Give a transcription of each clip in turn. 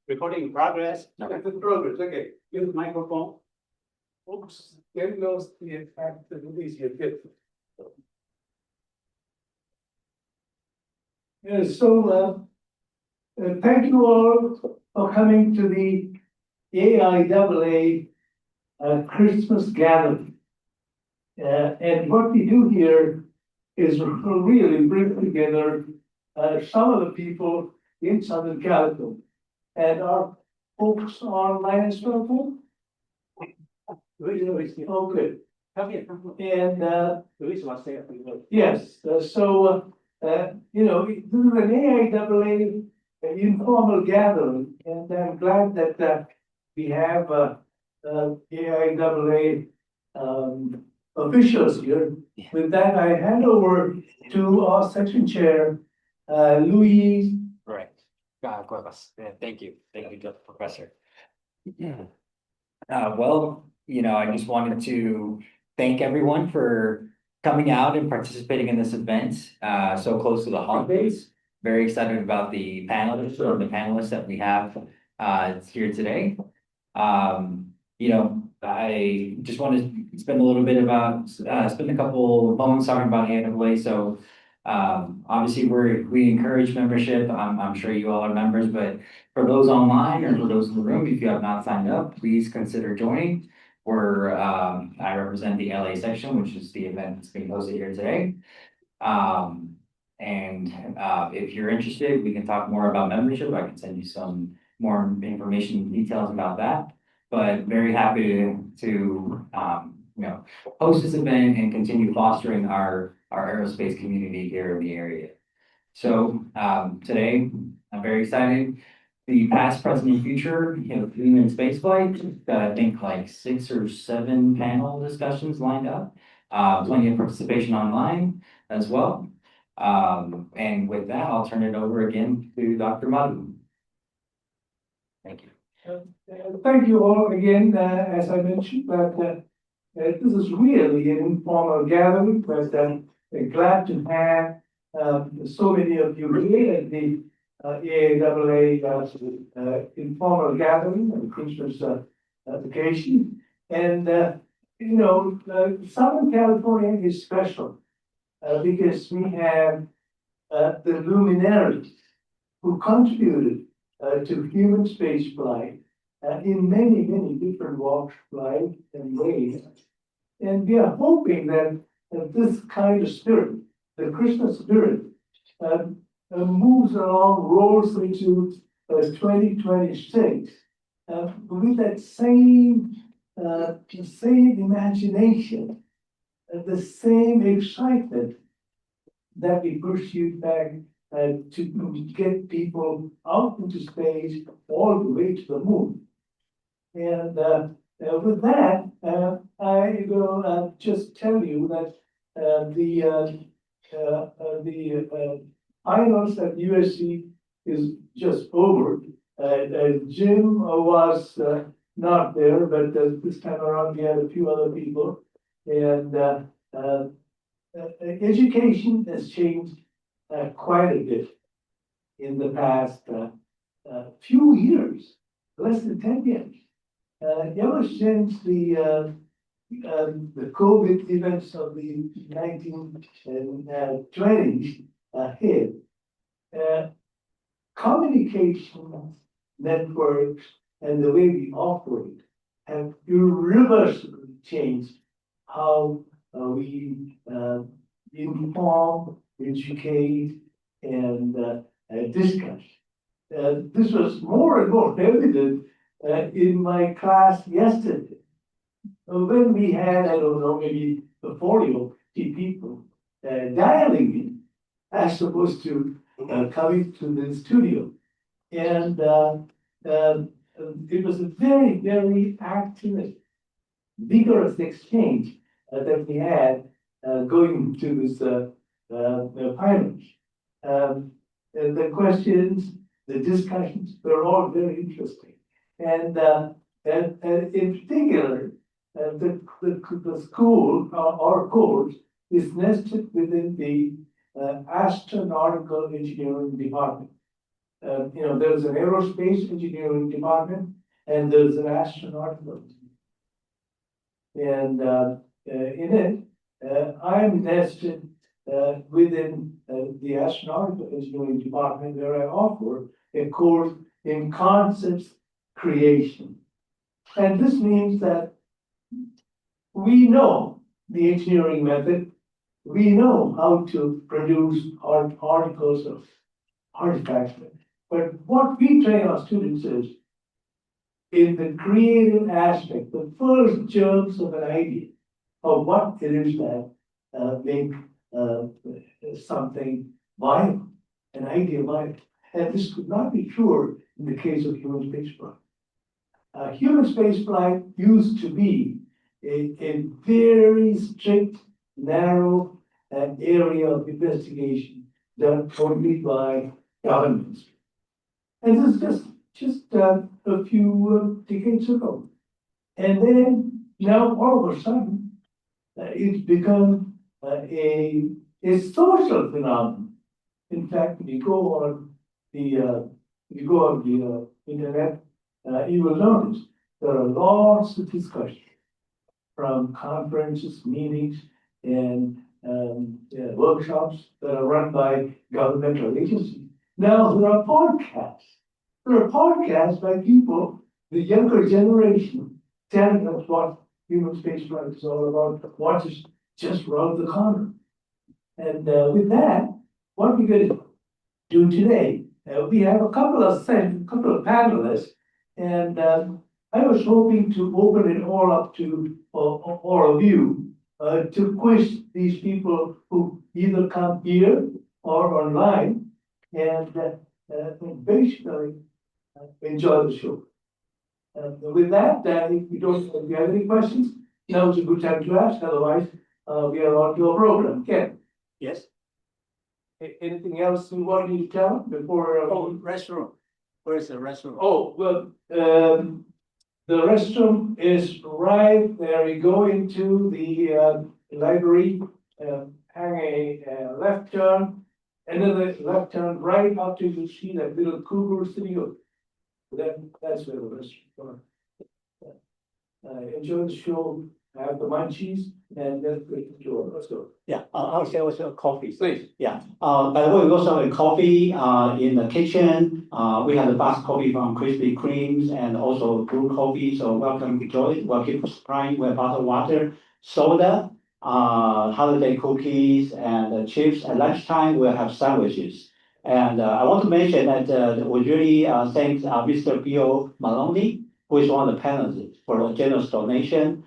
Recording in progress. Okay. In progress, okay. Use microphone. Oops, there goes the impact of these you get. Thank you all for coming to the AIAA Christmas gathering. And what we do here is really bring together some of the people in Southern California. And our folks online as well. Oh, good. And yes, you know, this is an AIAA informal gathering, and I'm glad that we have AIAA officials here. Yeah. With that, I hand over to our section chair, Louise. Right. Thank you, Professor. Well, you know, I just wanted to thank everyone for coming out and participating in this event so close to the holidays. Very excited about the panelists that we have here today. You know, I just want to spend a little bit about spend a couple moments talking about AIAA. So obviously we encourage membership. I'm sure you all are members, but for those online or for those in the room, if you have not signed up, please consider joining. I represent the LA section, which is the event that's being hosted here today. If you're interested, we can talk more about membership. I can send you some more information and details about that. But very happy to you know, host this event and continue fostering our aerospace community here in the area. So today, I'm very excited. The past, present, and future, you know, human spaceflight. Got I think like 6 or 7 panel discussions lined up. Plenty of participation online as well. And with that, I'll turn it over again to Dr. Madhu. Thank you. Thank you all again. As I mentioned, that this is really an informal gathering, but glad to have so many of you here at the AIAA informal gathering and Christmas occasion. And you know, Southern California is special because we have the luminaries who contributed to human space flight in many different walks of life and ways. And we are hoping that this kind of spirit, the Christmas spirit, moves along, rolls into 2026 with that same imagination, the same excitement that we pursued back to get people out into space all the way to the moon. And with that, I will just tell you that the finals at USC is just over. Jim was not there, but this time around we had a few other people. And education has changed quite a bit in the past few years, less than 10 years. Ever since the COVID events of the 1920s hit, communication networks and the way we operate have irreversibly changed how we inform, educate, and discuss. This was more and more evident in my class yesterday, when we had, I don't know, maybe 40 or 50 people dialing in, as opposed to coming to the studio. And it was a very active, vigorous exchange that we had going to this finals. The questions, the discussions, they're all very interesting. And in particular, the school, our course, is nested within the astronautical engineering department. there's an aerospace engineering department and there's an astronaut department. And in it, I'm nested within the astronautical engineering department where I offer a course in concepts creation. And this means that we know the engineering method, we know how to produce articles of artifacts. But what we train our students is in the creative aspect, the first germs of an idea of what it is that make something viable, an idea viable. And this could not be true in the case of human spaceflight. Human spaceflight used to be a very strict, narrow area of investigation done only by governments. And this is just a few decades ago. And then now all of a sudden, it's become a social phenomenon. In fact, if you go on the internet, you will notice there are lots of discussions from conferences, meetings, and workshops that are run by governmental agencies. Now there are podcasts. There are podcasts by people, the younger generation, telling us what human spaceflight is all about, what is just around the corner. And with that, what we're going to do today, we have a couple of panelists, and I was hoping to open it all up to all of you to quiz these people who either come here or online, and basically enjoy the show. With that, if you have any questions, now is a good time to ask. Otherwise, we are on to our program. Ken? Yes. Anything else you want me to tell before? Oh, restroom. Where is the restroom? Oh, well, the restroom is right there. You go into the library, hang a left turn, another left turn right up till you see that little cougar sitting up. That's where the restroom is. Enjoy the show, have the munchies, and then great enjoy. Let's go. Yeah, I'll say also coffee. Please. Yeah, by the way, we also have coffee in the kitchen. We have the fast coffee from Krispy Kremes and also brew coffee. So welcome, enjoy it. We'll keep supplying with bottled water, soda, holiday cookies, and chips. At lunchtime, we'll have sandwiches. And I want to mention that we really thank Mr. Bill Maloney, who is one of the panelists for the generous donation,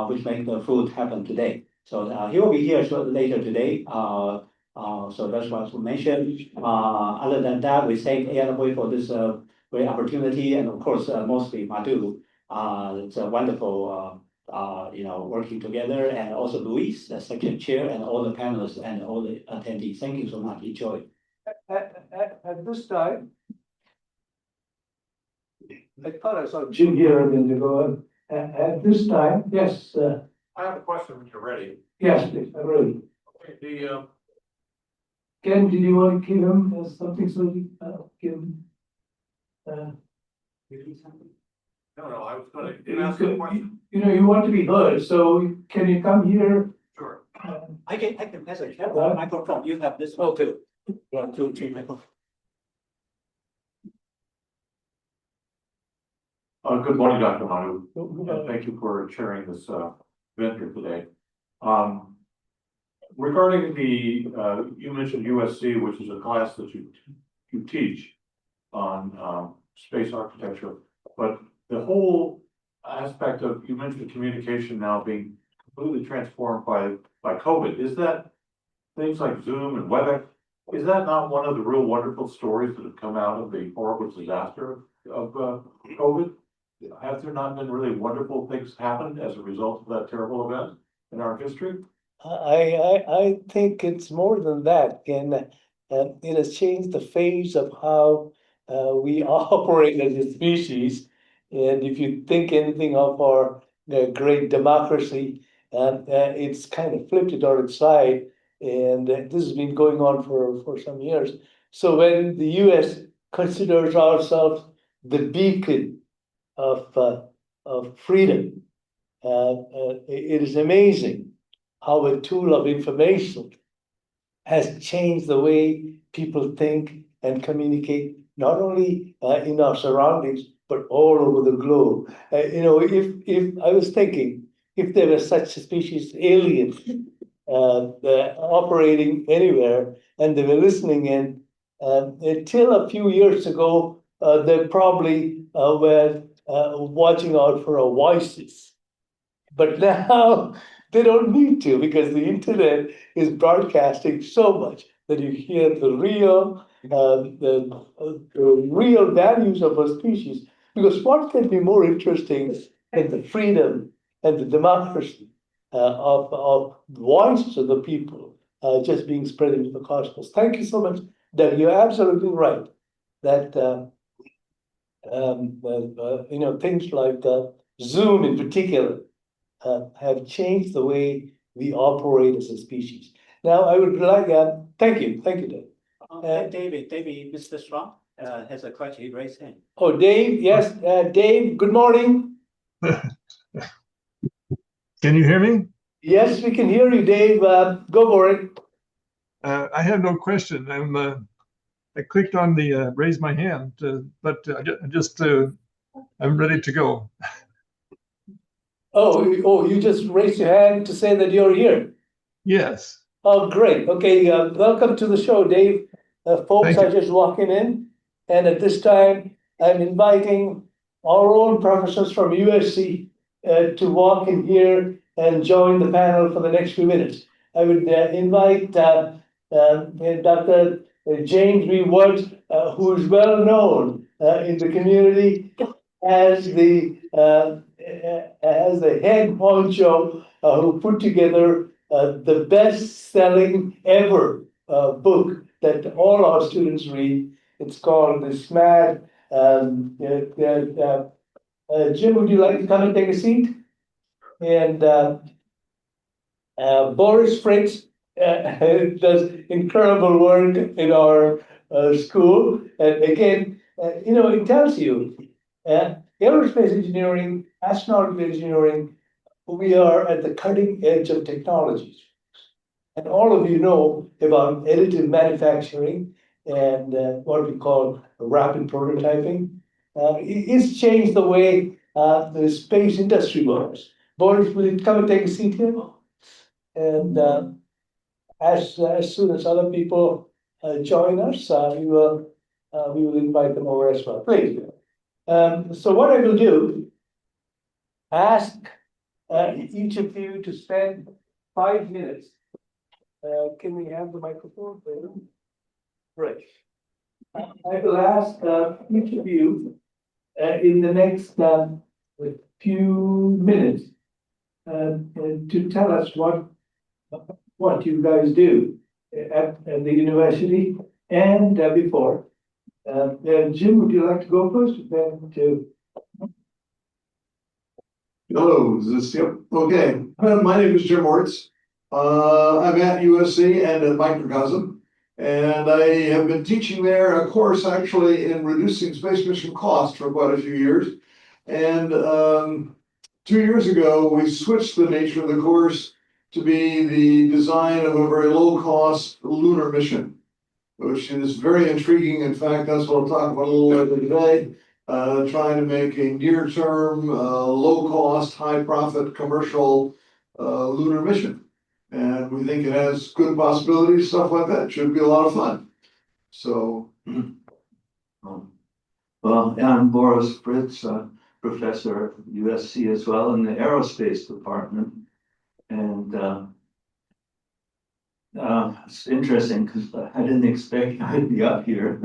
which make the food happen today. So he will be here later today. So that's what to mention. Other than that, we thank ALWay for this great opportunity, and of course, mostly Madhu. It's a wonderful, working together, and also Luis, the second chair, and all the panelists and all the attendees. Thank you so much. Enjoy. At this time, I thought I saw Jim here a minute ago. At this time, yes, I have a question when you're ready. yes, please, I'm ready. Okay, the, Ken, do you want to give him something so you give him? no, I was gonna You ask a question. you want to be heard, so can you come here? Sure. I can message. What? Microphone. You have this one too. Yeah, two microphone. Good morning, Dr. Manu, and thank you for chairing this, event here today. Regarding the, you mentioned USC, which is a class that you teach on, space architecture, but the whole aspect of, you mentioned communication now being completely transformed by COVID. Is that things like Zoom and WebEx? Is that not one of the real wonderful stories that have come out of the horrible disaster of COVID? Have there not been really wonderful things happen as a result of that terrible event in our history? I think it's more than that, Ken. It has changed the phase of how we operate as a species. And if you think anything of our great democracy, it's kind of flipped it on its side. And this has been going on for some years. So when the US considers ourselves the beacon of freedom. It is amazing how a tool of information has changed the way people think and communicate, not only in our surroundings, but all over the globe. If I was thinking, if there was such a species, aliens, operating anywhere, and they were listening in, until a few years ago, they probably were watching out for our voices. But now they don't need to, because the internet is broadcasting so much that you hear the real values of a species. Because what can be more interesting than the freedom and the democracy of the voices of the people just being spread into the cosmos? Thank you so much, Doug. You're absolutely right that things like Zoom in particular have changed the way we operate as a species. Now, I would like, thank you, Dave. David, Mr. Strong has a question. He raised hand. Oh, Dave, yes, Dave, good morning. Can you hear me? Yes, we can hear you, Dave. Go for it. I have no question. I clicked on the raise my hand, but I'm ready to go. Oh, you just raised your hand to say that you're here. Yes. Oh, great. Okay, welcome to the show, Dave. Folks Thank are you. just walking in, and at this time, I'm inviting our own professors from USC to walk in here and join the panel for the next few minutes. I would invite Dr. James B. Wood, who is well known in the community as the head honcho who put together the best-selling ever book that all our students read. It's called The SMAD. Jim, would you like to come and take a seat? And Boris Fritz does incredible work in our school. And again, it tells you aerospace engineering, astronautical engineering, we are at the cutting edge of technologies. And all of you know about additive manufacturing and what we call rapid prototyping. It's changed the way the space industry works. Boris, will you come and take a seat here? And as soon as other people join us, we will invite them over as well. Please. So what I will do, ask each of you to spend 5 minutes. Can we have the microphone? Right. I will ask each of you in the next few minutes to tell us what you guys do at the university and before. Jim, would you like to go first? Then to Hello, is this, yep, okay. My name is Jim Orts. I'm at USC and at Microcosm. And I have been teaching there a course actually in reducing space mission cost for quite a few years. And 2 years ago, we switched the nature of the course to be the design of a very low cost lunar mission, which is very intriguing. In fact, that's what I'll talk about a little later today. Trying to make a near-term, low-cost, high-profit commercial lunar mission. And we think it has good possibilities, stuff like that. Should be a lot of fun. So. Well, I'm Boris Fritz, professor at USC as well in the aerospace department. And it's interesting because I didn't expect I'd be up here.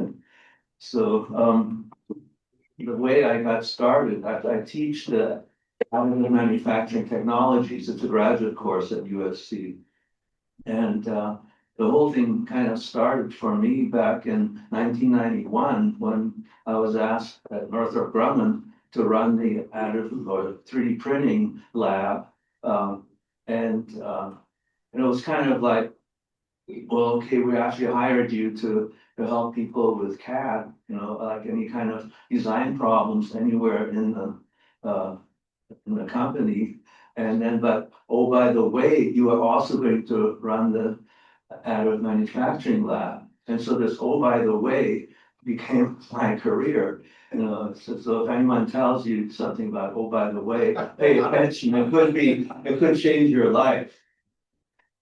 So the way I got started, I teach the additive manufacturing technologies. It's a graduate course at USC. And the whole thing kind of started for me back in 1991 when I was asked at Northrop Grumman to run the additive or 3D printing lab. And it was kind of like well, okay, we actually hired you to help people with CAD, like any kind of design problems anywhere in the company. And then, but, oh, by the way, you are also going to run the additive manufacturing lab. And so this, oh, by the way, became my career. So if anyone tells you something about, oh, by the way, pay attention, it could change your life.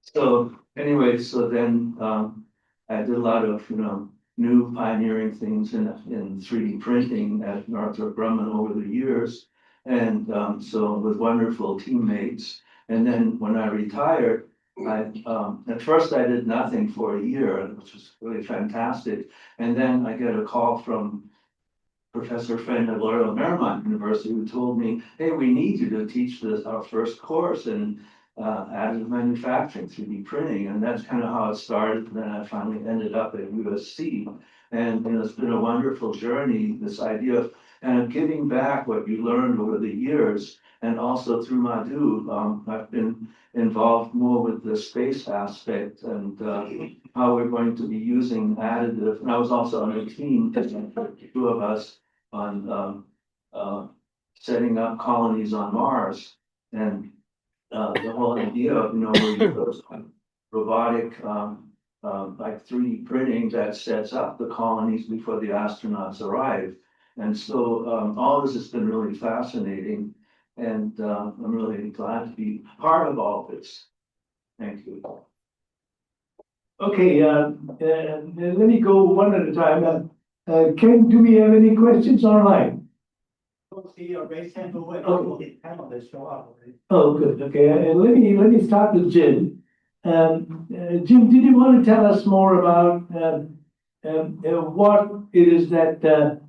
So anyway, so then, I did a lot of, new pioneering things in 3D printing at Northrop Grumman over the years. And, so with wonderful teammates. And then when I retired, at first I did nothing for a year, which was really fantastic. And then I get a call from professor friend at Loyola Marymount University who told me, hey, we need you to teach our first course in additive manufacturing, 3D printing. And that's kind of how it started. And then I finally ended up at USC. And it's been a wonderful journey, this idea of kind of giving back what you learned over the years. And also through Madhu, I've been involved more with the space aspect and how we're going to be using additive. And I was also on a team, two of us, on setting up colonies on Mars. And the whole idea of, where you put robotic, like 3D printing that sets up the colonies before the astronauts arrive. And so all this has been really fascinating. And I'm really glad to be part of all this. Thank you. Okay, let me go one at a time. Ken, do we have any questions online? Don't see your raise hand over. Panelists show up. Oh, good, okay, and let me start with Jim. Jim, did you want to tell us more about what it is that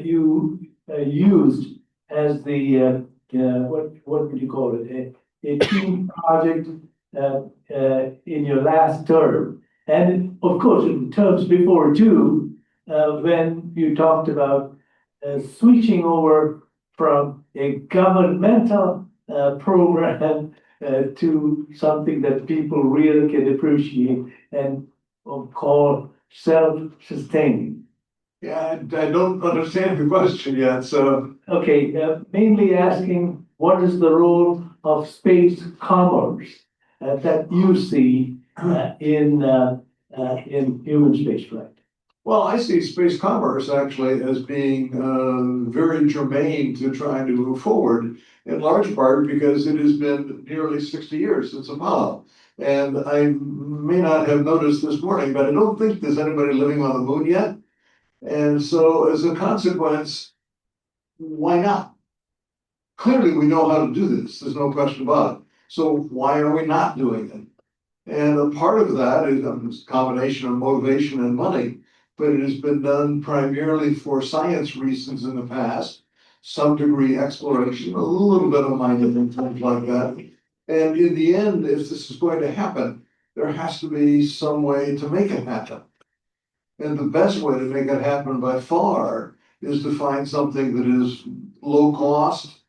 you used as the what would you call it? A team project in your last term, and of course in terms before too, when you talked about switching over from a governmental program to something that people really can appreciate and call self-sustaining. Yeah, I don't understand the question yet, so. Okay, mainly asking what is the role of space commerce that you see in human spaceflight? Well, I see space commerce actually as being very germane to trying to move forward, in large part because it has been nearly 60 years since Apollo. And I may not have noticed this morning, but I don't think there's anybody living on the moon yet. And so as a consequence, why not? Clearly, we know how to do this. There's no question about it. So why are we not doing it? And a part of that is a combination of motivation and money, but it has been done primarily for science reasons in the past, some degree exploration, a little bit of mining and things like that. And in the end, if this is going to happen, there has to be some way to make it happen. And the best way to make it happen by far is to find something that is low cost,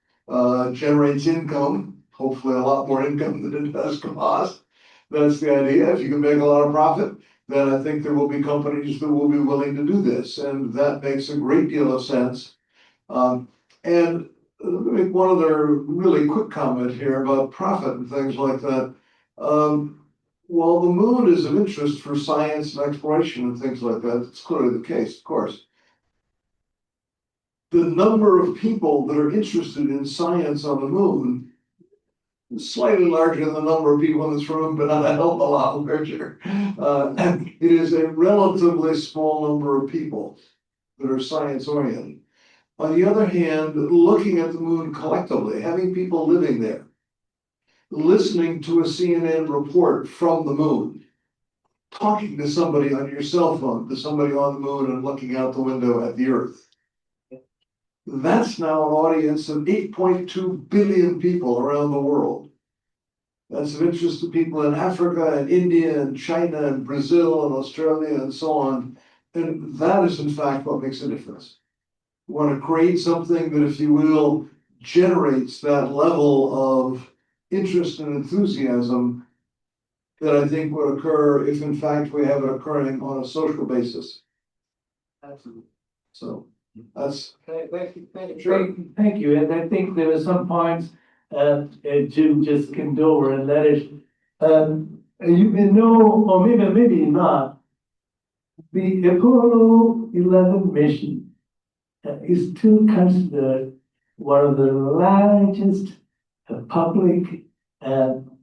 generates income, hopefully a lot more income than it does cost. That's the idea. If you can make a lot of profit, then I think there will be companies that will be willing to do this. And that makes a great deal of sense. And let me make one other really quick comment here about profit and things like that. While the moon is of interest for science and exploration and things like that, it's clearly the case, of course. The number of people that are interested in science on the moon is slightly larger than the number of people in this room, but not a hell of a lot larger. And it is a relatively small number of people that are science oriented. On the other hand, looking at the moon collectively, having people living there, listening to a CNN report from the moon, talking to somebody on your cell phone, to somebody on the moon and looking out the window at the Earth. That's now an audience of 8.2 billion people around the world. That's of interest to people in Africa and India and China and Brazil and Australia and so on. And that is in fact what makes a difference. We want to create something that, if you will, generates that level of interest and enthusiasm that I think would occur if in fact we have it occurring on a social basis. Absolutely. So that's, Thank you, and I think there were some points, Jim just skimmed over, and that is, you may know, or maybe not, the Apollo 11 mission is still considered one of the largest public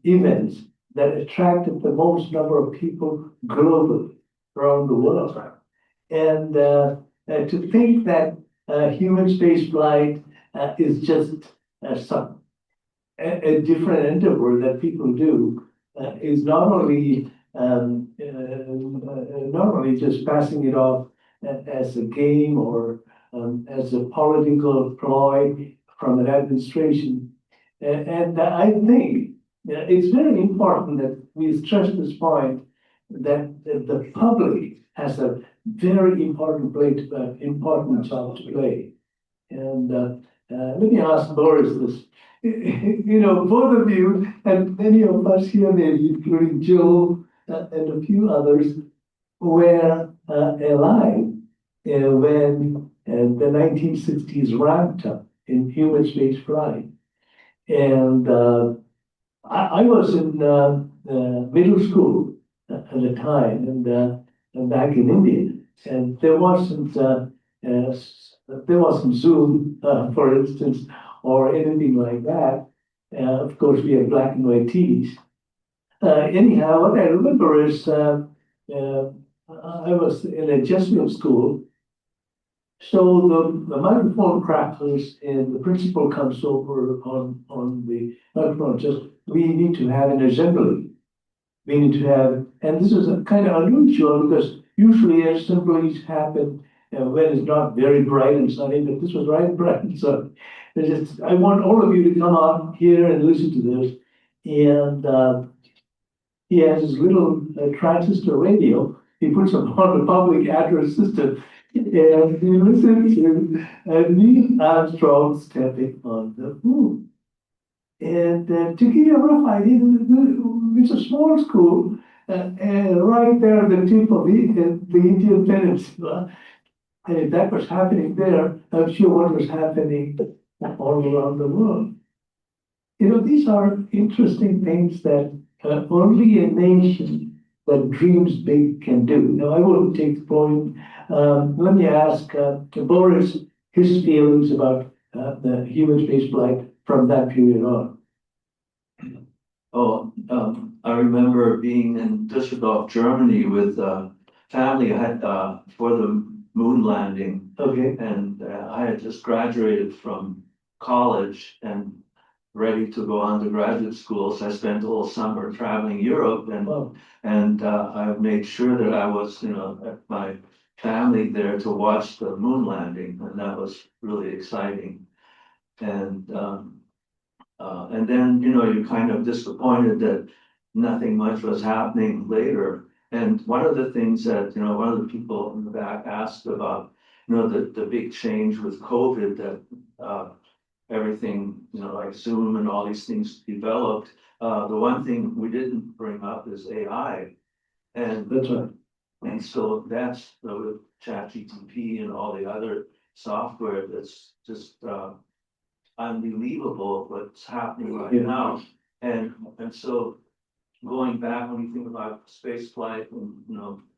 events that attracted the most number of people globally around the world. And to think that human space flight is just a different endeavor that people do is not only just passing it off as a game or as a political ploy from an administration. And I think it's very important that we stress this point that the public has a very important job to play. And let me ask Boris this. You know, both of you and many of us here, maybe including Joe and a few others, were alive when the 1960s ramped up in human space flight. And I was in middle school at the time, and back in India, and there wasn't Zoom, for instance, or anything like that. Of course, we had black and white TVs. Anyhow, what I remember is I was in a Jesuit school. So the microphone crackles and the principal comes over on the microphone, just, we need to have an assembly. We need to have, and this is a kind of unusual because usually assemblies happen when it's not very bright and sunny, but this was right bright and sunny. I want all of you to come out here and listen to this. And he has his little transistor radio. He puts them on the public address system. And we listened to Neil Armstrong stepping on the moon. And to give you a rough idea, it's a small school, and right there at the tip of the Indian Peninsula. And if that was happening there, I'm sure what was happening all around the world. You know, these are interesting things that only a nation that dreams big can do. Now, I won't take the point. Let me ask Boris his feelings about the human space flight from that period on. Oh, I remember being in Düsseldorf, Germany with family. I had for the moon landing. Okay. And I had just graduated from college and ready to go on to graduate school. So I spent all summer traveling Europe, and I made sure that I was, at my family there to watch the moon landing, and that was really exciting. And then, you're kind of disappointed that nothing much was happening later. And one of the things that, one of the people in the back asked about, the big change with COVID that everything, like Zoom and all these things developed. The one thing we didn't bring up is AI. And That's right. And so that's the ChatGPT and all the other software that's just unbelievable what's happening right now. And so going back, when you think about space flight and,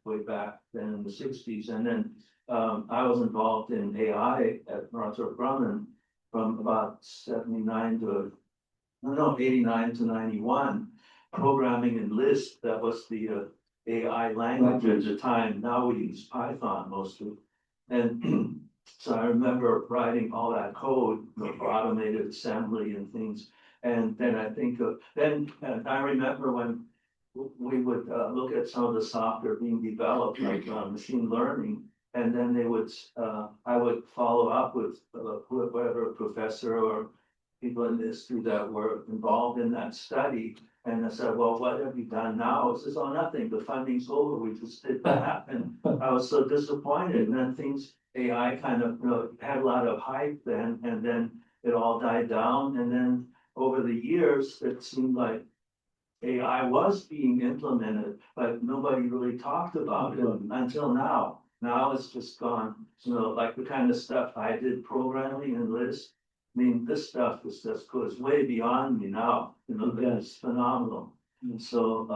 way back then in the 60s, and then I was involved in AI at Northrop Grumman from about 89 to 91, programming in Lisp. That was the AI language at the time. Now we use Python mostly. And so I remember writing all that code, automated assembly and things. And then I think I remember when we would look at some of the software being developed, like machine learning, and then I would follow up with whatever professor or people in history that were involved in that study. And I said, well, what have you done now? It says, oh, nothing, the funding's over, we just did that. And I was so disappointed. And then AI kind of had a lot of hype then, and then it all died down. And then over the years, it seemed like AI was being implemented, but nobody really talked about it until now. Now it's just gone, like the kind of stuff I did programming and Liz. I mean, this stuff is just goes way beyond me now, it's phenomenal. And so,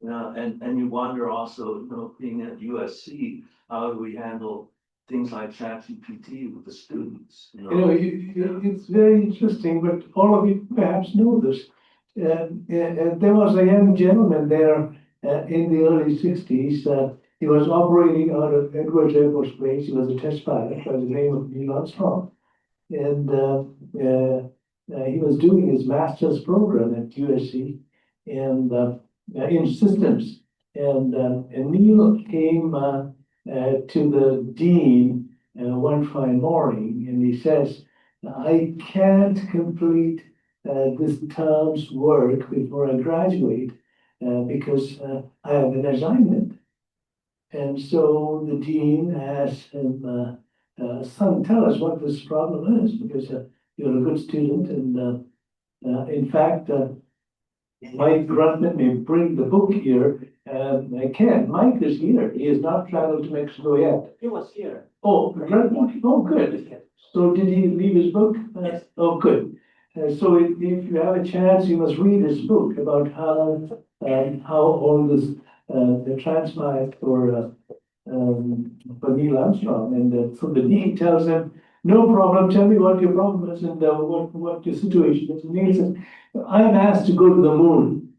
and you wonder also, being at USC, how do we handle things like ChatGPT with the students? It's very interesting, but all of you perhaps know this. There was a young gentleman there in the early sixties. He was operating out of Edwards Air Force Base. He was a test pilot by the name of Neil Armstrong. And he was doing his master's program at USC and in systems. And Neil came to the dean one fine morning, and he says, "I can't complete this term's work before I graduate because I have an assignment." And so the dean asked him, "Son, tell us what this problem is, because you're a good student, and in fact, Mike Grutman may bring the book here. I can't. Mike is here. He has not traveled to Mexico yet." He was here. Oh, Grutman? Oh, good. So did he leave his book? Yes. Oh, good. So if you have a chance, you must read his book about how all this transpired for Neil Armstrong. And so the dean tells him, "No problem, tell me what your problem is and what your situation is." And Neil says, "I am asked to go to the moon."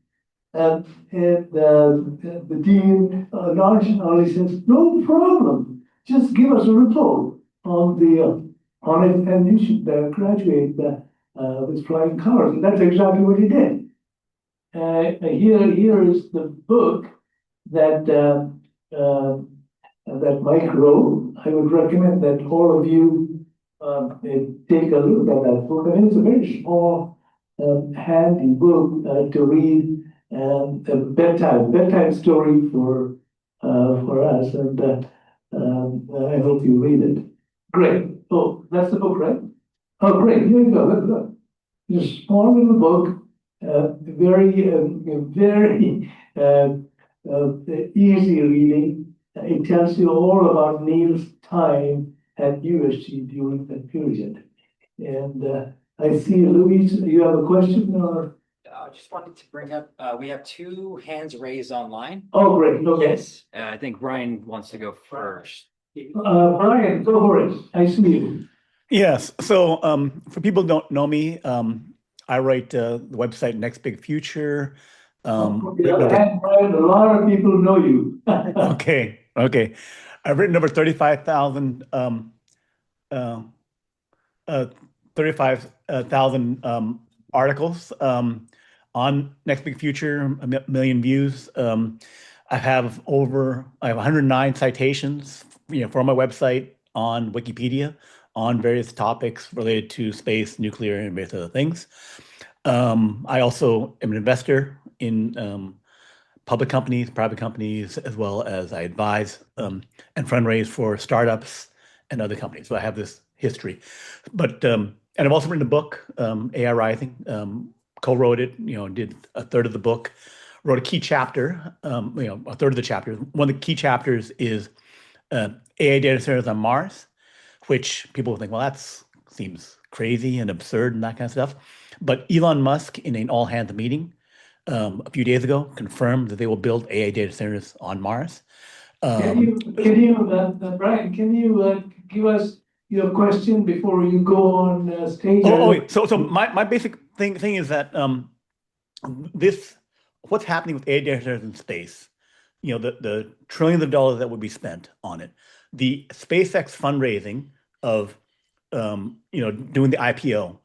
And the dean nonchalantly says, "No problem, just give us a report on it, and you should graduate with flying colors." And that's exactly what he did. Here is the book that that Mike wrote. I would recommend that all of you take a look at that book. I mean, it's a very small, handy book to read, a bedtime story for us, and I hope you read it. Great. Oh, that's the book, right? Oh, great. Here you go. Look. It's a small little book, very easy reading. It tells you all about Neil's time at USC during that period. And I see, Louise, you have a question or? I just wanted to bring up, we have two hands raised online. Oh, great. Okay. Yes, I think Brian wants to go first. Brian, go for it. I see you. Yes. So for people who don't know me, I write the website Next Big Future. Brian, a lot of people know you. Okay. I've written over 35,000 articles on Next Big Future, a million views. I have 109 citations, for my website on Wikipedia on various topics related to space, nuclear, and various other things. I also am an investor in public companies, private companies, as well as I advise and fundraise for startups and other companies. So I have this history. But and I've also written a book, AI Rising, co-wrote it, did a third of the book, wrote a key chapter, a third of the chapters. One of the key chapters is AI data centers on Mars, which people think, well, that seems crazy and absurd and that kind of stuff. But Elon Musk, in an all-hands meeting a few days ago, confirmed that they will build AI data centers on Mars. Brian, can you give us your question before you go on stage? So my basic thing is that what's happening with AI data centers in space, the trillions of dollars that would be spent on it, the SpaceX fundraising of doing the IPO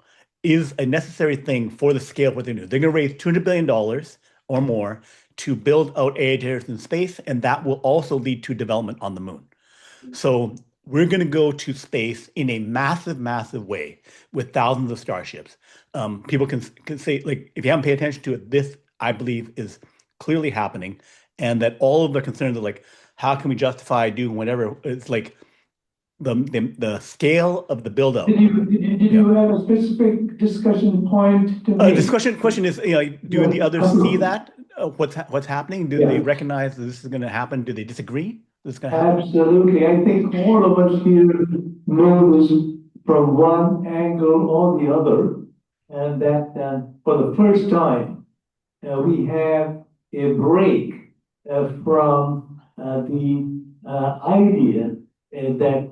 is a necessary thing for the scale of what they're doing. They're going to raise $200 billion or more to build out AI data centers in space, and that will also lead to development on the moon. So we're going to go to space in a massive, massive way with thousands of starships. People can say, like, if you haven't paid attention to it, this, I believe, is clearly happening, and that all of their concerns are like, how can we justify doing whatever? It's like, the scale of the build-out. Did you have a specific discussion point to make? This question is, do the others see that what's happening? Do they recognize that this is going to happen? Do they disagree this is going to happen? Absolutely. I think all of us here know this from one angle or the other, and that for the first time we have a break from the idea that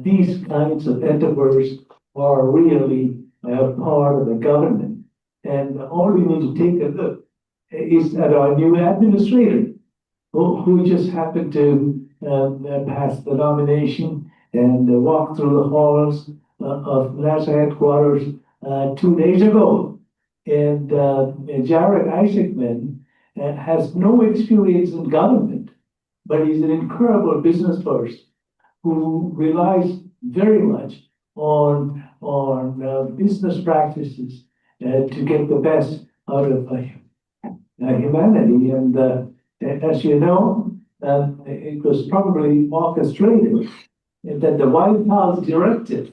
these kinds of endeavors are really part of the government. And all we need to take a look is at our new administrator, who just happened to pass the nomination and walk through the halls of NASA headquarters 2 days ago. And Jared Isaacman has no experience in government, but he's an incredible business person who relies very much on business practices to get the best out of humanity. And as you know, it was probably orchestrated that the White House directive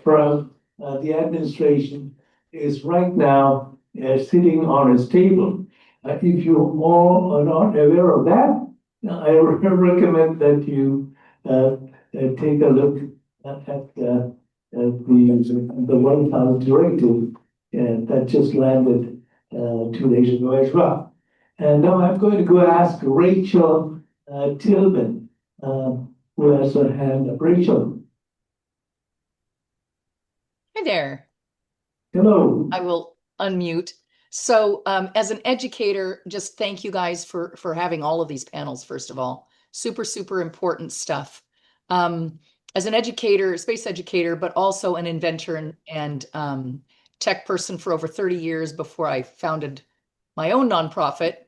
from the administration is right now sitting on its table. If you all are not aware of that, I recommend that you take a look at the White House directive that just landed 2 days ago as well. And now I'm going to go ask Rachel Tillman, who has her hand up. Rachel. Hi there. Hello. I will unmute. So as an educator, just thank you guys for having all of these panels, first of all. Super, super important stuff. As an educator, space educator, but also an inventor and tech person for over 30 years before I founded my own nonprofit,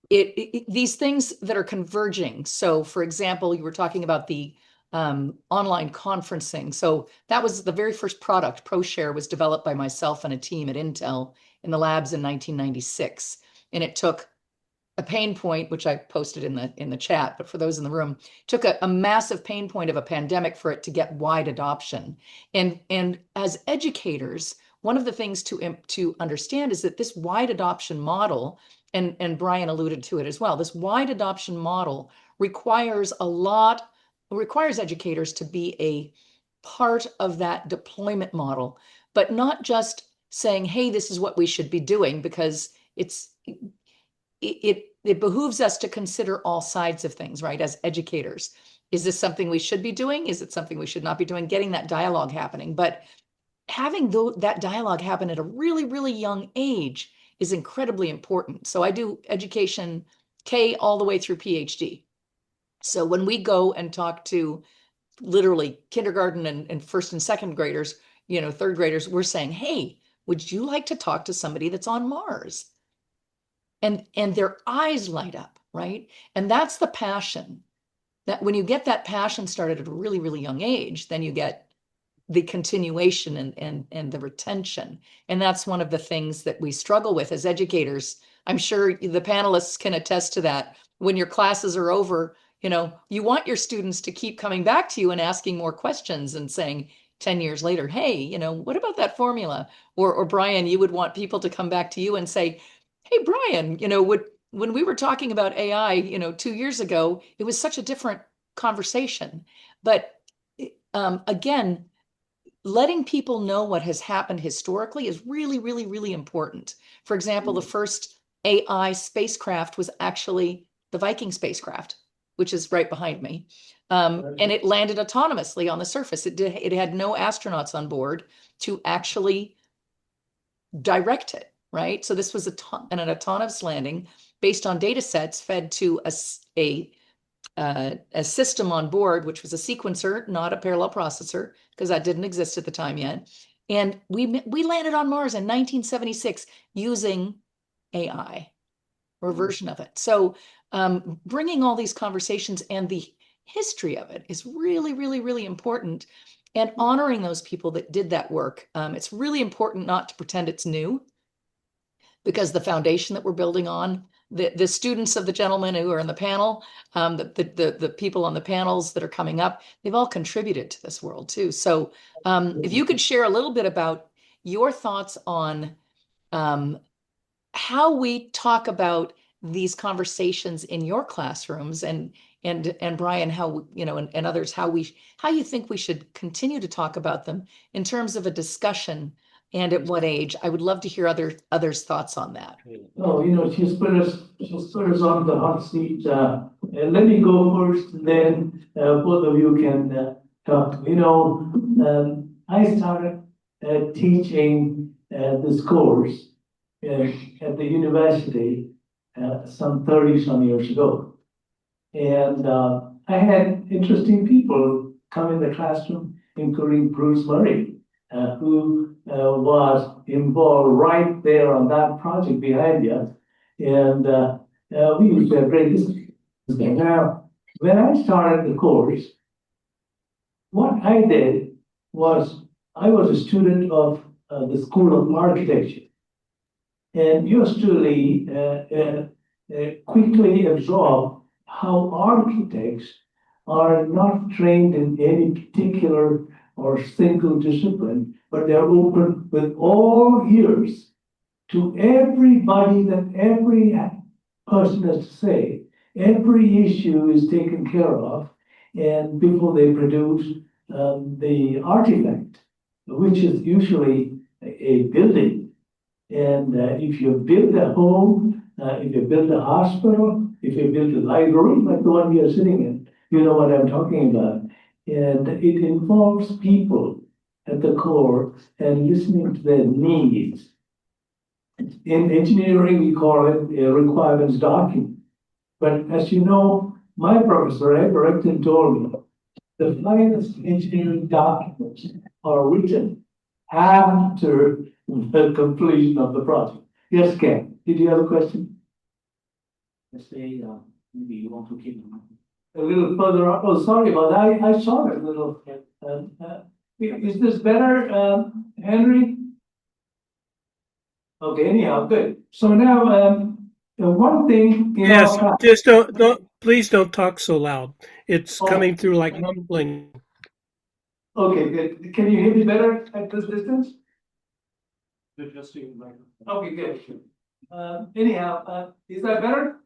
these things that are converging. So for example, you were talking about the online conferencing. So that was the very first product. ProShare was developed by myself and a team at Intel in the labs in 1996. And it took a pain point, which I posted in the chat, but for those in the room, took a massive pain point of a pandemic for it to get wide adoption. And as educators, one of the things to understand is that this wide adoption model, and Brian alluded to it as well, this wide adoption model requires educators to be a part of that deployment model, but not just saying, hey, this is what we should be doing, because it behooves us to consider all sides of things, right? As educators, is this something we should be doing? Is it something we should not be doing? Getting that dialogue happening, but having that dialogue happen at a really, really young age is incredibly important. So I do education K all the way through PhD. So when we go and talk to literally kindergarten and first and second graders, third graders, we're saying, hey, would you like to talk to somebody that's on Mars? And their eyes light up, right? And that's the passion. That when you get that passion started at a really, really young age, then you get the continuation and the retention. And that's one of the things that we struggle with as educators. I'm sure the panelists can attest to that. When your classes are over, you want your students to keep coming back to you and asking more questions and saying 10 years later, hey, what about that formula? Or Brian, you would want people to come back to you and say, hey, Brian, when we were talking about AI, 2 years ago, it was such a different conversation. But again, letting people know what has happened historically is really, really, really important. For example, the first AI spacecraft was actually the Viking spacecraft, which is right behind me. And it landed autonomously on the surface. It had no astronauts on board to actually direct it, right? So this was an autonomous landing based on data sets fed to a system on board, which was a sequencer, not a parallel processor, because that didn't exist at the time yet. And we landed on Mars in 1976 using AI or a version of it. So bringing all these conversations and the history of it is really, really, really important. And honoring those people that did that work. It's really important not to pretend it's new, because the foundation that we're building on the students of the gentlemen who are in the panel, the people on the panels that are coming up, they've all contributed to this world too. So if you could share a little bit about your thoughts on how we talk about these conversations in your classrooms, and Brian, how, you know, and others, how you think we should continue to talk about them in terms of a discussion, and at what age. I would love to hear others' thoughts on that. Oh, you know, she's put us on the hot seat. And let me go first, then both of you can talk. You know, I started teaching this course at the university some 30-some years ago. And I had interesting people come in the classroom, including Bruce Murray, who was involved right there on that project behind you. And we used to have great discussions. Now, when I started the course, what I did was I was a student of the School of Architecture. And used to quickly absorb how architects are not trained in any particular or single discipline, but they're open with all ears to everybody that every person has to say. Every issue is taken care of, and before they produce the artifact, which is usually a building. And if you build a home, if you build a hospital, if you build a library like the one we are sitting in, you know what I'm talking about. And it involves people at the core and listening to their needs. In engineering, we call it a requirements document. But as you know, my professor, Ed Recton, told me the finest engineering documents are written after the completion of the project. Yes, Ken, did you have a question? Let's say, maybe you want to keep. A little further up. Oh, sorry about that. I saw it a little. Is this better, Henry? Okay, anyhow, good. So now, one thing. Yes, just please don't talk so loud. It's coming through like mumbling. Okay, good. Can you hear me better at this distance? Okay, good. Anyhow, is that better?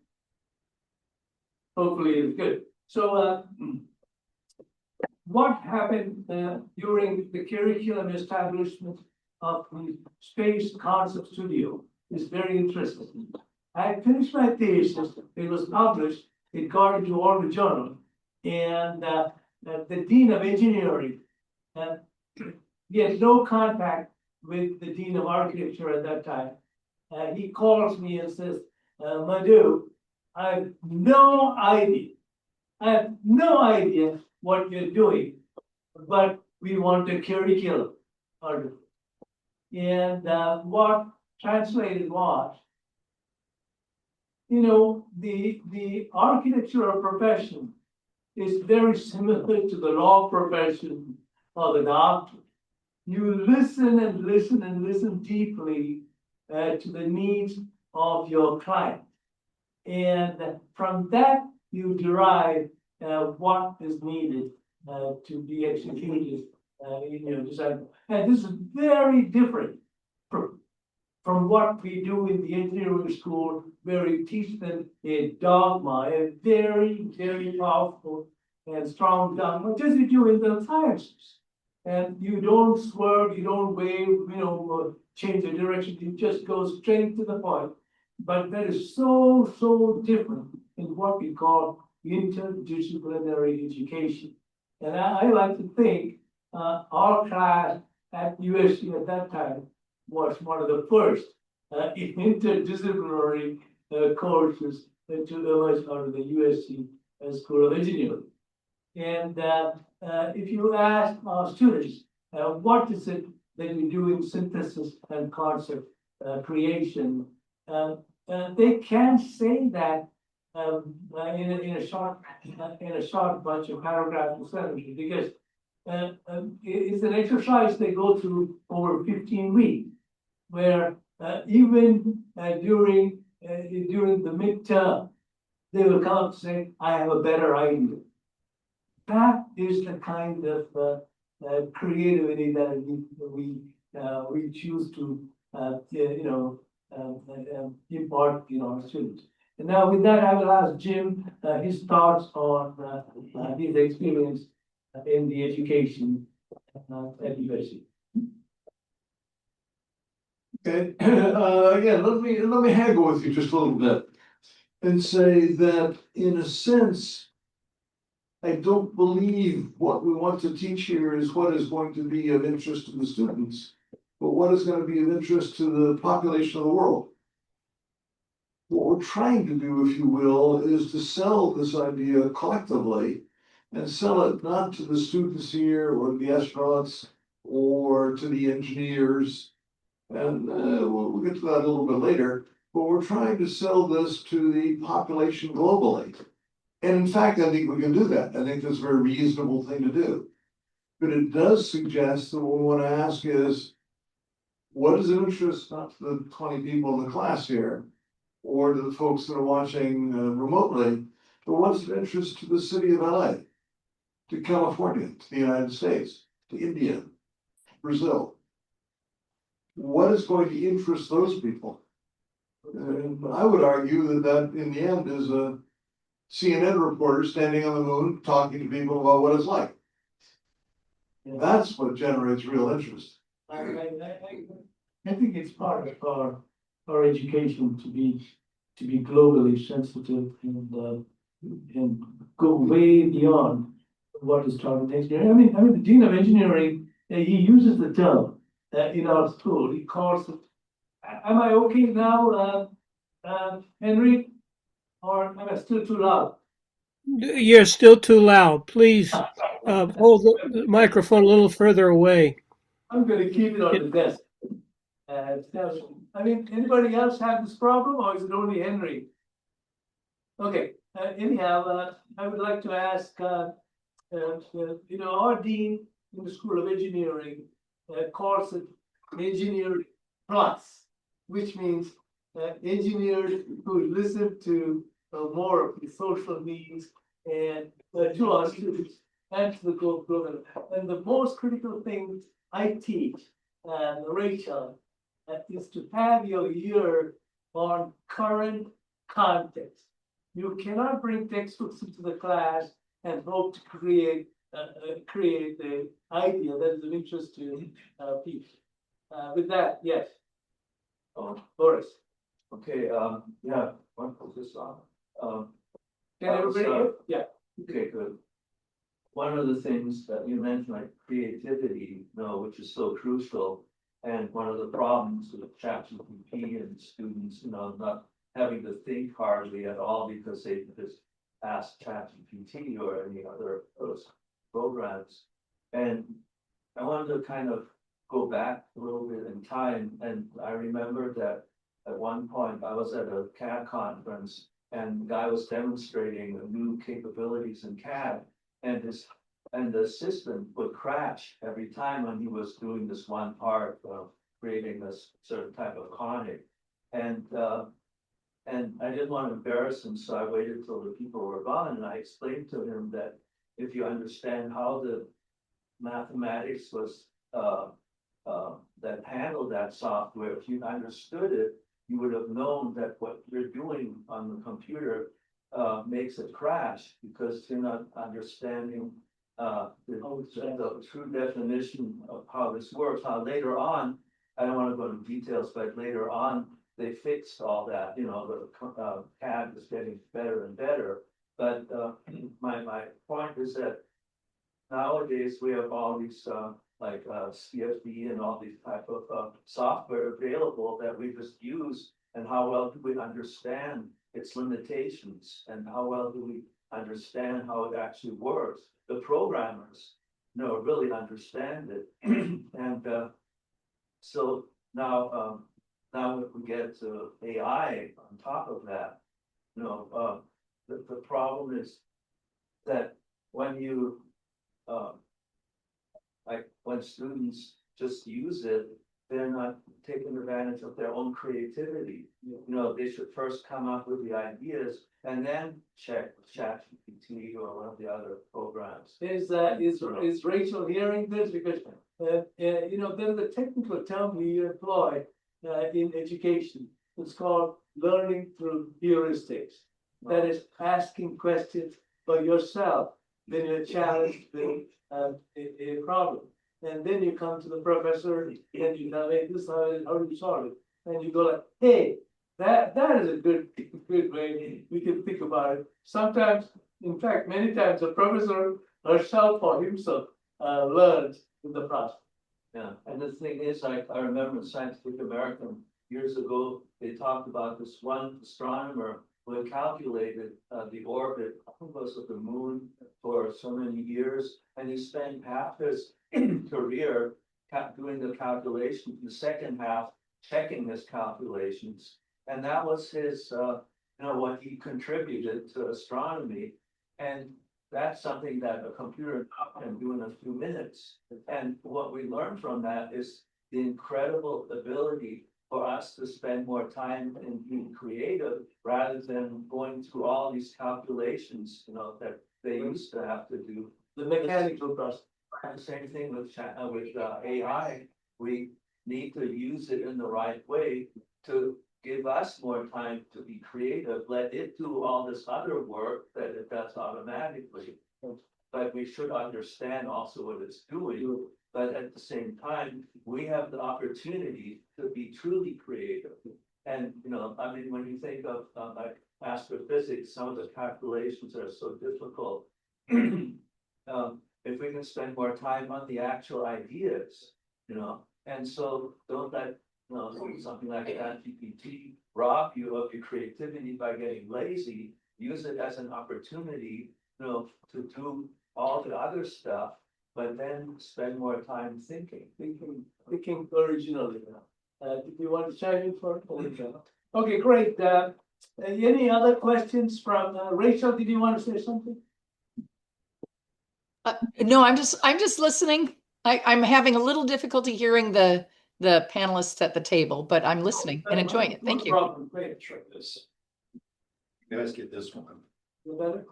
Hopefully it's good. So, what happened during the curriculum establishment of the Space Concept Studio is very interesting. I finished my thesis, it was published, it got into all the journal, and the Dean of Engineering, he had no contact with the Dean of Architecture at that time. He calls me and says, Madhu, I have no idea what you're doing, but we want a curriculum. And what translated was, you know, the architectural profession is very similar to the law profession or the doctor. You listen and listen and listen deeply to the needs of your client. And from that, you derive what is needed to be executed in your design. And this is very different from what we do in the engineering school, where we teach them a dogma, a very, very powerful and strong dogma, just as you do in the sciences. And you don't swerve, you don't wave, you know, change the direction, you just go straight to the point. But that is so different in what we call interdisciplinary education. And I like to think our class at USC at that time was one of the first interdisciplinary courses to emerge out of the USC School of Engineering. And if you ask our students, what is it that you do in synthesis and concept creation, they can't say that in a short bunch of paragraphs and sentences, because it's an exercise they go through over 15 weeks, where even during during the midterm, they will come up saying, I have a better idea. That is the kind of creativity that we choose to impart in our students. And now with that, I will ask Jim his thoughts on his experience in the education at university. Okay, again, let me haggle with you just a little bit and say that in a sense, I don't believe what we want to teach here is what is going to be of interest to the students, but what is going to be of interest to the population of the world. What we're trying to do, if you will, is to sell this idea collectively and sell it not to the students here or the astronauts or to the engineers. And we'll get to that a little bit later, but we're trying to sell this to the population globally. And in fact, I think we can do that. I think that's a very reasonable thing to do. But it does suggest that what we want to ask is, what is of interest not to the 20 people in the class here, or to the folks that are watching remotely, but what's of interest to the city of LA, to California, to the United States, to India, Brazil? What is going to interest those people? And I would argue that in the end is a CNN reporter standing on the moon talking to people about what it's like. That's what generates real interest. I think it's part of our education to be globally sensitive and go way beyond what is taught in engineering. I mean, the dean of engineering, he uses the term in our school. He calls it. Am I okay now, Henry, or am I still too loud? You're still too loud. Please hold the microphone a little further away. I'm going to keep it on the desk. I mean, anybody else have this problem, or is it only Henry? Okay. Anyhow, I would like to ask, our dean in the School of Engineering calls it engineering plus, which means engineers who listen to more of the social needs and to our students and to the global. And the most critical thing I teach, Rachel, is to have your ear on current context. You cannot bring textbooks into the class and hope to create the idea that is of interest to people. With that, yes. Oh, Boris. Okay, yeah, what was this on? Can everybody hear? Yeah. Okay, good. One of the things that you mentioned, like creativity, which is so crucial. And one of the problems with ChatGPT and students, not having to think hardly at all because they just ask ChatGPT or any other those programs. And I wanted to kind of go back a little bit in time. And I remember that at one point I was at a CAD conference and the guy was demonstrating the new capabilities in CAD, and the system would crash every time when he was doing this one part of creating this certain type of conic. And I didn't want to embarrass him, so I waited till the people were gone, and I explained to him that if you understand how the mathematics was that handled that software, if you understood it, you would have known that what you're doing on the computer makes it crash because you're not understanding the true definition of how this works. How later on, I don't want to go into details, but later on they fixed all that. The CAD is getting better and better. But my point is that nowadays we have all these like CFD and all these type of software available that we just use. And how well do we understand its limitations, and how well do we understand how it actually works? The programmers, really understand it. And so now if we get to AI on top of that, the problem is that when you like when students just use it they're not taking advantage of their own creativity. You know, they should first come up with the ideas and then check ChatGPT or one of the other programs. Is Rachel hearing this? Because, you know, there's a technical term we employ in education. It's called learning through heuristics. That is asking questions for yourself when you're challenged with a problem. And then you come to the professor and you tell, hey, this is how you solve it. And you go like, hey, that is a good way we can think about it. Sometimes, in fact, many times the professor herself or himself learns in the process. Yeah, and the thing is, I remember in Scientific American years ago, they talked about this one astronomer who had calculated the orbit, I think it was of the moon for so many years, and he spent half his career doing the calculation, the second half checking his calculations, and that was his, you know, what he contributed to astronomy, and that's something that a computer can do in a few minutes. And what we learn from that is the incredible ability for us to spend more time in being creative rather than going through all these calculations, you know, that they used to have to do. The mechanical process. The same thing with AI. We need to use it in the right way to give us more time to be creative. Let it do all this other work that it does automatically. But we should understand also what it's doing. But at the same time, we have the opportunity to be truly creative. And, you know, I mean, when you think of like astrophysics, some of the calculations are so difficult. If we can spend more time on the actual ideas, you know, and so don't let, you know, something like ChatGPT rob you of your creativity by getting lazy. Use it as an opportunity, you know, to do all the other stuff, but then spend more time thinking originally. Do you want to chime in for? Okay, great. Any other questions from Rachel? Did you want to say something? No, I'm just listening. I'm having a little difficulty hearing the panelists at the table, but I'm listening and enjoying it. Thank you. Great. This. You guys get this one. You better.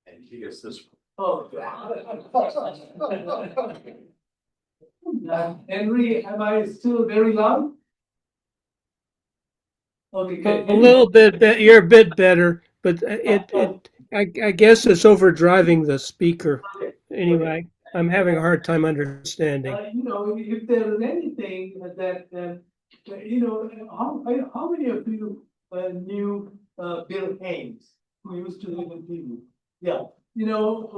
And he gets this one. Oh. Henry, am I still very loud? Okay, good. A little bit, you're a bit better, but I guess it's overdriving the speaker. Anyway, I'm having a hard time understanding. You know, if there is anything that, you know, how many of you knew Bill Haynes, who used to live in TV? Yeah, you know,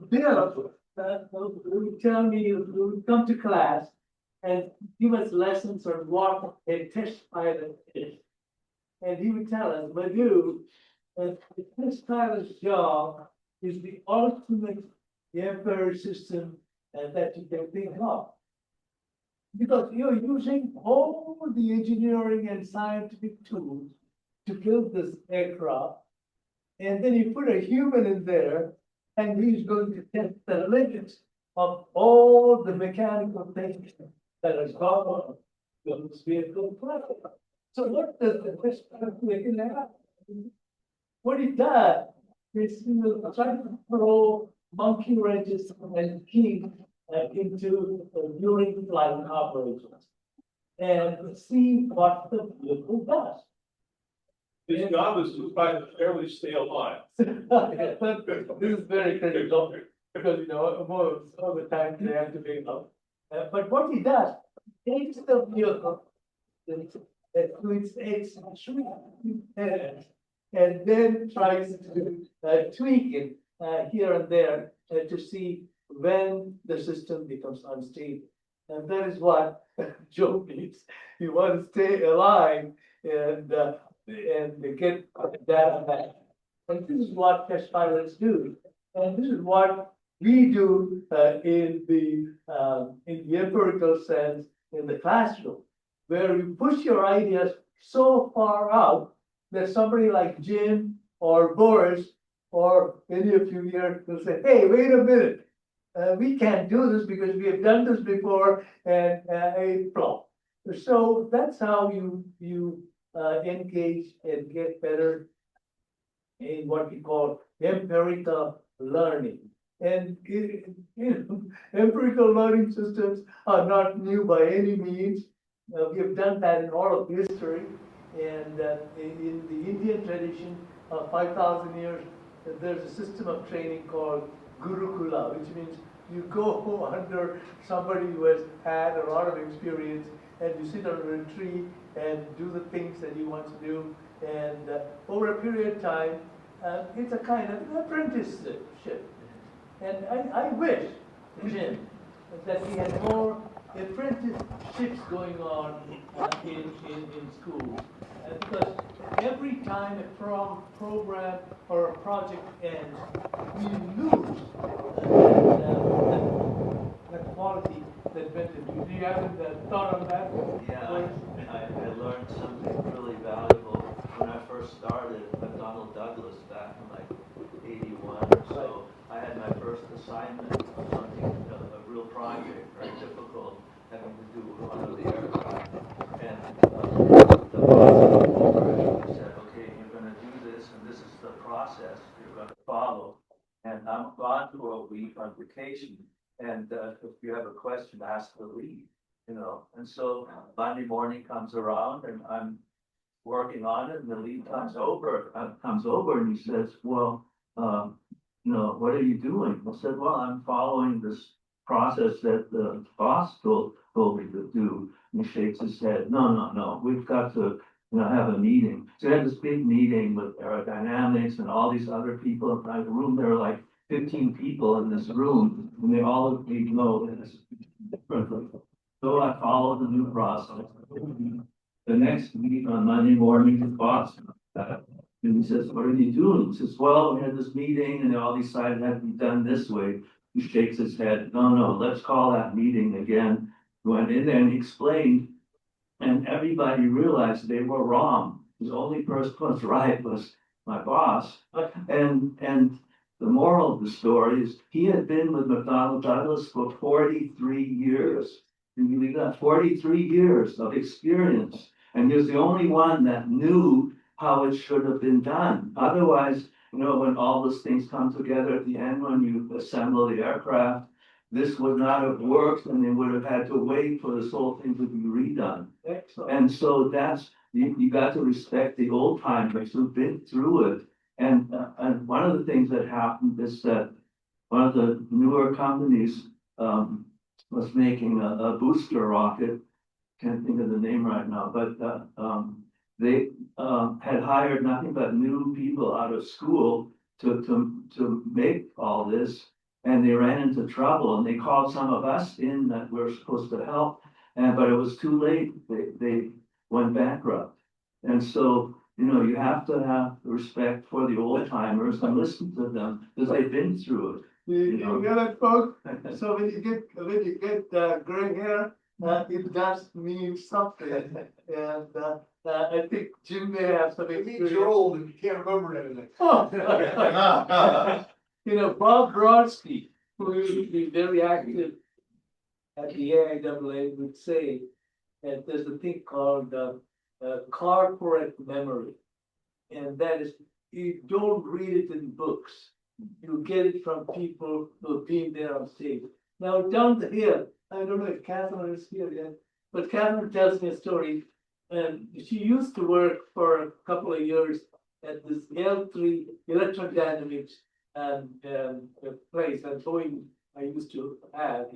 Bill would tell me, he would come to class and give us lessons on what a test pilot is. And he would tell us, Madhu, the test pilot's job is the ultimate emperor system that you can think of. Because you're using all the engineering and scientific tools to build this aircraft. And then you put a human in there, and he's going to test the limits of all the mechanical things that are going on in this vehicle platform. So what does the test pilot make in that? What he does is he will try to throw monkey wrenches and keys into during flight operations and see what the vehicle does. His job is to try to fairly stay alive. This is very critical because, you know, most of the time they have to be up. But what he does, he takes the vehicle to its extreme and then tries to tweak it here and there to see when the system becomes unstable. And that is what Joe needs. He wants to stay alive and get data back. And this is what test pilots do. And this is what we do in the empirical sense in the classroom, where you push your ideas so far out that somebody like Jim or Boris or any of you here will say, hey, wait a minute. We can't do this because we have done this before and it flopped. So that's how you engage and get better in what we call empirical learning. And empirical learning systems are not new by any means. We have done that in all of history. And in the Indian tradition of 5,000 years, there's a system of training called Gurukula, which means you go under somebody who has had a lot of experience and you sit under a tree and do the things that he wants to do. And over a period of time, it's a kind of apprenticeship. And I wish, Jim, that we had more apprenticeships going on in schools. Because every time a program or a project ends, we lose that quality that went into. Do you have a thought on that? Yeah, I learned something really valuable when I first started with Donald Douglas back in like 81 or so. I had my first assignment of something, a real project, very difficult, having to do with one of the aircraft. And the boss said, okay, you're going to do this, and this is the process you're going to follow. And I'm gone for a week on vacation. And if you have a question, ask the lead. You know, and so Monday morning comes around and I'm working on it and the lead comes over and he says, well, you know, what are you doing? I said, well, I'm following this process that the boss told me to do. And he shakes his head, no, we've got to, you know, have a meeting. So we had this big meeting with aerodynamics and all these other people in the room. There were like 15 people in this room and they all agreed, no, it's differently. So I followed the new process. The next week on Monday morning, the boss, and he says, what are you doing? He says, well, we had this meeting and they all decided it had to be done this way. He shakes his head, no, let's call that meeting again. Went in there and he explained, and everybody realized they were wrong. The only person who was right was my boss. And the moral of the story is he had been with McDonnell Douglas for 43 years. And we got 43 years of experience. And he was the only one that knew how it should have been done. Otherwise, you know, when all those things come together at the end, when you assemble the aircraft, this would not have worked and they would have had to wait for this whole thing to be redone. Excellent. And so that's, you got to respect the old timers who've been through it. And one of the things that happened is that one of the newer companies was making a booster rocket. Can't think of the name right now, but they had hired nothing but new people out of school to make all this. And they ran into trouble and they called some of us in that we were supposed to help. But it was too late. They went bankrupt. And so, you know, you have to have respect for the old timers and listen to them because they've been through it. You know that, folks? So when you get gray hair, it does mean something. And I think Jim may have some experience. You're old and you can't remember anything. You know, Bob Brodsky, who used to be very active at the AIAA, would say that there's a thing called corporate memory. And that is, you don't read it in books. You get it from people who have been there on stage. Now, down here, I don't know if Catherine is here yet, but Catherine tells me a story. And she used to work for a couple of years at this L3 electrodynamics place that Boeing I used to have.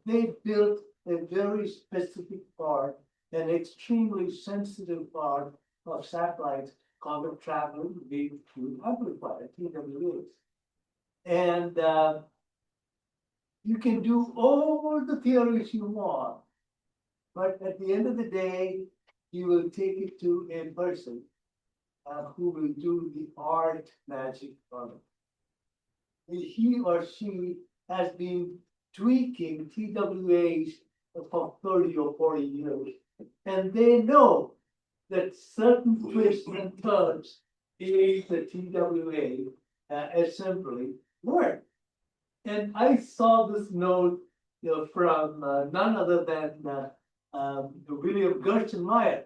They built a very specific part, an extremely sensitive part of satellites called traveling wave tube amplifier, TWAs. And you can do all the theories you want, but at the end of the day, you will take it to a person who will do the art magic on it. He or she has been tweaking TWAs for 30 or 40 years, and they know that certain twists and turns in the TWA assembly work. And I saw this note, you know, from none other than William Gerstenmaier,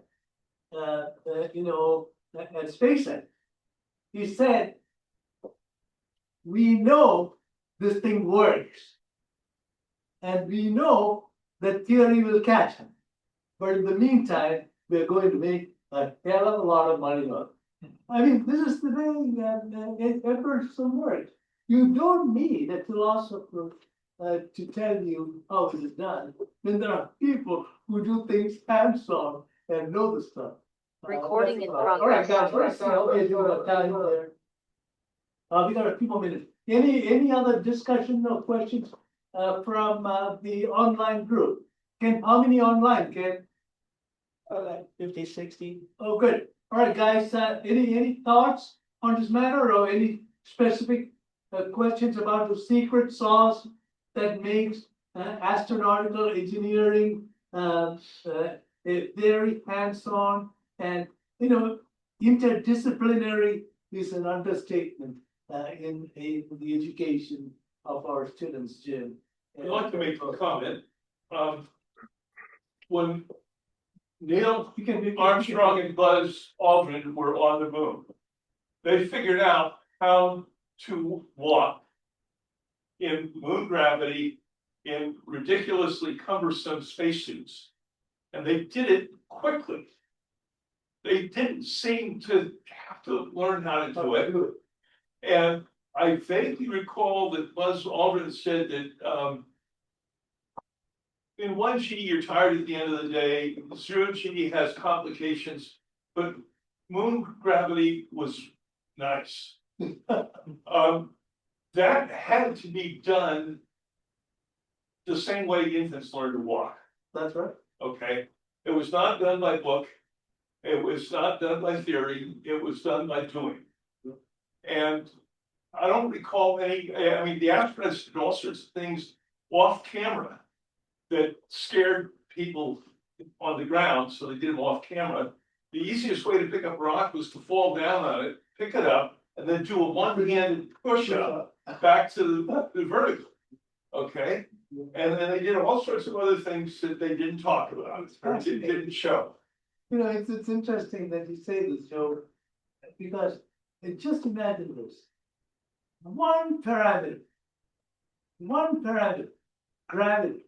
at SpaceX. He said, we know this thing works. And we know that theory will catch him. But in the meantime, we're going to make a hell of a lot of money on it. I mean, this is the way that Edwardsson works. You don't need a philosopher to tell you how it is done. Then there are people who do things hands-on and know the stuff. Recording in All right, progress. guys, let's see how we do our time there. We got a few more minutes. Any other discussion or questions from the online group? How many online, Ken? Like 50, 60. Oh, good. All right, guys, any thoughts on this matter or any specific questions about the secret sauce that makes astronautical engineering very hands-on and, interdisciplinary is an understatement in the education of our students, Jim. I'd like to make a comment. When Neil Armstrong and Buzz Aldrin were on the moon, they figured out how to walk in moon gravity in ridiculously cumbersome spacesuits. And they did it quickly. They didn't seem to have to learn how to do it. And I vaguely recall that Buzz Aldrin said that in 1G, you're tired at the end of the day. 0G has complications, but moon gravity was nice. That had to be done the same way infants learn to walk. That's right. Okay, it was not done by book. It was not done by theory. It was done by doing. And I don't recall any. I mean, the astronauts did all sorts of things off camera that scared people on the ground, so they did them off camera. The easiest way to pick up a rock was to fall down on it, pick it up, and then do a one-handed push-up back to the vertical. Okay, and then they did all sorts of other things that they didn't talk about, or didn't show. It's interesting that you say this, Joe, because just imagine this. One parameter, gravity.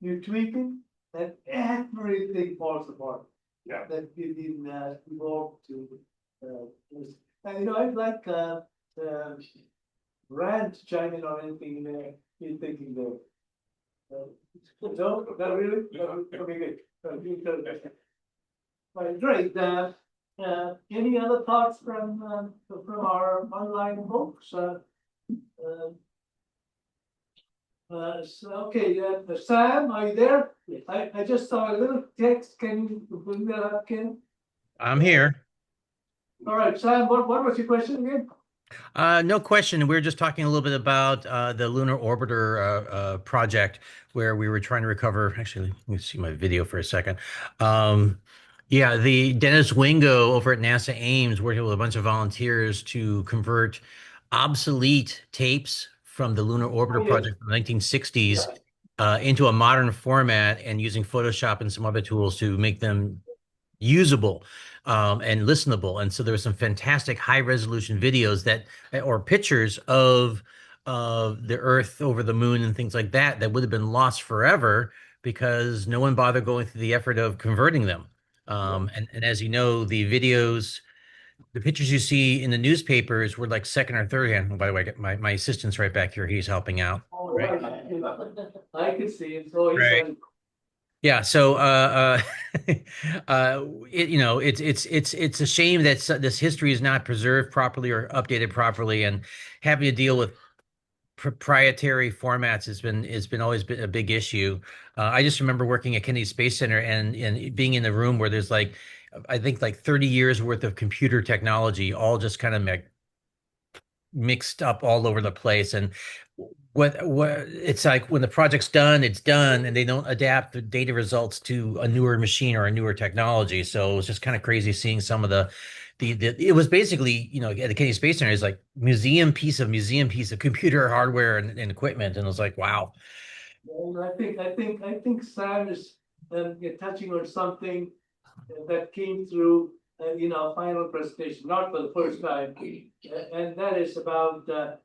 You tweak it, and everything falls apart. Yeah. That we've been evolved to. This. And I'd like Rand to chime in on anything you're thinking there. No, not really? Okay, good. Right, great. Any other thoughts from our online folks? Okay, Sam, are you there? Yes. I just saw a little text. Can you bring that up, Ken? I'm here. All right, Sam, what was your question again? No question. We were just talking a little bit about the Lunar Orbiter project where we were trying to recover. Actually, let me see my video for a second. Yeah, the Dennis Wingo over at NASA Ames working with a bunch of volunteers to convert obsolete tapes from the Lunar Orbiter project from the 1960s into a modern format and using Photoshop and some other tools to make them usable and listenable. And so there were some fantastic high resolution videos or pictures of the Earth over the moon and things like that would have been lost forever because no one bothered going through the effort of converting them. And as you know, the pictures you see in the newspapers were like second or third hand. Oh, by the way, my assistant's right back here. He's helping out. Oh, right. I can see it. So right. Yeah, so it's a shame that this history is not preserved properly or updated properly, and having to deal with proprietary formats has always been a big issue. I just remember working at Kennedy Space Center and being in the room where there's I think 30 years worth of computer technology, all just kind of mixed up all over the place. And what it's like when the project's done, it's done, and they don't adapt the data results to a newer machine or a newer technology. So it was just kind of crazy seeing some of the it was basically, at the Kennedy Space Center is like museum piece of computer hardware and equipment. And it was like, wow. Well, I think Sam is you're touching on something that came through in our final presentation, not for the first time, and that is about the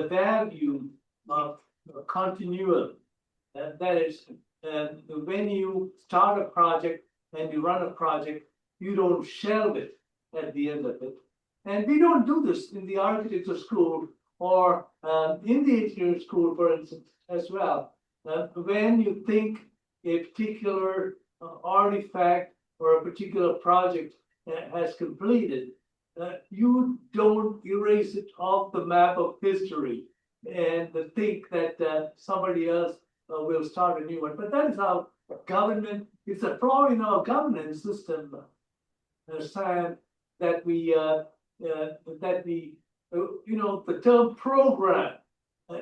value of continuum. And that is, when you start a project and you run a project, you don't shelve it at the end of it. And we don't do this in the architecture school or in the engineering school, for instance, as well. When you think a particular artifact or a particular project has completed, you don't erase it off the map of history and think that somebody else will start a new one. But that is how government, it's a flaw in our governance system, Sam, that we, the term program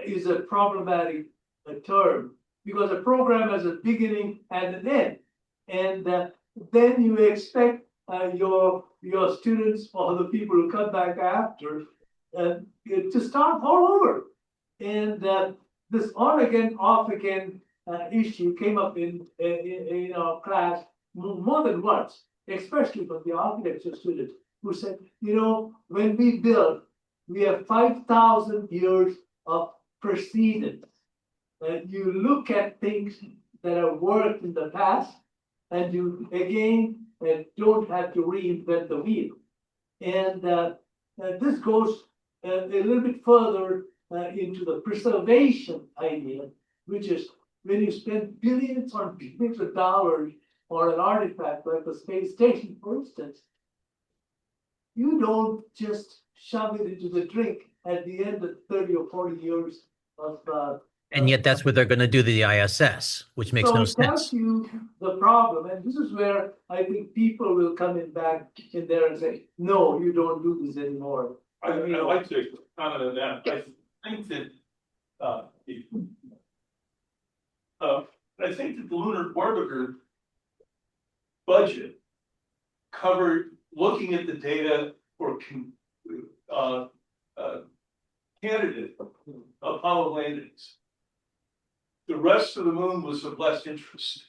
is a problematic term, because a program has a beginning and an end. And then you expect your students or the people who come back after to start all over. And this on again, off again issue came up in our class more than once, especially from the architecture students who said, when we build, we have 5,000 years of precedence. You look at things that have worked in the past, and you again don't have to reinvent the wheel. And this goes a little bit further into the preservation idea, which is when you spend billions on billions of dollars on an artifact like the space station, for instance, you don't just shove it into the drink at the end of 30 or 40 years of And yet that's what they're going to do to the ISS, which makes no it tells sense. you the problem, and this is where I think people will come in back in there and say, no, you don't do this anymore. I'd like to comment on that. I think that the lunar orbiter budget covered looking at the data for candidate Apollo landings. The rest of the moon was of less interest.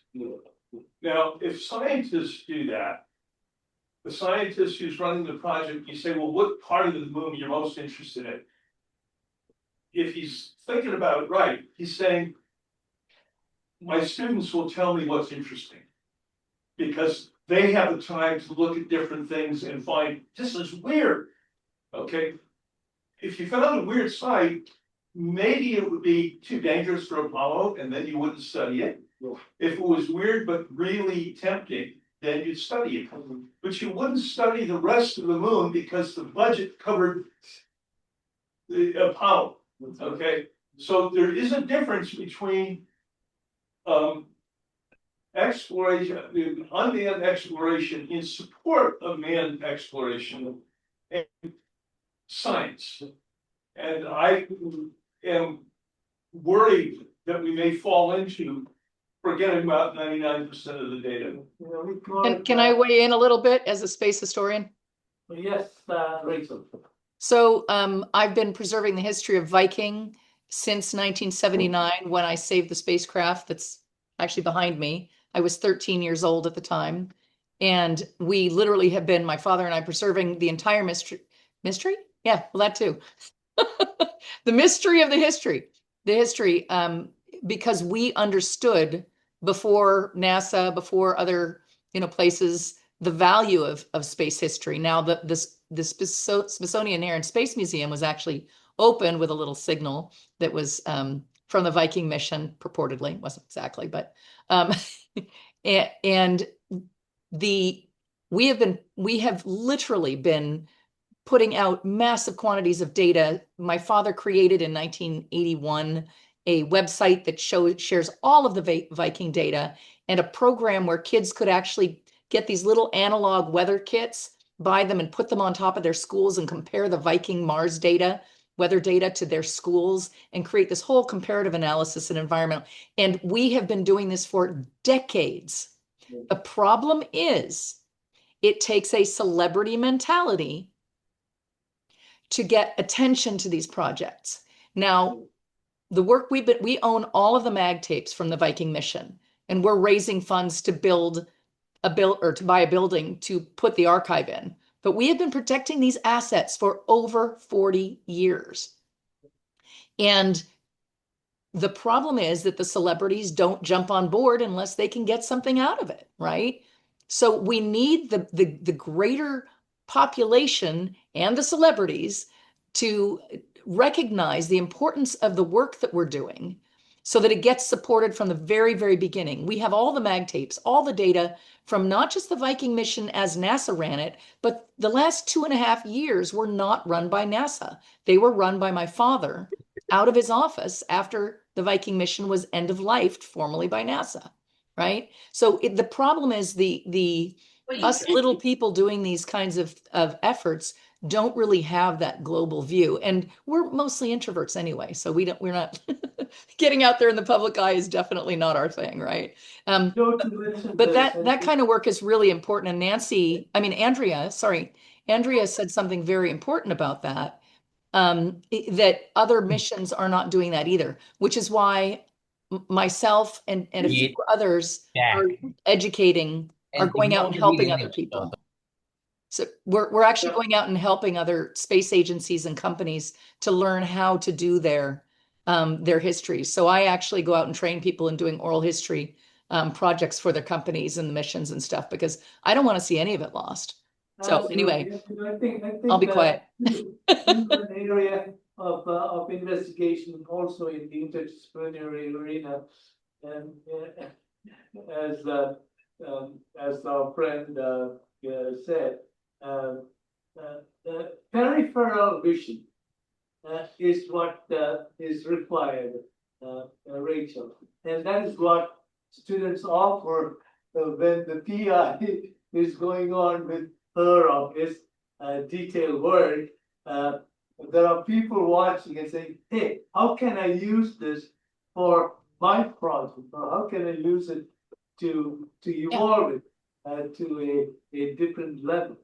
Now, if scientists do that, the scientist who's running the project, you say, well, what part of the moon you're most interested in? If he's thinking about it right, he's saying, my students will tell me what's interesting, because they have the time to look at different things and find, this is weird, okay? If you found a weird site, maybe it would be too dangerous for Apollo, and then you wouldn't study it. If it was weird but really tempting, then you'd study it. But you wouldn't study the rest of the moon because the budget covered the Apollo, okay? So there is a difference between exploration, unmanned exploration in support of manned exploration and science. And I am worried that we may fall into forgetting about 99% of the data. Can I weigh in a little bit as a space historian? Yes, Rachel. So I've been preserving the history of Viking since 1979, when I saved the spacecraft that's actually behind me. I was 13 years old at the time. And we literally have been, my father and I, preserving the entire mystery. Yeah, well, that too. The mystery of the history, because we understood before NASA, before other places, the value of space history. Now, the Smithsonian Air and Space Museum was actually opened with a little signal that was from the Viking mission, purportedly. It wasn't exactly, but and we have literally been putting out massive quantities of data. My father created in 1981 a website that shares all of the Viking data, and a program where kids could actually get these little analog weather kits, buy them and put them on top of their schools and compare the Viking Mars data, weather data, to their schools, and create this whole comparative analysis and environmental. And we have been doing this for decades. The problem is it takes a celebrity mentality to get attention to these projects. Now, the work we own all of the mag tapes from the Viking mission. and we're raising funds to build or to buy a building to put the archive in. But we have been protecting these assets for over 40 years. And the problem is that the celebrities don't jump on board unless they can get something out of it, right? So we need the greater population and the celebrities to recognize the importance of the work that we're doing so that it gets supported from the very, very beginning. We have all the mag tapes, all the data from not just the Viking mission as NASA ran it, but the last 2.5 years were not run by NASA. They were run by my father out of his office after the Viking mission was end of life formally by NASA, right? So the problem is the us little people doing these kinds of efforts don't really have that global view, and we're mostly introverts anyway, so we're not getting out there in the public eye is definitely not our thing, right? But that kind of work is really important. And Andrea said something very important about that, that other missions are not doing that either, which is why myself and a few others are educating, are going out and helping other people. So we're actually going out and helping other space agencies and companies to learn how to do their histories. So I actually go out and train people in doing oral history projects for their companies and the missions and stuff, because I don't want to see any of it lost. So anyway, I think I'll be quiet. An area of investigation also in the interdisciplinary arena, and as our friend said, peripheral vision is what is required, Rachel, and that is what students offer when the PI is going on with her of his detailed work. There are people watching and saying, hey, how can I use this for my project? Or how can I use it to evolve it to a different level?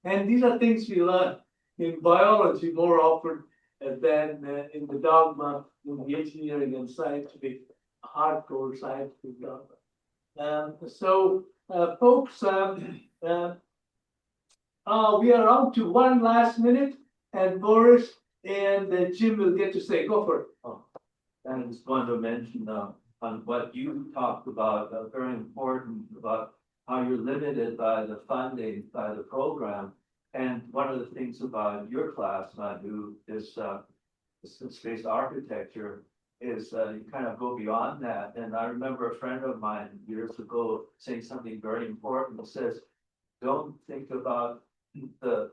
And these are things we learn in biology more often than in the dogma, in the engineering and scientific, hardcore scientific dogma. So, folks, we are on to one last minute, and Boris and Jim will get to say, go for it. Oh, I just wanted to mention on what you talked about, very important about how you're limited by the funding, by the program. And one of the things about your class, Madhu, is space architecture, is you kind of go beyond that. And I remember a friend of mine years ago saying something very important. It says, don't think about the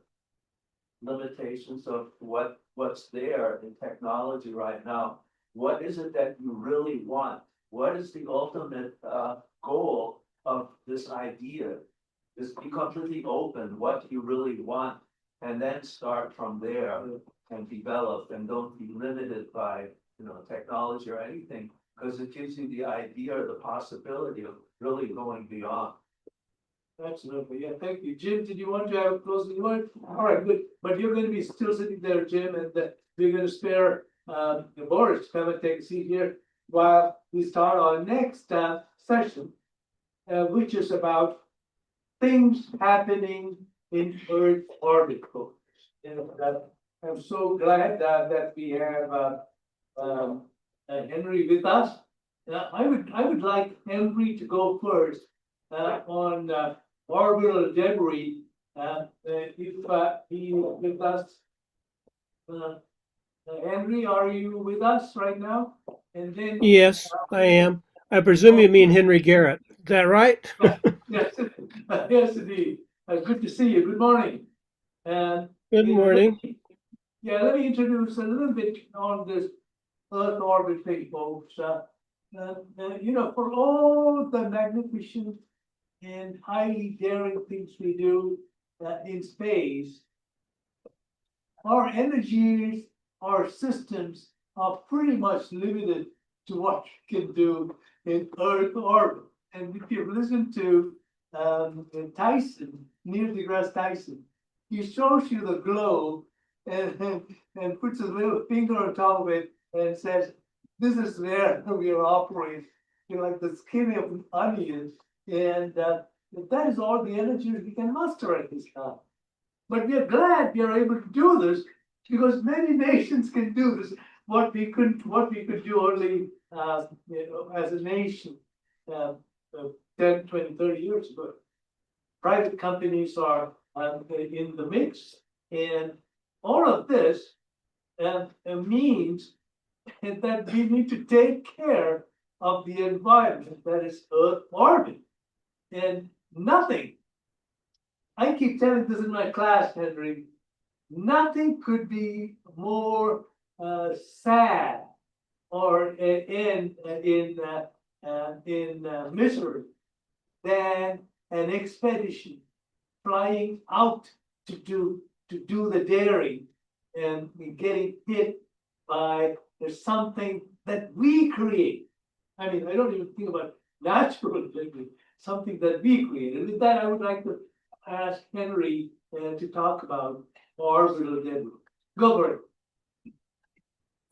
limitations of what's there in technology right now. What is it that you really want? What is the ultimate goal of this idea? Just be completely open. What do you really want? And then start from there and develop, and don't be limited by technology or anything, because it gives you the idea or the possibility of really going beyond. Absolutely, yeah, thank you. Jim, did you want to have a closing word? All right, good, but you're going to be still sitting there, Jim, and we're going to spare Boris to come and take a seat here while we start our next session, which is about things happening in Earth orbit. And I'm so glad that we have Henry with us. I would like Henry to go first on orbital debris. If he is with us, Henry, are you with us right now? And then Yes, I am. I presume you mean Henry Garrett. Is that right? Yes, yes, indeed. Good to see you. Good morning. And Good morning. let me introduce a little bit on this Earth orbit thing, folks. For all the magnificent and highly daring things we do in space, our energies, our systems are pretty much limited to what we can do in Earth orbit. And if you've listened to Tyson, Neil deGrasse Tyson, he shows you the globe and puts his little finger on top of it and says, this is where we are operating. like the skin of an onion, and that is all the energy we can muster at this time. But we are glad we are able to do this because many nations can do this. What we could do only, as a nation, uh, 10, 20, 30 years ago. Private companies are in the mix, and all of this means that we need to take care of the environment that is Earth orbit. And nothing, I keep telling this in my class, Henry, nothing could be more sad or in misery than an expedition flying out to do the daring and getting hit by something that we create. I mean, I don't even think about natural things, something that we created. With that, I would like to ask Henry to talk about orbital debris. Go for it.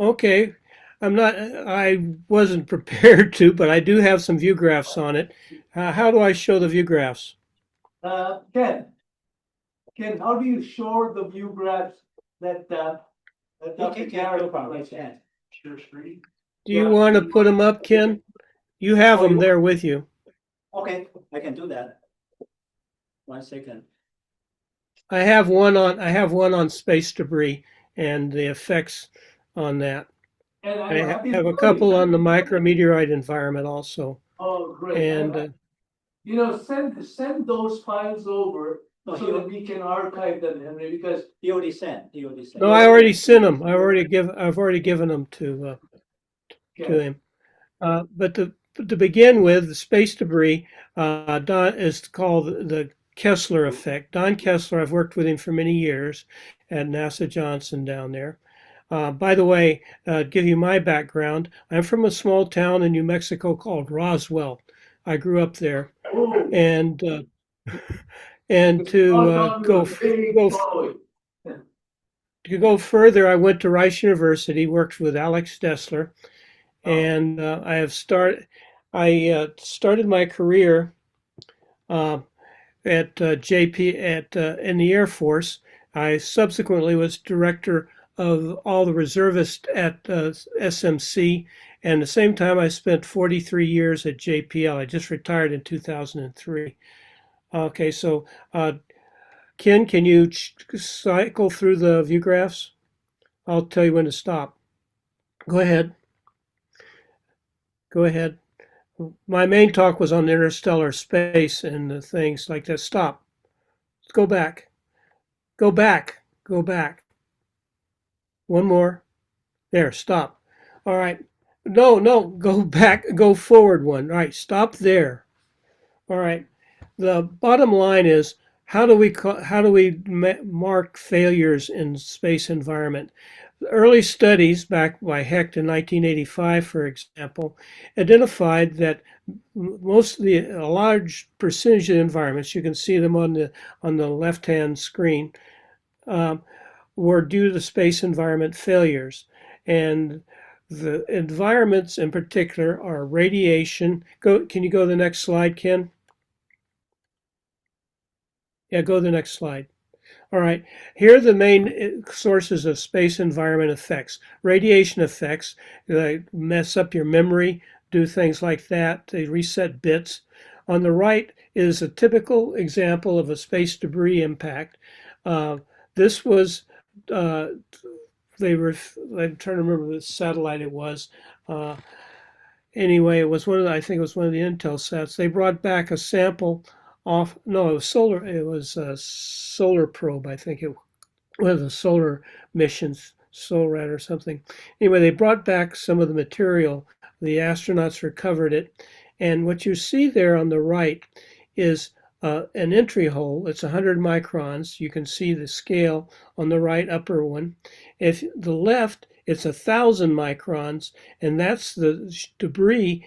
Okay. I wasn't prepared to, but I do have some view graphs on it. How do I show the view graphs? Ken, how do you show the view graphs that Dr. Garrett provides? Share screen. Do you want to put them up, Ken? You have them there with you. Okay, I can do that. 1 second. I have one on space debris and the effects on that. And I have a couple on the micrometeorite environment also. Oh, great. And send those files over so that we can archive them, Henry, because He already sent. no, I already sent them. I've already given them to him. But to begin with, the space debris is called the Kessler effect. Don Kessler, I've worked with him for many years at NASA Johnson down there. By the way, give you my background. I'm from a small town in New Mexico called Roswell. I grew up there, and to go further, I went to Rice University, worked with Alex Dessler, and I started my career at JP in the Air Force. I subsequently was director of all the reservists at SMC, and at the same time I spent 43 years at JPL. I just retired in 2003. Okay, so Ken, can you cycle through the view graphs? I'll tell you when to stop. Go ahead. Go ahead. My main talk was on interstellar space and the things like that. Stop. Go back. Go back. Go back. One more. There, stop. All right. No, go back. Go forward one. All right, stop there. All right. The bottom line is how do we mark failures in space environment? Early studies back by Hecht in 1985, for example, identified that a large percentage of the environments, you can see them on the left-hand screen, were due to space environment failures. And the environments in particular are radiation. Can you go to the next slide, Ken? Yeah, go to the next slide. All right, here are the main sources of space environment effects. Radiation effects, they mess up your memory, do things like that, they reset bits. On the right is a typical example of a space debris impact. This was, I'm trying to remember which satellite it was. Anyway, it was I think it was one of the Intel sets. They brought back a sample off, no, it was a solar probe, I think it one of the solar missions, SOLRAD or something. Anyway, they brought back some of the material. The astronauts recovered it. And what you see there on the right is an entry hole. It's 100 microns. You can see the scale on the right upper one. If the left, it's 1,000 microns, and that's the debris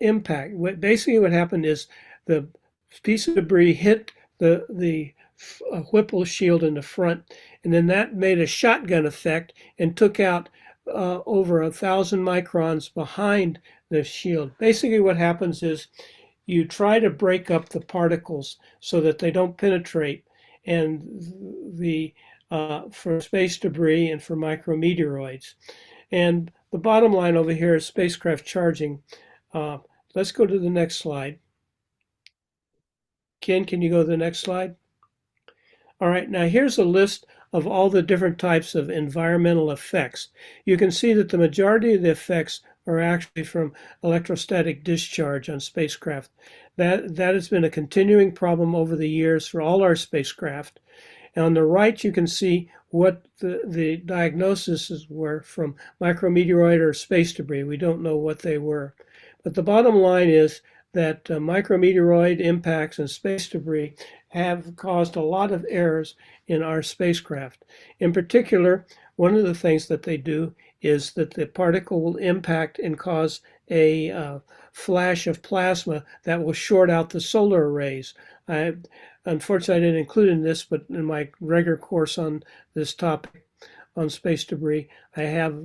impact. Basically what happened is the piece of debris hit the Whipple shield in the front, and then that made a shotgun effect and took out over 1,000 microns behind the shield. Basically, what happens is you try to break up the particles so that they don't penetrate, and for space debris and for micrometeoroids. And the bottom line over here is spacecraft charging. Let's go to the next slide. Ken, can you go to the next slide? All right, now here's a list of all the different types of environmental effects. You can see that the majority of the effects are actually from electrostatic discharge on spacecraft. That has been a continuing problem over the years for all our spacecraft. And on the right, you can see what the diagnoses were from micrometeoroid or space debris. We don't know what they were. But the bottom line is that micrometeoroid impacts and space debris have caused a lot of errors in our spacecraft. In particular, one of the things that they do is that the particle will impact and cause a flash of plasma that will short out the solar arrays. Unfortunately, I didn't include in this, but in my regular course on this topic on space debris, I have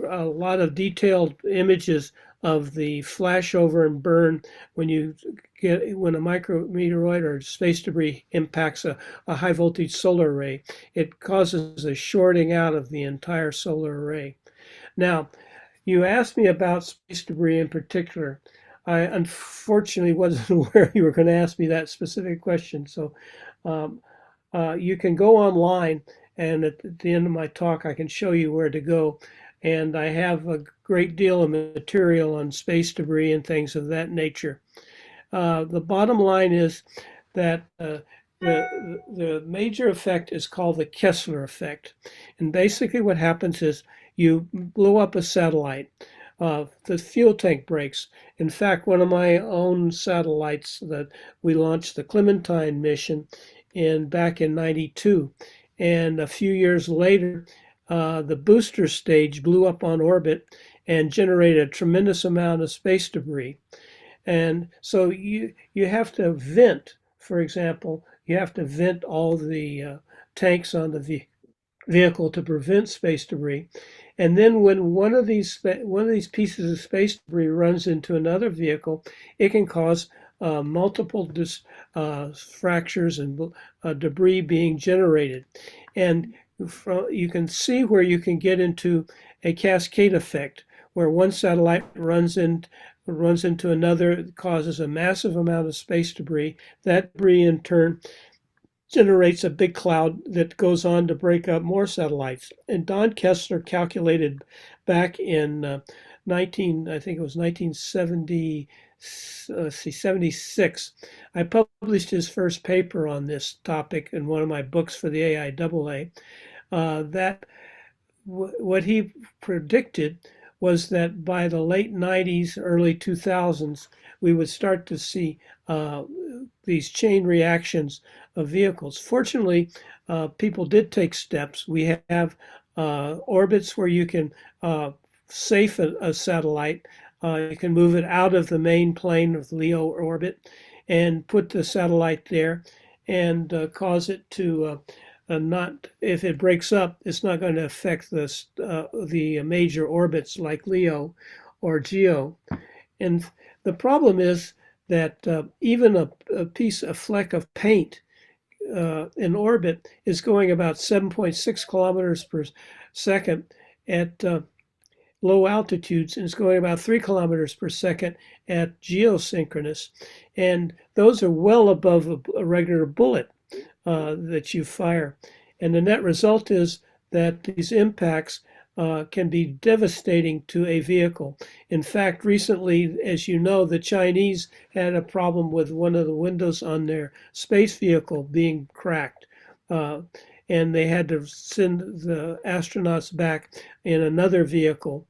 a lot of detailed images of the flashover and burn when a micrometeoroid or space debris impacts a high voltage solar array. It causes a shorting out of the entire solar array. Now, you asked me about space debris in particular. I unfortunately wasn't aware you were going to ask me that specific question. So you can go online, and at the end of my talk, I can show you where to go. And I have a great deal of material on space debris and things of that nature. The bottom line is that the major effect is called the Kessler effect. And basically what happens is you blow up a satellite. The fuel tank breaks. In fact, one of my own satellites that we launched, the Clementine mission, back in '92, and a few years later, the booster stage blew up on orbit and generated a tremendous amount of space debris. And so you have to vent, for example, you have to vent all the tanks on the vehicle to prevent space debris. And then when one of these pieces of space debris runs into another vehicle, it can cause multiple fractures and debris being generated. And you can see where you can get into a cascade effect, where one satellite runs into another, causes a massive amount of space debris. That debris in turn generates a big cloud that goes on to break up more satellites. And Don Kessler calculated back in I think it was 1976. I published his first paper on this topic in one of my books for the AIAA. What he predicted was that by the late 90s, early 2000s, we would start to see these chain reactions of vehicles. Fortunately, people did take steps. We have orbits where you can safe a satellite. You can move it out of the main plane of LEO orbit and put the satellite there and cause it to not, if it breaks up, it's not going to affect the major orbits like LEO or GEO. And the problem is that even a fleck of paint in orbit is going about 7.6 kilometers per second at low altitudes, and it's going about 3 kilometers per second at geosynchronous. And those are well above a regular bullet that you fire. And the net result is that these impacts can be devastating to a vehicle. In fact, recently, as you know, the Chinese had a problem with one of the windows on their space vehicle being cracked. And they had to send the astronauts back in another vehicle.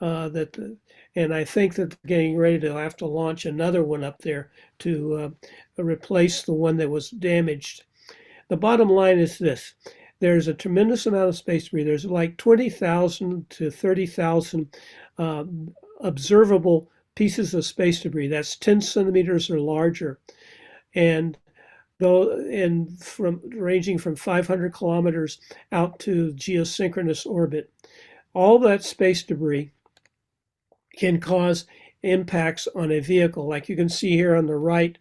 And I think that they're getting ready to have to launch another one up there to replace the one that was damaged. The bottom line is this. There's a tremendous amount of space debris. There's like 20,000 to 30,000 observable pieces of space debris. That's 10 centimeters or larger. And ranging from 500 kilometers out to geosynchronous orbit. all that space debris can cause impacts on a vehicle. Like you can see here on the right,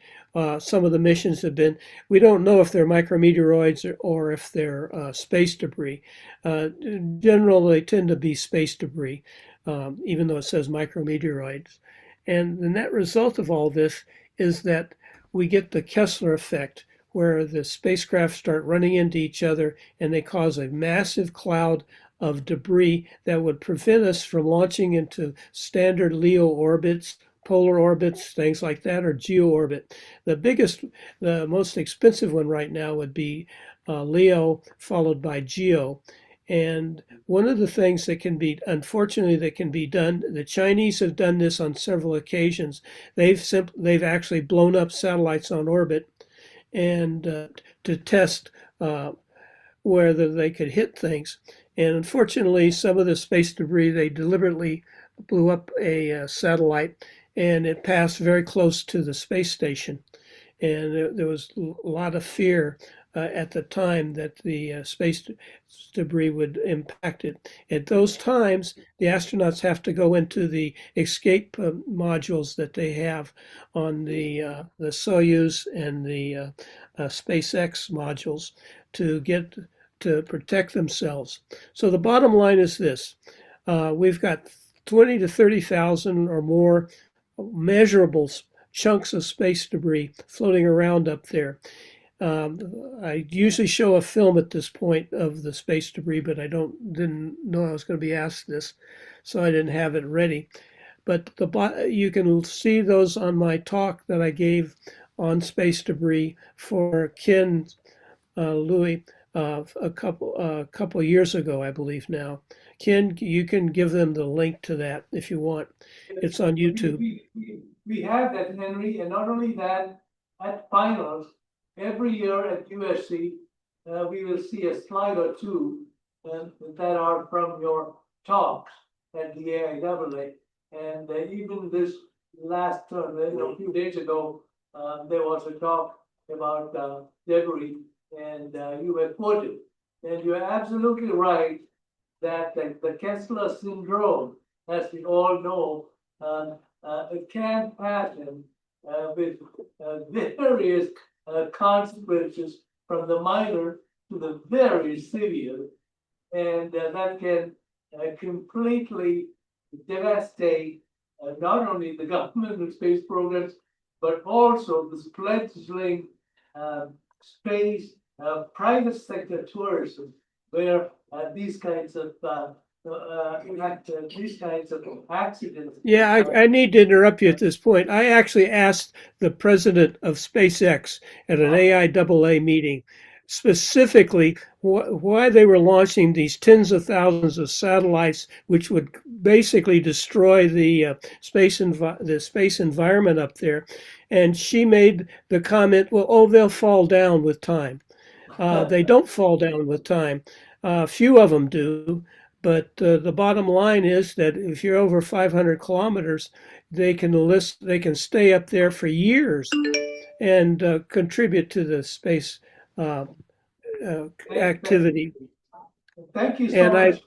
some of the missions have been, we don't know if they're micrometeoroids or if they're space debris. In general, they tend to be space debris, even though it says micrometeoroids. And the net result of all this is that we get the Kessler effect, where the spacecraft start running into each other and they cause a massive cloud of debris that would prevent us from launching into standard LEO orbits, polar orbits, things like that, or geo orbit. The most expensive one right now would be LEO, followed by geo. And one of the things that can be, unfortunately, that can be done, the Chinese have done this on several occasions. They've actually blown up satellites on orbit and to test whether they could hit things. And unfortunately, some of the space debris, they deliberately blew up a satellite and it passed very close to the space station. And there was a lot of fear at the time that the space debris would impact it. At those times, the astronauts have to go into the escape modules that they have on the Soyuz and the SpaceX modules to protect themselves. So the bottom line is this: we've got 20 to 30,000 or more measurable chunks of space debris floating around up there. I usually show a film at this point of the space debris, but I didn't know I was going to be asked this, so I didn't have it ready. But you can see those on my talk that I gave on space debris for Ken Louis a couple years ago, I believe now. Ken, you can give them the link to that if you want. It's on YouTube. We have that, Henry, and not only that, at finals, every year at USC, we will see a slide or two that are from your talks at the AIAA. And even this last term, a few days ago, there was a talk about debris, and you were quoted. And you're absolutely right that the Kessler syndrome, as we all know, it can happen with various consequences from the minor to the very severe, and that can completely devastate not only the government and space programs, but also the fledgling space private sector tourism, where these kinds of accidents. Yeah, I need to interrupt you at this point. I actually asked the president of SpaceX at an AIAA meeting specifically why they were launching these tens of thousands of satellites, which would basically destroy the space environment up there. And she made the comment, well, they'll fall down with time. They don't fall down with time. Few of them do. But the bottom line is that if you're over 500 kilometers, they can stay up there for years and contribute to the space activity. Thank you so much.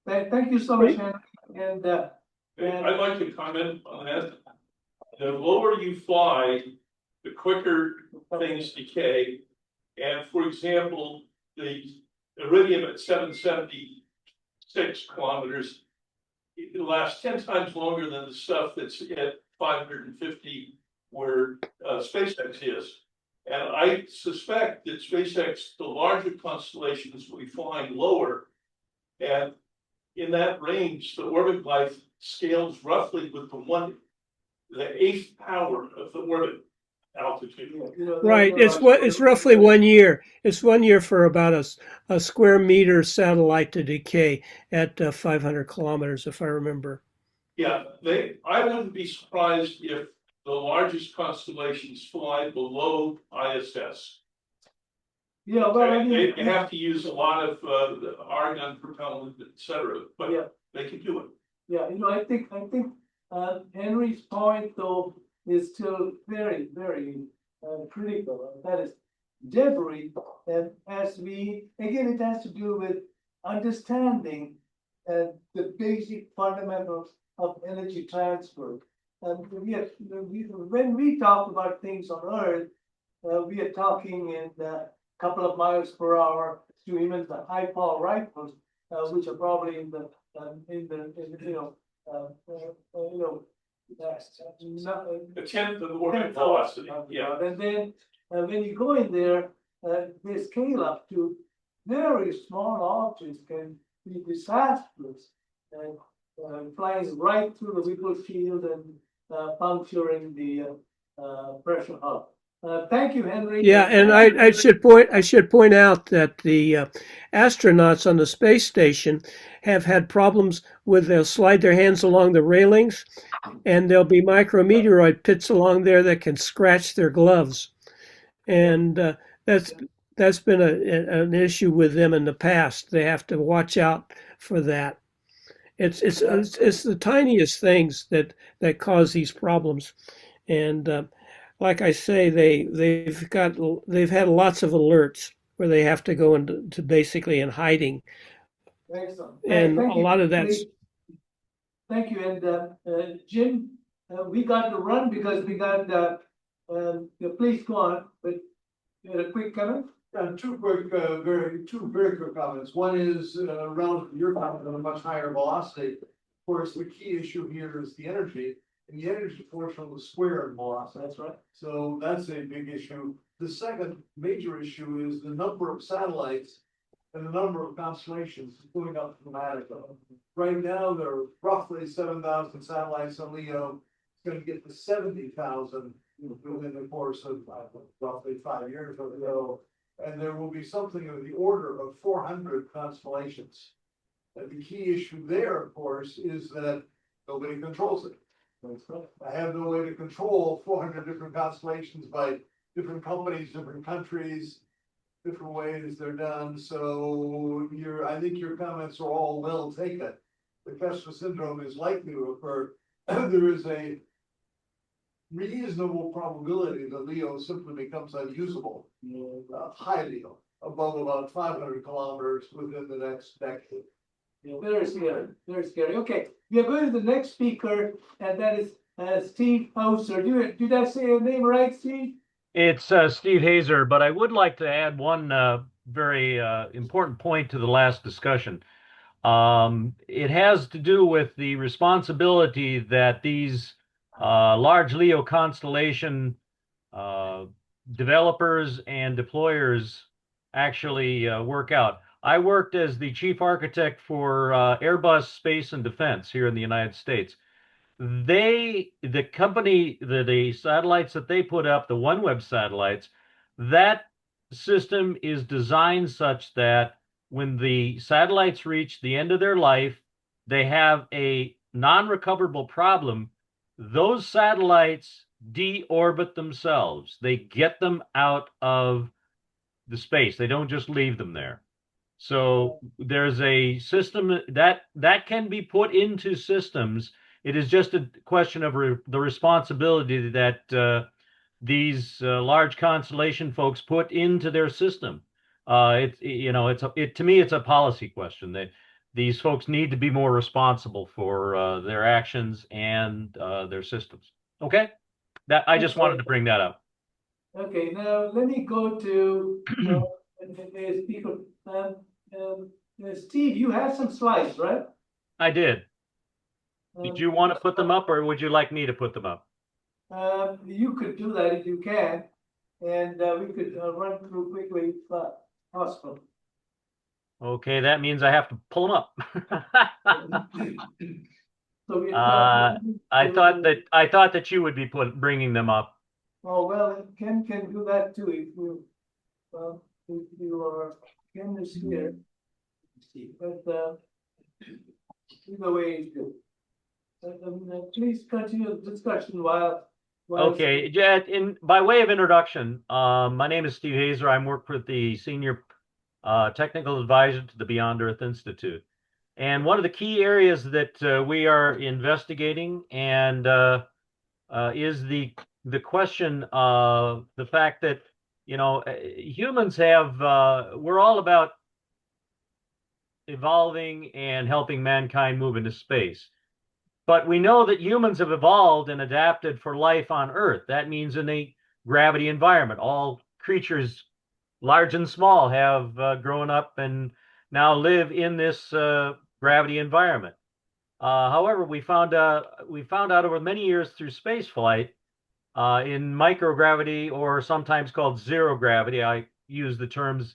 Thank you so much, Henry. And I'd like to comment on that. The lower you fly, the quicker things decay. And for example, the iridium at 776 kilometers, it lasts 10 times longer than the stuff that's at 550 where SpaceX is. And I suspect that SpaceX, the larger constellations, will be flying lower. And in that range, the orbit life scales roughly with the eighth power of the orbit altitude. Right. It's roughly 1 year. It's 1 year for about a square meter satellite to decay at 500 kilometers, if I remember. Yeah, I wouldn't be surprised if the largest constellations fly below ISS. Yeah, well, I mean, they have to use a lot of argon propellant, etc. But yeah, they can do it. Yeah, I think Henry's point though is still very, very critical. That is debris, and it has to do with understanding the basic fundamentals of energy transfer. And when we talk about things on Earth, we are talking in a couple of miles per hour to even the high power rifles, which are probably in the A tenth of the working velocity, yeah. And then when you go in there, they scale up to very small objects can be disastrous. Flying right through the Whipple field and puncturing the pressure hull. Thank you, Henry. Yeah, and I should point out that the astronauts on the space station have had problems with they'll slide their hands along the railings, and there'll be micrometeoroid pits along there that can scratch their gloves, and that's been an issue with them in the past. They have to watch out for that. It's the tiniest things that cause these problems, and like I say, they've had lots of alerts where they have to go into basically in hiding, Excellent. and Thank a you. lot of that's. Thank you, and Jim, we got to run because we got the police go on, but you had a quick comment? Two very quick comments. One is relative to your comment on a much higher velocity. Of course, the key issue here is the energy, and the energy portion was square in velocity. That's right. So that's a big issue. The second major issue is the number of satellites and the number of constellations is going up dramatically. Right now, there are roughly 7,000 satellites on Leo. It's going to get to 70,000 within the course of roughly 5 years or so. And there will be something of the order of 400 constellations. And the key issue there, of course, is that nobody controls it. I have no way to control 400 different constellations by different companies, different countries, different ways they're done. So I think your comments are all well taken. The Kessler syndrome is likely to occur. There is a reasonable probability that Leo simply becomes unusable, highly above about 500 kilometers within the next decade. Very scary, very scary. Okay, we are going to the next speaker, and that is Steve Hauser. Did I say your name right, Steve? It's Steve Hazer, but I would like to add one very important point to the last discussion. It has to do with the responsibility that these large Leo constellation developers and deployers actually work out. I worked as the chief architect for Airbus Space and Defense here in the United States. The company, the satellites that they put up, the OneWeb satellites, that system is designed such that when the satellites reach the end of their life, they have a non-recoverable problem. Those satellites deorbit themselves. They get them out of the space. They don't just leave them there. So there's a system that can be put into systems. It is just a question of the responsibility that these large constellation folks put into their system. To me, it's a policy question. These folks need to be more responsible for their actions and their systems. Okay, I just wanted to bring that up. Okay, now let me go to speaker. Steve, you have some slides, right? I did. Did you want to put them up, or would you like me to put them up? You could do that if you can, and we could run through quickly if possible. Okay, that means I have to pull them up. So I thought that you would be bringing them up. Oh well, Ken can do that too if you are Ken is here. But either way is good. Please continue the discussion while. Okay, yeah. By way of introduction, my name is Steve Hazer. I work with the senior technical advisor to the Beyond Earth Institute, and one of the key areas that we are investigating and is the question of the fact that humans have we're all about evolving and helping mankind move into space. But we know that humans have evolved and adapted for life on Earth. That means in a gravity environment. All creatures, large and small, have grown up and now live in this gravity environment. However, we found out over many years through space flight in microgravity, or sometimes called zero gravity. I use the terms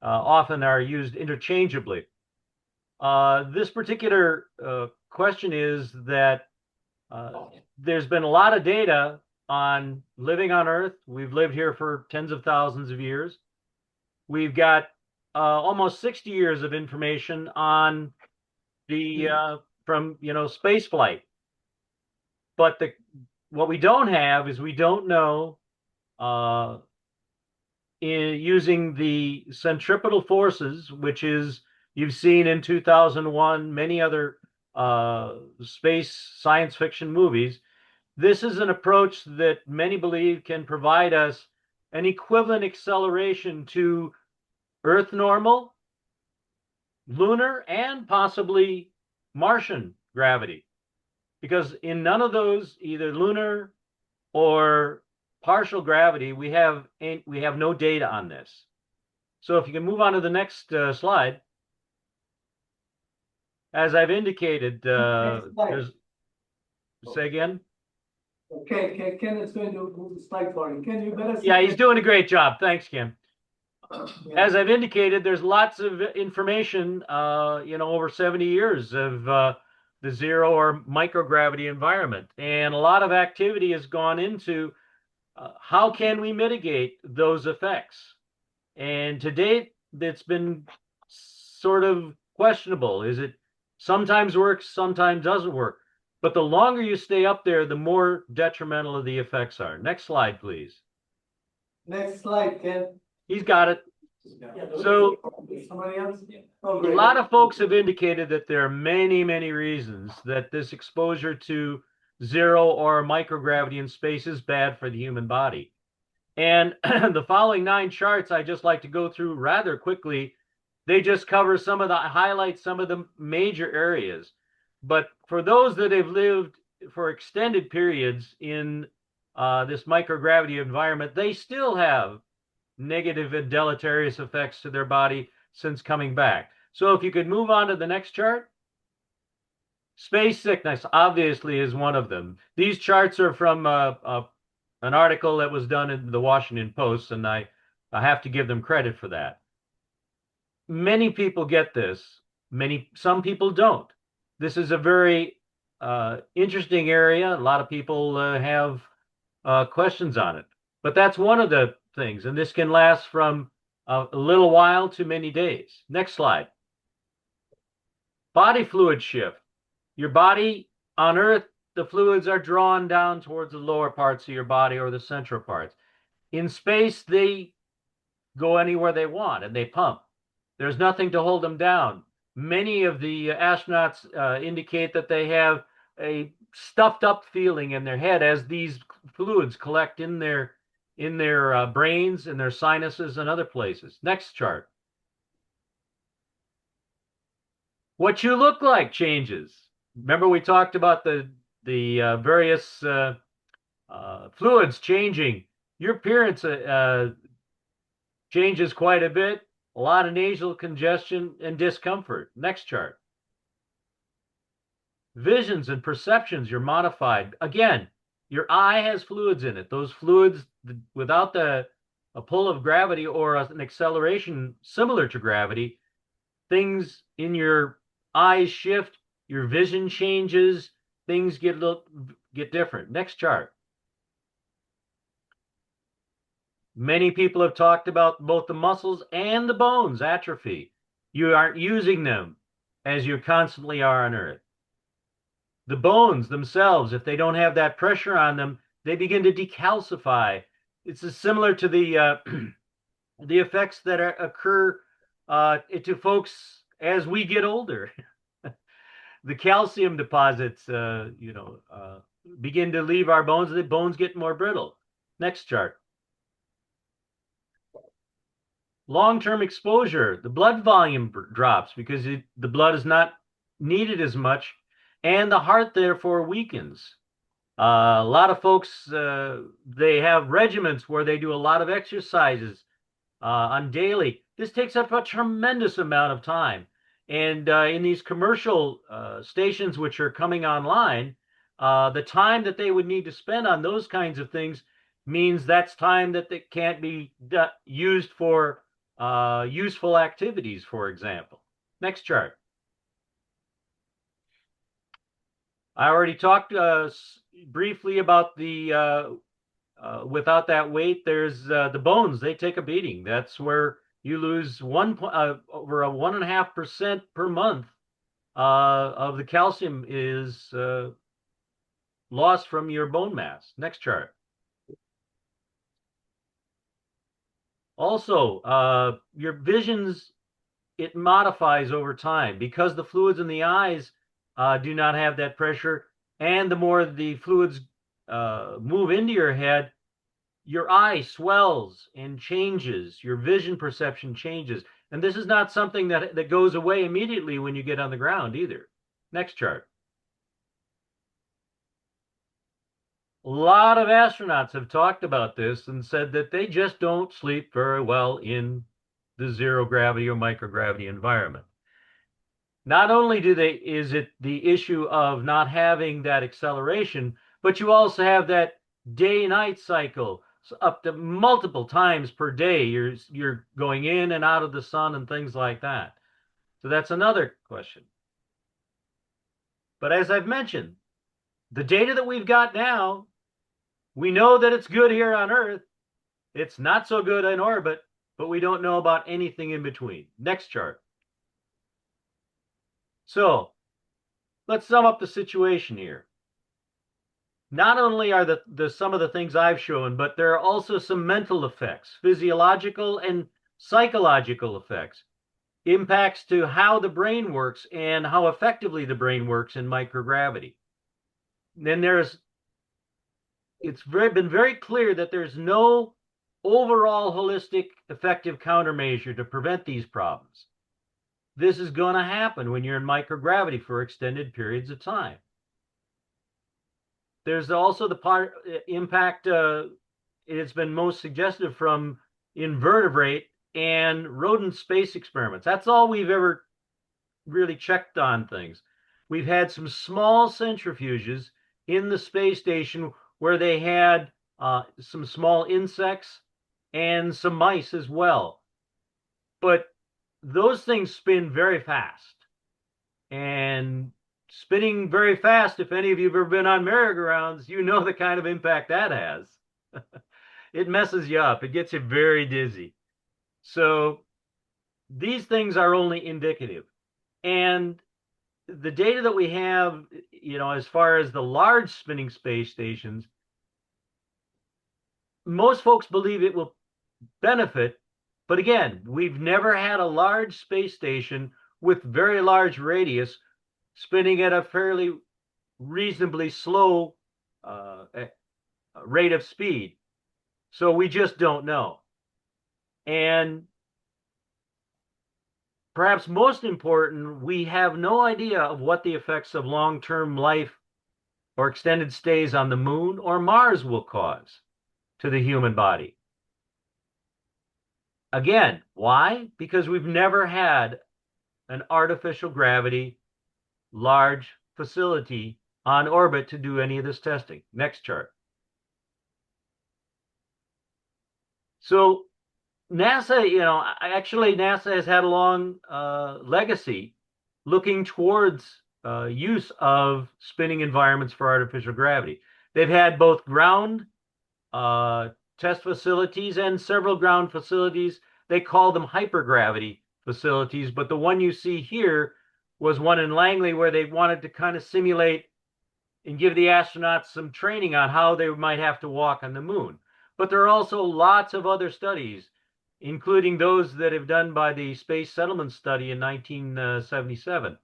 often are used interchangeably. This particular question is that there's been a lot of data on living on Earth. We've lived here for tens of thousands of years. We've got almost 60 years of information on the from space flight. But what we don't have is we don't know using the centripetal forces, which is you've seen in 2001, many other space science fiction movies. This is an approach that many believe can provide us an equivalent acceleration to Earth normal, lunar, and possibly Martian gravity. Because in none of those, either lunar or partial gravity, we have no data on this. So if you can move on to the next slide. As I've indicated, there's, say again? Okay, Ken is going to move the slide for you. Ken, you better. Yeah, he's doing a great job. Thanks, Kim. Yeah. As I've indicated, there's lots of information, over 70 years of the zero or microgravity environment. And a lot of activity has gone into how can we mitigate those effects? And to date, it's been sort of questionable. Is it sometimes works, sometimes doesn't work? But the longer you stay up there, the more detrimental the effects are. Next slide, please. Next slide, Ken. He's got it. So Somebody else? a lot of folks have indicated that there are many, many reasons that this exposure to zero or microgravity in space is bad for the human body. And the following 9 charts, I just like to go through rather quickly. They just cover some of the highlights, some of the major areas. But for those that have lived for extended periods in this microgravity environment, they still have negative and deleterious effects to their body since coming back. So if you could move on to the next chart. Space sickness obviously is one of them. These charts are from an article that was done in the Washington Post, and I have to give them credit for that. Many people get this. Some people don't. This is a very interesting area. A lot of people have questions on it. But that's one of the things, and this can last from a little while to many days. Next slide. Body fluid shift. Your body on Earth, the fluids are drawn down towards the lower parts of your body or the central parts. In space, they go anywhere they want and they pump. There's nothing to hold them down. Many of the astronauts indicate that they have a stuffed up feeling in their head as these fluids collect in their brains, in their sinuses, and other places. Next chart. What you look like changes. Remember, we talked about the various fluids changing. Your appearance changes quite a bit. A lot of nasal congestion and discomfort. Next chart. Visions and perceptions, you're modified. Again, your eye has fluids in it. Those fluids, without a pull of gravity or an acceleration similar to gravity, things in your eyes shift, your vision changes, things get different. Next chart. Many people have talked about both the muscles and the bones atrophy. You aren't using them as you constantly are on Earth. The bones themselves, if they don't have that pressure on them, they begin to decalcify. It's similar to the the effects that occur to folks as we get older. The calcium deposits, begin to leave our bones. The bones get more brittle. Next chart. long-term exposure, the blood volume drops because the blood is not needed as much, and the heart therefore weakens. A lot of folks, they have regimens where they do a lot of exercises on daily. This takes up a tremendous amount of time. And in these commercial stations which are coming online, the time that they would need to spend on those kinds of things means that's time that they can't be used for useful activities, for example. Next chart. I already talked briefly about the without that weight, there's the bones. They take a beating. That's where you lose over a 1.5% per month of the calcium is lost from your bone mass. Next chart. Also, your visions, it modifies over time because the fluids in the eyes do not have that pressure, and the more the fluids move into your head, your eye swells and changes, your vision perception changes. And this is not something that goes away immediately when you get on the ground either. Next chart. A lot of astronauts have talked about this and said that they just don't sleep very well in the zero gravity or microgravity environment. Not only is it the issue of not having that acceleration, but you also have that day-night cycle. So up to multiple times per day, you're going in and out of the sun and things like that. So that's another question. But as I've mentioned, the data that we've got now, we know that it's good here on Earth. It's not so good in orbit, but we don't know about anything in between. Next chart. So let's sum up the situation here. Not only are the some of the things I've shown, but there are also some mental effects, physiological and psychological effects, impacts to how the brain works and how effectively the brain works in microgravity. Then it's been very clear that there's no overall holistic effective countermeasure to prevent these problems. This is going to happen when you're in microgravity for extended periods of time. There's also the impact, it's been most suggestive from invertebrate and rodent space experiments. That's all we've ever really checked on things. We've had some small centrifuges in the space station where they had some small insects and some mice as well. But those things spin very fast. And spinning very fast, if any of you have ever been on merry-go-rounds, you know the kind of impact that has. It messes you up. It gets you very dizzy. So these things are only indicative. And the data that we have, as far as the large spinning space stations, most folks believe it will benefit. But again, we've never had a large space station with very large radius spinning at a fairly reasonably slow rate of speed. So we just don't know. And perhaps most important, we have no idea of what the effects of long-term life or extended stays on the moon or Mars will cause to the human body. Again, why? Because we've never had an artificial gravity large facility on orbit to do any of this testing. Next chart. So NASA, actually NASA has had a long legacy looking towards use of spinning environments for artificial gravity. They've had both ground test facilities and several ground facilities. They call them hypergravity facilities, but the one you see here was one in Langley where they wanted to kind of simulate and give the astronauts some training on how they might have to walk on the moon. But there are also lots of other studies, including those that have done by the Space Settlement Study in 1977.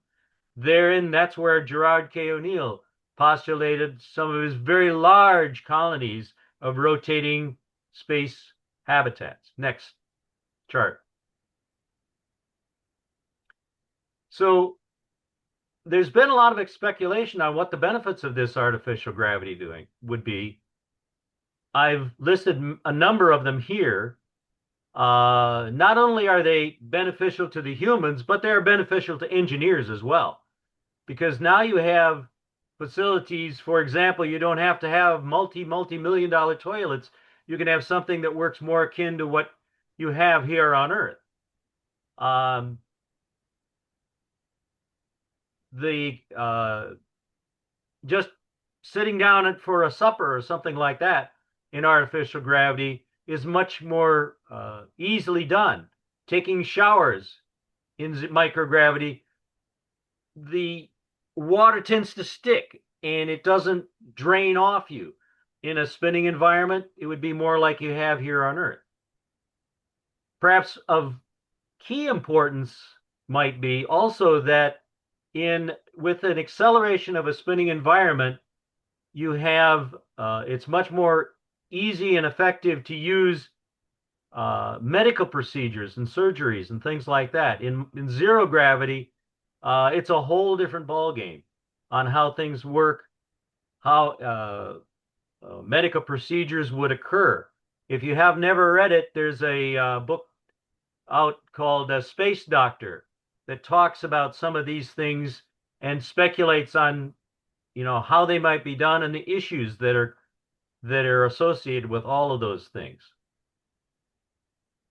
That's where Gerard K. O'Neill postulated some of his very large colonies of rotating space habitats. Next chart. So there's been a lot of speculation on what the benefits of this artificial gravity doing would be. I've listed a number of them here. Not only are they beneficial to the humans, but they're beneficial to engineers as well. Because now you have facilities, for example, you don't have to have multi-million dollar toilets. You can have something that works more akin to what you have here on Earth. Just sitting down for a supper or something like that in artificial gravity is much more easily done. Taking showers in microgravity, the water tends to stick and it doesn't drain off you. In a spinning environment, it would be more like you have here on Earth. Perhaps of key importance might be also that with an acceleration of a spinning environment, you have it's much more easy and effective to use medical procedures and surgeries and things like that. In zero gravity, it's a whole different ballgame on how things work, how medical procedures would occur. If you have never read it, there's a book out called Space Doctor that talks about some of these things and speculates on, how they might be done and the issues that are associated with all of those things.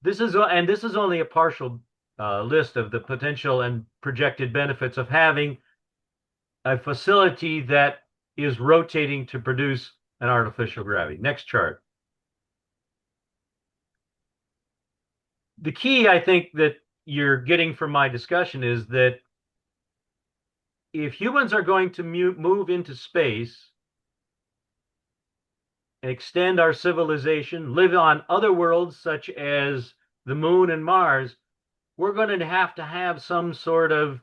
This is only a partial list of the potential and projected benefits of having a facility that is rotating to produce an artificial gravity. Next chart. The key, I think, that you're getting from my discussion is that if humans are going to move into space and extend our civilization, live on other worlds such as the moon and Mars, we're going to have some sort of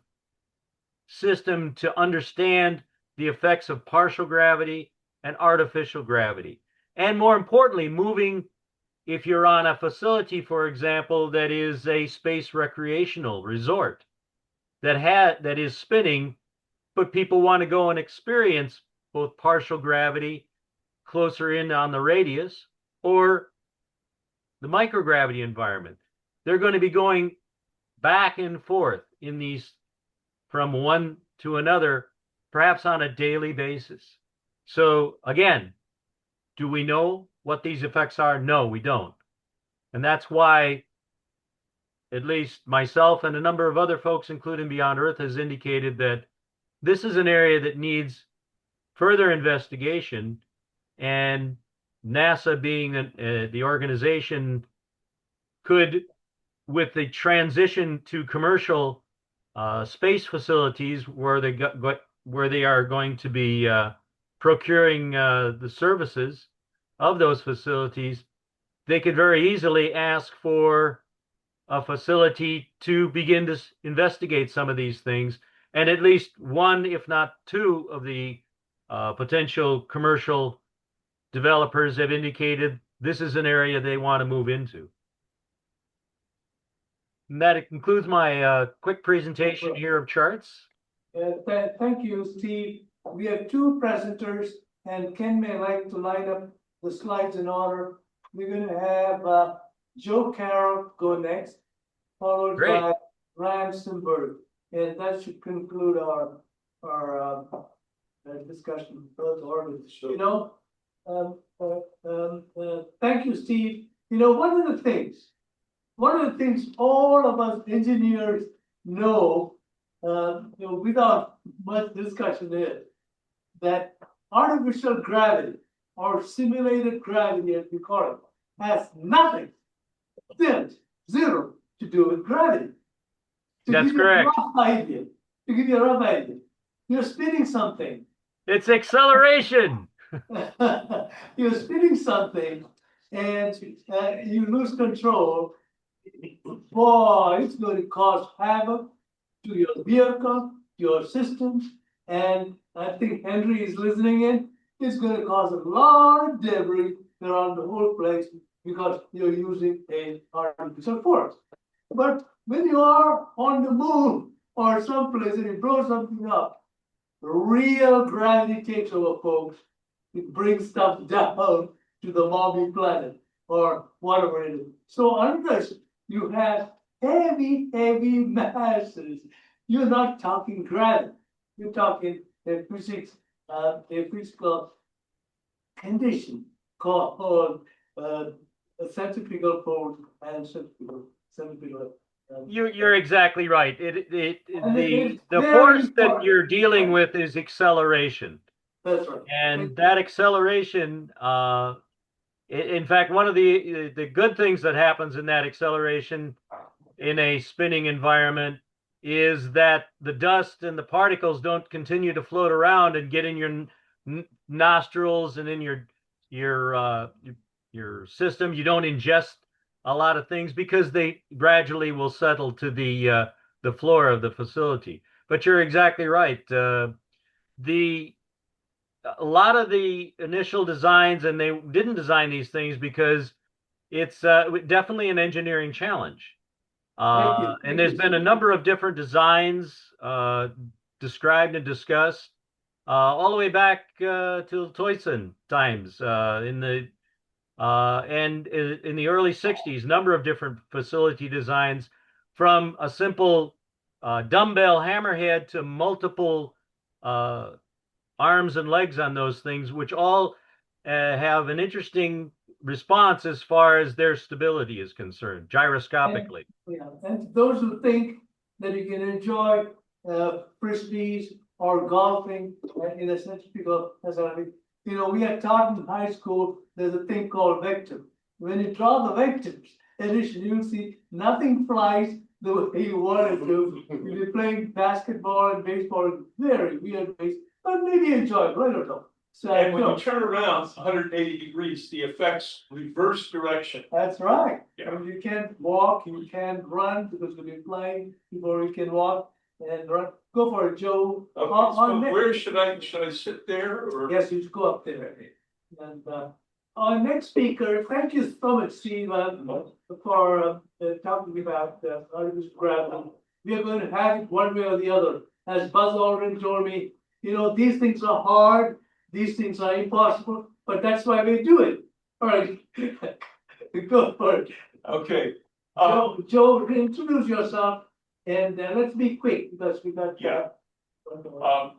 system to understand the effects of partial gravity and artificial gravity. And more importantly, if you're on a facility, for example, that is a space recreational resort that is spinning, but people want to go and experience both partial gravity closer in on the radius or the microgravity environment. They're going to be going back and forth in these from one to another, perhaps on a daily basis. So again, do we know what these effects are? No, we don't. And that's why at least myself and a number of other folks, including Beyond Earth, has indicated that this is an area that needs further investigation, and NASA being the organization could, with the transition to commercial space facilities where they are going to be procuring the services of those facilities, they could very easily ask for a facility to begin to investigate some of these things. And at least one, if not two, of the potential commercial developers have indicated this is an area they want to move into. And that concludes my quick presentation here of charts. Thank you, Steve. We have two presenters, and Ken may like to line up the slides in order. We're going to have Joe Carroll go next, followed by Ryan Stimberg, and that should conclude our discussion. Thank you, Steve. One of the things all of us engineers know, without much discussion, is that artificial gravity or simulated gravity, as we call it, has nothing, zero, to do with gravity. That's correct. To give you a rough idea, you're spinning something. It's acceleration. You're spinning something and you lose control. Boy, it's going to cause havoc to your vehicle, your systems, and I think Henry is listening in. It's going to cause a lot of debris around the whole place because you're using an artificial force. But when you are on the moon or someplace and you blow something up, real gravity takes over, folks. It brings stuff down to the Mojave planet or whatever it is. So unless you have heavy, heavy masses, you're not talking gravity. You're talking a physical condition called a centrifugal force and centrifugal. You're exactly right. And The very force that important. you're dealing with is acceleration. That's right. And that acceleration, in fact, one of the good things that happens in that acceleration in a spinning environment is that the dust and the particles don't continue to float around and get in your nostrils and in your system. You don't ingest a lot of things because they gradually will settle to the floor of the facility. But you're exactly right. A lot of the initial designs, and they didn't design these things because it's definitely an engineering challenge. And there's been a number of different designs described and discussed all the way back to Toyson times in the early 60s, number of different facility designs from a simple dumbbell hammerhead to multiple arms and legs on those things, which all have an interesting response as far as their stability is concerned, gyroscopically. And those who think that you can enjoy frisbees or golfing in a centrifugal facility, we are taught in high school, there's a thing called vector. When you draw the vectors, initially you'll see nothing flies the way you want it to. You'll be playing basketball and baseball, very weird ways, but maybe enjoyable, I don't know. So, And when you turn around 180 degrees, the effects reverse direction. that's right. Yeah. And you can't walk, you can't run because you'll be flying before you can walk and run. Go for it, Joe. Okay, On so where should I sit there or? Yes, you should go up there. And our next speaker, thank you so much, Steve, for talking about artificial gravity. We are going to have it one way or the other. As Buzz Aldrin told me, these things are hard, these things are impossible, but that's why we do it. All right, go for it. Okay. Joe, introduce yourself, and let's be quick because we got. Yeah.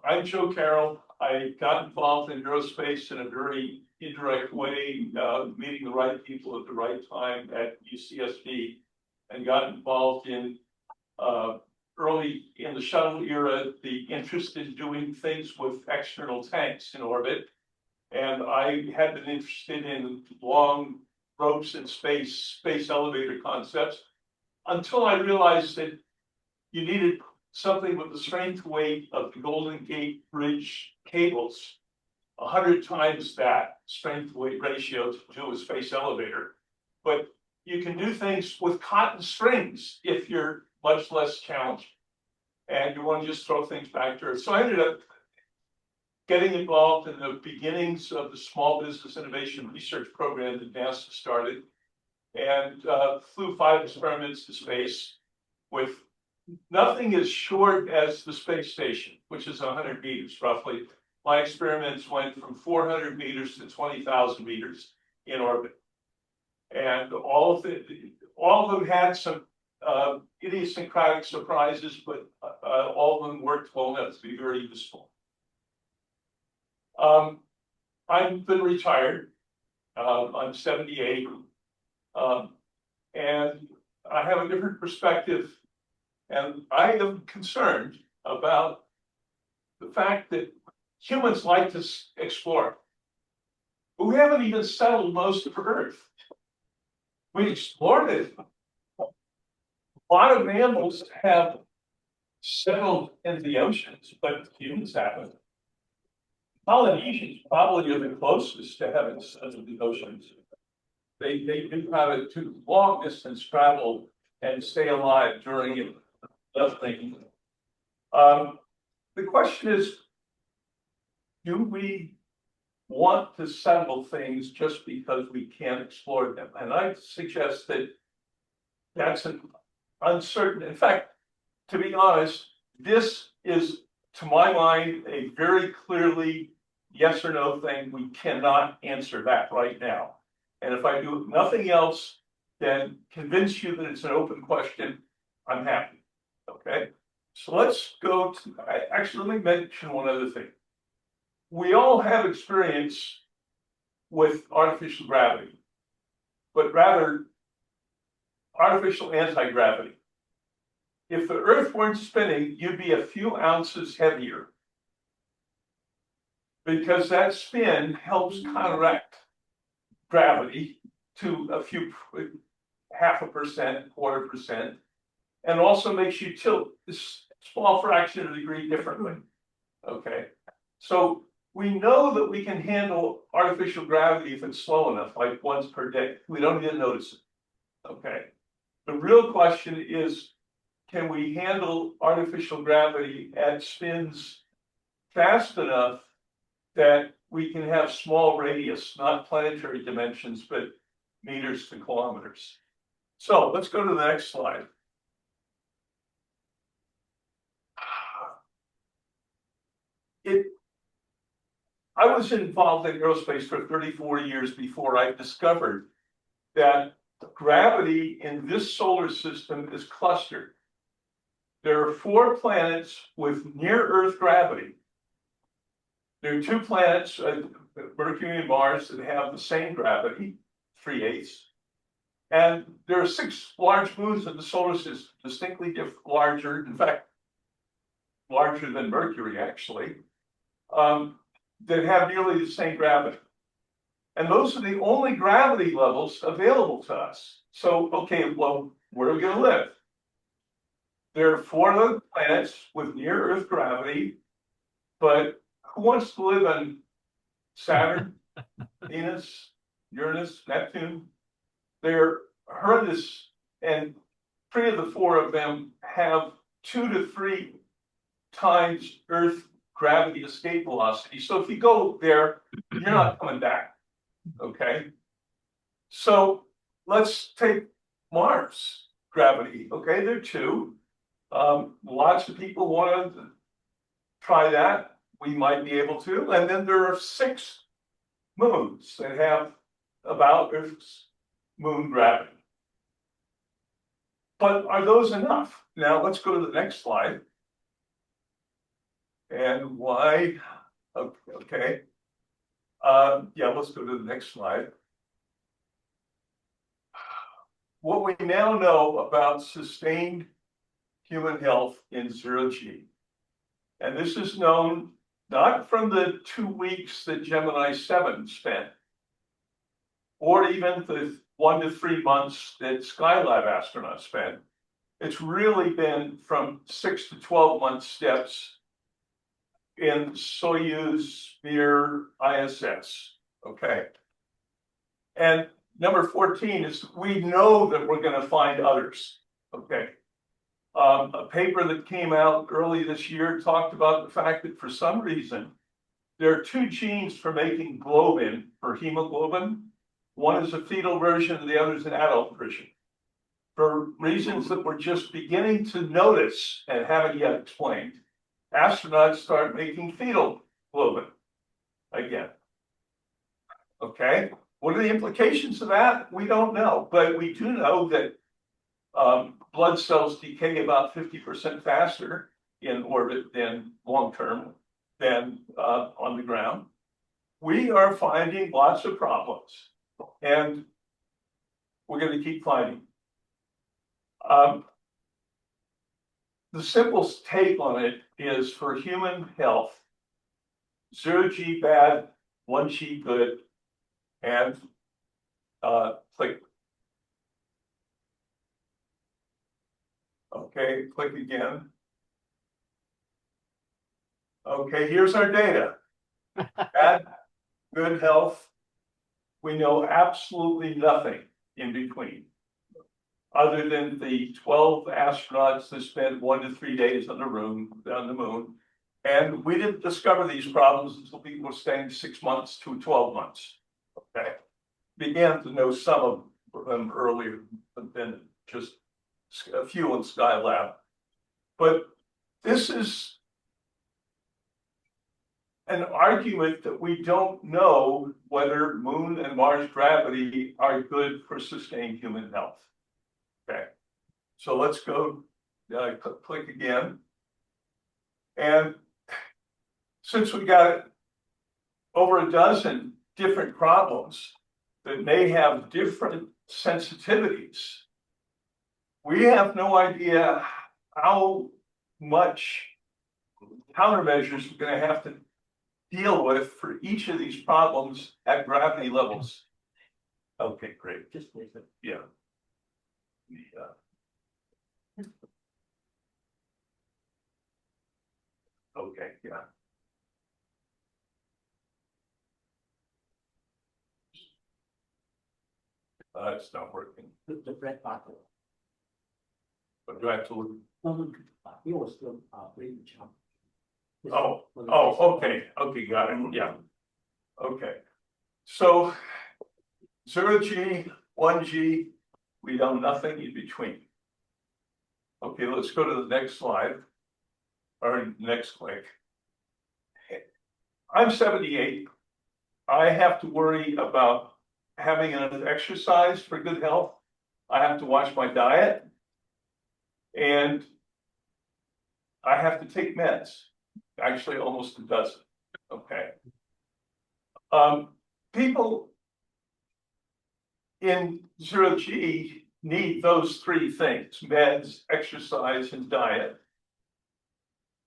I'm Joe Carroll. I got involved in aerospace in a very indirect way, meeting the right people at the right time at UCSD, and got involved in early in the shuttle era, the interest in doing things with external tanks in orbit. And I had been interested in long ropes in space elevator concepts, until I realized that you needed something with the strength weight of the Golden Gate Bridge cables, 100 times that strength weight ratio to do a space elevator. But you can do things with cotton strings if you're much less challenged and you want to just throw things back to Earth. So I ended up getting involved in the beginnings of the Small Business Innovation Research Program that NASA started, and flew 5 experiments to space with nothing as short as the space station, which is 100 meters roughly. My experiments went from 400 meters to 20,000 meters in orbit. And all of them had some idiosyncratic surprises, but all of them worked well enough to be very useful. I've been retired. I'm 78. And I have a different perspective. And I am concerned about the fact that humans like to explore. But we haven't even settled most of Earth. We explored it. A lot of mammals have settled in the oceans, but humans haven't. Polynesians probably are the closest to having settled in the oceans. They do have it to long distance travel and stay alive during it. The question is, do we want to settle things just because we can't explore them? And I suggest that that's an uncertain. In fact, to be honest, this is, to my mind, a very clearly yes or no thing. We cannot answer that right now. And if I do nothing else than convince you that it's an open question, I'm happy. Okay, so let's go to, actually, let me mention one other thing. We all have experience with artificial gravity, but rather artificial anti-gravity. If the Earth weren't spinning, you'd be a few ounces heavier, because that spin helps counteract gravity to a few, 0.5%, 1/4%, and also makes you tilt this small fraction of a degree differently. Okay, so we know that we can handle artificial gravity if it's slow enough, like once per day. We don't even notice it. Okay, the real question is, can we handle artificial gravity at spins fast enough that we can have small radius, not planetary dimensions, but meters to kilometers? So let's go to the next slide. I was involved in aerospace for 34 years before I discovered that gravity in this solar system is clustered. There are 4 planets with near-Earth gravity. There are 2 planets, Mercury and Mars, that have the same gravity, 3/8. And there are 6 large moons in the solar system, distinctly larger, in fact, larger than Mercury, actually, that have nearly the same gravity. And those are the only gravity levels available to us. So, okay, well, where are we going to live? There are 4 other planets with near-Earth gravity, but who wants to live on Saturn, Venus, Uranus, Neptune? They're horrendous, and 3 of the 4 of them have 2 to 3 times Earth gravity escape velocity. So if you go there, you're not coming back. Okay. So let's take Mars gravity. Okay, there are 2. Lots of people want to try that. We might be able to. And then there are 6 moons that have about Earth's moon gravity. But are those enough? Now let's go to the next slide. And why? Okay. Yeah, let's go to the next slide. What we now know about sustained human health in 0G. And this is known not from the 2 weeks that Gemini 7 spent, or even the 1 to 3 months that Skylab astronauts spent. It's really been from 6 to 12 month steps in Soyuz Mir ISS. Okay. And number 14 is we know that we're going to find others. Okay. A paper that came out early this year talked about the fact that for some reason, there are 2 genes for making globin, for hemoglobin. One is a fetal version and the other is an adult version. For reasons that we're just beginning to notice and haven't yet explained, astronauts start making fetal globin again. Okay, what are the implications of that? We don't know, but we do know that blood cells decay about 50% faster in orbit than long term than on the ground. We are finding lots of problems, and we're going to keep finding. The simplest take on it is for human health, 0G bad, 1G good, and click. Okay, click again. Okay, here's our data. Bad, good health. We know absolutely nothing in between, other than the 12 astronauts that spent 1 to 3 days on the moon. And we didn't discover these problems until people were staying 6 months to 12 months. Okay, began to know some of them earlier than just a few in Skylab. But this is an argument that we don't know whether Moon and Mars gravity are good for sustained human health. Okay, so let's go, click again. And since we got over a dozen different problems that may have different sensitivities, we have no idea how much countermeasures we're going to have to deal with for each of these problems at gravity levels. Okay, great. Just leave it. Yeah. Okay, yeah. It's not working. The red button. But do I have to look? Yours still really jump. Okay, got it, yeah. Okay, so 0G, 1G, we know nothing in between. Okay, let's go to the next slide, or next click. I'm 78. I have to worry about having enough exercise for good health. I have to watch my diet. And I have to take meds, actually almost a dozen. Okay. People in 0G need those three things: meds, exercise, and diet.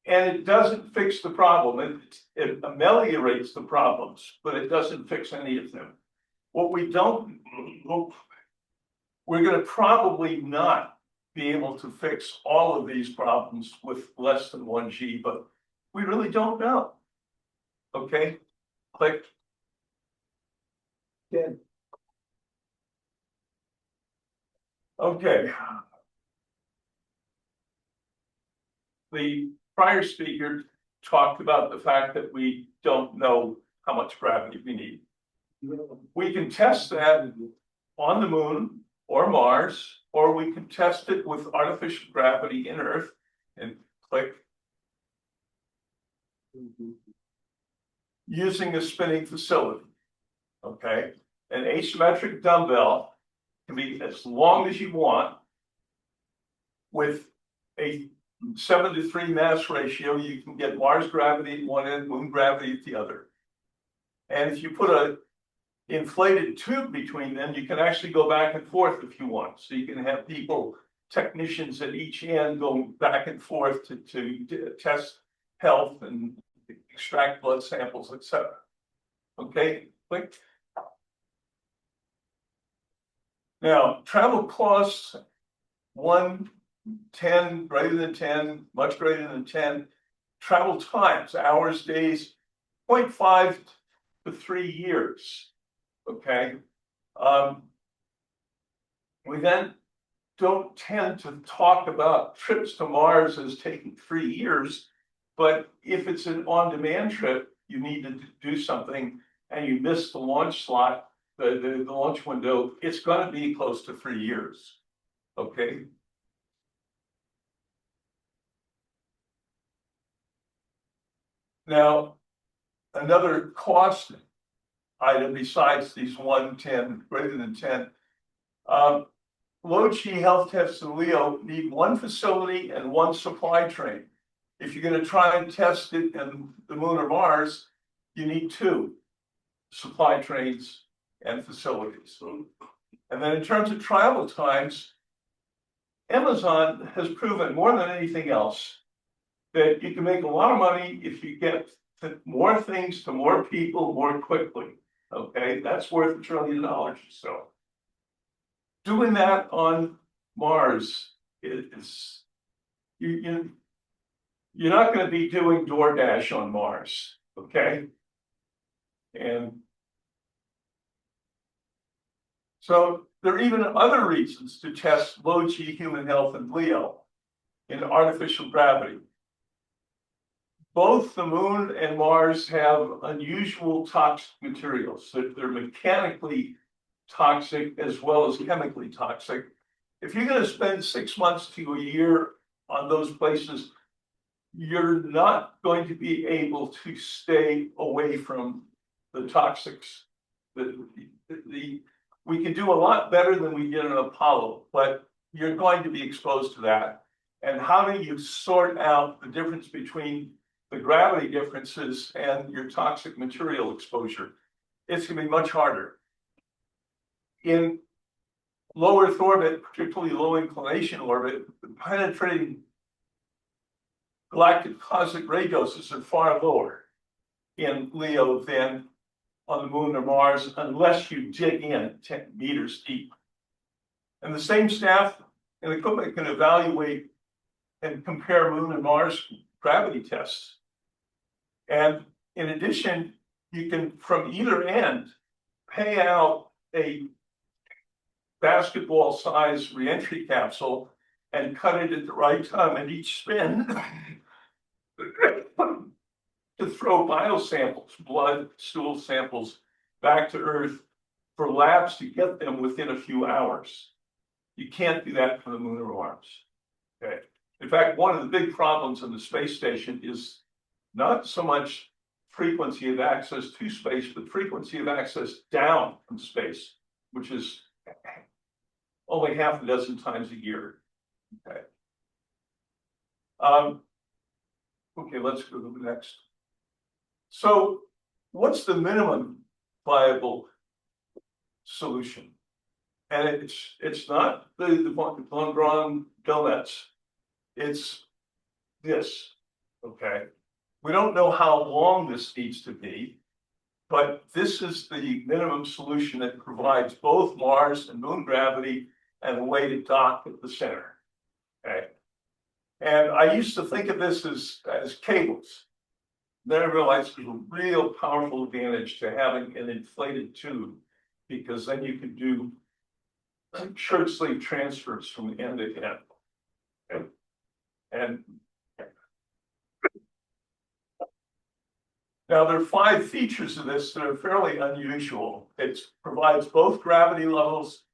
And it doesn't fix the problem. It ameliorates the problems, but it doesn't fix any of them. What we don't, we're going to probably not be able to fix all of these problems with less than 1G, but we really don't know. Okay, click. Good. Okay. The prior speaker talked about the fact that we don't know how much gravity we need. We can test that on the moon or Mars, or we can test it with artificial gravity in Earth, and click. Using a spinning facility. Okay, an asymmetric dumbbell can be as long as you want with a 7:3 mass ratio. You can get Mars gravity at one end, moon gravity at the other. And if you put a inflated tube between them, you can actually go back and forth if you want. So you can have people, technicians at each end, go back and forth to test health and extract blood samples, etc. Okay, click. Now, travel costs 1, 10, greater than 10, much greater than 10. Travel times, hours, days, 0.5 to 3 years. Okay. We then don't tend to talk about trips to Mars as taking 3 years, but if it's an on-demand trip, you need to do something and you miss the launch slot, the launch window, it's going to be close to 3 years. Okay. Now, another cost item besides these 1, 10, greater than 10, low G health tests in Leo need one facility and one supply train. If you're going to try and test it in the moon or Mars, you need 2 supply trains and facilities. And then in terms of travel times, Amazon has proven more than anything else that you can make a lot of money if you get more things to more people more quickly. Okay, that's worth $1 trillion or so. Doing that on Mars is you're not going to be doing DoorDash on Mars, okay? And so there are even other reasons to test low G human health in Leo in artificial gravity. Both the moon and Mars have unusual toxic materials. They're mechanically toxic as well as chemically toxic. If you're going to spend 6 months to a year on those places, you're not going to be able to stay away from the toxics. We can do a lot better than we did in Apollo, but you're going to be exposed to that. And how do you sort out the difference between the gravity differences and your toxic material exposure? It's going to be much harder. In low Earth orbit, particularly low inclination orbit, penetrating galactic cosmic ray doses are far lower in LEO than on the moon or Mars, unless you dig in 10 meters deep. And the same staff and equipment can evaluate and compare moon and Mars gravity tests. And in addition, you can, from either end, pay out a basketball size reentry capsule and cut it at the right time at each spin to throw biosamples, blood, stool samples, back to Earth for labs to get them within a few hours. You can't do that for the moon or Mars. Okay. In fact, one of the big problems in the space station is not so much frequency of access to space, but frequency of access down from space, which is only half a dozen times a year. Okay. Okay, let's go to the next. So what's the minimum viable solution? And it's not the von Braun donuts. It's this, okay? We don't know how long this needs to be, but this is the minimum solution that provides both Mars and moon gravity and a way to dock at the center, okay? And I used to think of this as cables. Then I realized there's a real powerful advantage to having an inflated tube, because then you can do shirt sleeve transfers from end to end. Okay. And now there are 5 features of this that are fairly unusual. It provides both gravity levels.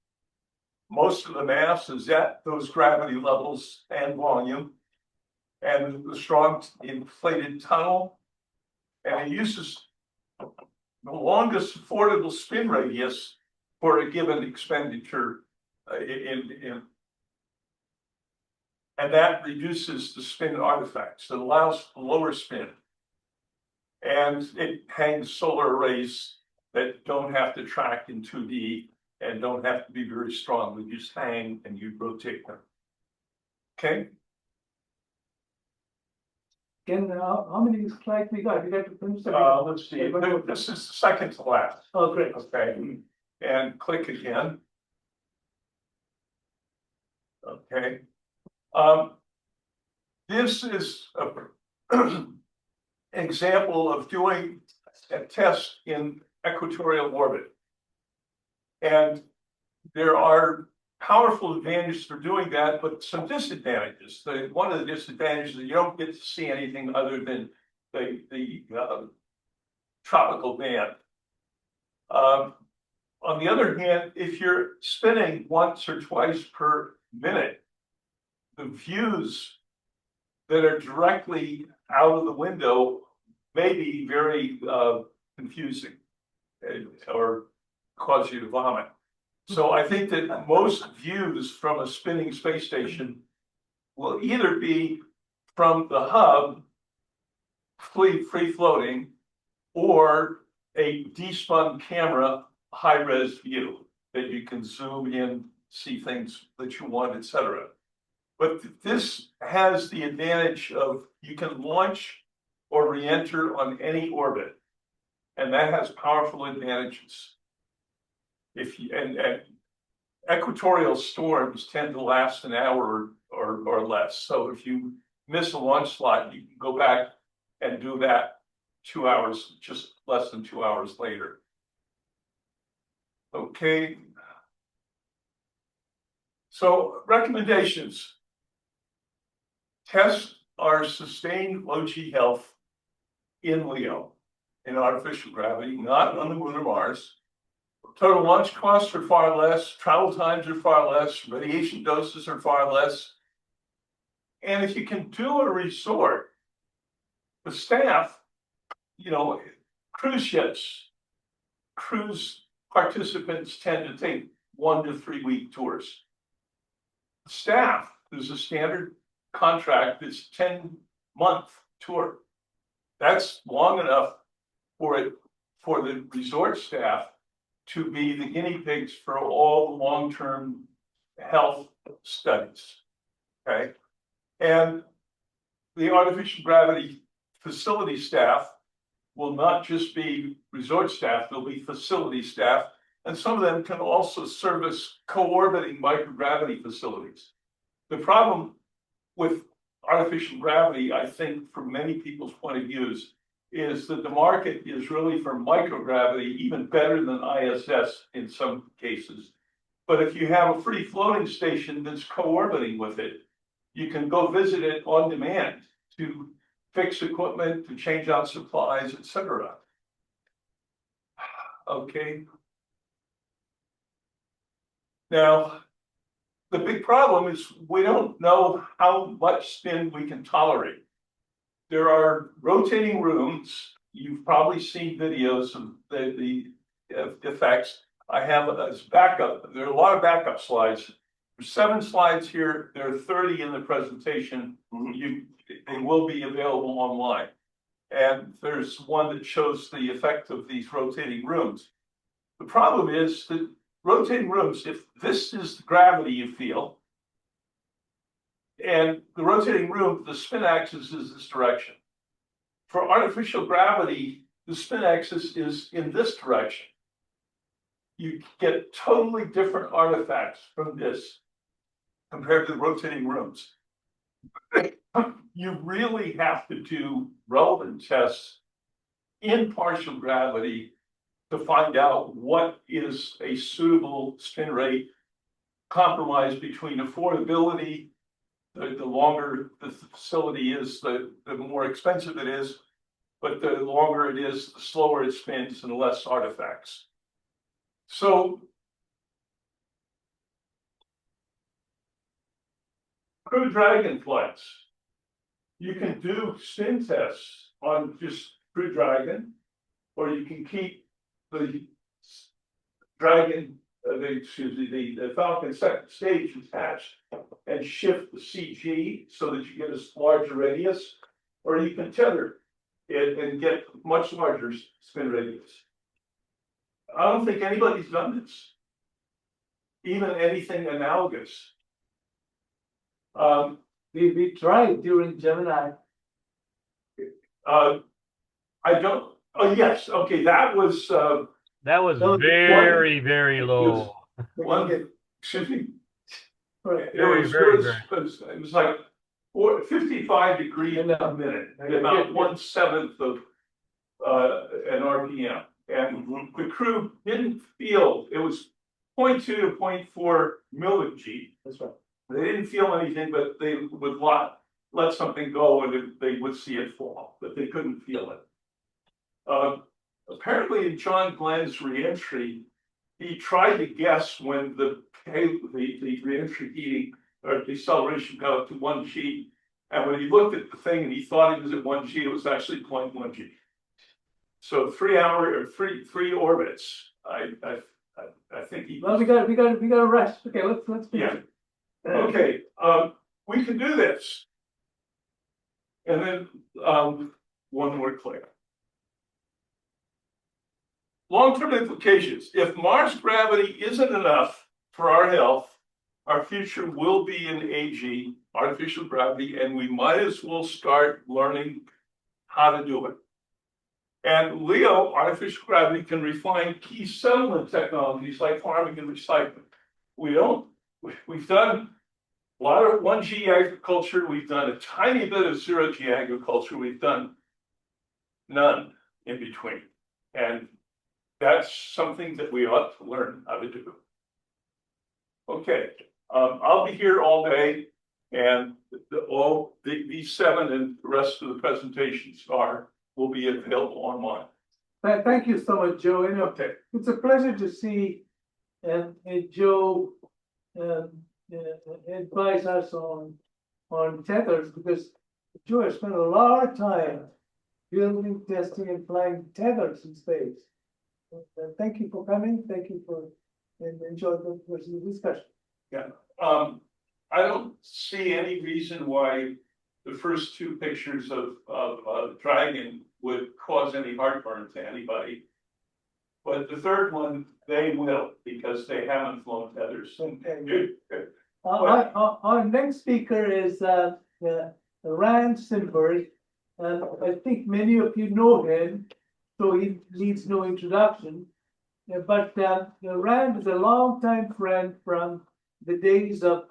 Most of the mass is at those gravity levels and volume, and the strong inflated tunnel. And it uses the longest affordable spin radius for a given expenditure and that reduces the spin artifacts. It allows for lower spin. And it hangs solar arrays that don't have to track in 2D and don't have to be very strong. They just hang and you rotate them. Okay. Again, how many slides we got? We got to finish the. Let's see. This is the second to last. Oh, great. Okay. And click again. Okay. This is an example of doing a test in equatorial orbit. And there are powerful advantages for doing that, but some disadvantages. One of the disadvantages is you don't get to see anything other than the tropical band. On the other hand, if you're spinning once or twice per minute, the views that are directly out of the window may be very confusing or cause you to vomit. So I think that most views from a spinning space station will either be from the hub, free floating, or a despun camera high-res view that you can zoom in, see things that you want, etc. But this has the advantage of you can launch or re-enter on any orbit, and that has powerful advantages. If you, and equatorial storms tend to last an hour or less. So if you miss a launch slot, you can go back and do that 2 hours, just less than 2 hours later. Okay. So recommendations. Test our sustained low G health in LEO, in artificial gravity, not on the moon or Mars. Total launch costs are far less, travel times are far less, radiation doses are far less. And if you can do a resort The staff, you know, cruise ships, cruise participants tend to take 1 to 3 week tours. Staff, there's a standard contract that's 10-month tour. That's long enough for the resort staff to be the guinea pigs for all the long-term health studies. Okay. And the artificial gravity facility staff will not just be resort staff, they'll be facility staff. And some of them can also service co-orbiting microgravity facilities. The problem with artificial gravity, I think, from many people's point of views, is that the market is really for microgravity, even better than ISS in some cases. But if you have a free floating station that's co-orbiting with it, you can go visit it on demand to fix equipment, to change out supplies, etc. Okay. Now, the big problem is we don't know how much spin we can tolerate. There are rotating rooms. You've probably seen videos of the effects. I have as backup. There are a lot of backup slides. There's 7 slides here. There are 30 in the presentation. They will be available online. And there's one that shows the effect of these rotating rooms. The problem is that rotating rooms, if this is the gravity you feel, and the rotating room, the spin axis is this direction. For artificial gravity, the spin axis is in this direction. You get totally different artifacts from this compared to the rotating rooms. You really have to do relevant tests in partial gravity to find out what is a suitable spin rate compromise between affordability. The longer the facility is, the more expensive it is, but the longer it is, the slower it spins and less artifacts. So Crew Dragon flights, you can do spin tests on just Crew Dragon, or you can keep the Dragon, the Falcon second stage attached and shift the CG so that you get a larger radius, or you can tether it and get much larger spin radius. I don't think anybody's done this, even anything analogous. We tried during Gemini. I don't. Oh yes, okay. That was very low. one. Excuse me. Right. It was like 55 degrees a minute, about 1/7 of an RPM, and the crew didn't feel it was 0.2 to 0.4 millig. That's right. They didn't feel anything, but they would let something go and they would see it fall, but they couldn't feel it. Apparently in John Glenn's reentry, he tried to guess when the reentry heating or deceleration got up to 1G. And when he looked at the thing and he thought it was at 1G, it was actually 0.1G. So 3 orbits. I think he. Well, we got to rest. Okay, let's finish. Yeah. Okay, we can do this. And then one more click. Long-term implications. If Mars gravity isn't enough for our health, our future will be in AG, artificial gravity, and we might as well start learning how to do it. And LEO, artificial gravity, can refine key settlement technologies like farming and recycling. We've done a lot of 1G agriculture. We've done a tiny bit of 0G agriculture. We've done none in between. And that's something that we ought to learn how to do. Okay, I'll be here all day, and these 7 and the rest of the presentations will be available online. Thank you so much, Joe. Okay. It's a pleasure to see Joe advise us on tethers, because Joe has spent a lot of time building, testing, and flying tethers in space. Thank you for coming. Thank you for and enjoy the rest of the discussion. I don't see any reason why the first two pictures of Dragon would cause any heartburn to anybody. But the third one, they will, because they haven't flown tethers. Okay. Our next speaker is Rand Simberg, and I think many of you know him, so he needs no introduction. But Rand is a longtime friend from the days of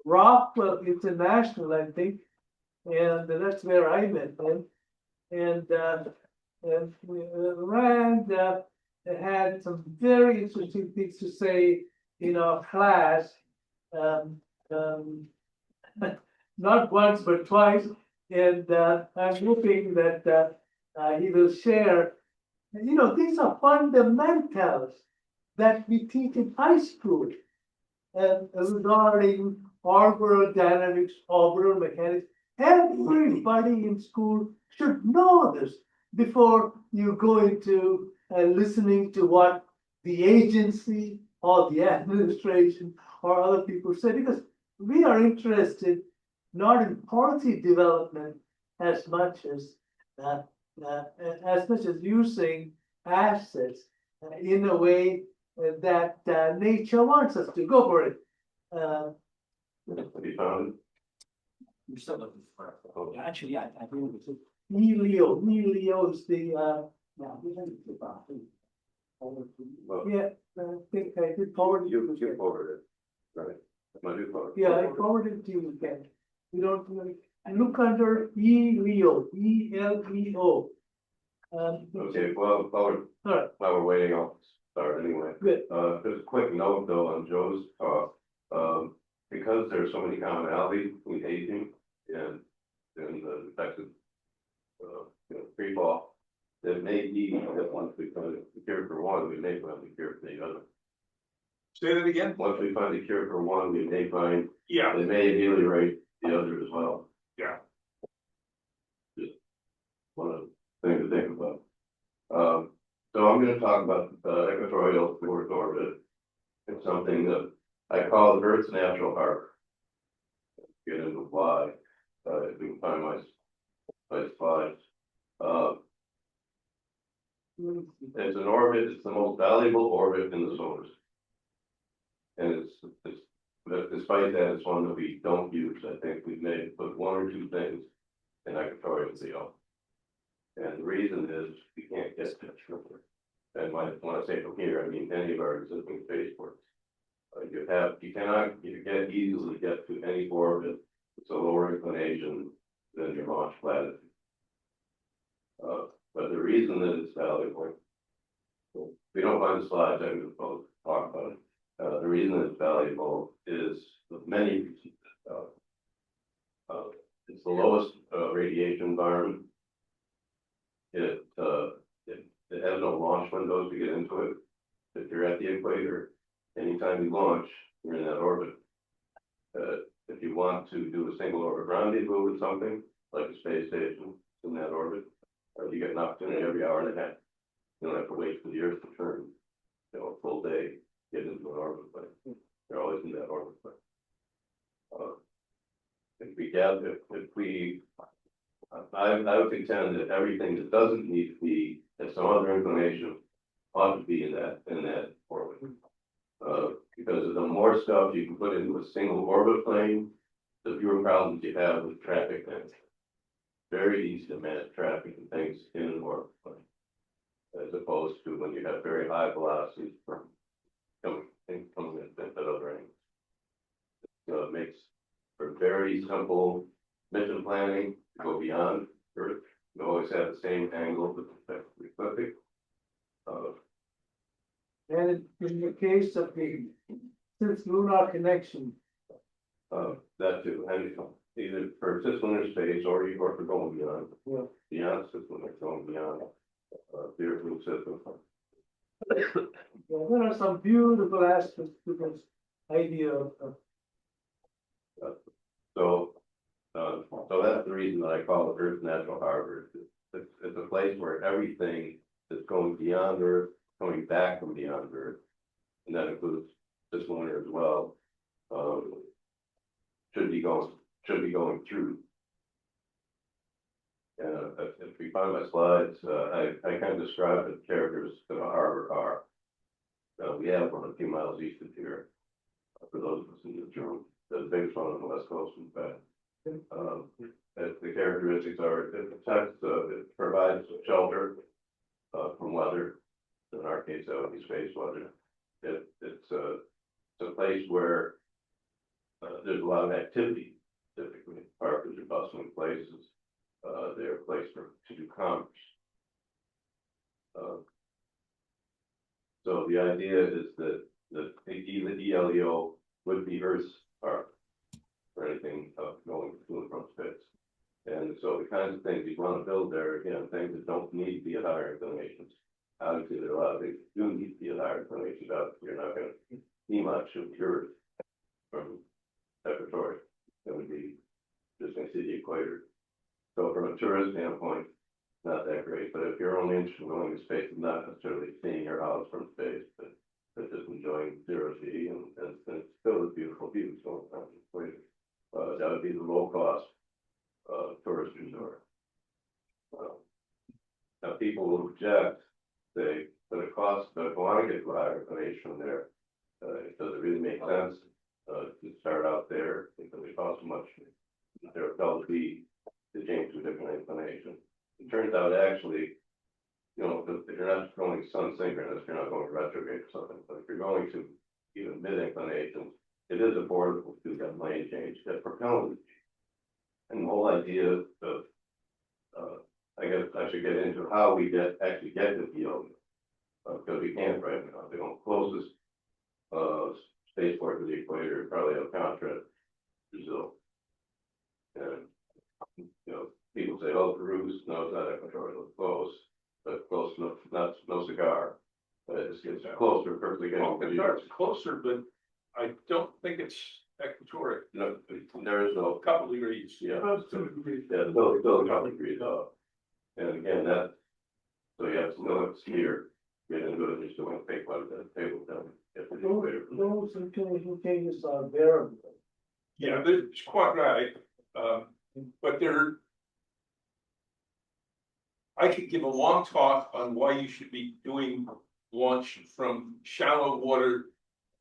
Rockwell International, I think, and that's where I met him. And Rand had some very interesting things to say in our class. Not once but twice, and I'm hoping that he will share. These are fundamentals that we teach in high school, regarding orbital dynamics, orbital mechanics. Everybody in school should know this before you go into listening to what the agency or the administration or other people say, because we are interested not in policy development as much as using assets in a way that nature wants us to. Go for it. You're still looking for it. Actually, I agree with you. Nelio is the yeah, I think I did forward you. You forwarded it, right? Yeah, I forwarded to you again. You don't look under Eleo, ELEO. Okay, well, all right. while we're waiting, I'll start anyway. Good. Just a quick note though on Joe's talk, because there's so many commonalities between aging and the effects of free fall, it may be that once we find the cure for one, we may find the cure for the other. Say that again? Once we find the cure for one, we may find Yeah, it may ameliorate the other as well. yeah. Just one of the things to think about. So I'm going to talk about equatorial Earth orbit. It's something that I call Earth's natural harbor. Get into why. If we can find my slides. It's an orbit. It's the most valuable orbit in the solar system, and but despite that, it's one that we don't use. I think we've made but one or two things in equatorial CO. And the reason is we can't get to it. And when I say from here, I mean any of our existing spaceports. You cannot easily get to any orbit. It's a lower inclination than your launch latitude. But the reason that it's valuable, we don't find the slides, I'm going to talk about it. The reason it's valuable is many reasons. It's the lowest radiation environment. It has no launch windows to get into it. If you're at the equator, anytime you launch, you're in that orbit. If you want to do a single orbit rendezvous with something, like a space station in that orbit, you get an opportunity every hour and a half. You don't have to wait for the Earth to turn, a full day, get into an orbit, but you're always in that orbit. I would contend that everything that doesn't need to be at some other inclination ought to be in that orbit. Because the more stuff you can put into a single orbit plane, the fewer problems you have with traffic. And very easy to manage traffic and things in an orbit plane, as opposed to when you have very high velocities from coming at other angles. So it makes for very simple mission planning to go beyond Earth. You always have the same angle with respect to the ecliptic. And in the case of the cis-lunar connection. That too, and either for cislunar space or for going beyond. Yeah. Beyond cislunar, going beyond the Earth system. Yeah, there are some beautiful aspects to this idea of. So that's the reason that I call it Earth's natural harbor. it's a place where everything that's going beyond Earth, coming back from beyond Earth, and that includes this lunar as well, should be going through. If we find my slides, I kind of described the characters that a harbor are. We have one a few miles east of here, for those of us in the room, the biggest one on the west coast, in fact. The characteristics are, it protects, it provides shelter from weather. In our case, that would be space weather. It's a place where there's a lot of activity, typically. Harbors are bustling places. They're a place to do commerce. So the idea is that the ELEO would be Earth's harbor for anything going to and from space. And so the kinds of things you want to build there, again, things that don't need to be at higher inclinations. Obviously, there are a lot of things that do need to be at higher inclinations. You're not going to see much of the Earth from Equatorial. It would be just going to see the equator. So from a tourist standpoint, not that great. But if you're only interested in going to space and not necessarily seeing your house from space, but just enjoying zero G and still the beautiful views going on the equator, that would be the low cost tourist resort. Now people will object, say, but it costs, but if I want to get to a higher inclination from there, does it really make sense to start out there because it costs so much? There will be to change to a different inclination. It turns out actually, you know, if you're not going sun synchronous, you're not going retrograde or something, but if you're going to even mid inclinations, it is affordable to do that lane change, that propellant. And the whole idea of, I guess I should get into how we actually get to Gills, because we can't right now. The closest spaceport to the equator is probably Alcantara, Brazil. And you know, people say, "Oh, Peru's no, it's not Equatorial, it's close, but close enough, not no cigar." But it's closer, perfectly getting. It's closer, but I don't think it's equatorial. No, there is no A couple degrees. Yeah. About 2 degrees. Yeah, still a couple degrees off. And again, that, so you have to know it's here, get into it, and just don't want to take one of the table down. Those changes are variable. Yeah, it's quite right. But I could give a long talk on why you should be doing launch from shallow water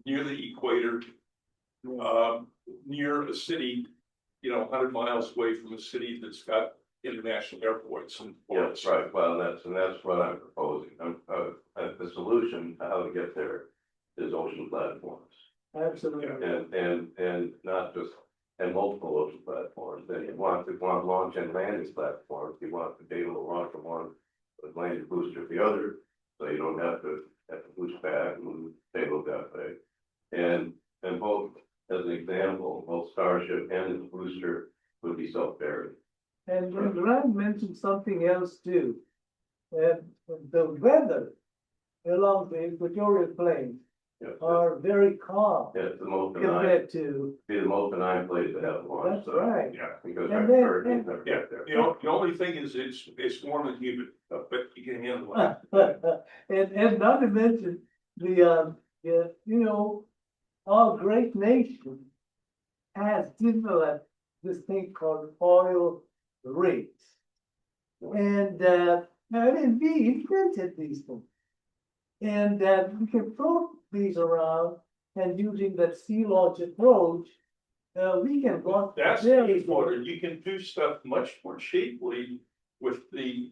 near the equator, near a city, 100 miles away from a city that's got international airports and ports. Yes, right. Well, that's what I'm proposing. The solution to how to get there is ocean platforms. Absolutely. And not just, and multiple ocean platforms. Then you want launch and landing platforms. You want to be able to launch from one, landing booster to the other, so you don't have to boost back and payload that way. And both, as an example, both Starship and the booster would be self-bearing. And Rand mentioned something else too. The weather along the equatorial plains are very calm. Yeah, it's the most benign. Compared to. Be the most benign place to have launch. That's right. Yeah, because And hurricanes never Yeah, get there. the only thing is it's warm and humid, but you can handle it. And not to mention our great nation has developed this thing called oil rigs. And we invented these things. And we can float these around, and using that sea launch approach, we can launch. That's very important. You can do stuff much more cheaply with the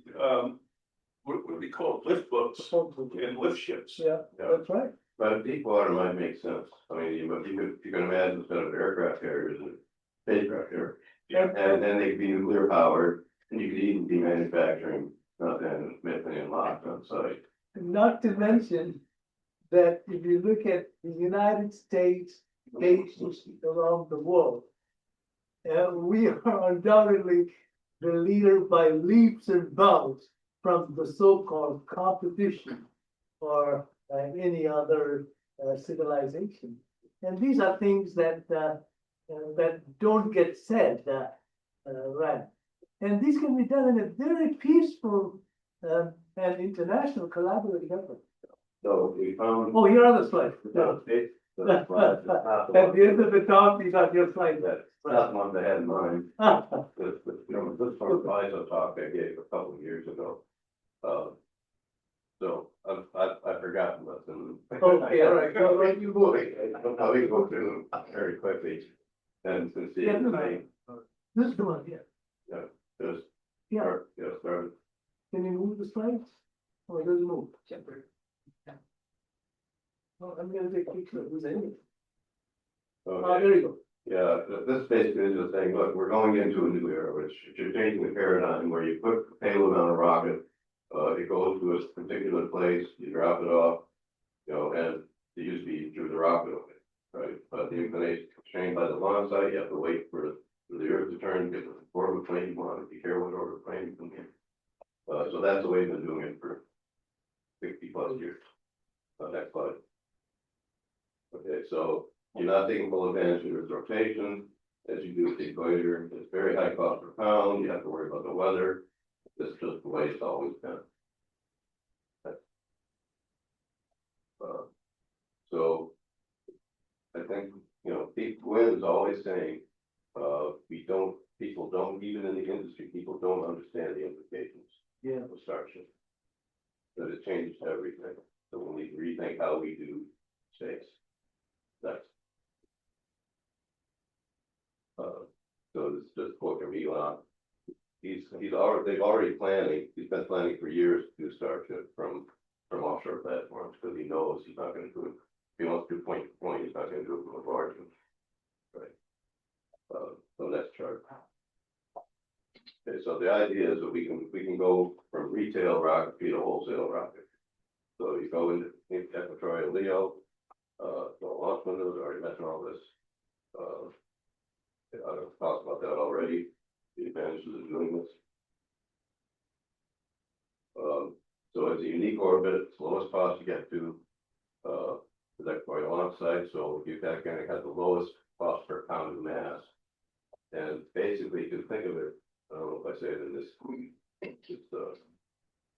what do we call it? Lift boats and lift ships. Yeah, that's right. But deep water might make sense. I mean, you can imagine instead of aircraft carriers and spacecraft carriers. Yeah. And then they could be nuclear powered, and you could even be manufacturing methane locked on site. Not to mention that if you look at the United States bases around the world, we are undoubtedly the leader by leaps and bounds from the so-called competition or any other civilization. And these are things that don't get said, right? And this can be done in a very peaceful and international collaborative effort. So we found. Oh, here are the slides. That's At the end of the talk, these are your slides. That's not one I had in mind. This part of ISO talk I gave a couple of years ago. So I've forgotten this and. Okay, all right. Go right, you go. We can go through them very quickly. And since the. Yeah, this is the one, yeah. Just. Yeah. Start. Can you move the slides? Oh, it doesn't move. Oh, I'm gonna take a picture of this anyway. There you go. Yeah, this basically is just saying, look, we're going into a new era, which you're changing the paradigm where you put a payload on a rocket, it goes to a particular place, you drop it off, and it used to be through the rocket, right? But the inclination is changed by the launch site, you have to wait for the Earth to turn, get the orbit plane you want, be careful what orbit plane you can get. So that's the way we've been doing it for 60+ years. Next slide. Okay, so you're not taking full advantage of Earth's rotation as you do with the equator. It's very high cost per pound. You have to worry about the weather. This is just the way it's always been. So I think, Pete Gwynn is always saying, people don't, even in the industry, people don't understand the implications of Starship. That it changes everything. So we need to rethink how we do space. That's so this is just quote from Elon. They've already planning. He's been planning for years to do Starship from offshore platforms because he knows he's not going to do it. If he wants to do point to point, he's not going to do it from a origin. Right. So next chart. Okay, so the idea is that we can go from retail rocket to wholesale rocket. So you go into equatorial LEO, the launch windows, already mentioned all this. I've talked about that already, the advantages of doing this. So it's a unique orbit, it's the lowest cost to get to the equatorial launch site, so you've got the lowest cost per pound of mass. And basically, you can think of it, I don't know if I say it in this,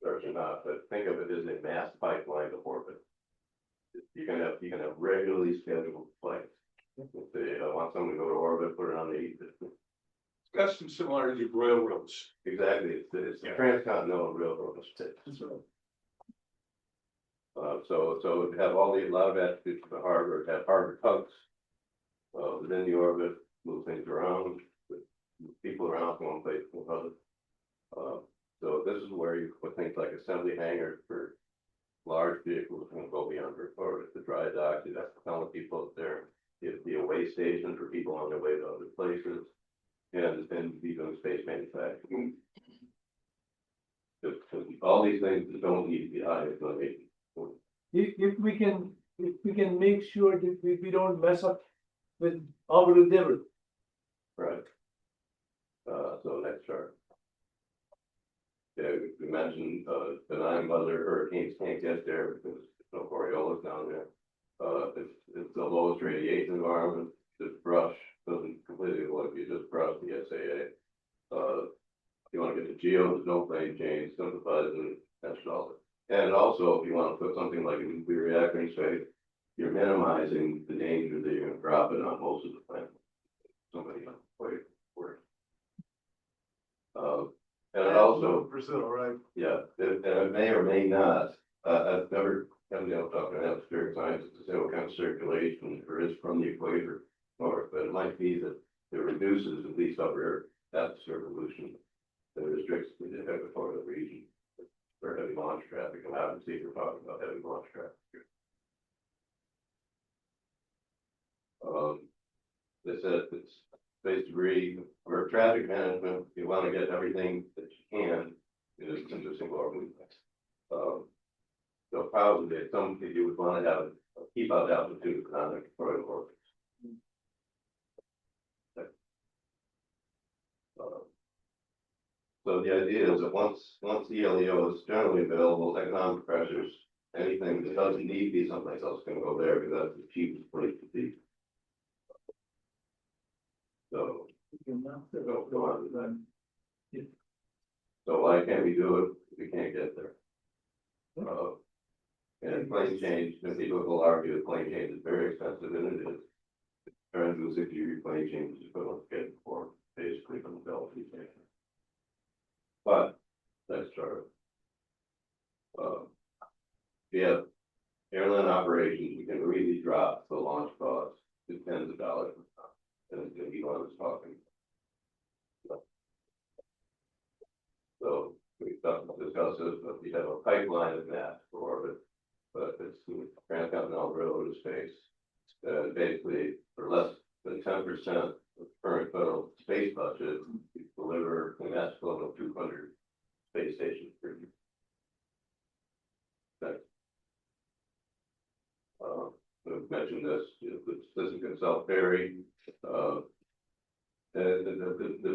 or not, but think of it as a mass pipeline to orbit. You can have regularly scheduled flights. If they want someone to go to orbit, put it on the. It's got some similarity to railroads. Exactly, it's the transcontinental railroad. So to have all the allowed attributes of the harbor, have harbor tugs within the orbit, move things around, move people around from one place to another. So this is where you put things like assembly hangars for large vehicles that go beyond orbit, the dry dock. You have to tell people up there. It'd be a way station for people on their way to other places, and be doing space manufacturing. All these things that don't need to be high information. If we can make sure that we don't mess up with orbital debris. Right. So next chart. Yeah, we mentioned benign weather, hurricanes can't get there because there's no Coriolis down there. It's the lowest radiation environment. Just brush doesn't completely avoid you. Just brush the SAA. If you want to get to GEO, there's no plane change, simplifies and that's all. And also, if you want to put something like a nuclear reactor in space, you're minimizing the danger that you're going to drop it on most of the planet. Somebody else, wait, work. And it also Brazil, right? Yeah, and it may or may not. I've never had talked to an atmospheric scientist to say what kind of circulation there is from the equator north, but it might be that it reduces at least upper atmosphere pollution that restricts the equatorial region for heavy launch traffic. And obviously, we're talking about heavy launch traffic here. They said it's space debris or traffic management. You want to get everything that you can into a single orbit. So probably some you would want to have keep out altitude on the equatorial orbits. So the idea is that once ELEO is generally available, economic pressures, anything that doesn't need to be someplace else can go there because that's the cheapest place to be. So go on to that. So why can't we do it if we can't get there? And plane change, and people will argue that plane change is very expensive, and it is. Trying to do a 60-year plane change is equivalent to getting for basically from the Bellevue station. But that's true. Yeah, airline operations, we can really drop the launch cost to tens of dollars per ton, and Elon was talking. So we discuss this, but we have a pipeline of that for orbit, but it's the transcontinental railroad space. Basically, for less than 10% of the current federal space budget, we deliver an estimate of 200 space stations per year. I've mentioned this, this is self-vary. The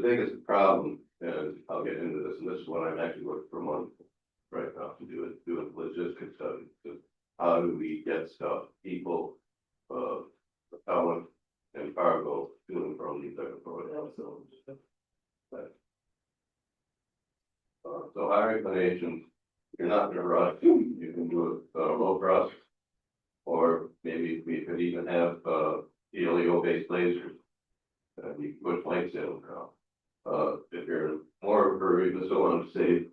biggest problem, and I'll get into this, and this is what I'm actually working for a month right now to do it, doing logistics studies. How do we get stuff, people, talent, and cargo to and from these airports? So hiring clinicians, you're not going to rush. You can do it low cost, or maybe we could even have ELEO-based lasers. You can put flights in them now. If you're more of a hurry, but still want to save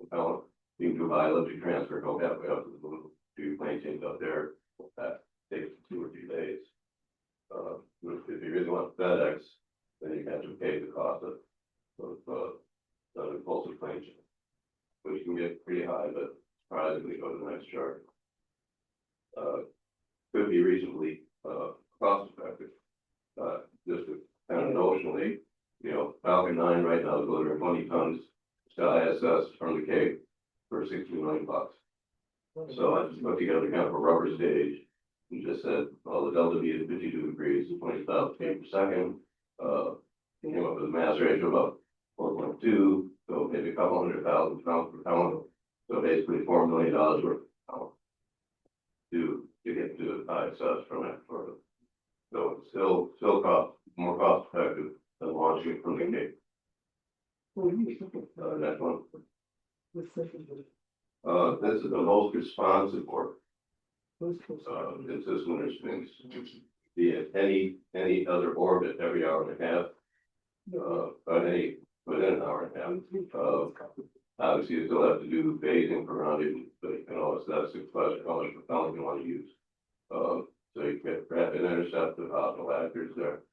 talent, you can do biologic transfer, go halfway up to the moon, do plane change up there. That takes 2 or 3 days. If you really want FedEx, then you have to pay the cost of impulsive plane change, which can get pretty high, but surprisingly go to the next chart. Could be reasonably cost effective. Just to kind of notionally, Falcon 9 right now is delivering 20 tons to ISS from the Cape for $60 million. So I just put together kind of a rubber stage and just said, well, the delta V is 52 degrees, 20,000 feet per second. Came up with a mass ratio of about 4.2, so maybe a couple 100,000 pounds per pound. So basically $4 million worth of power to get to ISS from that sort of. So it's still more cost effective than launching from the Cape. Next one. This is the most responsive work. It's this lunar sphinx. Be it any other orbit every hour and a half, but within an hour and a half. Obviously, you still have to do phasing for rendezvous, but that's the question how much propellant you want to use. So you get rapid intercept of optimal actors there.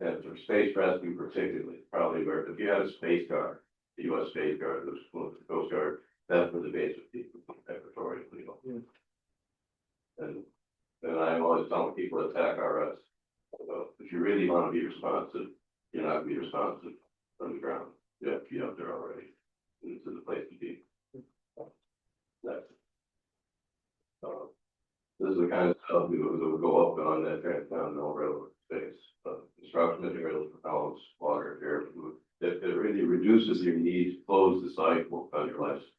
And for space rescue particularly, probably where if you had a space guard, the U.S. Space Guard, the Coast Guard, that's where the base would be equatorial. And I'm always telling people to attack RS. If you really want to be responsive, you're not going to be responsive from the ground. You have to be up there already. This is the place to be. Next. This is the kind of stuff that would go up on that transcontinental railroad space. Construction materials, propellants, water, air, food. It really reduces your need to close the cycle on your life support.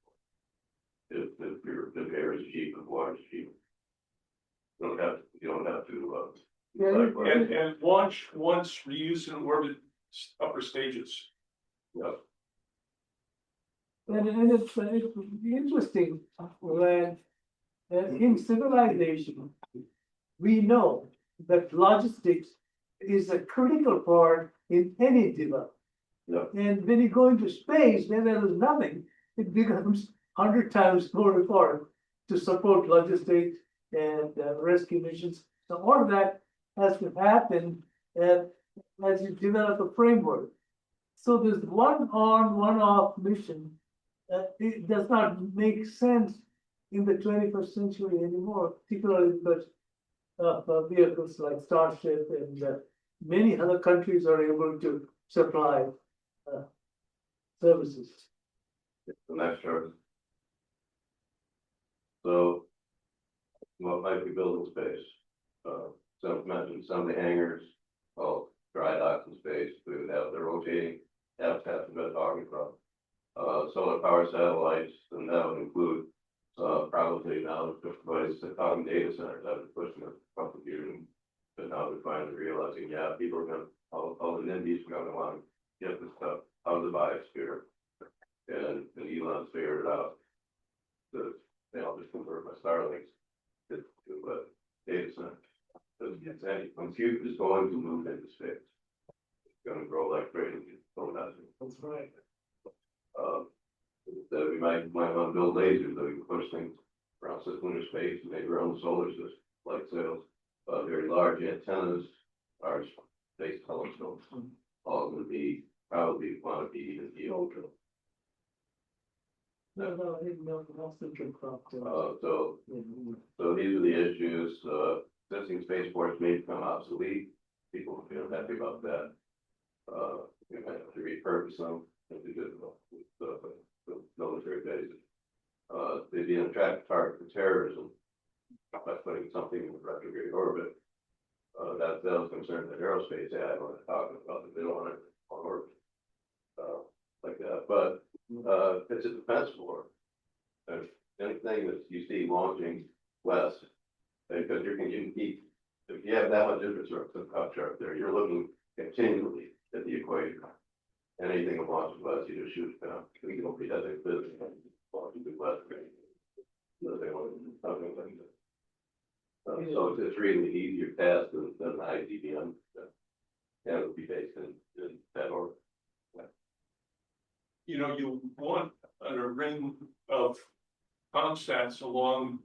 If air is cheap and water is cheap. You don't have to and launch once reuse and orbit upper stages. Yeah. And it's interesting when in civilization, we know that logistics is a critical part in any development. Yeah. And when you go into space, where there is nothing, it becomes 100 times more important to support logistics and rescue missions. So all of that has to happen as you develop a framework. So this one-on, one-off mission, it does not make sense in the 21st century anymore, particularly because vehicles like Starship and many other countries are able to supply services. The next chart. So, what might we build in space? Some mentioned some of the hangars, dry docks in space. We would have the rotating habitats we've been talking about. Solar power satellites, and that would include probably now the talking data centers that are pushing a couple of years, but now we're finally realizing, yeah, people are going to all the NIMBYs are going to want get this stuff out of the biosphere. And Elon's figured it out. So, I'll just convert my Starlinks to data center. Compute is going to move into space. It's gonna grow like crazy. That's right. That we might want to build lasers that we can push things around lunar space and maybe around the solar system, like sails. Very large antennas, large space telescopes, all going to be probably want to be even the ultra. No, I didn't know the oxygen crop. So these are the issues. Existing spaceports may become obsolete. People feel happy about that. We might have to repurpose them because of the military bases. They'd be an attractive target for terrorism by putting something in retrograde orbit. That was concerned that aerospace had when they're talking about that they don't want it on orbit like that. But it's a defense war. There's anything that you see launching west, because you can keep, if you have that much infrastructure up chart there, you're looking continually at the equator. Anything that launches west, you just shoot it down. You don't be that big business. Launching to west, something like that. So it's really easier task than the ICBM. And it would be based in that orbit. You know, you want a ring of ComSats around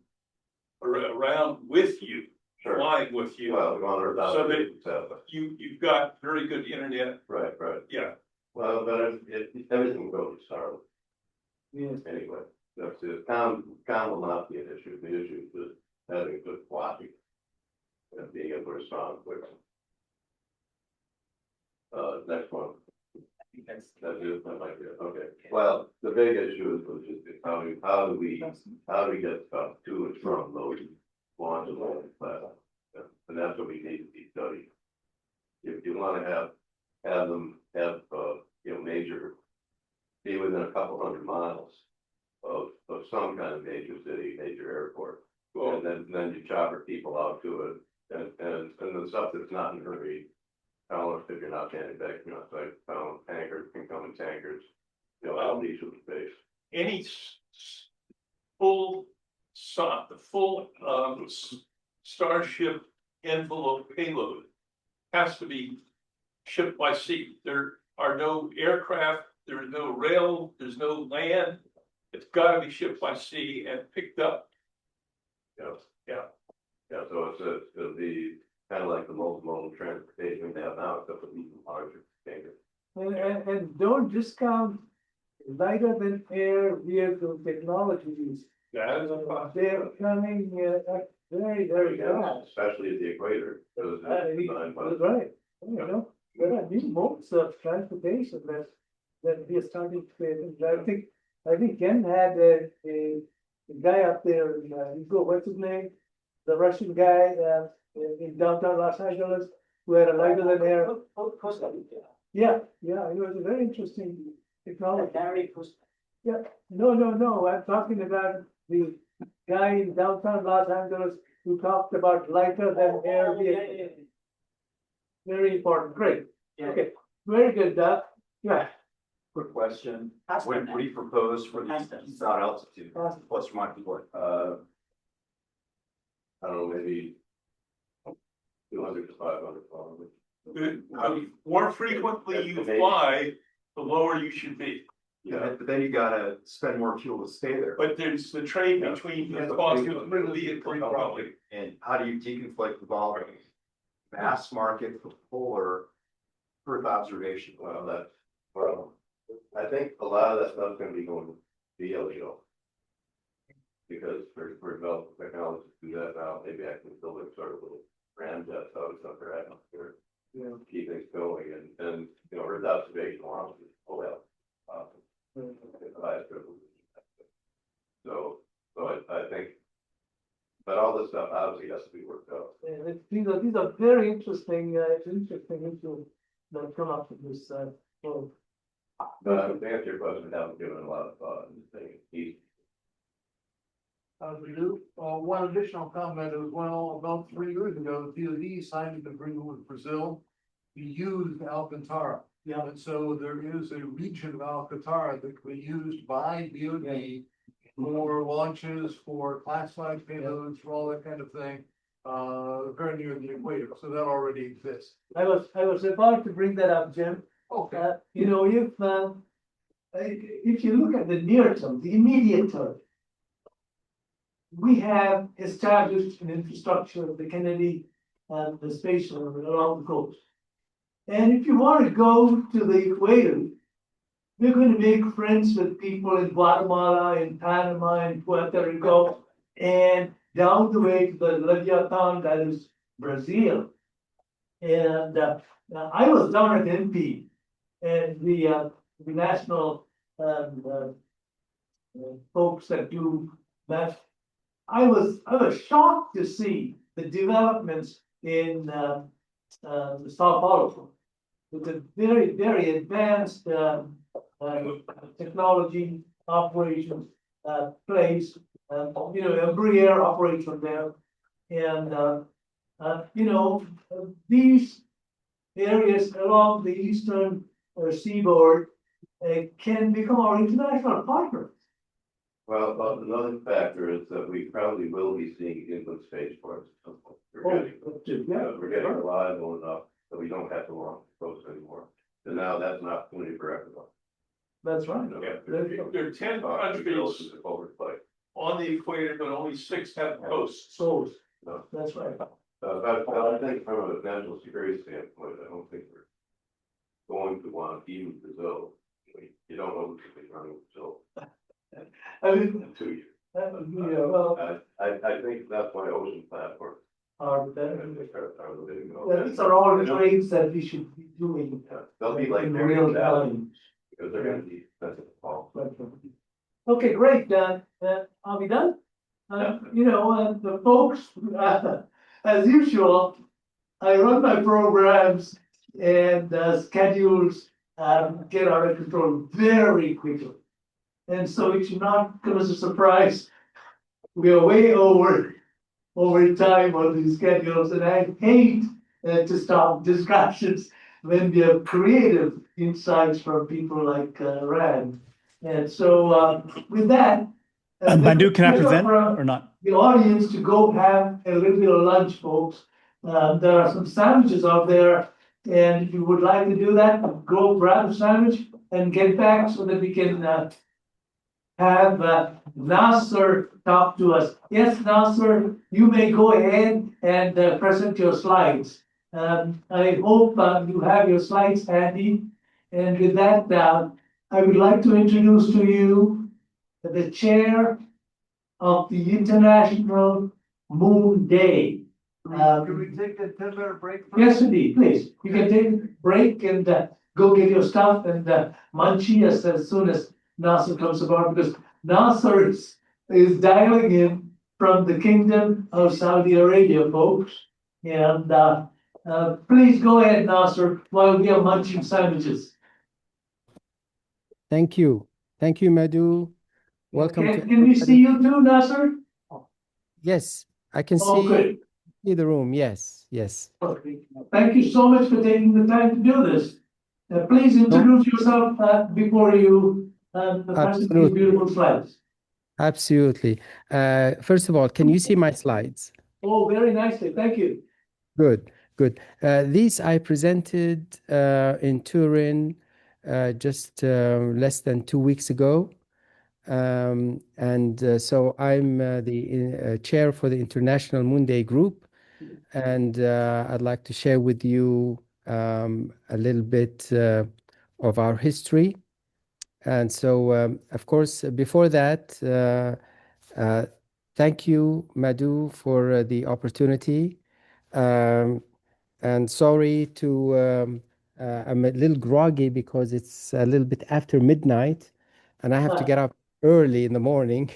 with you, Sure. flying with you. Well, we want Earth out. So that you've got very good internet. Right. Yeah. Well, but everything goes to Starlink Yes. anyway. That's it. Com will not be an issue. The issue is having good blocking and being able to respond quickly. Next one. That's it. That might be it. Okay. Well, the big issue is logistics. How do we get stuff to and from those launch and landing platforms? And that's what we need to be studying. If you want to have them have major, be within a couple hundred miles of some kind of major city, major airport, and then you chopper people out to it, and the stuff that's not in a hurry. I don't know if you're not standing back, tankers can come in tankers, out these from space. Any full Starship envelope payload has to be shipped by sea. There are no aircraft, there's no rail, there's no land. It's got to be shipped by sea and picked up. Yeah, so it'll be kind of like the multimodal transportation we have now, except for even larger tankers. And don't discount lighter than air vehicle technologies. That is a possibility. They're coming very, very fast. Especially at the equator. That's right. You know, there are new modes of transportation that we are starting to create. I think Ken had a guy up there in what's his name? The Russian guy in downtown Los Angeles who had a lighter than air. Yeah, it was a very interesting technology. Yeah, no, I'm talking about the guy in downtown Los Angeles who talked about lighter than air vehicles. Very important, great. Okay, very good, Doug. Yeah. Quick question. What do you propose for the south altitude? What's your mind for? I don't know, maybe 200 to 500 probably. The more frequently you fly, the lower you should be. Yeah, but then you gotta spend more fuel to stay there. But there's the trade between the cost of the vehicle probably. And how do you deconflict the volume? Mass market for polar Earth observation? Well, I think a lot of that stuff's gonna be going VLGO. Because we're developing technology to do that now, maybe I can build a sort of little ramjet out of some atmosphere. Keep things going and Earth observation allows us to pull out. So I think, but all this stuff obviously has to be worked out. These are very interesting issues that come up with this. But to answer your question, I haven't given a lot of thought in this thing. We do. One additional comment is, well, about 3 years ago, the DoD signed an agreement with Brazil to use Alcantara. Yeah, and so there is a region of Alcatara that can be used by DoD for launches, for classified payloads, for all that kind of thing. Very near the equator, so that already exists. I was about to bring that up, Jim. Okay. You know, if you look at the near term, the immediate term, we have established an infrastructure of the Kennedy and the space shuttle along the coast. And if you want to go to the equator, you're going to make friends with people in Guatemala, in Panama, in Puerto Rico, and down the way to the Leviathan, that is Brazil. And I was down at NP, and the national folks that do that. I was shocked to see the developments in Sao Paulo with a very advanced technology operations place. You know, Embraer operation there, and you know, these areas along the eastern seaboard can become our international partners. Well, another factor is that we probably will be seeing inland spaceports at some point. We're getting reliable enough that we don't have to launch coast anymore. And now that's an opportunity for everyone. That's right. There are 10 countries on the equator, but only 6 have coasts. So No. that's right. But I think from a national security standpoint, I don't think we're going to want even Brazil. You don't know who's going to be running Brazil I mean, in 2 years. yeah, well, I think that's why ocean platforms are better. are the way to go. These are all trades that we should be doing. They'll be like in very real challenging time. because they're going to be expensive to fall. Okay, great. Are we done? You know, the folks, as usual, I run my programs and schedules get out of control very quickly. And so it should not come as a surprise. We are way over time on these schedules, and I hate to stop discussions when we have creative insights from people like Rand. And so with that, Madhu, can I let's present offer or not? the audience to go have a little bit of lunch, folks. There are some sandwiches out there, and if you would like to do that, go grab a sandwich and get back so that we can have Nasser talk to us. Yes, Nasser, you may go ahead and present your slides. I hope you have your slides handy. And with that, I would like to introduce to you the chair of the International Moon Day. Can we take a 10-minute break? Yes, indeed, please. You can take a break and go get your stuff and munchie as soon as Nasser comes about, because Nasser is dialing in from the Kingdom of Saudi Arabia, folks. And please go ahead, Nasser, while we are munching sandwiches. Thank you. Thank you, Madhu. Welcome to Can we see you too, Nasser? Yes, I can good. see the room. Yes, yes. Okay. Thank you so much for taking the time to do this. Please introduce yourself before you present these beautiful slides. Absolutely. First of all, can you see my slides? Oh, very nicely. Thank you. Good, good. These I presented in Turin just less than 2 weeks ago. So I'm the chair for the International Moon Day Group, and I'd like to share with you a little bit of our history. And so, of course, before that, thank you, Madhu, for the opportunity. And sorry to, I'm a little groggy because it's a little bit after midnight and I have to get up early in the morning.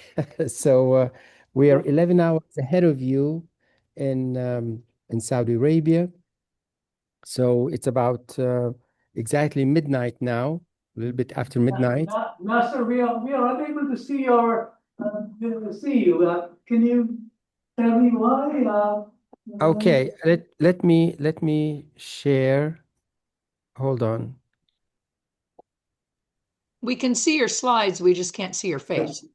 So we are 11 hours ahead of you in Saudi Arabia. So it's about exactly midnight now, a little bit after midnight. Nasser, we are unable to see you. Can you tell me why? Okay, let me share. Hold on. We can see your slides, we just can't see your face.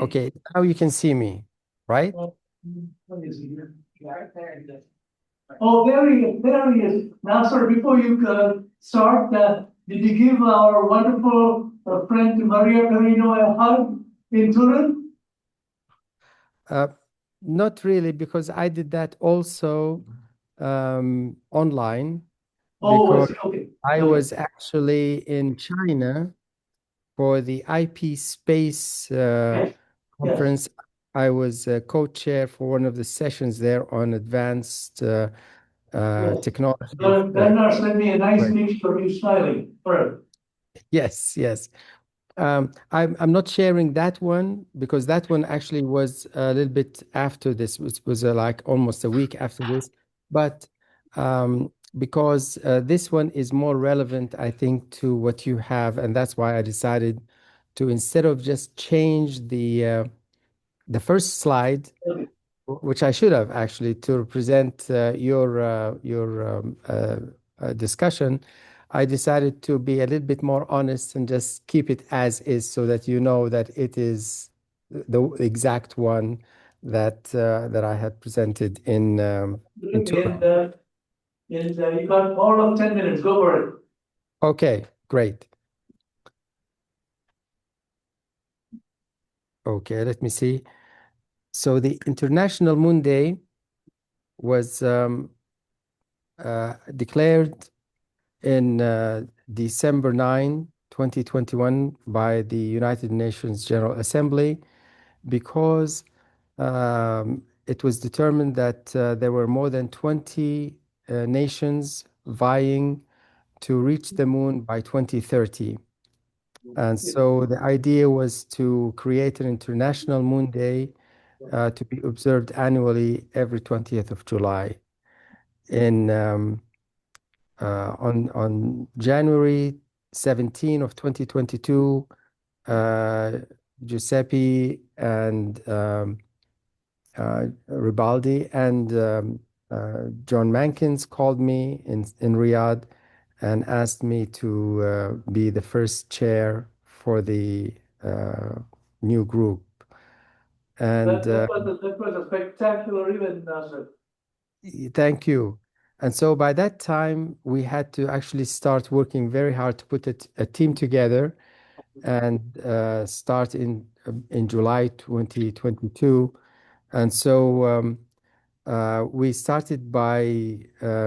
Okay, now you can see me, right? What is he here? Oh, there he is. Now, sir, before you start, did you give our wonderful friend Maria Carino a hug in Turin? Not really, because I did that also online. Oh, I Because see. Okay. I Okay. was actually in China for the IP Space Yes. conference. I was co-chair for one of the sessions there on advanced Yes. technology. Bernard sent me a nice Right. picture of you smiling. Perfect. Yes, yes. I'm not sharing that one because that one actually was a little bit after this. Was like almost a week after this, but because this one is more relevant, I think, to what you have, and that's why I decided to, instead of just change the first slide, Okay. which I should have actually, to represent your discussion, I decided to be a little bit more honest and just keep it as is, so that you know that it is the exact one that I had presented in Turin. And you got all of 10 minutes. Go for it. Okay, great. Okay, let me see. So the International Moon Day was declared in December 9, 2021 by the United Nations General Assembly because it was determined that there were more than 20 nations vying to reach the moon by 2030. And so the idea was to create an International Moon Day to be observed annually every 20th of July. In on January 17 of 2022, Giuseppe and Ribaldi and John Mankins called me in Riyadh and asked me to be the first chair for the new group. And That was a spectacular event, Nasser. thank you. And so by that time, we had to actually start working very hard to put a team together and start in July 2022. And so we started by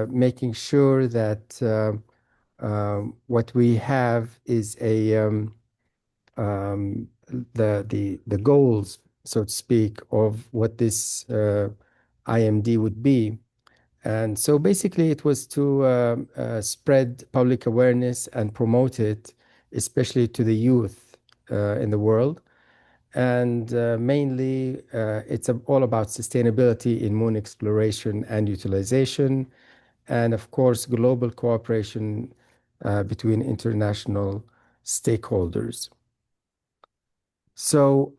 making sure that what we have is the goals, so to speak, of what this IMD would be. And so basically, it was to spread public awareness and promote it, especially to the youth in the world. And mainly, it's all about sustainability in moon exploration and utilization, and of course, global cooperation between international stakeholders. So,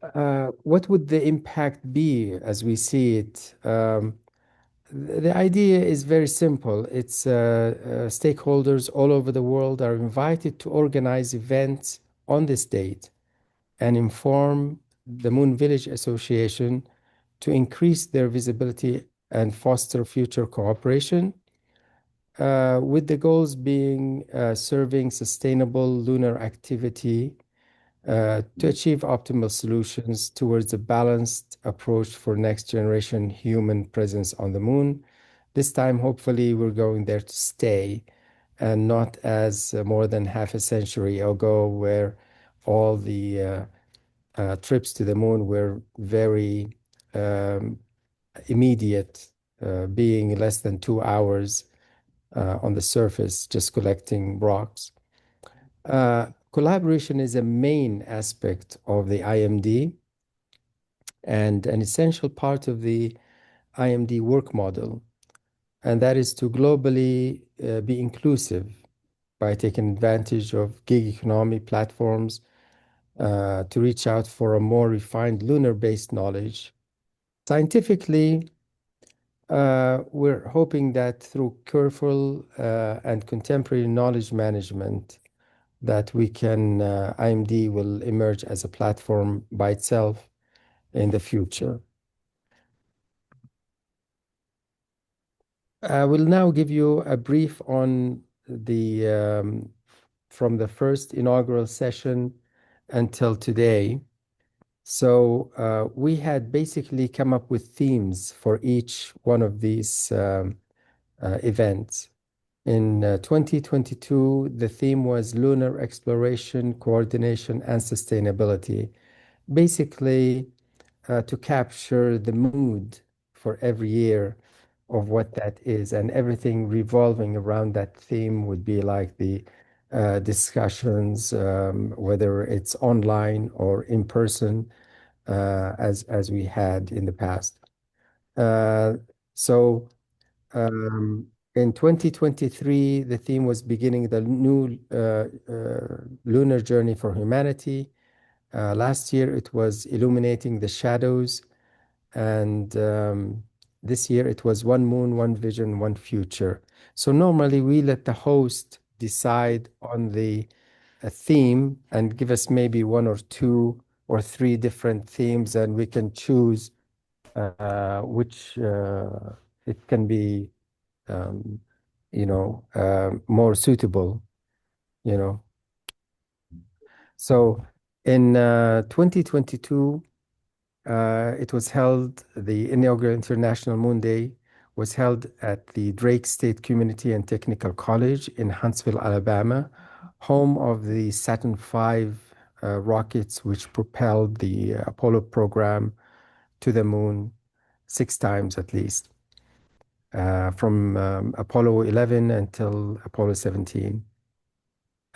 what would the impact be as we see it? The idea is very simple. It's stakeholders all over the world are invited to organize events on this date and inform the Moon Village Association to increase their visibility and foster future cooperation, with the goals being serving sustainable lunar activity to achieve optimal solutions towards a balanced approach for next generation human presence on the moon. This time, hopefully, we're going there to stay and not as more than half a century ago, where all the trips to the moon were very immediate, being less than 2 hours on the surface, just collecting rocks. Collaboration is a main aspect of the IMD and an essential part of the IMD work model, and that is to globally be inclusive by taking advantage of gig economy platforms to reach out for a more refined lunar-based knowledge. Scientifically, we're hoping that through careful and contemporary knowledge management, that we can, IMD will emerge as a platform by itself in the future. I will now give you a brief on the from the first inaugural session until today. So we had basically come up with themes for each one of these events. In 2022, the theme was lunar exploration, coordination, and sustainability. Basically, to capture the mood for every year of what that is, and everything revolving around that theme would be like the discussions, whether it's online or in person, as we had in the past. So in 2023, the theme was beginning the new lunar journey for humanity. Last year, it was illuminating the shadows, and this year it was one moon, one vision, one future. So normally we let the host decide on the theme and give us maybe one or two or three different themes, and we can choose which it can be, more suitable, you know. So in 2022, it was held, the inaugural International Moon Day was held at the Drake State Community and Technical College in Huntsville, Alabama, home of the Saturn V rockets, which propelled the Apollo program to the moon 6 times at least, from Apollo 11 until Apollo 17.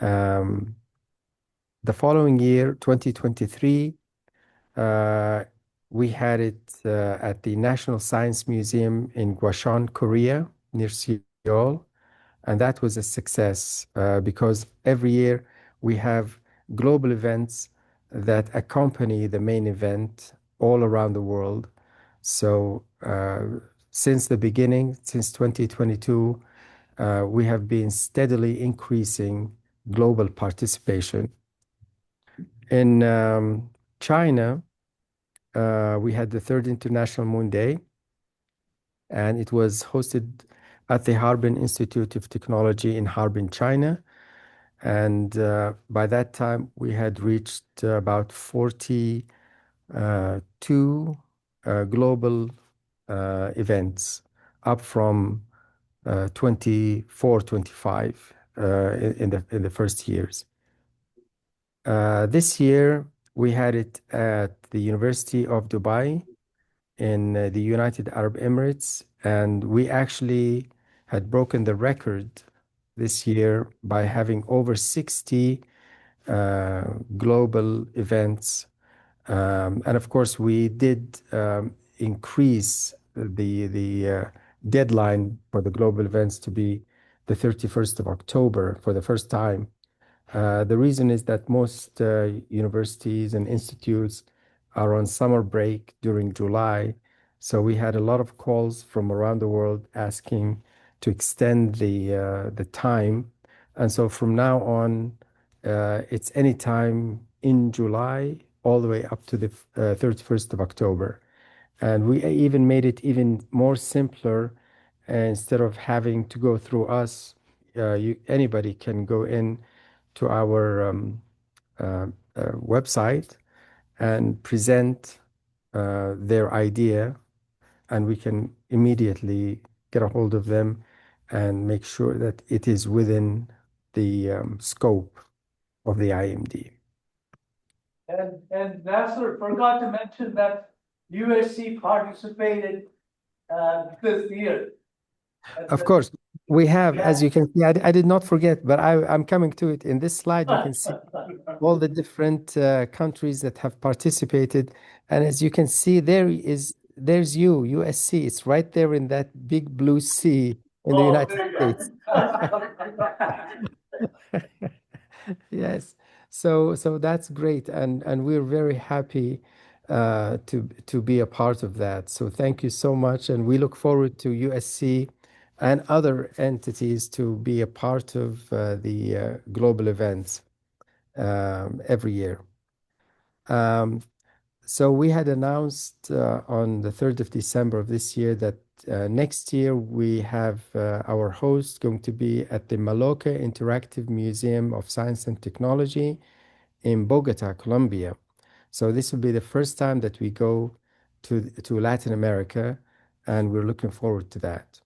The following year, 2023, we had it at the National Science Museum in Gwacheon, Korea, near Seoul. And that was a success because every year we have global events that accompany the main event all around the world. So since the beginning, since 2022, we have been steadily increasing global participation. In China, we had the third International Moon Day, and it was hosted at the Harbin Institute of Technology in Harbin, China. And by that time, we had reached about 42 global events, up from 24, 25 in the first years. This year, we had it at the University of Dubai in the United Arab Emirates, and we actually had broken the record this year by having over 60 global events. And of course, we did increase the deadline for the global events to be the 31st of October for the first time. The reason is that most universities and institutes are on summer break during July. So we had a lot of calls from around the world asking to extend the time. And so from now on, it's any time in July all the way up to the 31st of October. And we even made it even more simpler. Instead of having to go through us, anybody can go in to our website and present their idea, and we can immediately get a hold of them and make sure that it is within the scope of the IMD. And Nasser forgot to mention that USC participated this year. Of course, we have, as you can see, I did not forget, but I'm coming to it. In this slide, you can see all the different countries that have participated. And as you can see, there's USC. It's right there in that big blue sea in the United States. Yes. So that's great. And we're very happy to be a part of that. So thank you so much. And we look forward to USC and other entities to be a part of the global events. every year. So we had announced on the 3rd of December of this year that next year we have our host going to be at the Maloca Interactive Museum of Science and Technology in Bogota, Colombia. So this will be the first time that we go to Latin America, and we're looking forward to that.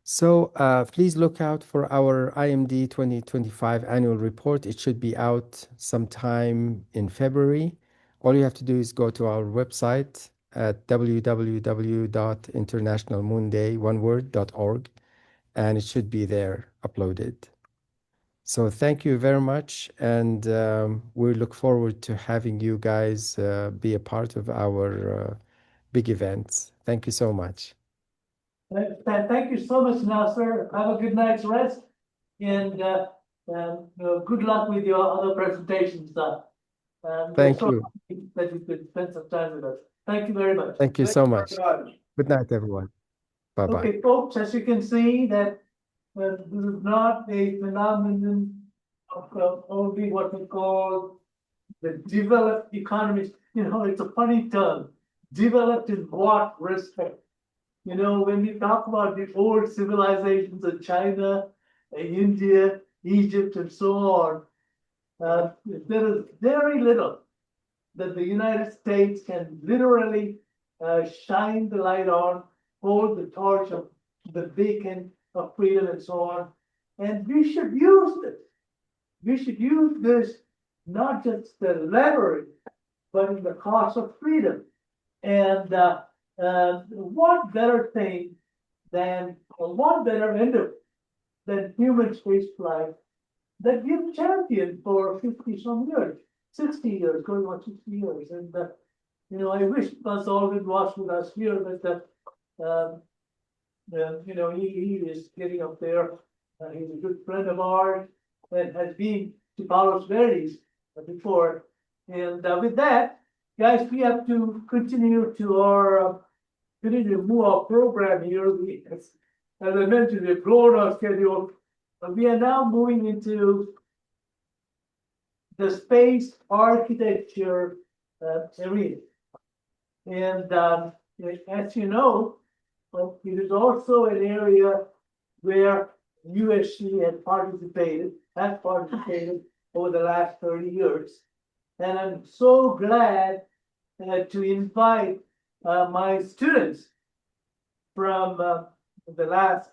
So please look out for our IMD 2025 annual report. It should be out sometime in February. All you have to do is go to our website at www.internationalmoonday.org, and it should be there uploaded. So thank you very much, and we look forward to having you guys be a part of our big events. Thank you so much. Thank you so much, Nasser. Have a good night's rest, and good luck with your other presentations. Thank so you. happy that you could spend some time with us. Thank you very much. Thank you so much. Good night, everyone. Bye-bye. Okay, folks, as you can see, that this is not a phenomenon of only what we call the developed economies. You know, it's a funny term. Developed in what respect? You know, when we talk about the old civilizations of China, India, Egypt, and so on, there is very little that the United States can literally shine the light on, hold the torch of the beacon of freedom and so on. And we should use this. We should use this not just the leverage, but in the cause of freedom. And what better thing than, or what better endeavor than human space flight that you've championed for 50 some years, 60 years, going on 60 years. And, you know, I wish Buzz Aldrin was with us here, but, you know, he is getting up there. He's a good friend of ours and has been to Palos Verdes before. And with that, guys, we have to continue to our continue to move our program here. We, as I mentioned, we've blown our schedule. We are now moving into the space architecture area. And as you know, it is also an area where USC has participated over the last 30 years. And I'm so glad to invite my students from the last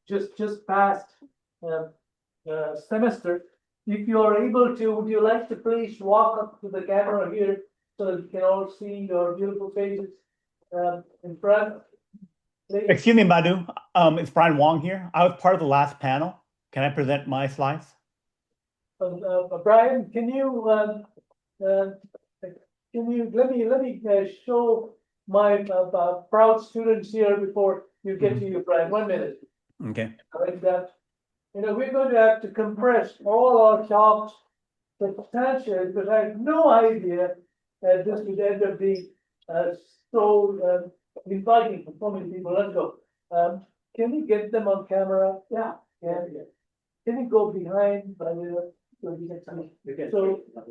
just past semester. If you are able to, would you like to please walk up to the camera here so that you can all see your beautiful faces in front? Please. Excuse me, Madhu. It's Brian Wong here. I was part of the last panel. Can I present my slides? Brian, can you let me show my proud students here before you get to you, Brian. 1 minute. Okay. And you know, we're going to have to compress all our talks substantially because I have no idea that this would end up being so inviting for so many people. Let's go. Can we get them on camera? Yeah. Can you go behind by the so you can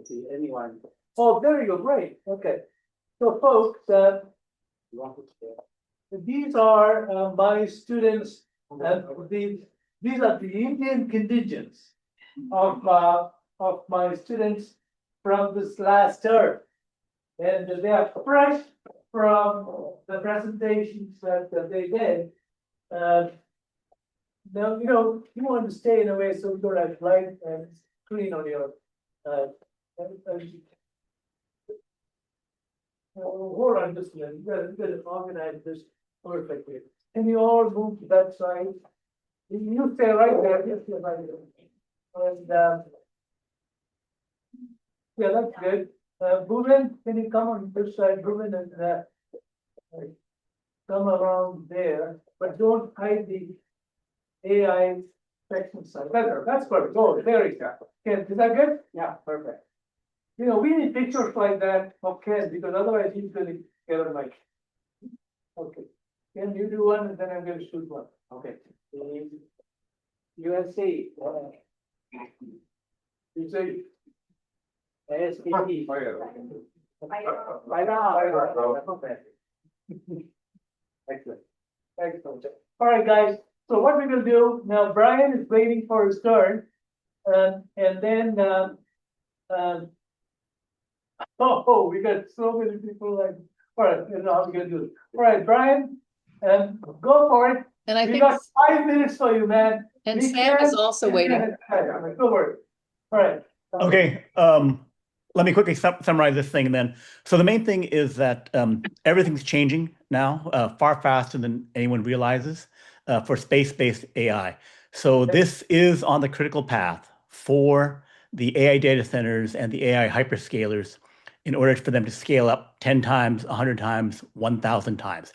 see anyone? Oh, there you go. Great. Okay. So, folks, these are my students. These are the Indian contingents of my students from this last term, and they are fresh from the presentations that they did. Now, you know, you want to stay in a way so you don't have light and screen on your hold on just a minute. You gotta organize this perfectly. Can you all move to that side? You stay right there, just stay right there. And yeah, that's good. Bhuvan, can you come on this side, Bhuvan, and come around there, but don't hide the AI section side. That's perfect. Oh, there you go. Ken, is that good? Yeah, perfect. You know, we need pictures like that of Ken because otherwise he's going to get on mic. Okay. Ken, you do one and then I'm going to shoot one. Okay. USC. You say. ASAP. Right now. Excellent. Excellent. All right, guys. So what we will do now, Brian is waiting for his turn. And then, we got so many people like, all right, you know how we're gonna do it. All right, Brian, go for it. And I We think, got 5 minutes for you, man. and We Sam is can- also waiting. Go for it. All right. Okay, let me quickly summarize this thing then. So the main thing is that everything's changing now, far faster than anyone realizes for space-based AI. So this is on the critical path for the AI data centers and the AI hyperscalers in order for them to scale up 10 times, 100 times, 1,000 times.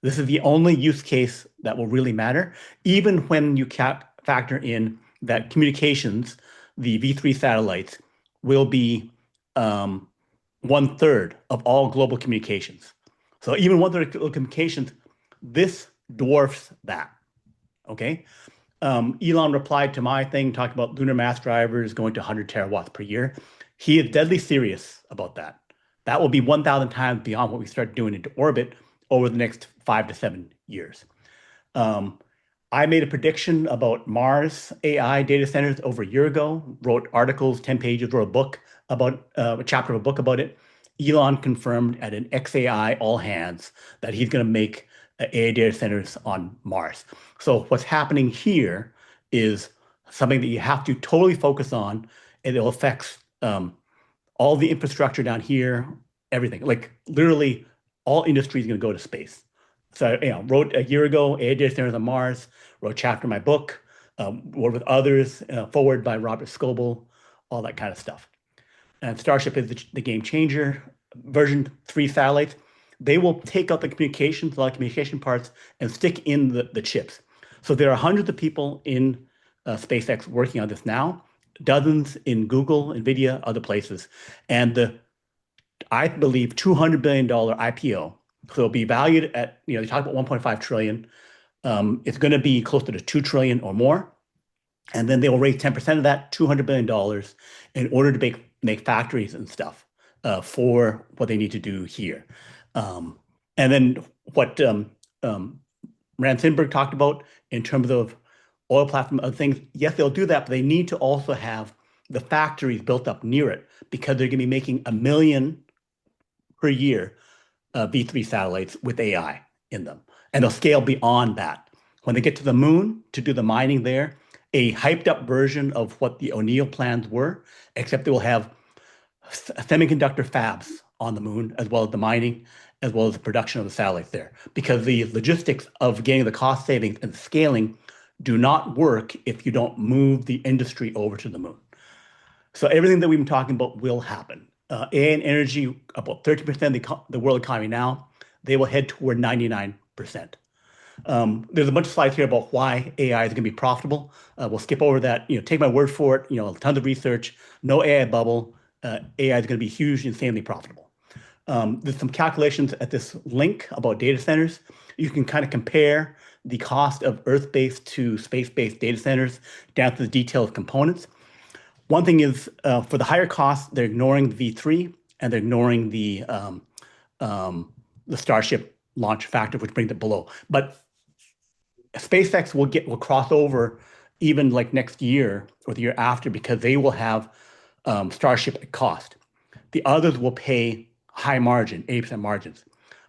This is the only use case that will really matter, even when you factor in that communications, the V3 satellites, will be 1/3 of all global communications. So even 1/3 of global communications, this dwarfs that. Okay. Elon replied to my thing, talking about lunar mass drivers going to 100 terawatts per year. He is deadly serious about that. That will be 1,000 times beyond what we start doing into orbit over the next 5 to 7 years. I made a prediction about Mars AI data centers over a year ago, wrote articles, 10 pages, wrote a book about a chapter of a book about it. Elon confirmed at an XAI all hands that he's going to make AI data centers on Mars. So what's happening here is something that you have to totally focus on, and it affects all the infrastructure down here, everything. Like literally all industry is going to go to space. So, wrote a year ago, AI data centers on Mars, wrote a chapter in my book, worked with others, forward by Robert Scoble, all that kind of stuff. And Starship is the game changer. Version 3 satellites, they will take out the communications, a lot of communication parts, and stick in the chips. So there are hundreds of people in SpaceX working on this now, dozens in Google, NVIDIA, other places. And I believe, $200 billion IPO. So it'll be valued at, they talk about 1.5 trillion. It's going to be closer to 2 trillion or more. And then they will raise 10% of that, $200 billion, in order to make factories and stuff for what they need to do here. And then what Rand Sandberg talked about in terms of oil platform, other things, yes, they'll do that, but they need to also have the factories built up near it, because they're going to be making 1 million per year V3 satellites with AI in them. And they'll scale beyond that. When they get to the moon to do the mining there, a hyped up version of what the O'Neill plans were, except they will have semiconductor fabs on the moon, as well as the mining, as well as the production of the satellites there. Because the logistics of getting the cost savings and scaling do not work if you don't move the industry over to the moon. So everything that we've been talking about will happen. AI and energy, about 30% of the world economy now, they will head toward 99%. There's a bunch of slides here about why AI is going to be profitable. We'll skip over that. Take my word for it. Tons of research, no AI bubble. AI is going to be huge, insanely profitable. There's some calculations at this link about data centers. You can kind of compare the cost of Earth-based to space-based data centers down to the detailed components. One thing is, for the higher costs, they're ignoring the V3 and they're ignoring the Starship launch factor, which brings it below. But SpaceX will cross over even like next year or the year after, because they will have Starship at cost. The others will pay high margin, 80% margins.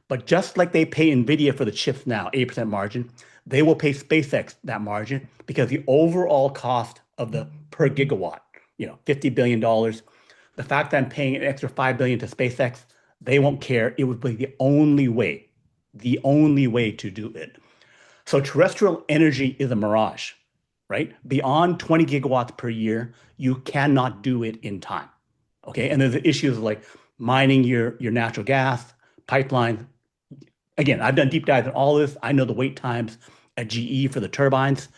But just like they pay NVIDIA for the chips now, 80% margin, they will pay SpaceX that margin, because the overall cost of the per gigawatt, $50 billion. The fact that I'm paying an extra $5 billion to SpaceX, they won't care. It would be the only way to do it. So terrestrial energy is a mirage, right? Beyond 20 gigawatts per year, you cannot do it in time. Okay, and there's issues like mining your natural gas, pipeline. Again, I've done deep dives on all this. I know the wait times at GE for the turbines.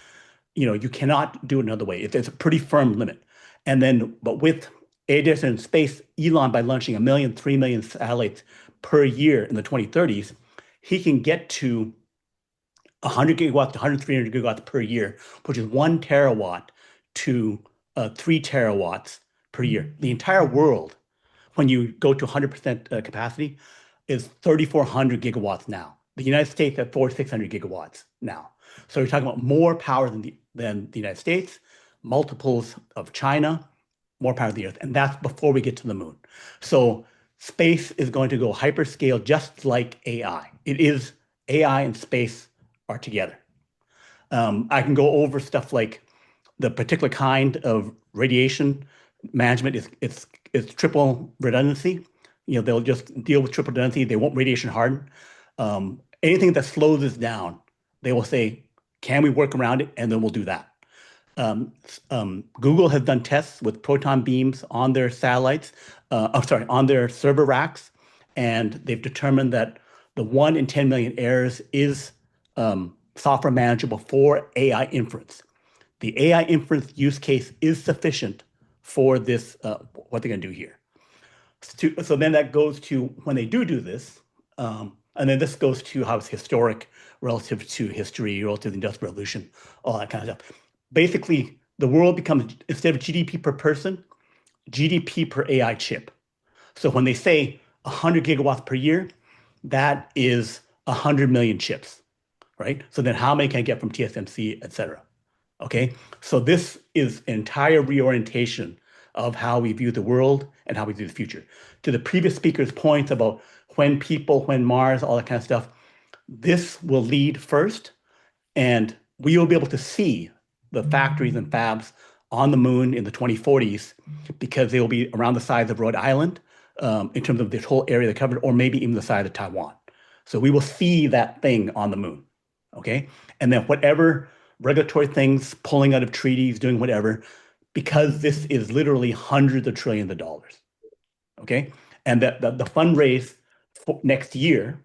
You cannot do it another way. It's a pretty firm limit. And then, but with ADS and space, Elon, by launching 1 million, 3 million satellites per year in the 2030s, he can get to 100 gigawatts to 100, 300 gigawatts per year, which is 1 terawatt to 3 terawatts per year. The entire world, when you go to 100% capacity, is 3,400 gigawatts now. The United States at 4,600 gigawatts now. So you're talking about more power than the United States, multiples of China, more power than the Earth, and that's before we get to the moon. So space is going to go hyperscale just like AI. It is AI and space are together. I can go over stuff like the particular kind of radiation management is triple redundancy. You know, they'll just deal with triple redundancy. They won't radiation harden. Anything that slows this down, they will say, can we work around it? And then we'll do that. Google has done tests with proton beams on their satellites, on their server racks, and they've determined that the 1 in 10 million errors is software manageable for AI inference. The AI inference use case is sufficient for this, what they're going to do here. So then that goes to when they do this, and then this goes to how it's historic relative to history, relative to the Industrial Revolution, all that kind of stuff. Basically, the world becomes, instead of GDP per person, GDP per AI chip. So when they say 100 gigawatts per year, that is 100 million chips, right? So then how many can I get from TSMC, et cetera? Okay, so this is an entire reorientation of how we view the world and how we view the future. To the previous speaker's points about when Mars, all that kind of stuff, this will lead first, and we will be able to see the factories and fabs on the moon in the 2040s because they will be around the size of Rhode Island in terms of this whole area they covered, or maybe even the size of Taiwan. So we will see that thing on the moon, okay? And then whatever regulatory things, pulling out of treaties, doing whatever, because this is literally hundreds of trillions of dollars, okay? And that the fundraise for next year,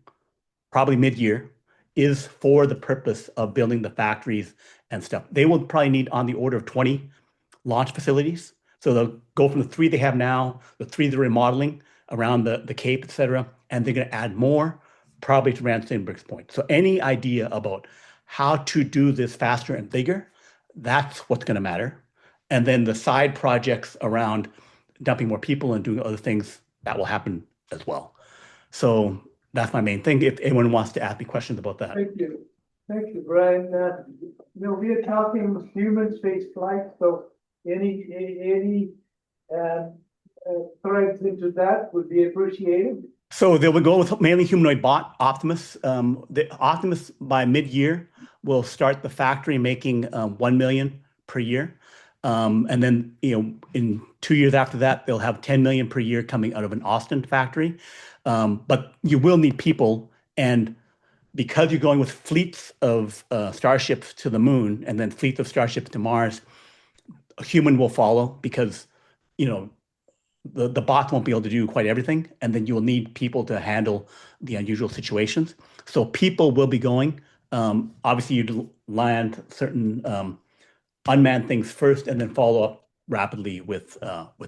probably mid-year, is for the purpose of building the factories and stuff. They will probably need on the order of 20 launch facilities. So they'll go from the 3 they have now, the 3 they're remodeling around the Cape, et cetera, and they're going to add more, probably to Ramsey Briggs Point. So any idea about how to do this faster and bigger, that's what's going to matter. And then the side projects around dumping more people and doing other things, that will happen as well. So that's my main thing. If anyone wants to ask me questions about that. Thank you, Brian. We are talking human space flight, so any threads into that would be appreciated. So they will go with mainly humanoid bot, Optimus. The Optimus by mid-year will start the factory making 1 million per year. And then, in 2 years after that, they'll have 10 million per year coming out of an Austin factory. But you will need people, and because you're going with fleets of starships to the moon and then fleets of starships to Mars, a human will follow because, the bots won't be able to do quite everything, and then you will need people to handle the unusual situations. So people will be going. Obviously, you land certain unmanned things first, and then follow up rapidly with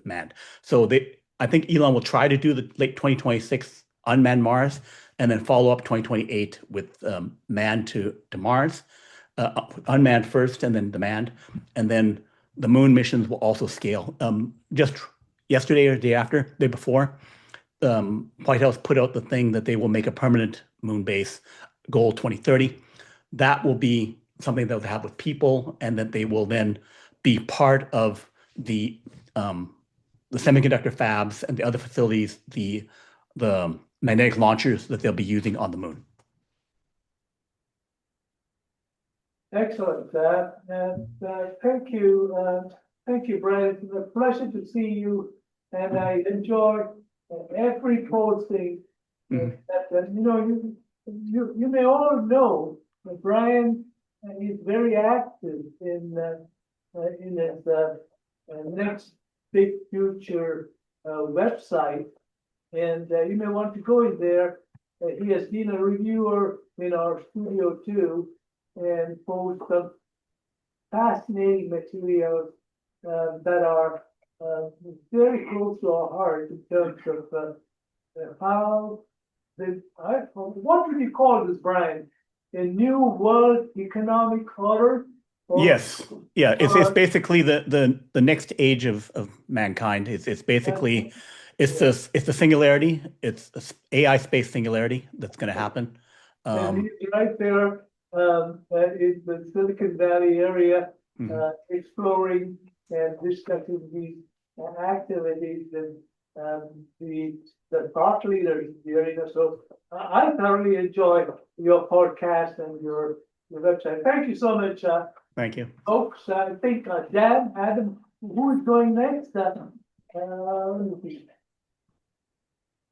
manned. So I think Elon will try to do the late 2026 unmanned Mars, and then follow up 2028 with manned to Mars, unmanned first, and then the manned, and then the moon missions will also scale. Just yesterday or the day before, White House put out the thing that they will make a permanent moon base goal 2030. That will be something that they'll have with people, and that they will then be part of the semiconductor fabs and the other facilities, the magnetic launchers that they'll be using on the moon. Excellent. Thank you, Brian. It's a pleasure to see you, and I enjoy every posting. You may all know that Brian is very active in his next big future website, and you may want to go in there. He has been a reviewer in our studio too, and post some fascinating materials that are very close to our heart in terms of how what would you call this, Brian? A new world economic order, Yes, yeah, it's Uh, basically the next age of mankind. It's basically it's the singularity. It's a AI space singularity that's going to happen. And he's right there, in the Silicon Valley area, Mhm. exploring and discussing these activities and, the thought leaders in the area. So I thoroughly enjoy your podcast and your website. Thank you so much, Thank you. folks. I think, Dan, Adam, who is going next? Let me see.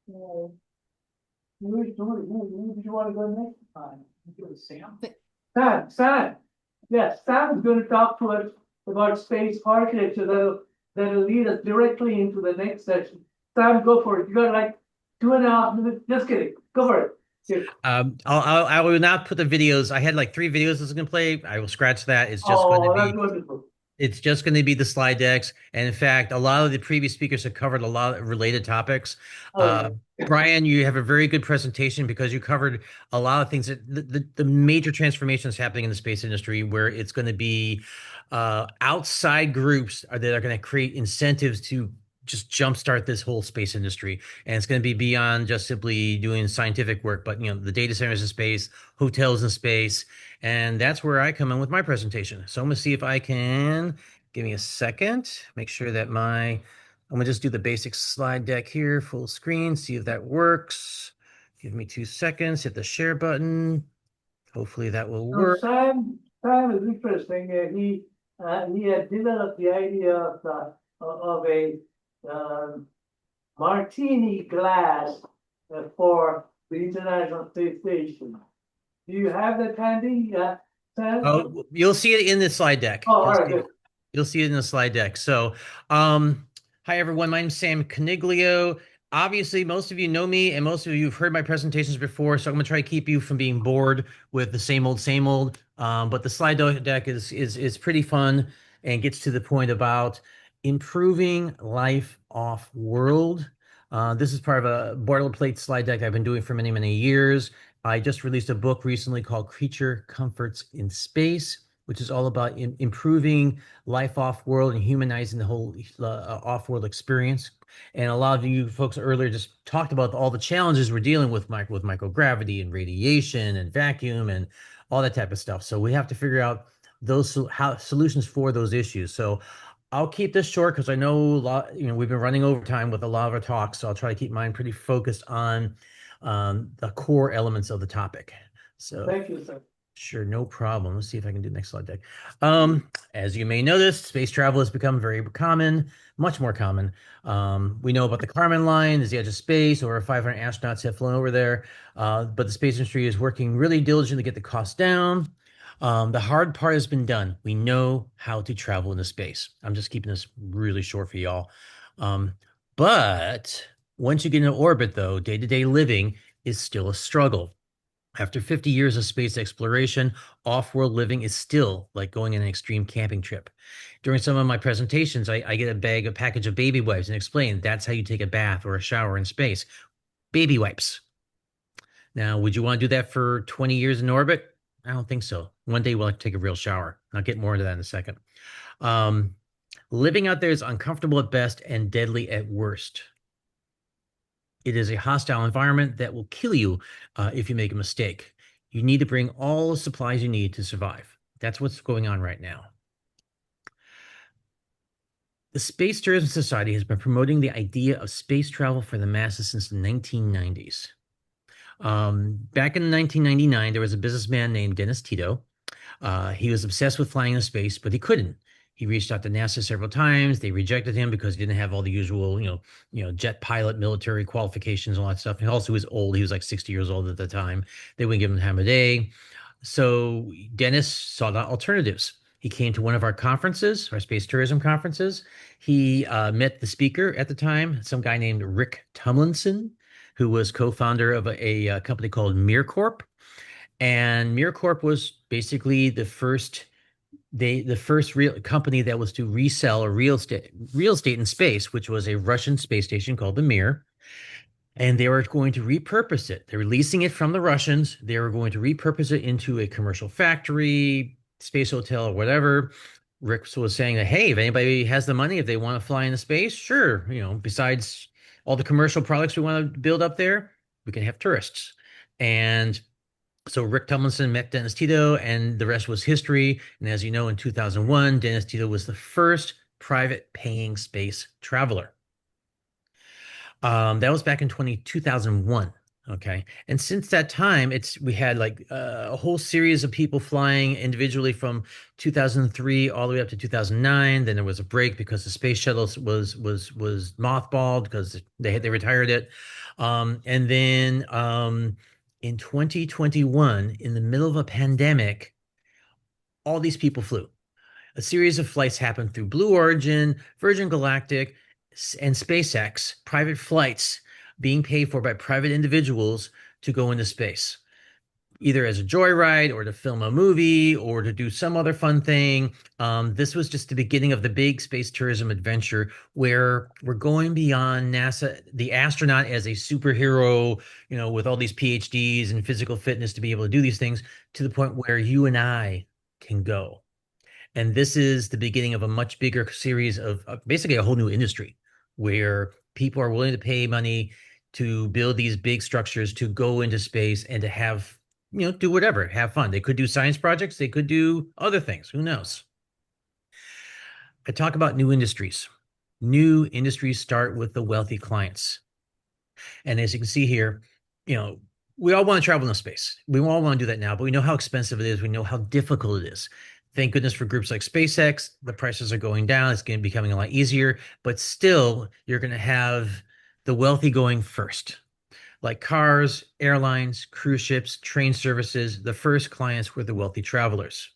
Who did you want to go next time? Sam? Sam, yes, Sam is going to talk to us about space architecture that'll lead us directly into the next session. Sam, go for it. You got like 2.5 minutes. Just kidding. Go for it. Here. I will not put the videos. I had like 3 videos that's gonna play. I will scratch that. It's just going to Oh, that's be wonderful. it's just going to be the slide decks. And in fact, a lot of the previous speakers have covered a lot of related topics. Oh, Brian, you have a very good presentation because you covered a lot of things that the major transformations happening in the space industry, where it's going to be outside groups that are going to create incentives to just jumpstart this whole space industry. And it's going to be beyond just simply doing scientific work, but the data centers in space, hotels in space. And that's where I come in with my presentation. So I'm going to see if I can, give me a second, make sure that I'm going to just do the basic slide deck here, full screen, see if that works. Give me 2 seconds, hit the share button. Hopefully that will so work. Sam is interesting. He had developed the idea of a martini glass for the International Space Station. Do you have that handy, Sam? Oh, you'll see it in the slide deck. Oh, all right, good. You'll see it in the slide deck. So, hi everyone. My name's Sam Caniglio. Obviously, most of you know me, and most of you have heard my presentations before. So I'm going to try to keep you from being bored with the same old, same old. But the slide deck is pretty fun and gets to the point about improving life off world. This is part of a boilerplate slide deck I've been doing for many, many years. I just released a book recently called Creature Comforts in Space, which is all about improving life off-world and humanizing the whole off-world experience. And a lot of you folks earlier just talked about all the challenges we're dealing with microgravity and radiation and vacuum and all that type of stuff. So we have to figure out those solutions for those issues. So I'll keep this short because I know we've been running over time with a lot of our talks. So I'll try to keep mine pretty focused on the core elements of the topic. So Thank you, sir. sure, no problem. Let's see if I can do the next slide deck. As you may notice, space travel has become very common, much more common. We know about the Kármán line, is the edge of space. Over 500 astronauts have flown over there. But the space industry is working really diligently to get the cost down. The hard part has been done. We know how to travel into space. I'm just keeping this really short for y'all. But once you get into orbit, though, day-to-day living is still a struggle. After 50 years of space exploration, off-world living is still like going on an extreme camping trip. During some of my presentations, I get a package of baby wipes and explain that's how you take a bath or a shower in space. Baby wipes. Now, would you want to do that for 20 years in orbit? I don't think so. One day we'll have to take a real shower. I'll get more into that in a second. Living out there is uncomfortable at best and deadly at worst. It is a hostile environment that will kill you if you make a mistake. You need to bring all the supplies you need to survive. That's what's going on right now. The Space Tourism Society has been promoting the idea of space travel for the masses since the 1990s. Back in 1999, there was a businessman named Dennis Tito. He was obsessed with flying in space, but he couldn't. He reached out to NASA several times. They rejected him because he didn't have all the usual, jet pilot, military qualifications, and all that stuff. He also was old. He was like 60 years old at the time. They wouldn't give him time of day. So Dennis sought out alternatives. He came to one of our conferences, our space tourism conferences. He met the speaker at the time, some guy named Rick Tumlinson, who was co-founder of a company called MirCorp. And MirCorp was basically the first real company that was to resell a real estate in space, which was a Russian space station called the Mir. And they were going to repurpose it. They're leasing it from the Russians. They were going to repurpose it into a commercial factory, space hotel or whatever. Rick was saying that, hey, if anybody has the money, if they want to fly into space, sure. Besides all the commercial products we want to build up there, we can have tourists. And so Rick Tomlinson met Dennis Tito, and the rest was history. And as you know, in 2001, Dennis Tito was the first private paying space traveler. That was back in 2001. Okay. And since that time, we had like a whole series of people flying individually from 2003 all the way up to 2009. Then there was a break because the space shuttle was mothballed because they retired it. And then in 2021, in the middle of a pandemic, all these people flew. A series of flights happened through Blue Origin, Virgin Galactic, and SpaceX, private flights being paid for by private individuals to go into space, either as a joyride or to film a movie or to do some other fun thing. This was just the beginning of the big space tourism adventure where we're going beyond NASA, the astronaut as a superhero, with all these PhDs and physical fitness to be able to do these things, to the point where you and I can go. And this is the beginning of a much bigger series of basically a whole new industry where people are willing to pay money to build these big structures to go into space and to have, do whatever, have fun. They could do science projects. They could do other things. Who knows? I talk about new industries. New industries start with the wealthy clients. And as you can see here, we all want to travel into space. We all want to do that now, but we know how expensive it is. We know how difficult it is. Thank goodness for groups like SpaceX. The prices are going down. It's going to be becoming a lot easier, but still you're going to have the wealthy going first. Like cars, airlines, cruise ships, train services, the first clients were the wealthy travelers.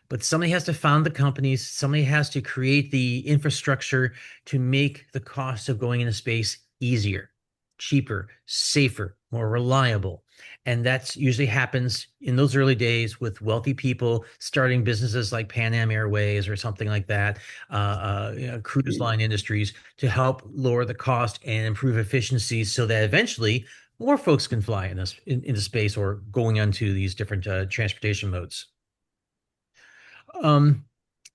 But somebody has to found the companies. Somebody has to create the infrastructure to make the cost of going into space easier, cheaper, safer, more reliable. And that usually happens in those early days with wealthy people starting businesses like Pan Am Airways or something like that, cruise line industries, to help lower the cost and improve efficiency so that eventually more folks can fly into space or going onto these different transportation modes.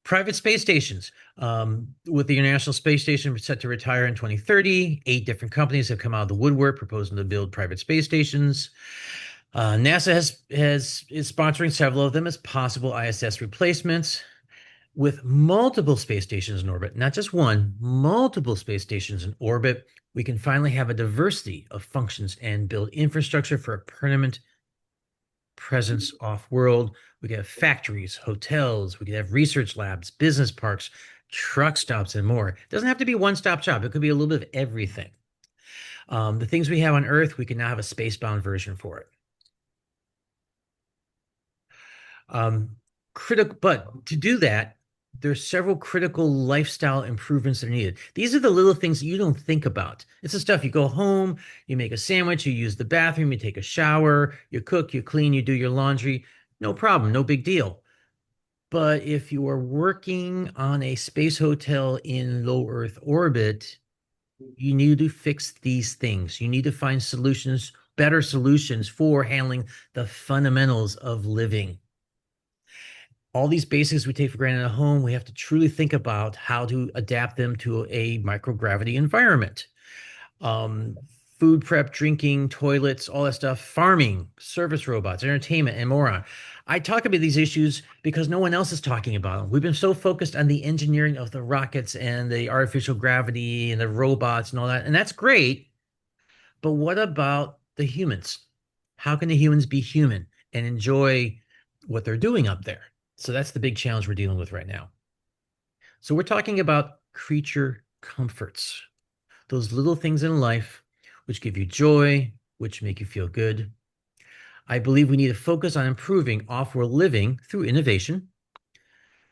Private space stations. With the International Space Station set to retire in 2030, 8 different companies have come out of the woodwork proposing to build private space stations. NASA is sponsoring several of them as possible ISS replacements. With multiple space stations in orbit, not just one, multiple space stations in orbit, we can finally have a diversity of functions and build infrastructure for a permanent presence off-world. We could have factories, hotels, we could have research labs, business parks, truck stops, and more. It doesn't have to be one-stop shop. It could be a little bit of everything. The things we have on Earth, we can now have a space-bound version for it. But to do that, there's several critical lifestyle improvements that are needed. These are the little things that you don't think about. It's the stuff you go home, you make a sandwich, you use the bathroom, you take a shower, you cook, you clean, you do your laundry. No problem, no big deal. But if you are working on a space hotel in low Earth orbit, you need to fix these things. You need to find solutions, better solutions for handling the fundamentals of living. All these basics we take for granted at home, we have to truly think about how to adapt them to a microgravity environment. Food prep, drinking, toilets, all that stuff, farming, service robots, entertainment, and more on. I talk about these issues because no one else is talking about them. We've been so focused on the engineering of the rockets and the artificial gravity and the robots and all that, and that's great. But what about the humans? How can the humans be human and enjoy what they're doing up there? So that's the big challenge we're dealing with right now. So we're talking about creature comforts, those little things in life which give you joy, which make you feel good. I believe we need to focus on improving off-world living through innovation.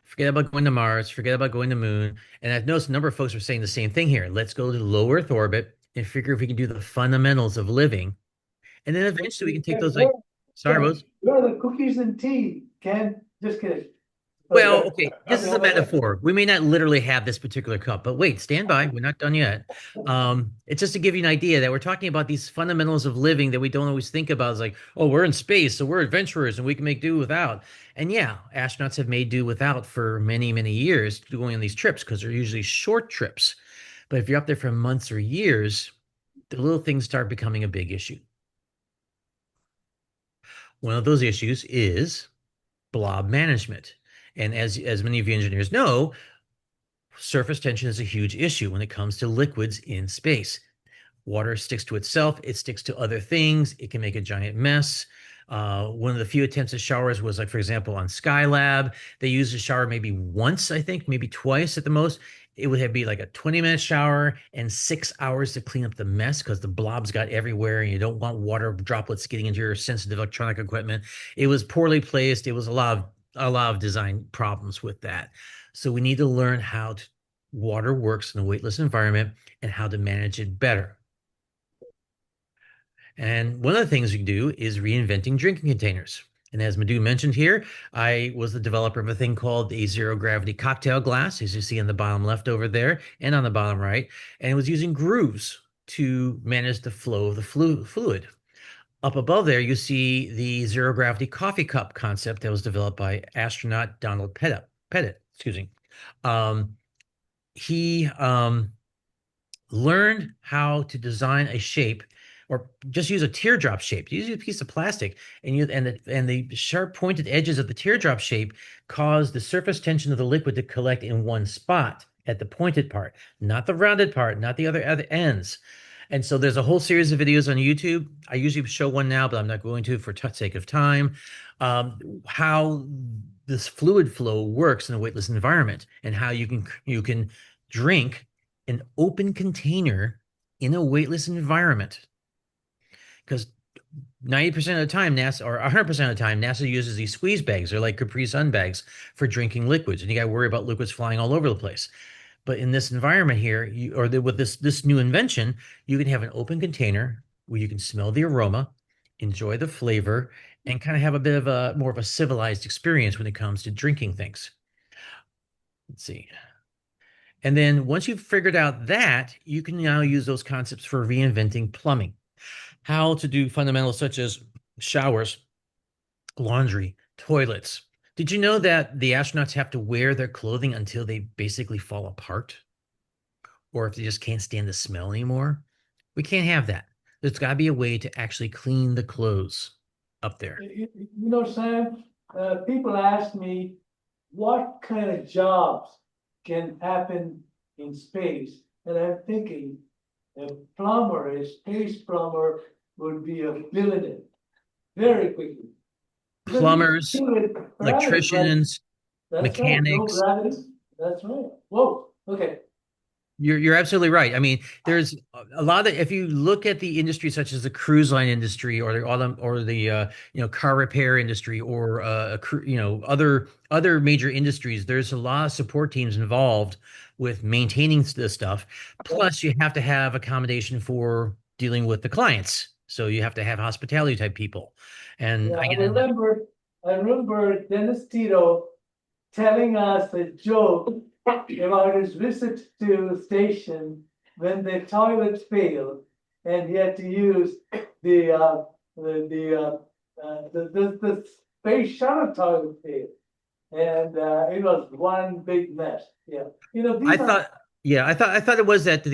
Forget about going to Mars, forget about going to the moon. And I've noticed a number of folks are saying the same thing here. Let's go to low Earth orbit and figure if we can do the fundamentals of living. And then eventually we can take those, like, sorry, Rose. Where are the cookies and tea, Ken? Just kidding. Well, okay, this is a metaphor. We may not literally have this particular cup, but wait, stand by. We're not done yet. It's just to give you an idea that we're talking about these fundamentals of living that we don't always think about. It's like, oh, we're in space, so we're adventurers and we can make do without. And yeah, astronauts have made do without for many, many years going on these trips because they're usually short trips. But if you're up there for months or years, the little things start becoming a big issue. One of those issues is blob management. And as many of you engineers know, surface tension is a huge issue when it comes to liquids in space. Water sticks to itself, it sticks to other things, it can make a giant mess. One of the few attempts at showers was like, for example, on Skylab, they used a shower maybe once, I think, maybe twice at the most. It would have be like a 20-minute shower and 6 hours to clean up the mess because the blobs got everywhere and you don't want water droplets getting into your sensitive electronic equipment. It was poorly placed. It was a lot of design problems with that. So we need to learn how water works in a weightless environment and how to manage it better. And one of the things we can do is reinventing drinking containers. And as Madhu mentioned here, I was the developer of a thing called a zero gravity cocktail glass, as you see on the bottom left over there and on the bottom right. And it was using grooves to manage the flow of the fluid. Up above there, you see the zero gravity coffee cup concept that was developed by astronaut Donald Pettit, excuse me. He learned how to design a shape or just use a teardrop shape. Use a piece of plastic and the sharp pointed edges of the teardrop shape cause the surface tension of the liquid to collect in one spot at the pointed part, not the rounded part, not the other ends. And so there's a whole series of videos on YouTube. I usually show one now, but I'm not going to for sake of time. How this fluid flow works in a weightless environment and how you can drink an open container in a weightless environment. Because 90% of the time, NASA, or 100% of the time, NASA uses these squeeze bags. They're like Capri Sun bags for drinking liquids. And you got to worry about liquids flying all over the place. But in this environment here, with this new invention, you can have an open container where you can smell the aroma, enjoy the flavor, and kind of have a bit of more of a civilized experience when it comes to drinking things. Let's see. And then once you've figured out that, you can now use those concepts for reinventing plumbing. How to do fundamentals such as showers, laundry, toilets. Did you know that the astronauts have to wear their clothing until they basically fall apart? Or if they just can't stand the smell anymore? We can't have that. There's got to be a way to actually clean the clothes up there. Sam, people ask me what kind of jobs can happen in space. And I'm thinking a plumber, a space plumber would be a billionaire very quickly. Plumbers, electricians, That's mechanics. Right. No gravity. That's right. Whoa. Okay. You're absolutely right. I mean, there's a lot of, if you look at the industry such as the cruise line industry or the car repair industry or other major industries, there's a lot of support teams involved with maintaining this stuff. Plus, you have to have accommodation for dealing with the clients. So you have to have hospitality type people. And I remember Dennis Tito telling us a joke about his visit to the station when the toilet failed and he had to use the space shuttle toilet failed. And it was one big mess. Yeah. I thought it was that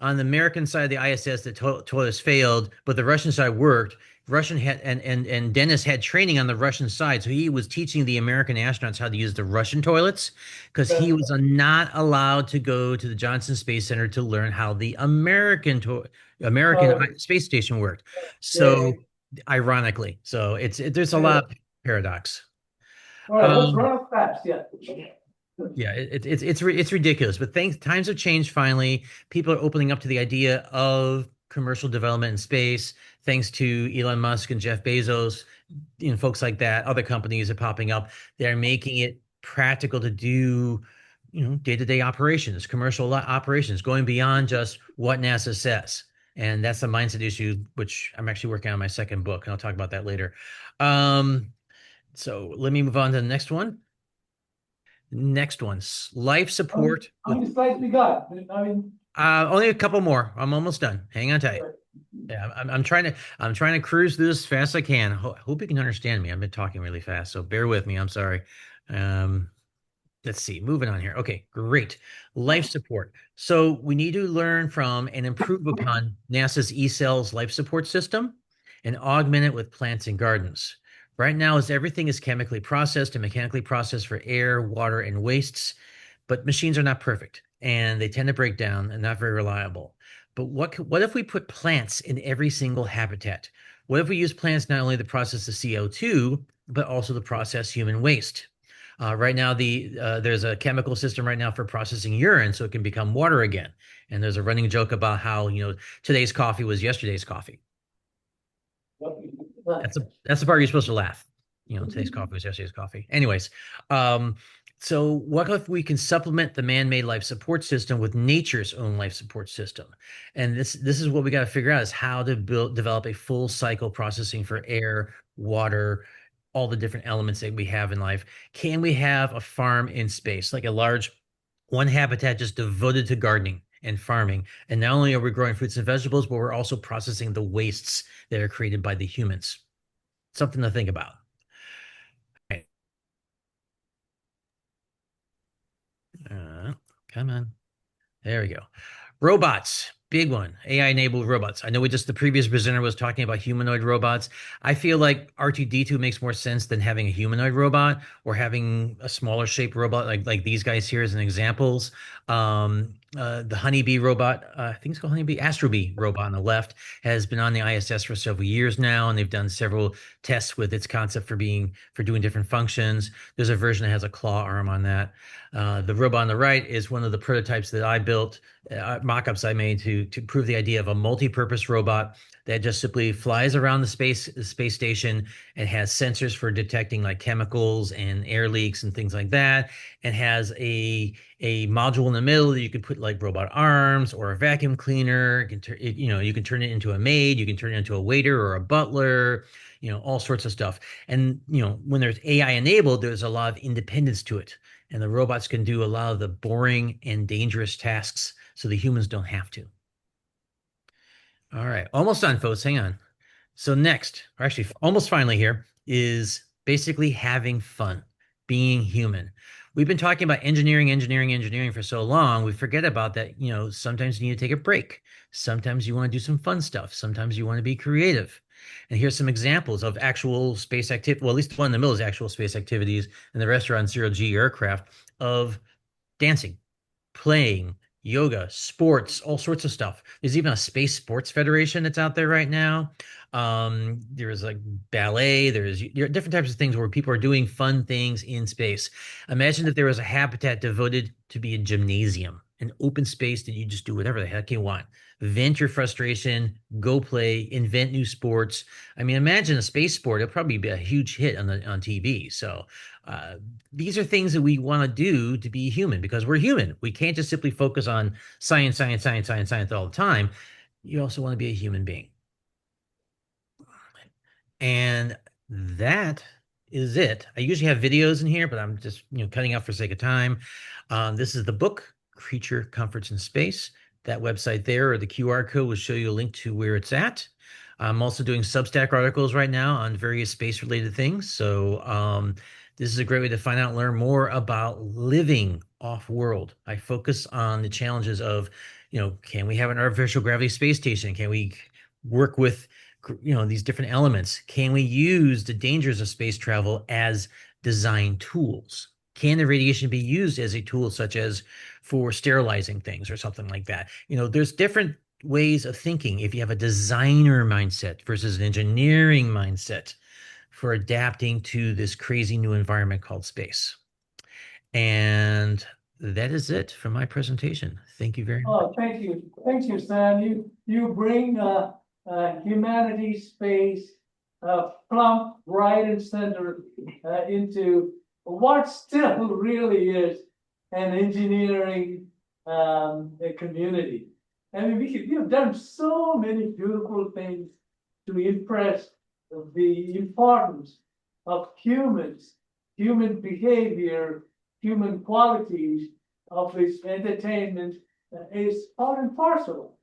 on the American side of the ISS the toilets failed, but the Russian side worked. Russian had and Dennis had training on the Russian side, so he was teaching the American astronauts how to use the Russian toilets because he was not allowed to go to the Johnson Space Center to learn how the American space station worked. So ironically, so there's a lot of paradox. All right, let's run fast. Yeah. Yeah, it's ridiculous, but times have changed finally. People are opening up to the idea of commercial development in space, thanks to Elon Musk and Jeff Bezos, folks like that. Other companies are popping up. They're making it practical to do, day-to-day operations, commercial operations, going beyond just what NASA says. And that's a mindset issue, which I'm actually working on my second book, and I'll talk about that later. So let me move on to the next one. Next one, life support. How many slides we got? I mean. Only a couple more. I'm almost done. Hang on tight. Yeah, I'm trying to cruise through this as fast as I can. Hope you can understand me. I've been talking really fast, so bear with me. I'm sorry. Let's see, moving on here. Okay, great. Life support. So we need to learn from and improve upon NASA's eCell's life support system and augment it with plants and gardens. Right now, as everything is chemically processed and mechanically processed for air, water, and wastes, but machines are not perfect and they tend to break down and not very reliable. But what if we put plants in every single habitat? What if we use plants not only to process the CO2, but also to process human waste? Right now, there's a chemical system right now for processing urine so it can become water again. And there's a running joke about how, today's coffee was yesterday's coffee. That's the part you're supposed to laugh. Today's coffee was yesterday's coffee. Anyways, so what if we can supplement the man-made life support system with nature's own life support system? And this is what we got to figure out, is how to develop a full cycle processing for air, water, all the different elements that we have in life. Can we have a farm in space, like a large one habitat just devoted to gardening and farming? And not only are we growing fruits and vegetables, but we're also processing the wastes that are created by the humans. Something to think about. Okay. Come on. There we go. Robots, big one. AI-enabled robots. I know the previous presenter was talking about humanoid robots. I feel like R2-D2 makes more sense than having a humanoid robot or having a smaller shaped robot like these guys here as an examples. The honeybee robot, I think it's called honeybee, Astrobee robot on the left, has been on the ISS for several years now, and they've done several tests with its concept for doing different functions. There's a version that has a claw arm on that. The robot on the right is one of the prototypes that I built, mock-ups I made to prove the idea of a multi-purpose robot that just simply flies around the space station and has sensors for detecting like chemicals and air leaks and things like that, and has a module in the middle that you could put like robot arms or a vacuum cleaner. You can turn it into a maid, you can turn it into a waiter or a butler, all sorts of stuff. And when there's AI enabled, there's a lot of independence to it, and the robots can do a lot of the boring and dangerous tasks so the humans don't have to. All right, almost done, folks. Hang on. So next, or actually almost finally here, is basically having fun, being human. We've been talking about engineering for so long, we forget about that. Sometimes you need to take a break. Sometimes you want to do some fun stuff. Sometimes you want to be creative. And here's some examples of actual space activity. Well, at least the one in the middle is actual space activities, and the rest are on zero-G aircraft, of dancing, playing, yoga, sports, all sorts of stuff. There's even a space sports federation that's out there right now. There's like ballet, there's different types of things where people are doing fun things in space. Imagine if there was a habitat devoted to be a gymnasium, an open space that you just do whatever the heck you want. Vent your frustration, go play, invent new sports. I mean, imagine a space sport. It'll probably be a huge hit on TV. So these are things that we want to do to be human, because we're human. We can't just simply focus on science all the time. You also want to be a human being. And that is it. I usually have videos in here, but I'm just cutting out for sake of time. This is the book, Creature Comforts in Space. That website there, or the QR code, will show you a link to where it's at. I'm also doing Substack articles right now on various space-related things. So this is a great way to find out and learn more about living off-world. I focus on the challenges of, can we have an artificial gravity space station? Can we work with these different elements? Can we use the dangers of space travel as design tools? Can the radiation be used as a tool, such as for sterilizing things or something like that? There's different ways of thinking if you have a designer mindset versus an engineering mindset for adapting to this crazy new environment called space. And that is it for my presentation. Thank you very much. Oh, thank you. Thank you, Sam. You bring humanity, space, plump right and center into what still really is an engineering community. I mean, we have done so many beautiful things to impress the importance of humans, human behavior, human qualities of its entertainment is part and parcel.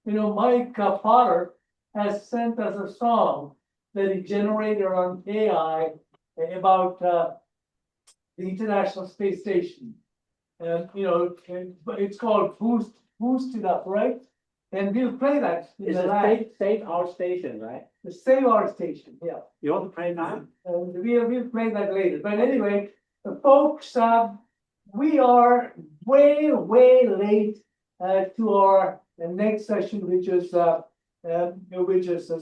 You know, Mike Potter has sent us a song that he generated on AI about the International Space Station. And, you know, it's called Boost It Up, right? And we'll play that in the lab. Save our station, right? The Save Our Station, yeah. You want to play now? We'll play that later. But anyway, folks, we are way late to our next session, which is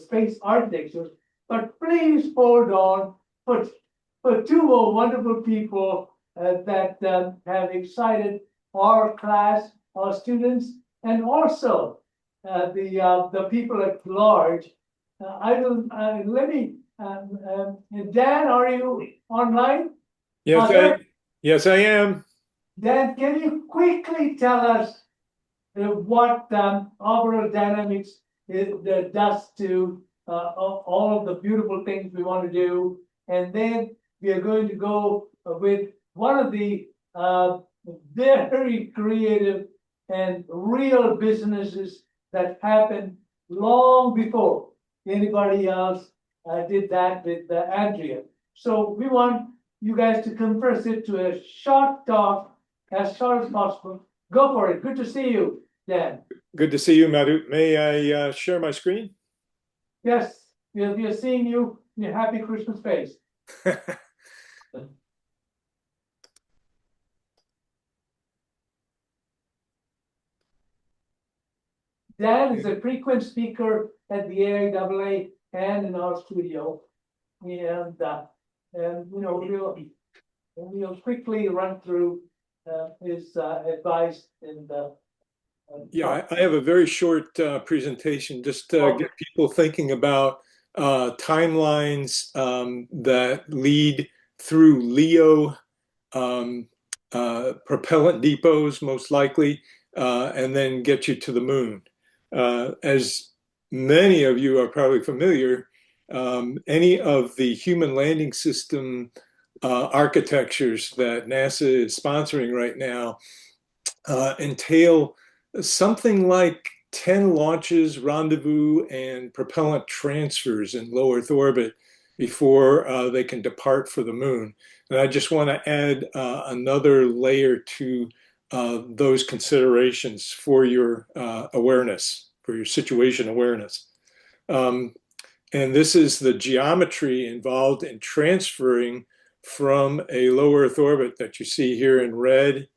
space architecture. But please hold on for two more wonderful people that have excited our class, our students, and also the people at large. I will let me. Dan, are you online? Yes, I am. Dan, can you quickly tell us what orbital dynamics does to all of the beautiful things we want to do, and then we are going to go with one of the very creative and real businesses that happened long before anybody else did that with Andrea. So we want you guys to compress it to a short talk, as short as possible. Go for it. Good to see you, Dan. Good to see you, Madhu. May I share my screen? Yes, we are seeing you in your happy Christmas face. Dan is a frequent speaker at the AIAA and in our studio. And you know, we'll quickly run through his advice and Yeah, I have a very short presentation just to get people thinking about timelines that lead through LEO propellant depots, most likely, and then get you to the moon. As many of you are probably familiar, any of the human landing system architectures that NASA is sponsoring right now entail something like 10 launches, rendezvous, and propellant transfers in low Earth orbit before they can depart for the moon. And I just want to add another layer to those considerations for your awareness, for your situation awareness. And this is the geometry involved in transferring from a low Earth orbit that you see here in red,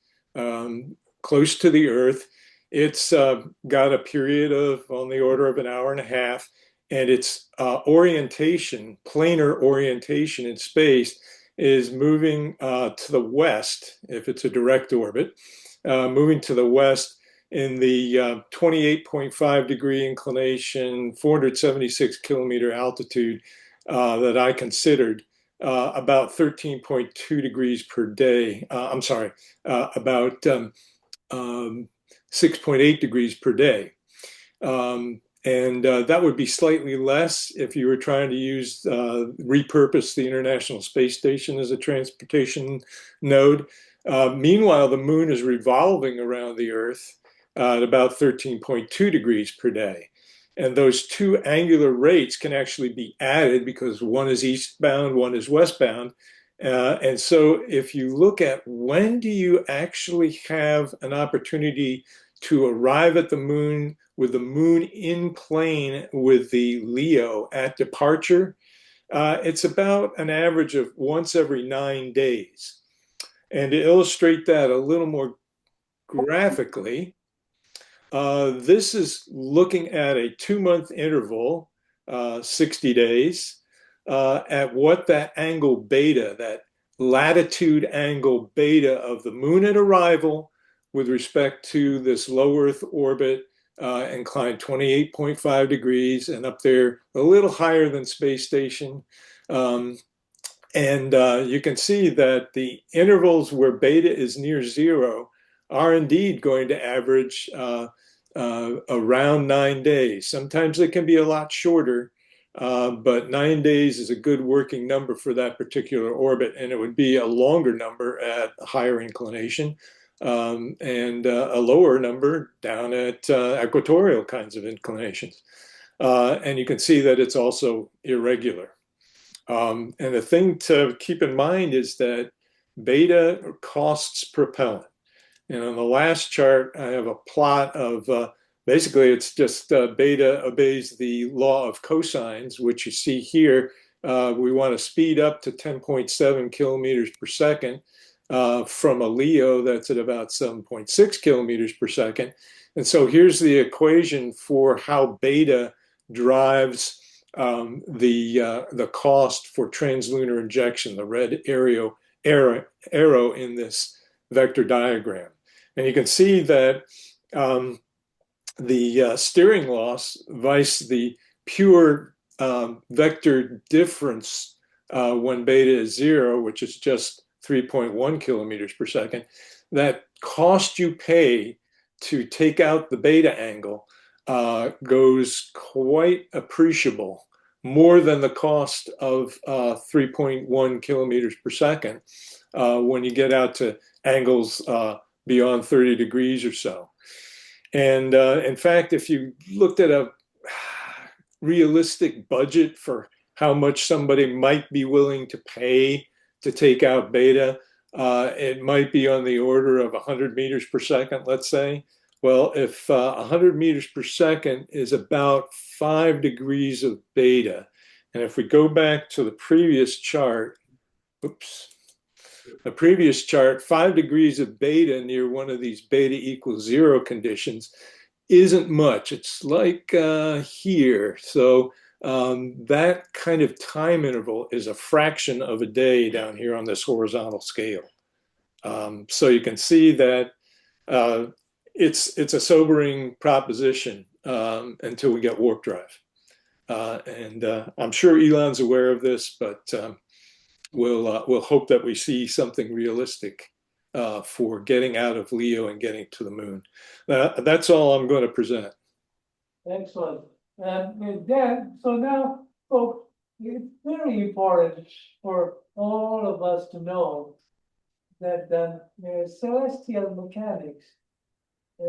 close to the Earth. It's got a period of on the order of an hour and a half, and its orientation, planar orientation in space, is moving to the west, if it's a direct orbit, moving to the west in the 28.5 degree inclination, 476 kilometer altitude that I considered, about 13.2 degrees per day. I'm sorry, about 6.8 degrees per day. And that would be slightly less if you were trying to use, repurpose the International Space Station as a transportation node. Meanwhile, the moon is revolving around the Earth at about 13.2 degrees per day. And those two angular rates can actually be added because one is eastbound, one is westbound. And so if you look at when do you actually have an opportunity to arrive at the moon with the moon in plane with the LEO at departure, it's about an average of once every 9 days. And to illustrate that a little more graphically, this is looking at a 2-month interval, 60 days, at what that angle beta, that latitude angle beta of the moon at arrival with respect to this low Earth orbit, inclined 28.5 degrees and up there a little higher than space station. And you can see that the intervals where beta is near zero are indeed going to average around 9 days. Sometimes it can be a lot shorter, but 9 days is a good working number for that particular orbit, and it would be a longer number at a higher inclination, and a lower number down at equatorial kinds of inclinations. And you can see that it's also irregular. And the thing to keep in mind is that beta costs propellant. And on the last chart, I have a plot of basically it's just beta obeys the law of cosines, which you see here. We want to speed up to 10.7 kilometers per second from a LEO that's at about 7.6 kilometers per second. And so here's the equation for how beta drives the cost for translunar injection, the red arrow in this vector diagram. And you can see that the steering loss vice the pure vector difference when beta is 0, which is just 3.1 kilometers per second, that cost you pay to take out the beta angle goes quite appreciable, more than the cost of 3.1 kilometers per second when you get out to angles beyond 30 degrees or so. And in fact, if you looked at a realistic budget for how much somebody might be willing to pay to take out beta, it might be on the order of 100 meters per second, let's say. Well, if 100 meters per second is about 5 degrees of beta, and if we go back to the previous chart, oops, the previous chart, 5 degrees of beta near one of these beta equals 0 conditions isn't much. It's like here. So that kind of time interval is a fraction of a day down here on this horizontal scale. So you can see that it's a sobering proposition until we get warp drive. And I'm sure Elon's aware of this, but we'll hope that we see something realistic for getting out of LEO and getting to the moon. That's all I'm going to present. Excellent. And then, so now, folks, it's very important for all of us to know that celestial mechanics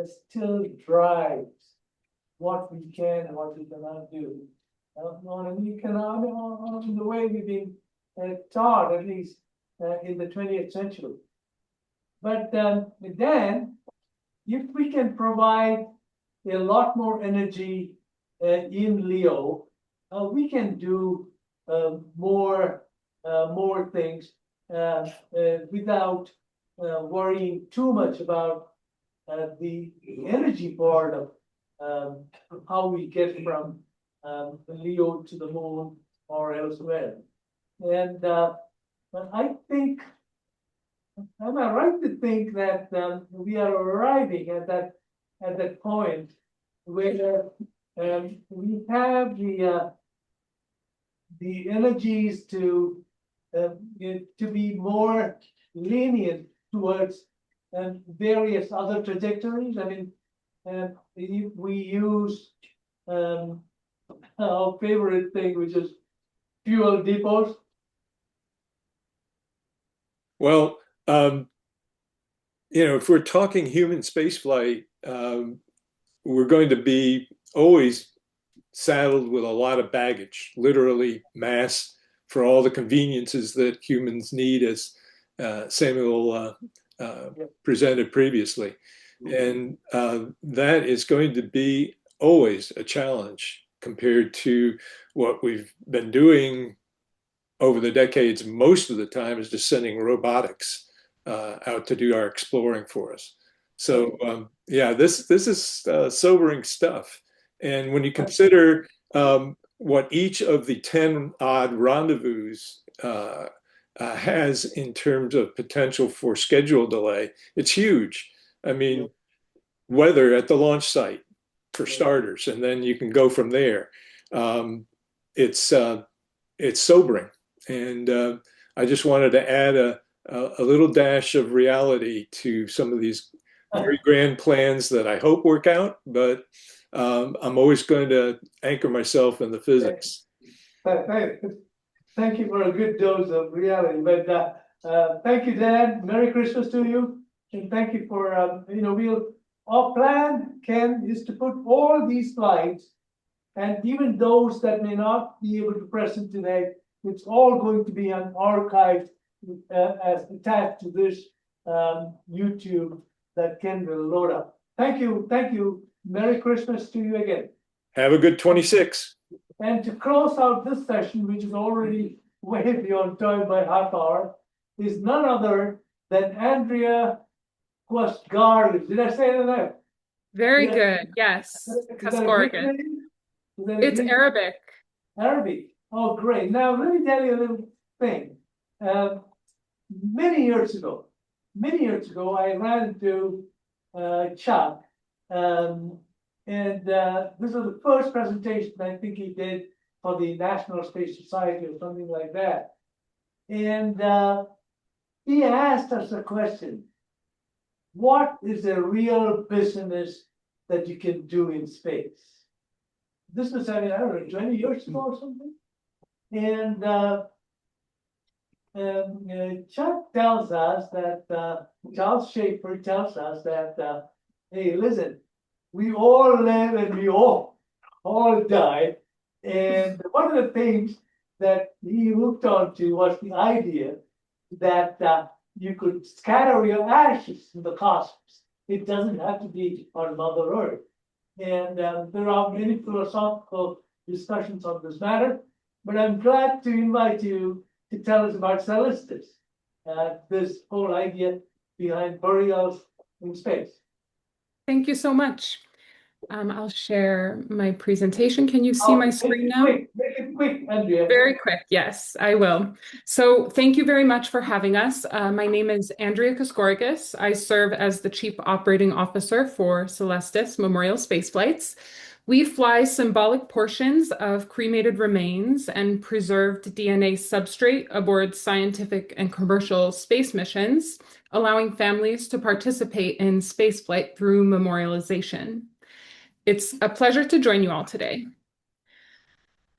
still drives what we can and what we cannot do. On the way we've been taught, at least in the 20th century. But then, if we can provide a lot more energy in LEO, we can do more things without worrying too much about the energy part of how we get from LEO to the moon or elsewhere. And I think, am I right to think that we are arriving at that point where we have the energies to be more lenient towards various other trajectories? I mean, if we use our favorite thing, which is fuel depots. Well, if we're talking human spaceflight, we're going to be always saddled with a lot of baggage, literally mass, for all the conveniences that humans need, as Samuel presented previously. And that is going to be always a challenge compared to what we've been doing over the decades. Most of the time is just sending robotics out to do our exploring for us. So yeah, this is sobering stuff. And when you consider what each of the 10 odd rendezvous has in terms of potential for schedule delay, it's huge. I mean, weather at the launch site, for starters, and then you can go from there. It's sobering, and I just wanted to add a little dash of reality to some of these very grand plans that I hope work out, but I'm always going to anchor myself in the physics. Thank you for a good dose of reality, but thank you, Dan. Merry Christmas to you. And thank you for, our plan, Ken, is to put all these slides and even those that may not be able to present today, it's all going to be an archive as attached to this YouTube that Ken will load up. Thank you. Merry Christmas to you again. Have a good 26. And to close out this session, which is already way beyond time by half hour, is none other than Andrea Quasgaris. Did I say that right? Very Yeah. good. Yes. Is that a Greek Kaskorgan. name? Is that a It's Greek- Arabic. Arabic. Oh, great. Now, let me tell you a little thing. Many years ago, I ran into Chuck. This was the first presentation I think he did for the National Space Society or something like that. And he asked us a question. What is a real business that you can do in space? This was, I don't know, 20 years ago or something. And Chuck tells us that, Charles Schaefer tells us that, hey, listen, we all live and we all die. And one of the things that he hooked onto was the idea that you could scatter your ashes in the cosmos. It doesn't have to be on Mother Earth. And there are many philosophical discussions on this matter, but I'm glad to invite you to tell us about Celestis, this whole idea behind burials in space. Thank you so much. I'll share my presentation. Can you see my screen now? Make it quick, Andrea. Very quick, yes, I will. So thank you very much for having us. My name is Andrea Kaskorgas. I serve as the Chief Operating Officer for Celestis Memorial Space Flights. We fly symbolic portions of cremated remains and preserved DNA substrate aboard scientific and commercial space missions, allowing families to participate in spaceflight through memorialization. It's a pleasure to join you all today.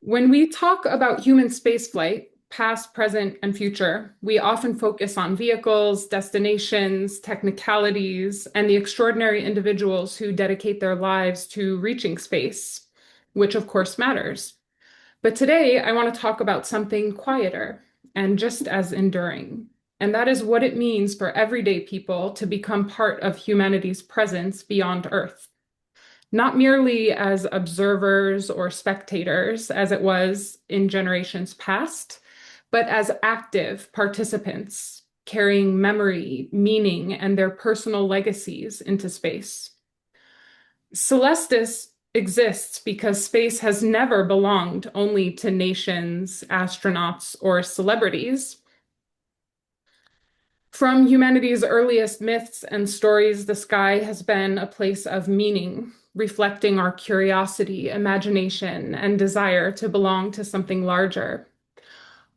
When we talk about human spaceflight, past, present, and future, we often focus on vehicles, destinations, technicalities, and the extraordinary individuals who dedicate their lives to reaching space, which of course matters. But today, I want to talk about something quieter and just as enduring. And that is what it means for everyday people to become part of humanity's presence beyond Earth. Not merely as observers or spectators, as it was in generations past, but as active participants, carrying memory, meaning, and their personal legacies into space. Celestis exists because space has never belonged only to nations, astronauts, or celebrities. From humanity's earliest myths and stories, the sky has been a place of meaning, reflecting our curiosity, imagination, and desire to belong to something larger.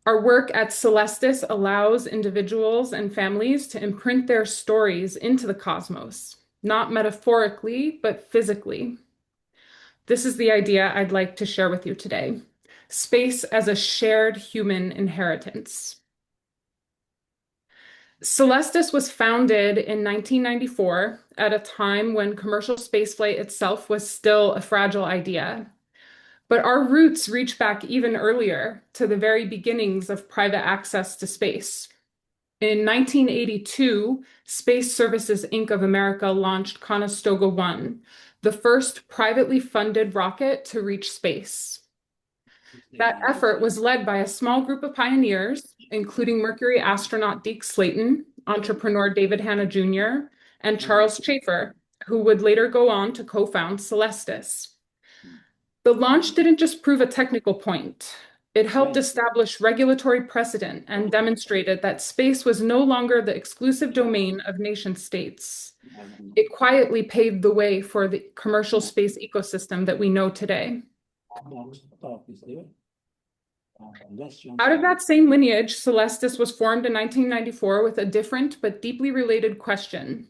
Our work at Celestis allows individuals and families to imprint their stories into the cosmos, not metaphorically, but physically. This is the idea I'd like to share with you today: space as a shared human inheritance. Celestis was founded in 1994 at a time when commercial spaceflight itself was still a fragile idea. But our roots reach back even earlier to the very beginnings of private access to space. In 1982, Space Services Inc. of America launched Conestoga 1, the first privately funded rocket to reach space. That effort was led by a small group of pioneers, including Mercury astronaut Deke Slayton, entrepreneur David Hanna Jr., and Charles Schaefer, who would later go on to co-found Celestis. The launch didn't just prove a technical point. It helped establish regulatory precedent and demonstrated that space was no longer the exclusive domain of nation states. It quietly paved the way for the commercial space ecosystem that we know today. Out of that same lineage, Celestis was formed in 1994 with a different but deeply related question.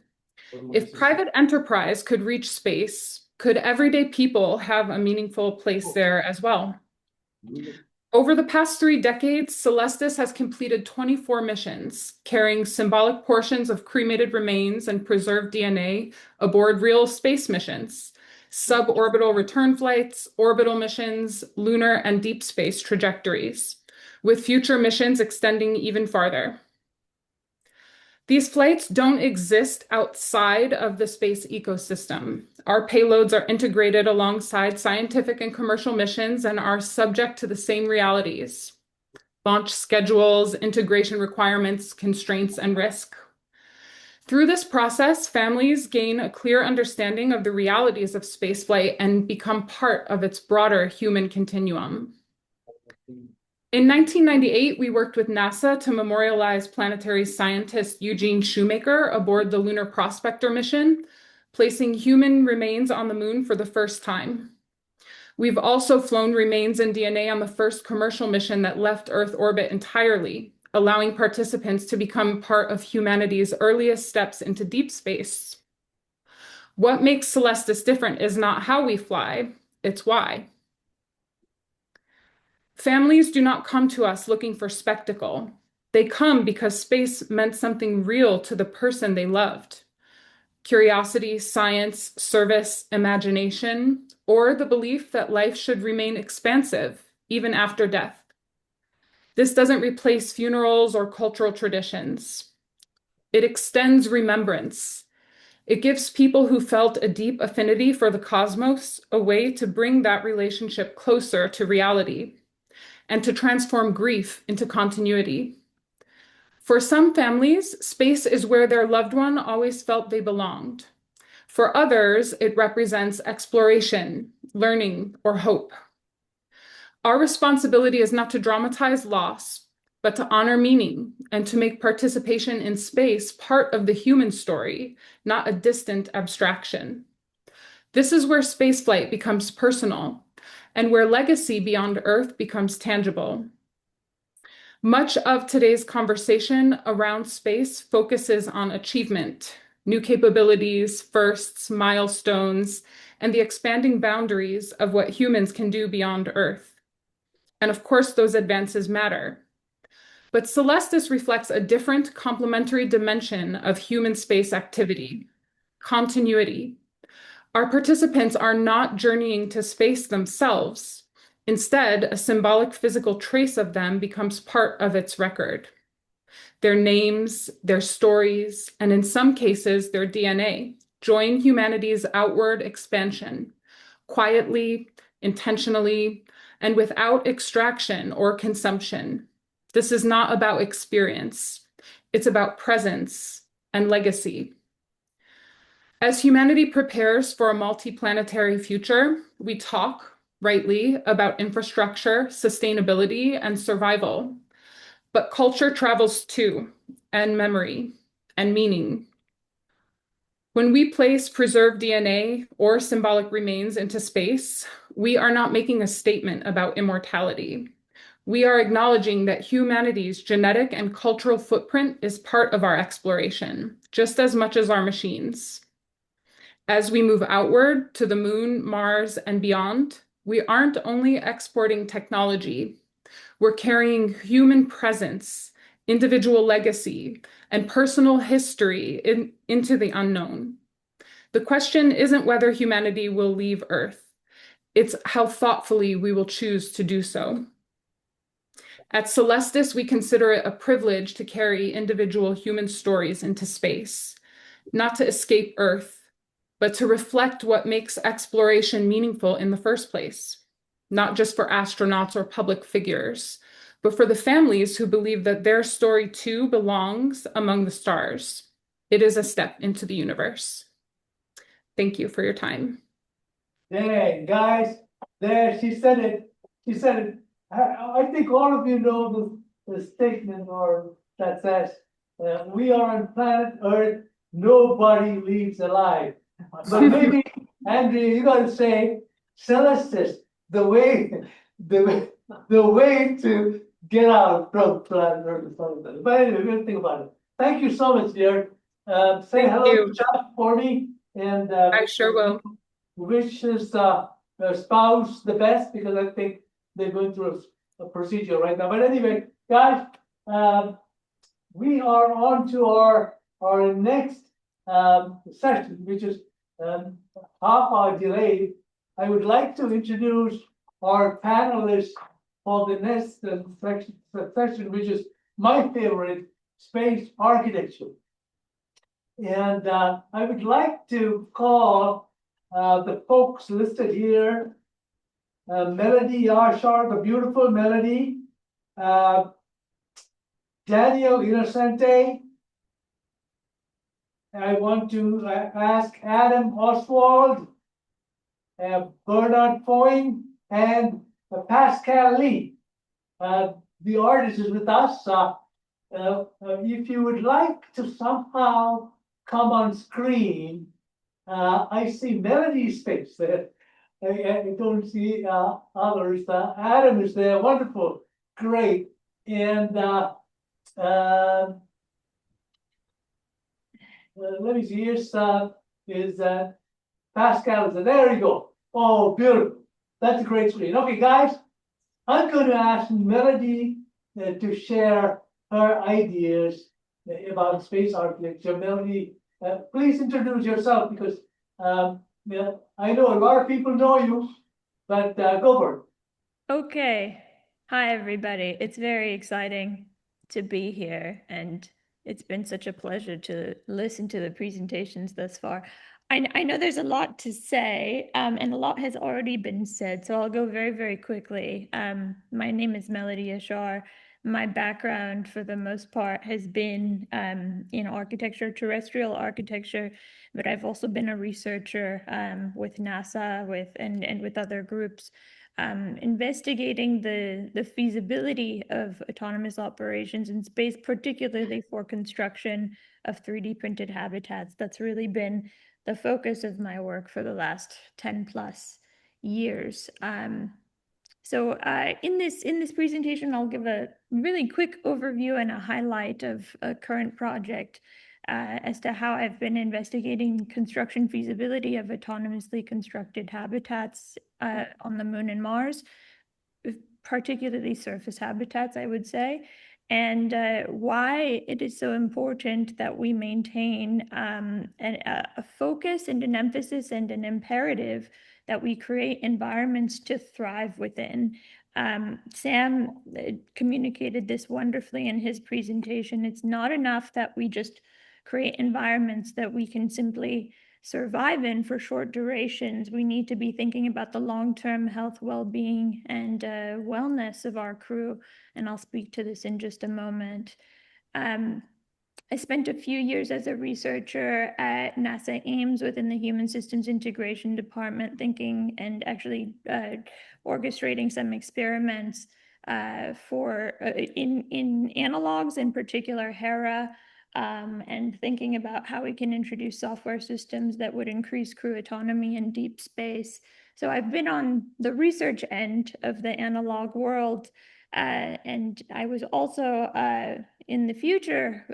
If private enterprise could reach space, could everyday people have a meaningful place there as well? Over the past 3 decades, Celestis has completed 24 missions, carrying symbolic portions of cremated remains and preserved DNA aboard real space missions, suborbital return flights, orbital missions, lunar and deep space trajectories, with future missions extending even farther. These flights don't exist outside of the space ecosystem. Our payloads are integrated alongside scientific and commercial missions and are subject to the same realities: launch schedules, integration requirements, constraints, and risk. Through this process, families gain a clear understanding of the realities of spaceflight and become part of its broader human continuum. In 1998, we worked with NASA to memorialize planetary scientist Eugene Shoemaker aboard the Lunar Prospector mission, placing human remains on the moon for the first time. We've also flown remains and DNA on the first commercial mission that left Earth orbit entirely, allowing participants to become part of humanity's earliest steps into deep space. What makes Celestis different is not how we fly, it's why. Families do not come to us looking for spectacle. They come because space meant something real to the person they loved. Curiosity, science, service, imagination, or the belief that life should remain expansive, even after death. This doesn't replace funerals or cultural traditions. It extends remembrance. It gives people who felt a deep affinity for the cosmos a way to bring that relationship closer to reality and to transform grief into continuity. For some families, space is where their loved one always felt they belonged. For others, it represents exploration, learning, or hope. Our responsibility is not to dramatize loss, but to honor meaning and to make participation in space part of the human story, not a distant abstraction. This is where spaceflight becomes personal and where legacy beyond Earth becomes tangible. Much of today's conversation around space focuses on achievement, new capabilities, firsts, milestones, and the expanding boundaries of what humans can do beyond Earth. And of course, those advances matter. But Celestis reflects a different complementary dimension of human space activity: continuity. Our participants are not journeying to space themselves. Instead, a symbolic physical trace of them becomes part of its record. Their names, their stories, and in some cases, their DNA join humanity's outward expansion, quietly, intentionally, and without extraction or consumption. This is not about experience. It's about presence and legacy. As humanity prepares for a multi-planetary future, we talk, rightly, about infrastructure, sustainability, and survival. But culture travels too, and memory, and meaning. When we place preserved DNA or symbolic remains into space, we are not making a statement about immortality. We are acknowledging that humanity's genetic and cultural footprint is part of our exploration, just as much as our machines. As we move outward to the moon, Mars, and beyond, we aren't only exporting technology, we're carrying human presence, individual legacy, and personal history into the unknown. The question isn't whether humanity will leave Earth, it's how thoughtfully we will choose to do so. At Celestis, we consider it a privilege to carry individual human stories into space, not to escape Earth, but to reflect what makes exploration meaningful in the first place, not just for astronauts or public figures, but for the families who believe that their story too belongs among the stars. It is a step into the universe. Thank you for your time. Hey, guys, there, she said it. She said it. I think all of you know the statement or that says, we are on planet Earth, nobody leaves alive. But maybe, Andrea, you gotta say, Celestis, the way to get out from planet Earth. But anyway, we're gonna think about it. Thank you so much, dear. Say Thank hello you. to Chuck for me, and I sure will. wish his spouse the best, because I think they're going through procedure right now. But anyway, guys, we are on to our next session, which is half hour delayed. I would like to introduce our panelists for the next session, which is my favorite, space architecture. And I would like to call the folks listed here. Melody Yashar, the beautiful Melody. Daniel Innocente. I want to ask Adam Oswald, Bernard Foyne, and Pascal Lee. The artist is with us. If you would like to somehow come on screen, I see Melody's face there. I don't see others. Adam is there. Wonderful. Great. And let me see. Here's Pascal. There you go. Oh, beautiful. That's a great screen. Okay, guys, I'm going to ask Melody to share her ideas about space architecture. Melody, please introduce yourself because yeah, I know a lot of people know you, but go for it. Okay. Hi, everybody. It's very exciting to be here, and it's been such a pleasure to listen to the presentations thus far. I know there's a lot to say, and a lot has already been said, so I'll go very, very quickly. My name is Melody Ashar. My background, for the most part, has been in architecture, terrestrial architecture, but I've also been a researcher with NASA, and with other groups. Investigating the feasibility of autonomous operations in space, particularly for construction of 3D printed habitats. That's really been the focus of my work for the last 10 plus years. So in this presentation, I'll give a really quick overview and a highlight of a current project as to how I've been investigating construction feasibility of autonomously constructed habitats on the Moon and Mars, particularly surface habitats, I would say, and why it is so important that we maintain a focus and an emphasis and an imperative that we create environments to thrive within. Sam communicated this wonderfully in his presentation. It's not enough that we just create environments that we can simply survive in for short durations. We need to be thinking about the long-term health, well-being, and wellness of our crew. And I'll speak to this in just a moment. I spent a few years as a researcher at NASA Ames within the Human Systems Integration Department, thinking and actually orchestrating some experiments for in analogs, in particular HERA, and thinking about how we can introduce software systems that would increase crew autonomy in deep space. So I've been on the research end of the analog world, and I was also in the future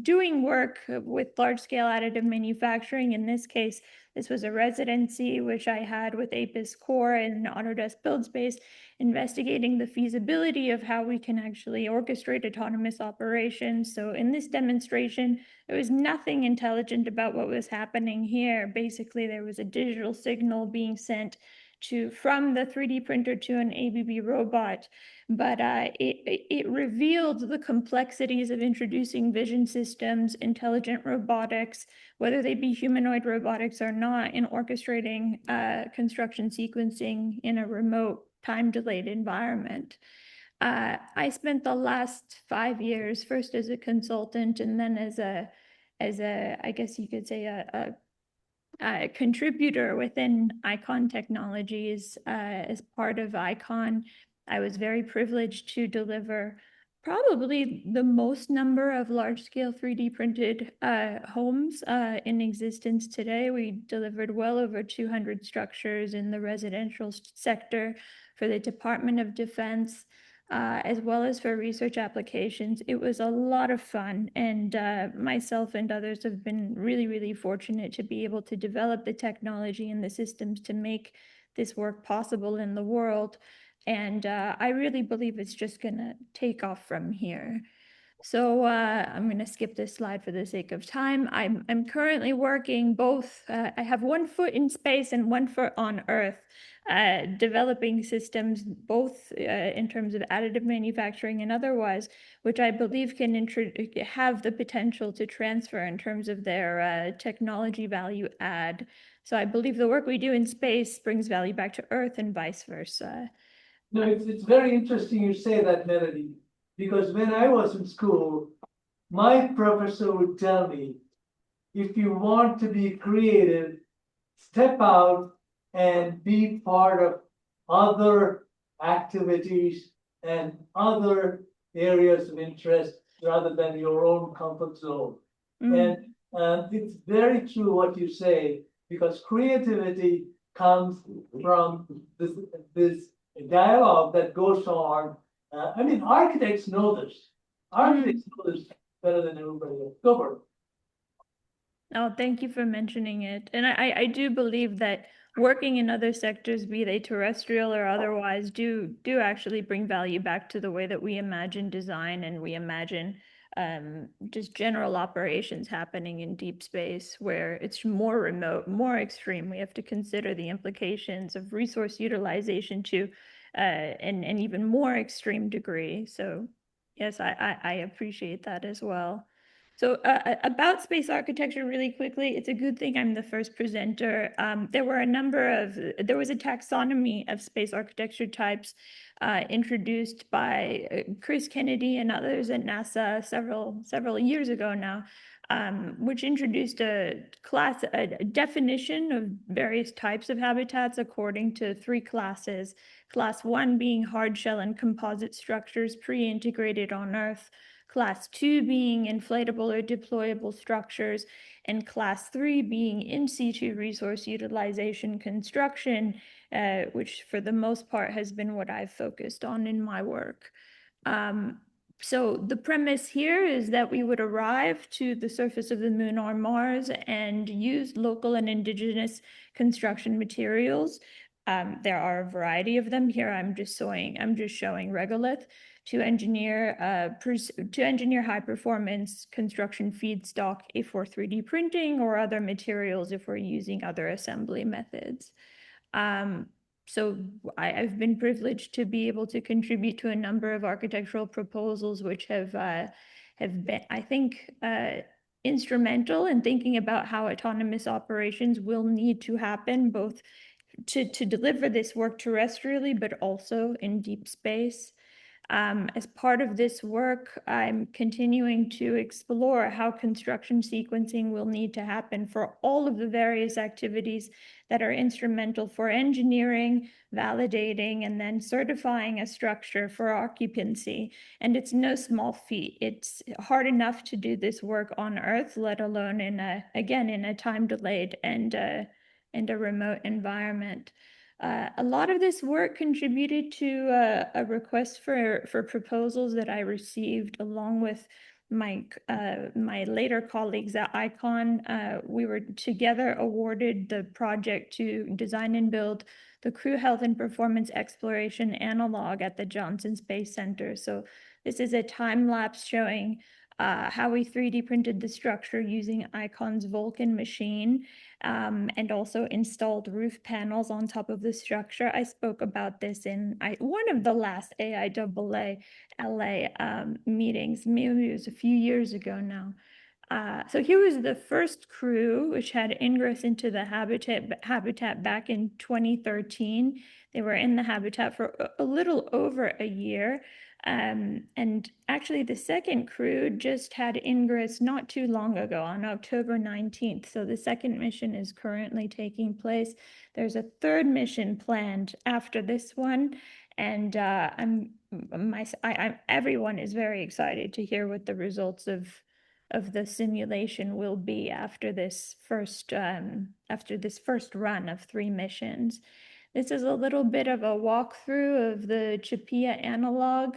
doing work with large-scale additive manufacturing. In this case, this was a residency which I had with APIS Core and Autodesk Build Space, investigating the feasibility of how we can actually orchestrate autonomous operations. So in this demonstration, there was nothing intelligent about what was happening here. Basically, there was a digital signal being sent from the 3D printer to an ABB robot, but it revealed the complexities of introducing vision systems, intelligent robotics, whether they be humanoid robotics or not, in orchestrating construction sequencing in a remote, time-delayed environment. I spent the last 5 years, first as a consultant and then as a I guess you could say a contributor within Icon Technologies. As part of Icon, I was very privileged to deliver probably the most number of large-scale 3D printed homes in existence today. We delivered well over 200 structures in the residential sector for the Department of Defense, as well as for research applications. It was a lot of fun, and myself and others have been really, really fortunate to be able to develop the technology and the systems to make this work possible in the world. And I really believe it's just going to take off from here. So I'm going to skip this slide for the sake of time. I'm currently working both. I have one foot in space and one foot on Earth, developing systems both in terms of additive manufacturing and otherwise, which I believe can have the potential to transfer in terms of their technology value add. So I believe the work we do in space brings value back to Earth and vice versa. No, it's very interesting you say that, Melody, because when I was in school, my professor would tell me, if you want to be creative, step out and be part of other activities and other areas of interest rather than your own comfort zone. And it's very true what you say, because creativity comes from this dialogue that goes on. I mean, architects know this. Architects know this better than everybody else. Go for it. Oh, thank you for mentioning it. And I do believe that working in other sectors, be they terrestrial or otherwise, do actually bring value back to the way that we imagine design and we imagine just general operations happening in deep space, where it's more remote, more extreme. We have to consider the implications of resource utilization to an even more extreme degree. So yes, I appreciate that as well. So about space architecture really quickly, it's a good thing I'm the first presenter. There was a taxonomy of space architecture types introduced by Chris Kennedy and others at NASA several years ago now, which introduced a definition of various types of habitats according to 3 classes. Class 1 being hard shell and composite structures pre-integrated on Earth. Class 2 being inflatable or deployable structures, and Class 3 being in situ resource utilization construction, which for the most part has been what I've focused on in my work. So the premise here is that we would arrive to the surface of the moon or Mars and use local and indigenous construction materials. There are a variety of them here. I'm just showing regolith to engineer high performance construction feedstock for 3D printing or other materials if we're using other assembly methods. So I've been privileged to be able to contribute to a number of architectural proposals which have been, I think, instrumental in thinking about how autonomous operations will need to happen, both to deliver this work terrestrially, but also in deep space. As part of this work, I'm continuing to explore how construction sequencing will need to happen for all of the various activities that are instrumental for engineering, validating, and then certifying a structure for occupancy. And it's no small feat. It's hard enough to do this work on Earth, let alone in a time delayed and a remote environment. A lot of this work contributed to a request for proposals that I received along with my later colleagues at ICON. We were together awarded the project to design and build the crew health and performance exploration analog at the Johnson Space Center. So this is a time lapse showing how we 3D printed the structure using ICON's Vulcan machine. And also installed roof panels on top of the structure. I spoke about this in one of the last AIAA LA meetings. Maybe it was a few years ago now. So here was the first crew, which had ingress into the habitat back in 2013. They were in the habitat for a little over a year. And actually the second crew just had ingress not too long ago on October 19th. So the second mission is currently taking place. There's a third mission planned after this one. And everyone is very excited to hear what the results of the simulation will be after this first run of 3 missions. This is a little bit of a walkthrough of the CHAPEA analog.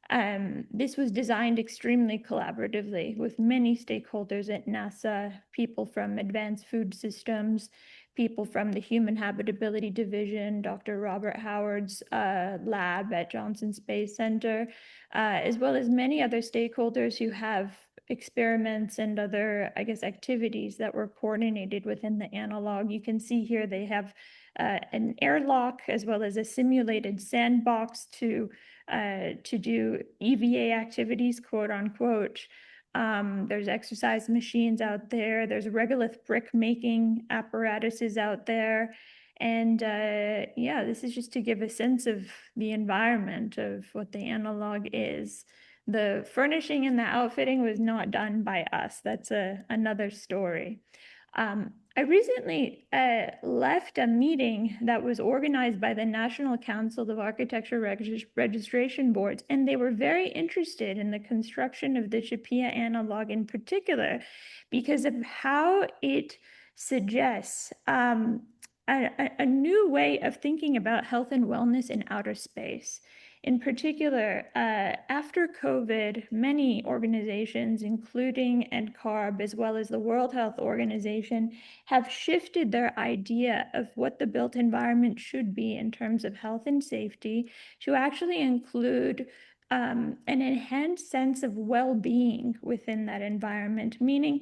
This was designed extremely collaboratively with many stakeholders at NASA, people from Advanced Food Systems, people from the Human Habitability Division, Dr. Robert Howard's lab at Johnson Space Center, as well as many other stakeholders who have experiments and other, I guess, activities that were coordinated within the analog. You can see here they have an airlock as well as a simulated sandbox to do EVA activities, quote unquote. There's exercise machines out there. There's regolith brick making apparatuses out there. And yeah, this is just to give a sense of the environment of what the analog is. The furnishing and the outfitting was not done by us. That's another story. I recently left a meeting that was organized by the National Council of Architecture Registration Boards, and they were very interested in the construction of the CHAPIA analog in particular because of how it suggests a new way of thinking about health and wellness in outer space. In particular, after COVID, many organizations, including NCARB, as well as the World Health Organization, have shifted their idea of what the built environment should be in terms of health and safety to actually include an enhanced sense of well-being within that environment, meaning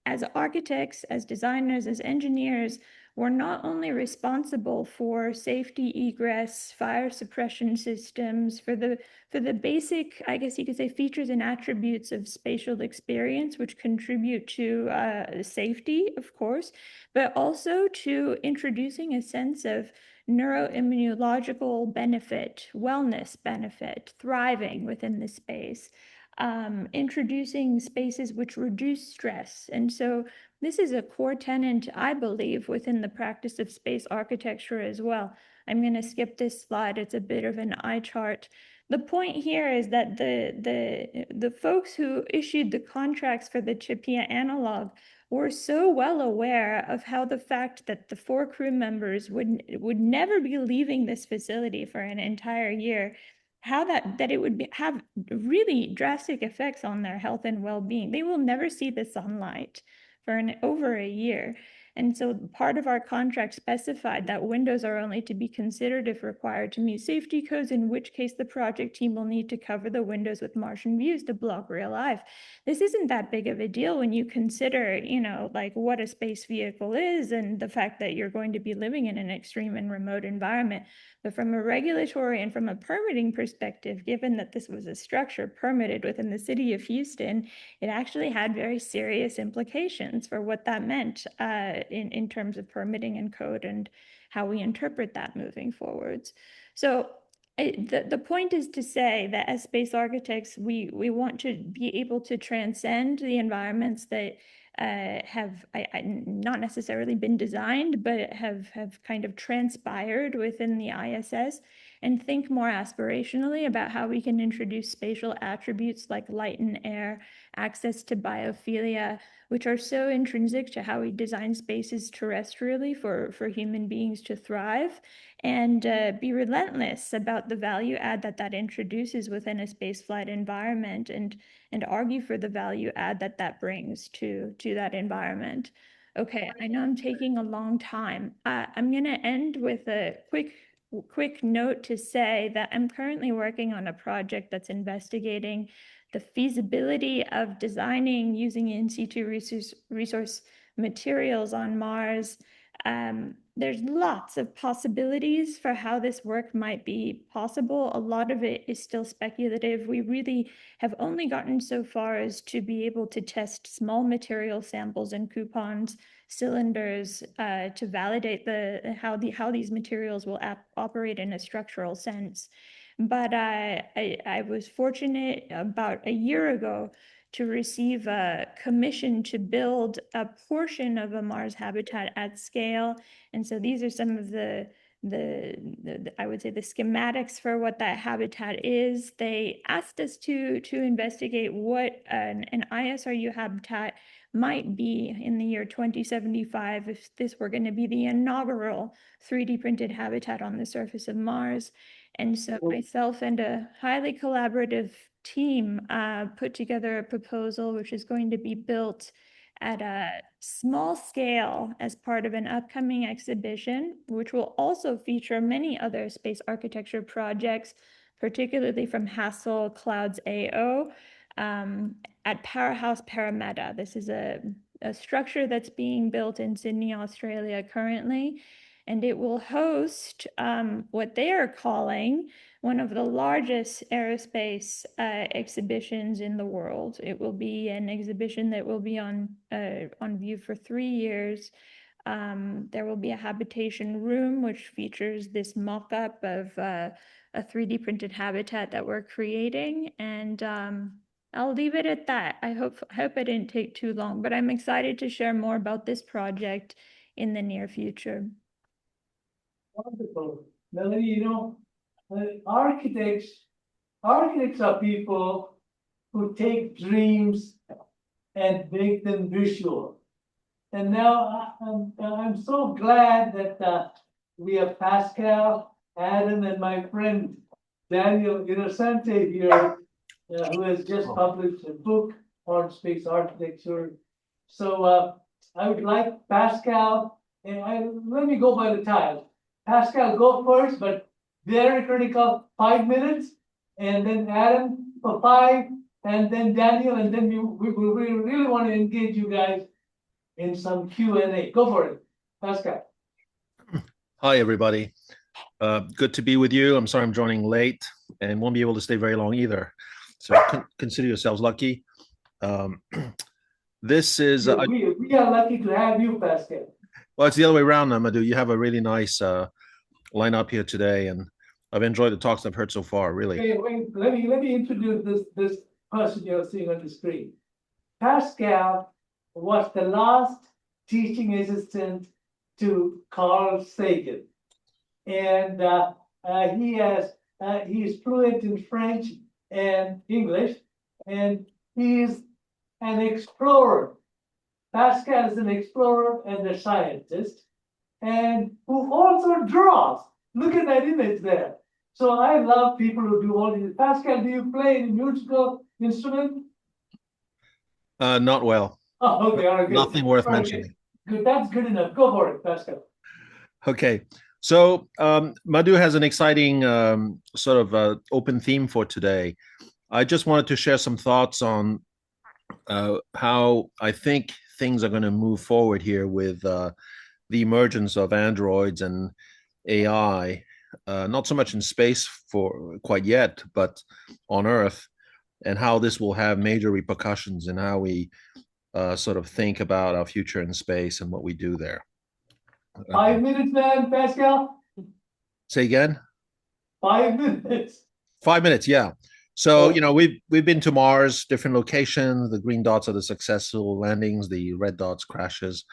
as architects, as designers, as engineers, we're not only responsible for safety egress, fire suppression systems, for the basic, I guess you could say, features and attributes of spatial experience, which contribute to safety, of course, but also to introducing a sense of neuroimmunological benefit, wellness benefit, thriving within the space. Introducing spaces which reduce stress. And so this is a core tenet, I believe, within the practice of space architecture as well. I'm going to skip this slide. It's a bit of an eye chart. The point here is that the folks who issued the contracts for the CHAPIA analog were so well aware of how the fact that the 4 crew members would never be leaving this facility for an entire year, how that it would have really drastic effects on their health and well-being. They will never see the sunlight for over a year. And so part of our contract specified that windows are only to be considered if required to meet safety codes, in which case the project team will need to cover the windows with Martian views to block real life. This isn't that big of a deal when you consider, you know, like what a space vehicle is and the fact that you're going to be living in an extreme and remote environment. But from a regulatory and from a permitting perspective, given that this was a structure permitted within the city of Houston, it actually had very serious implications for what that meant in terms of permitting and code and how we interpret that moving forwards. So the point is to say that as space architects, we want to be able to transcend the environments that have not necessarily been designed, but have kind of transpired within the ISS, and think more aspirationally about how we can introduce spatial attributes like light and air, access to biophilia, which are so intrinsic to how we design spaces terrestrially for human beings to thrive, and be relentless about the value add that introduces within a spaceflight environment, and argue for the value add that brings to that environment. Okay, I know I'm taking a long time. I'm going to end with a quick note to say that I'm currently working on a project that's investigating the feasibility of designing using in situ resource materials on Mars. There's lots of possibilities for how this work might be possible. A lot of it is still speculative. We really have only gotten so far as to be able to test small material samples and coupons, cylinders, to validate how these materials will operate in a structural sense. But I was fortunate about a year ago to receive a commission to build a portion of a Mars habitat at scale. And so these are some of the I would say the schematics for what that habitat is. They asked us to investigate what an ISRU habitat might be in the year 2075 if this were going to be the inaugural 3D printed habitat on the surface of Mars. And so myself and a highly collaborative team put together a proposal which is going to be built at a small scale as part of an upcoming exhibition, which will also feature many other space architecture projects, particularly from Hassel Clouds AO, at Powerhouse Parramatta. This is a structure that's being built in Sydney, Australia currently, and it will host what they are calling one of the largest aerospace exhibitions in the world. It will be an exhibition that will be on view for 3 years. There will be a habitation room which features this mock-up of a 3D printed habitat that we're creating, and I'll leave it at that. I hope I didn't take too long, but I'm excited to share more about this project in the near future. Wonderful. Melanie, you know, architects are people who take dreams and make them visual. And now I'm so glad that we have Pascal, Adam, and my friend Daniel Innocente here, who has just published a book on space architecture. So I would like Pascal, and let me go by the time. Pascal, go first, but very critical, 5 minutes, and then Adam for 5, and then Daniel, and then we really want to engage you guys in some Q&A. Go for it, Pascal. Hi, everybody. Good to be with you. I'm sorry I'm joining late and won't be able to stay very long either. So consider yourselves lucky. This is... we are lucky to have you, Pascal. Well, it's the other way around, Madhu. You have a really nice lineup here today, and I've enjoyed the talks I've heard so far, really. Wait, let me introduce this person you're seeing on the screen. Pascal was the last teaching assistant to Carl Sagan, and he is fluent in French and English, and he is an explorer. Pascal is an explorer and a scientist, and who also draws. Look at that image there. So I love people who do all these. Pascal, do you play any musical instrument? Not well. Oh, okay, all right, good. Nothing worth All right, mentioning. good, that's good enough. Go for it, Pascal. Okay, so Madhu has an exciting sort of open theme for today. I just wanted to share some thoughts on how I think things are going to move forward here with the emergence of androids and AI, not so much in space for quite yet, but on Earth, and how this will have major repercussions in how we sort of think about our future in space and what we do there. 5 minutes, man, Pascal. Say again? 5 minutes. 5 minutes, yeah. So, you know, we've been to Mars, different locations. The green dots are the successful landings, the red dots crashes.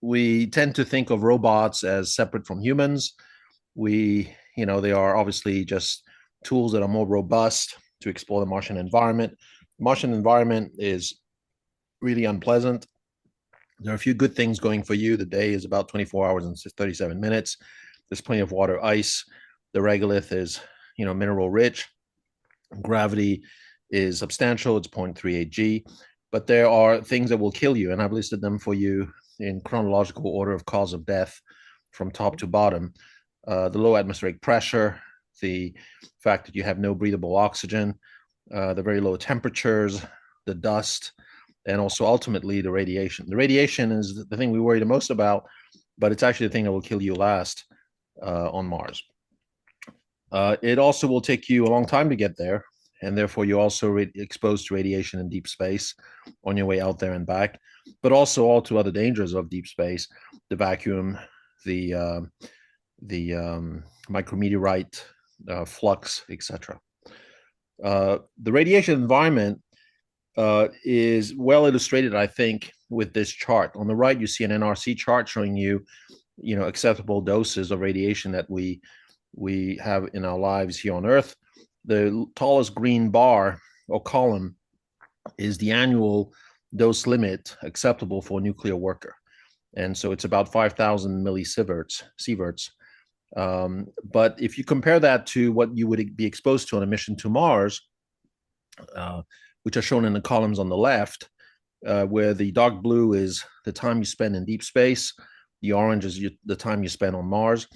We tend to think of robots as separate from humans. They are obviously just tools that are more robust to explore the Martian environment. The Martian environment is really unpleasant. There are a few good things going for you. The day is about 24 hours and 37 minutes. There's plenty of water, ice. The regolith is, mineral rich. Gravity is substantial. It's 0.38 G. But there are things that will kill you, and I've listed them for you in chronological order of cause of death from top to bottom. The low atmospheric pressure, the fact that you have no breathable oxygen, the very low temperatures, the dust, and also ultimately the radiation. The radiation is the thing we worry the most about, but it's actually the thing that will kill you last on Mars. It also will take you a long time to get there, and therefore you're also exposed to radiation in deep space on your way out there and back, but also all two other dangers of deep space: the vacuum, the micrometeorite flux, etc. The radiation environment is well illustrated, I think, with this chart. On the right, you see an NRC chart showing you, acceptable doses of radiation that we have in our lives here on Earth. The tallest green bar or column is the annual dose limit acceptable for a nuclear worker. And so it's about 5,000 millisieverts. But if you compare that to what you would be exposed to on a mission to Mars, which are shown in the columns on the left, where the dark blue is the time you spend in deep space, the orange is the time you spend on Mars,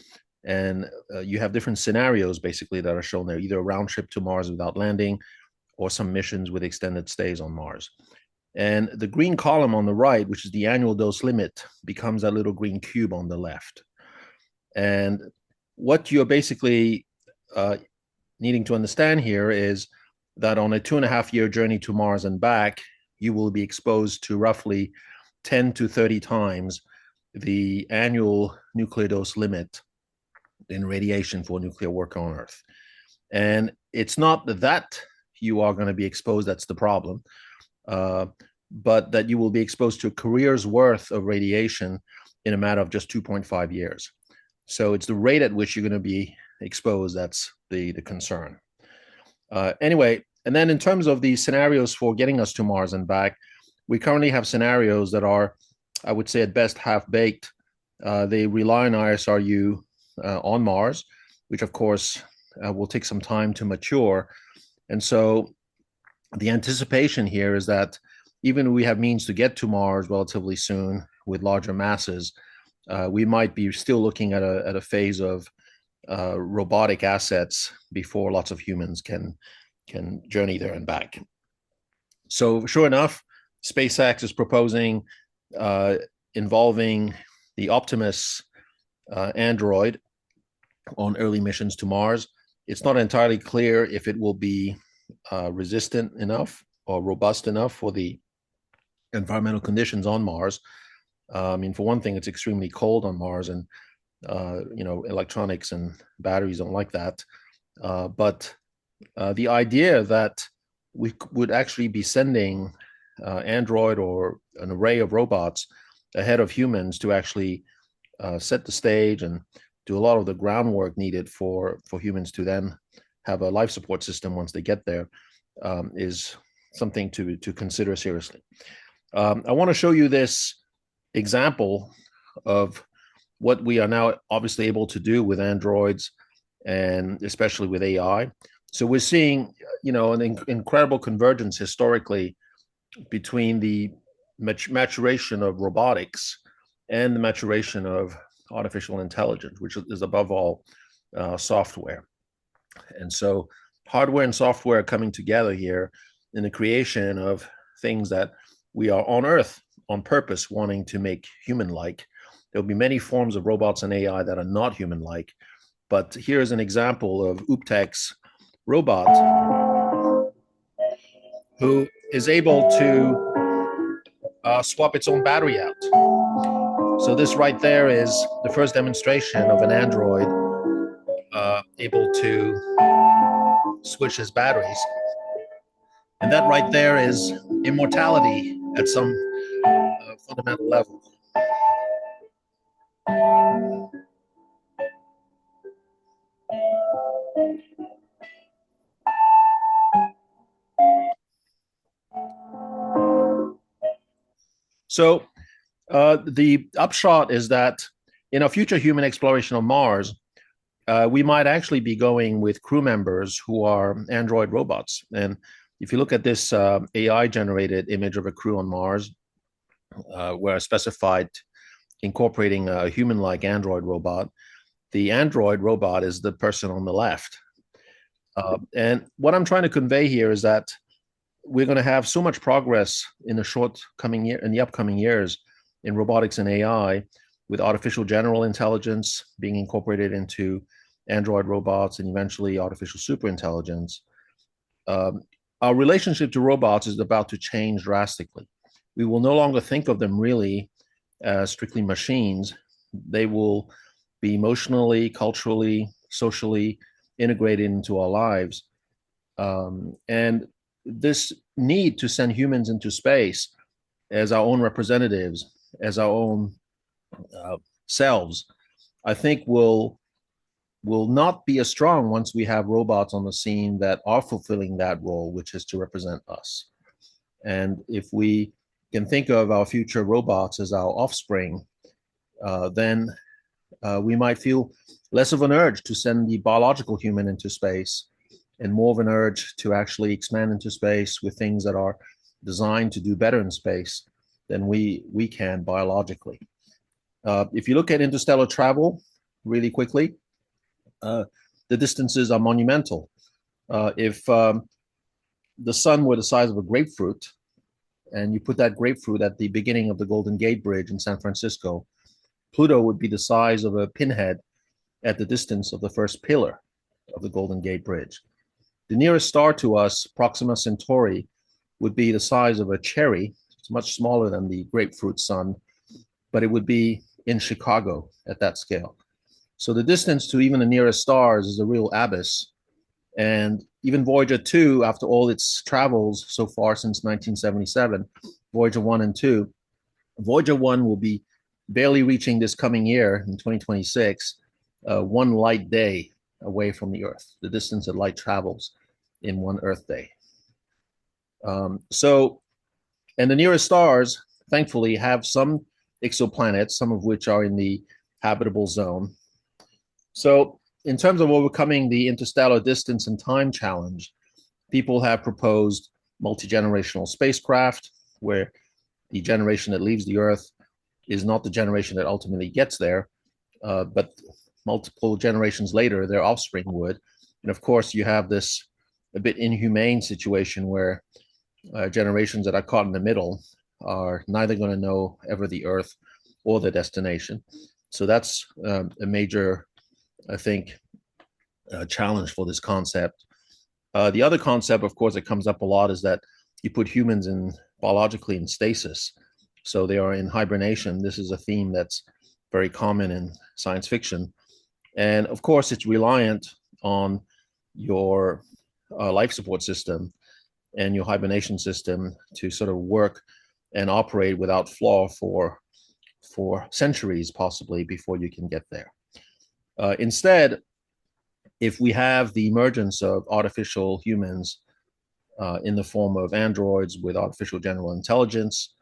and you have different scenarios basically that are shown there, either a round trip to Mars without landing, or some missions with extended stays on Mars. And the green column on the right, which is the annual dose limit, becomes that little green cube on the left. And what you're basically needing to understand here is that on a 2.5-year journey to Mars and back, you will be exposed to roughly 10 to 30 times the annual nuclear dose limit in radiation for nuclear work on Earth. And it's not that you are going to be exposed that's the problem, but that you will be exposed to a career's worth of radiation in a matter of just 2.5 years. So it's the rate at which you're going to be exposed that's the concern. Anyway, and then in terms of the scenarios for getting us to Mars and back, we currently have scenarios that are, I would say at best, half-baked. They rely on ISRU on Mars, which of course will take some time to mature. And so the anticipation here is that even if we have means to get to Mars relatively soon with larger masses, we might be still looking at a phase of robotic assets before lots of humans can journey there and back. So sure enough, SpaceX is proposing involving the Optimus android on early missions to Mars. It's not entirely clear if it will be resistant enough or robust enough for the environmental conditions on Mars. I mean, for one thing, it's extremely cold on Mars, and electronics and batteries don't like that. But the idea that we would actually be sending Android or an array of robots ahead of humans to actually set the stage and do a lot of the groundwork needed for humans to then have a life support system once they get there is something to consider seriously. I want to show you this example of what we are now obviously able to do with androids and especially with AI. So we're seeing, an incredible convergence historically between the maturation of robotics and the maturation of artificial intelligence, which is above all software. And so hardware and software are coming together here in the creation of things that we are on Earth on purpose wanting to make human-like. There'll be many forms of robots and AI that are not human-like, but here's an example of Uptek's robot who is able to swap its own battery out. So this right there is the first demonstration of an android able to switch his batteries. And that right there is immortality at some fundamental level. So the upshot is that in a future human exploration of Mars, we might actually be going with crew members who are android robots. And if you look at this AI-generated image of a crew on Mars, where I specified incorporating a human-like android robot, the android robot is the person on the left. And what I'm trying to convey here is that we're going to have so much progress in the upcoming years in robotics and AI, with artificial general intelligence being incorporated into android robots and eventually artificial superintelligence. Our relationship to robots is about to change drastically. We will no longer think of them really as strictly machines. They will be emotionally, culturally, socially integrated into our lives. And this need to send humans into space as our own representatives, as our own selves, I think will not be as strong once we have robots on the scene that are fulfilling that role, which is to represent us. And if we can think of our future robots as our offspring, then we might feel less of an urge to send the biological human into space and more of an urge to actually expand into space with things that are designed to do better in space than we can biologically. If you look at interstellar travel really quickly, the distances are monumental. If the sun were the size of a grapefruit, and you put that grapefruit at the beginning of the Golden Gate Bridge in San Francisco, Pluto would be the size of a pinhead at the distance of the first pillar of the Golden Gate Bridge. The nearest star to us, Proxima Centauri, would be the size of a cherry. It's much smaller than the grapefruit sun, but it would be in Chicago at that scale. So the distance to even the nearest stars is a real abyss. And even Voyager 2, after all its travels so far since 1977, Voyager 1 and 2, Voyager 1 will be barely reaching this coming year in 2026, one light day away from the Earth, the distance that light travels in one Earth day. And the nearest stars, thankfully, have some exoplanets, some of which are in the habitable zone. So in terms of overcoming the interstellar distance and time challenge, people have proposed multi-generational spacecraft, where the generation that leaves the Earth is not the generation that ultimately gets there, but multiple generations later, their offspring would. And of course, you have this a bit inhumane situation where generations that are caught in the middle are neither going to know ever the Earth or the destination. So that's a major, I think, challenge for this concept. The other concept, of course, that comes up a lot is that you put humans in biologically in stasis. So they are in hibernation. This is a theme that's very common in science fiction. And of course, it's reliant on your life support system and your hibernation system to sort of work and operate without flaw for centuries, possibly, before you can get there. Instead, if we have the emergence of artificial humans in the form of androids with artificial general intelligence,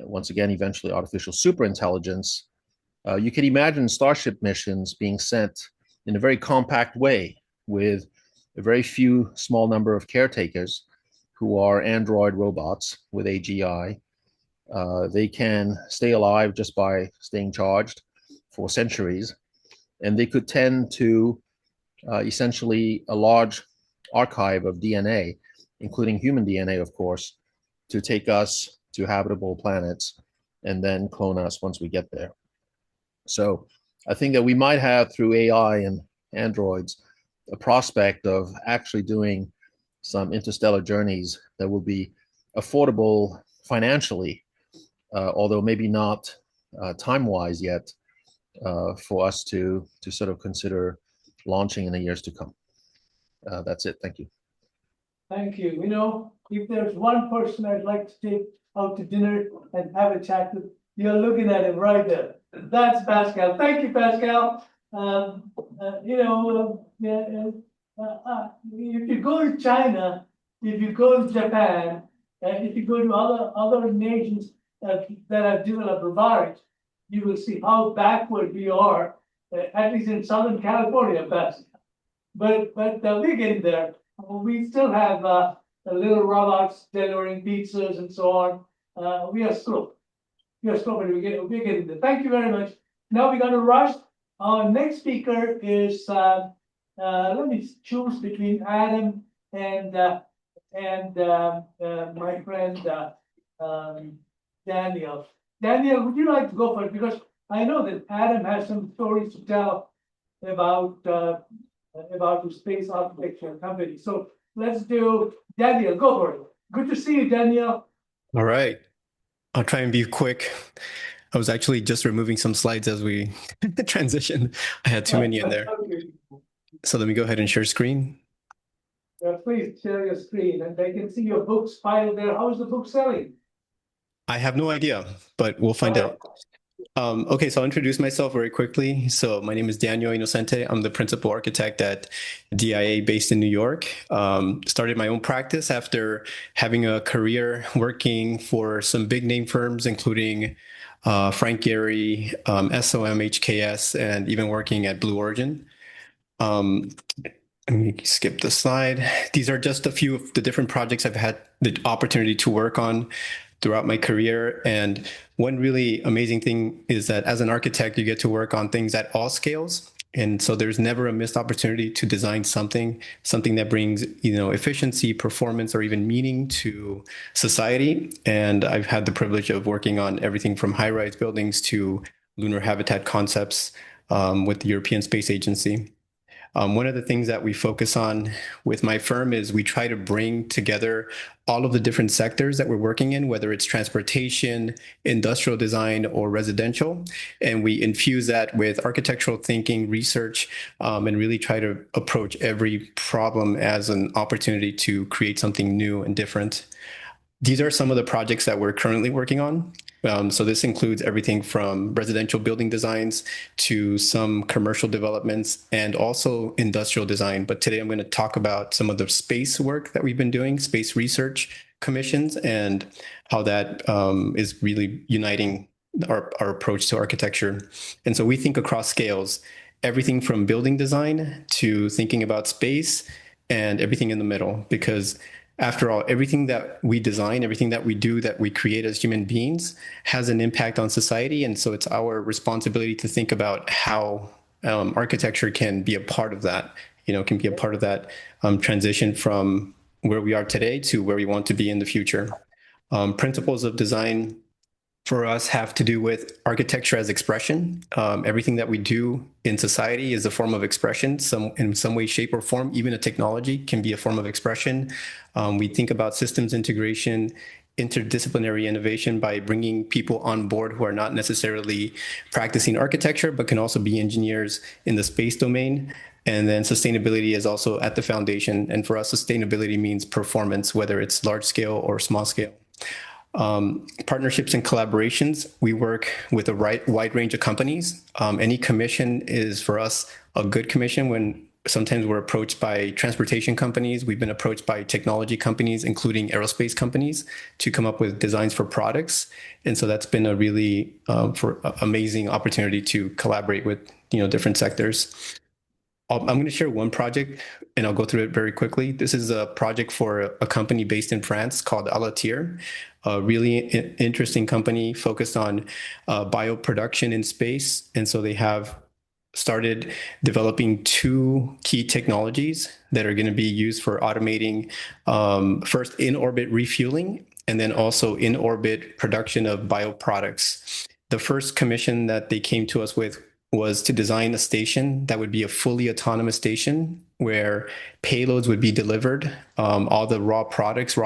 once again, eventually artificial superintelligence, you can imagine Starship missions being sent in a very compact way with a very few small number of caretakers who are android robots with AGI. They can stay alive just by staying charged for centuries, and they could tend to essentially a large archive of DNA, including human DNA, of course, to take us to habitable planets and then clone us once we get there. So I think that we might have, through AI and androids, a prospect of actually doing some interstellar journeys that will be affordable financially, although maybe not time-wise yet, for us to sort of consider launching in the years to come. That's it. Thank you. Thank you. You know, if there's one person I'd like to take out to dinner and have a chat with, you're looking at him right there. That's Pascal. Thank you, Pascal. If you go to China, if you go to Japan, if you go to other nations that have developed robotics, you will see how backward we are, at least in Southern California, best. But we're getting there. We still have little robots delivering pizzas and so on. We are slow. We are slow, but we're getting there. Thank you very much. Now we're going to rush. Our next speaker is, let me choose between Adam and my friend Daniel. Daniel, would you like to go for it? Because I know that Adam has some stories to tell about the space architecture company. So let's do Daniel. Go for it. Good to see you, Daniel. All right. I'll try and be quick. I was actually just removing some slides as we transitioned. I had too many in there. Okay. So let me go ahead and share screen. Please share your screen, and they can see your books piled there. How is the book selling? I have no idea, but we'll find out. Okay, so I'll introduce myself very quickly. So my name is Daniel Inocente. I'm the principal architect at DIA based in New York. Started my own practice after having a career working for some big name firms, including Frank Gehry, SOM, HKS, and even working at Blue Origin. Let me skip the slide. These are just a few of the different projects I've had the opportunity to work on throughout my career. And one really amazing thing is that as an architect, you get to work on things at all scales. And so there's never a missed opportunity to design something that brings, efficiency, performance, or even meaning to society. And I've had the privilege of working on everything from high-rise buildings to lunar habitat concepts with the European Space Agency. One of the things that we focus on with my firm is we try to bring together all of the different sectors that we're working in, whether it's transportation, industrial design, or residential. And we infuse that with architectural thinking, research, and really try to approach every problem as an opportunity to create something new and different. These are some of the projects that we're currently working on. So this includes everything from residential building designs to some commercial developments and also industrial design. But today I'm going to talk about some of the space work that we've been doing, space research commissions, and how that is really uniting our approach to architecture. And so we think across scales, everything from building design to thinking about space and everything in the middle, because after all, everything that we design, everything that we do, that we create as human beings has an impact on society. And so it's our responsibility to think about how architecture can be a part of that, can be a part of that transition from where we are today to where we want to be in the future. Principles of design for us have to do with architecture as expression. Everything that we do in society is a form of expression, in some way, shape, or form. Even a technology can be a form of expression. We think about systems integration, interdisciplinary innovation by bringing people on board who are not necessarily practicing architecture, but can also be engineers in the space domain. And then sustainability is also at the foundation. And for us, sustainability means performance, whether it's large scale or small scale. Partnerships and collaborations. We work with a wide range of companies. Any commission is for us a good commission when sometimes we're approached by transportation companies. We've been approached by technology companies, including aerospace companies, to come up with designs for products. And so that's been a really amazing opportunity to collaborate with different sectors. I'm going to share one project and I'll go through it very quickly. This is a project for a company based in France called Alatir, a really interesting company focused on bioproduction in space. And so they have started developing two key technologies that are going to be used for automating first in-orbit refueling and then also in-orbit production of bioproducts. The first commission that they came to us with was to design a station that would be a fully autonomous station where payloads would be delivered. All the raw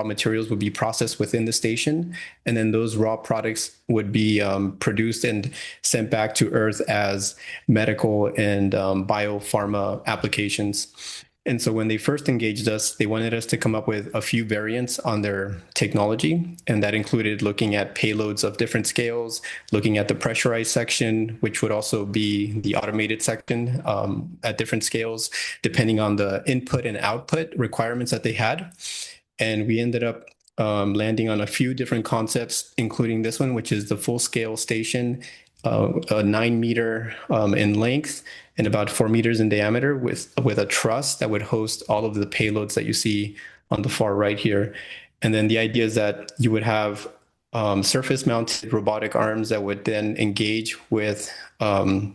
materials would be processed within the station. And then those raw products would be produced and sent back to Earth as medical and biopharma applications. And so when they first engaged us, they wanted us to come up with a few variants on their technology. And that included looking at payloads of different scales, looking at the pressurized section, which would also be the automated section at different scales, depending on the input and output requirements that they had. And we ended up landing on a few different concepts, including this one, which is the full-scale station, 9 meter in length and about 4 meters in diameter with a truss that would host all of the payloads that you see on the far right here. And then the idea is that you would have surface-mounted robotic arms that would then engage with a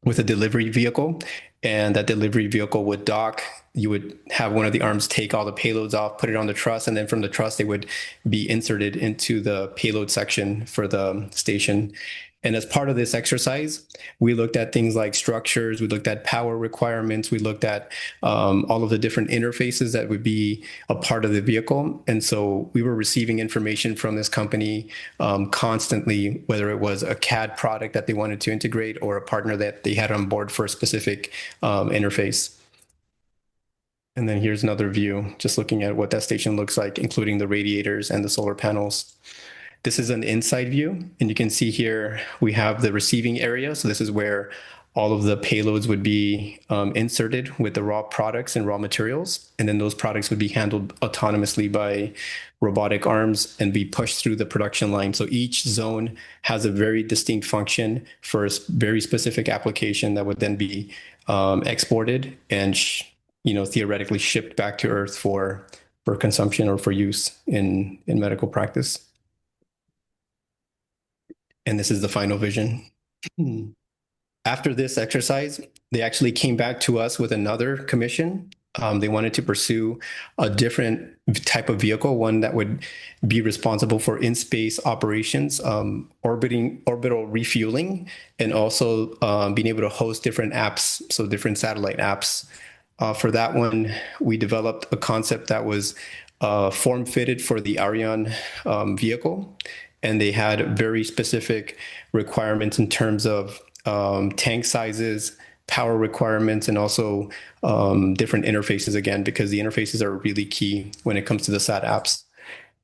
delivery vehicle, and that delivery vehicle would dock. You would have one of the arms take all the payloads off, put it on the truss, and then from the truss, they would be inserted into the payload section for the station. And as part of this exercise, we looked at things like structures, we looked at power requirements, we looked at all of the different interfaces that would be a part of the vehicle. And so we were receiving information from this company constantly, whether it was a CAD product that they wanted to integrate or a partner that they had on board for a specific interface. And then here's another view, just looking at what that station looks like, including the radiators and the solar panels. This is an inside view, and you can see here we have the receiving area. So this is where all of the payloads would be inserted with the raw products and raw materials. And then those products would be handled autonomously by robotic arms and be pushed through the production line. So each zone has a very distinct function for a very specific application that would then be exported and theoretically shipped back to Earth for consumption or for use in medical practice. And this is the final vision. After this exercise, they actually came back to us with another commission. They wanted to pursue a different type of vehicle, one that would be responsible for in-space operations, orbital refueling, and also being able to host different apps, so different satellite apps. For that one, we developed a concept that was form-fitted for the Ariane vehicle, and they had very specific requirements in terms of tank sizes, power requirements, and also different interfaces again, because the interfaces are really key when it comes to the SAT apps.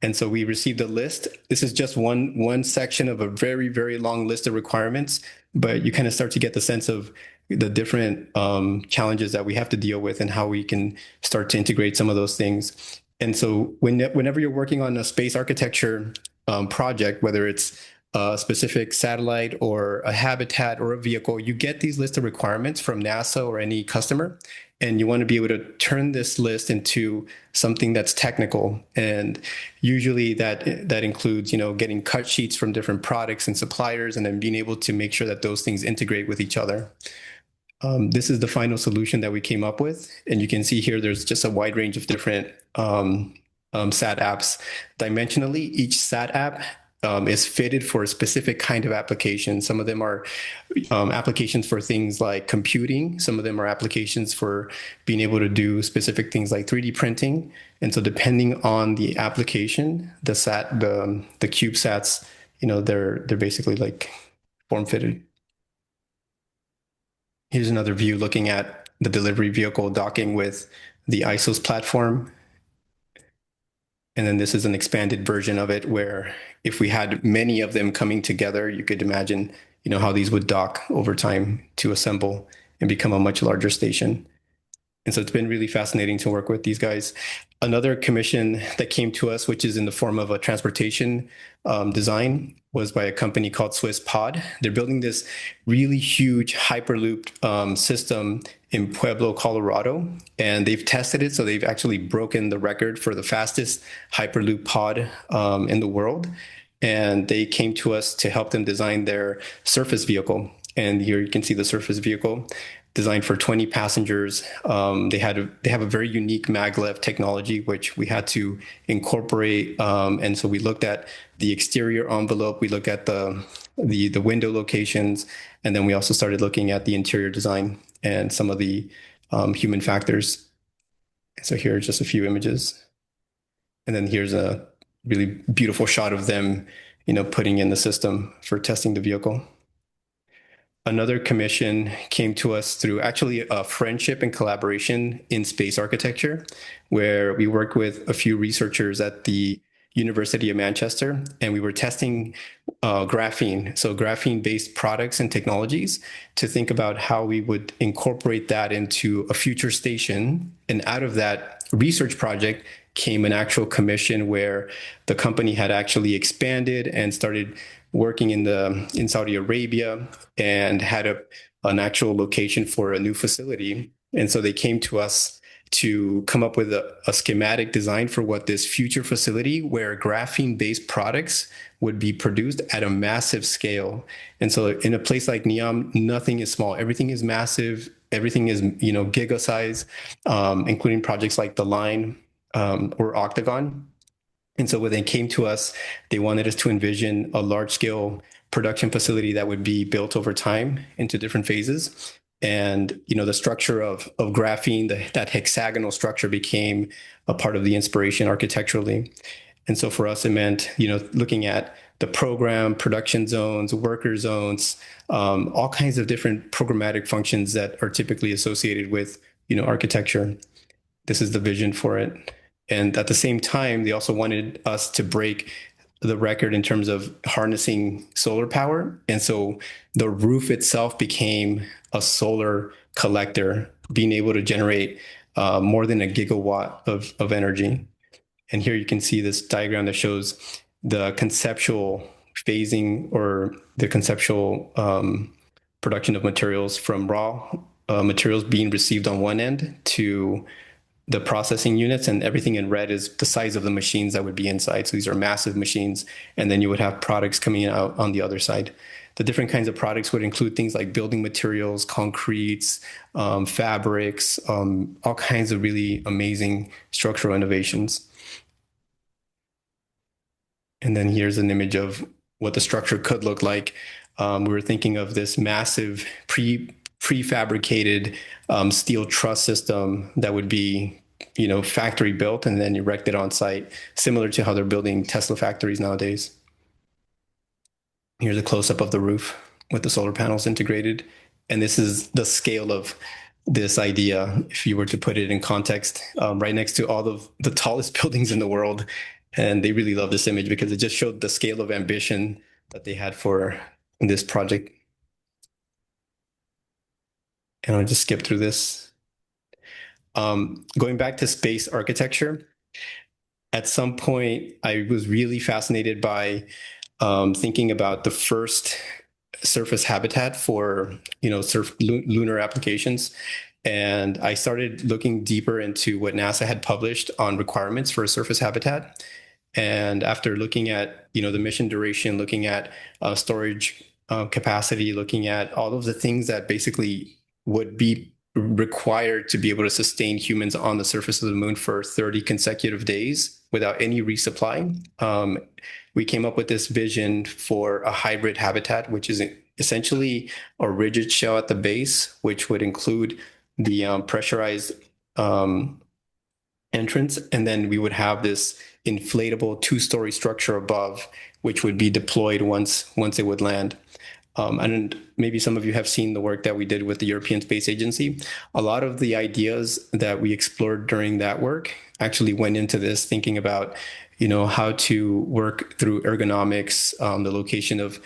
And so we received a list. This is just one section of a very, very long list of requirements, but you kind of start to get the sense of the different challenges that we have to deal with and how we can start to integrate some of those things. And so whenever you're working on a space architecture project, whether it's a specific satellite or a habitat or a vehicle, you get these list of requirements from NASA or any customer, and you want to be able to turn this list into something that's technical. And usually that includes, getting cut sheets from different products and suppliers, and then being able to make sure that those things integrate with each other. This is the final solution that we came up with. And you can see here, there's just a wide range of different SAT apps. Dimensionally, each SAT app is fitted for a specific kind of application. Some of them are applications for things like computing. Some of them are applications for being able to do specific things like 3D printing. And so depending on the application, the CubeSats, they're basically like form fitted. Here's another view looking at the delivery vehicle docking with the ISOS platform. And then this is an expanded version of it where if we had many of them coming together, you could imagine, how these would dock over time to assemble and become a much larger station. And so it's been really fascinating to work with these guys. Another commission that came to us, which is in the form of a transportation design, was by a company called Swiss Pod. They're building this really huge Hyperloop system in Pueblo, Colorado, and they've tested it. So they've actually broken the record for the fastest Hyperloop pod in the world. And they came to us to help them design their surface vehicle. And here you can see the surface vehicle designed for 20 passengers. They have a very unique maglev technology, which we had to incorporate. And so we looked at the exterior envelope, we looked at the window locations, and then we also started looking at the interior design and some of the human factors. So here are just a few images. And then here's a really beautiful shot of them, putting in the system for testing the vehicle. Another commission came to us through actually a friendship and collaboration in space architecture, where we worked with a few researchers at the University of Manchester, and we were testing graphene, so graphene-based products and technologies, to think about how we would incorporate that into a future station. And out of that research project came an actual commission where the company had actually expanded and started working in Saudi Arabia and had an actual location for a new facility. And so they came to us to come up with a schematic design for what this future facility where graphene-based products would be produced at a massive scale. And so in a place like Neom, nothing is small. Everything is massive. Everything is, giga size, including projects like the Line or Octagon. And so when they came to us, they wanted us to envision a large-scale production facility that would be built over time into different phases. And, the structure of graphene, that hexagonal structure became a part of the inspiration architecturally. And so for us, it meant, looking at the program, production zones, worker zones, all kinds of different programmatic functions that are typically associated with, architecture. This is the vision for it. And at the same time, they also wanted us to break the record in terms of harnessing solar power. And so the roof itself became a solar collector, being able to generate more than a gigawatt of energy. And here you can see this diagram that shows the conceptual phasing or the conceptual production of materials from raw materials being received on one end to the processing units, and everything in red is the size of the machines that would be inside. So these are massive machines, and then you would have products coming out on the other side. The different kinds of products would include things like building materials, concretes, fabrics, all kinds of really amazing structural innovations. And then here's an image of what the structure could look like. We were thinking of this massive prefabricated steel truss system that would be, factory built and then erected on site, similar to how they're building Tesla factories nowadays. Here's a close-up of the roof with the solar panels integrated. And this is the scale of this idea, if you were to put it in context, right next to all of the tallest buildings in the world. And they really love this image because it just showed the scale of ambition that they had for this project. And I'll just skip through this. Going back to space architecture, at some point, I was really fascinated by thinking about the first surface habitat for lunar applications. And I started looking deeper into what NASA had published on requirements for a surface habitat. And after looking at the mission duration, looking at storage capacity, looking at all of the things that basically would be required to be able to sustain humans on the surface of the moon for 30 consecutive days without any resupply, we came up with this vision for a hybrid habitat, which is essentially a rigid shell at the base, which would include the pressurized entrance, and then we would have this inflatable two-story structure above, which would be deployed once it would land. And maybe some of you have seen the work that we did with the European Space Agency. A lot of the ideas that we explored during that work actually went into this, thinking about how to work through ergonomics, the location of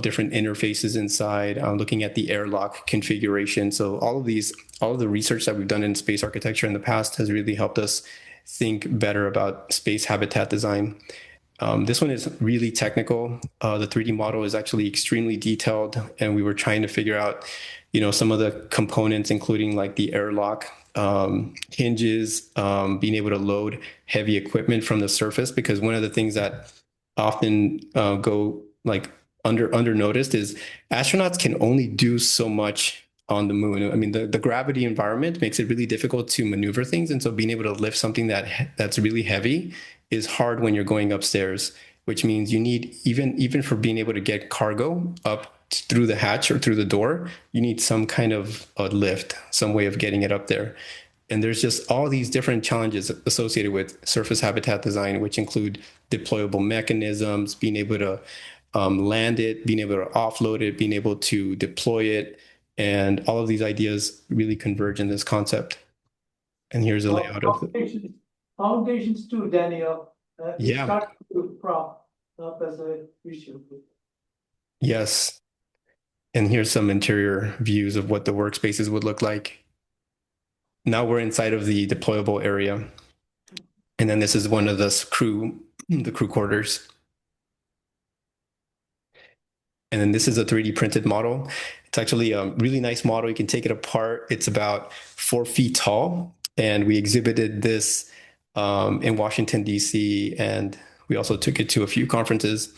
different interfaces inside, looking at the airlock configuration. So all of the research that we've done in space architecture in the past has really helped us think better about space habitat design. This one is really technical. The 3D model is actually extremely detailed, and we were trying to figure out, some of the components, including like the airlock, hinges, being able to load heavy equipment from the surface, because one of the things that often go like under noticed is astronauts can only do so much on the moon. I mean, the gravity environment makes it really difficult to maneuver things, and so being able to lift something that's really heavy is hard when you're going upstairs, which means you need, even for being able to get cargo up through the hatch or through the door, you need some kind of a lift, some way of getting it up there. And there's just all these different challenges associated with surface habitat design, which include deployable mechanisms, being able to land it, being able to offload it, being able to deploy it. And all of these ideas really converge in this concept. And here's a layout of it. Foundations too, Daniel. Yeah. Start to prop up as an issue. Yes. And here's some interior views of what the workspaces would look like. Now we're inside of the deployable area. And then this is one of the crew quarters. And then this is a 3D printed model. It's actually a really nice model. You can take it apart. It's about 4 feet tall. And we exhibited this in Washington, D.C. And we also took it to a few conferences.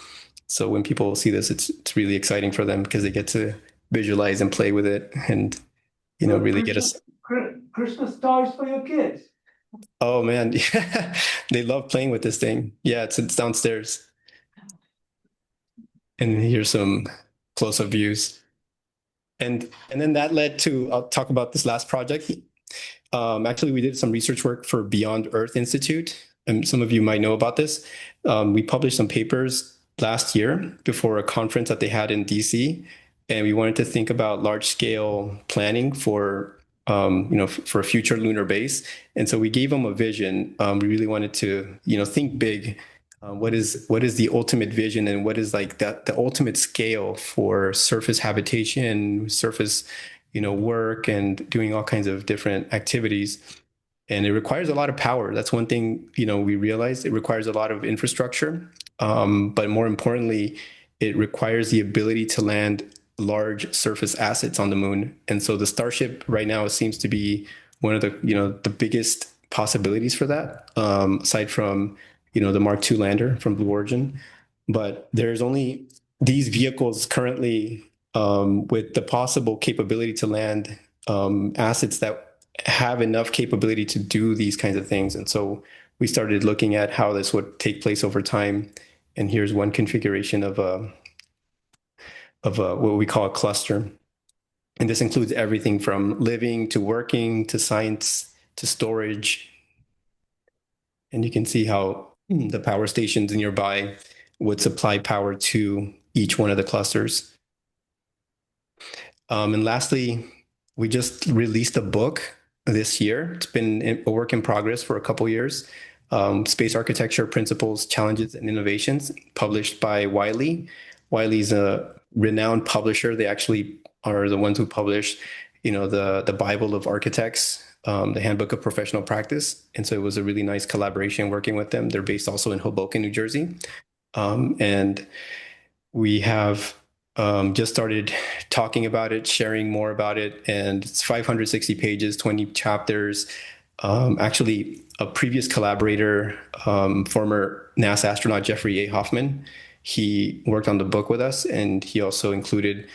So when people see this, it's really exciting for them because they get to visualize and play with it and, really get us. Christmas toys for your kids. Oh, man. They love playing with this thing. Yeah, it's downstairs. And here's some close-up views. And then that led to, I'll talk about this last project. Actually, we did some research work for Beyond Earth Institute, and some of you might know about this. We published some papers last year before a conference that they had in DC, and we wanted to think about large-scale planning for for a future lunar base. And so we gave them a vision. We really wanted to think big What is the ultimate vision, and what is like the ultimate scale for surface habitation, surface, work, and doing all kinds of different activities. And it requires a lot of power. That's one thing, we realized. It requires a lot of infrastructure, but more importantly, it requires the ability to land large surface assets on the moon. And so the Starship right now seems to be one of the, the biggest possibilities for that, aside from, the Mark II lander from Blue Origin. But there's only these vehicles currently, with the possible capability to land assets that have enough capability to do these kinds of things. And so we started looking at how this would take place over time. And here's one configuration of what we call a cluster. And this includes everything from living to working to science to storage. And you can see how the power stations nearby would supply power to each one of the clusters. And lastly, we just released a book this year. It's been a work in progress for a couple years. Space Architecture Principles, Challenges, and Innovations, published by Wiley. Wiley's a renowned publisher. They actually are the ones who published, the Bible of Architects, the Handbook of Professional Practice. And so it was a really nice collaboration working with them. They're based also in Hoboken, New Jersey. And we have just started talking about it, sharing more about it, and it's 560 pages, 20 chapters. Actually, a previous collaborator, former NASA astronaut Jeffrey A. Hoffman, he worked on the book with us, and he also included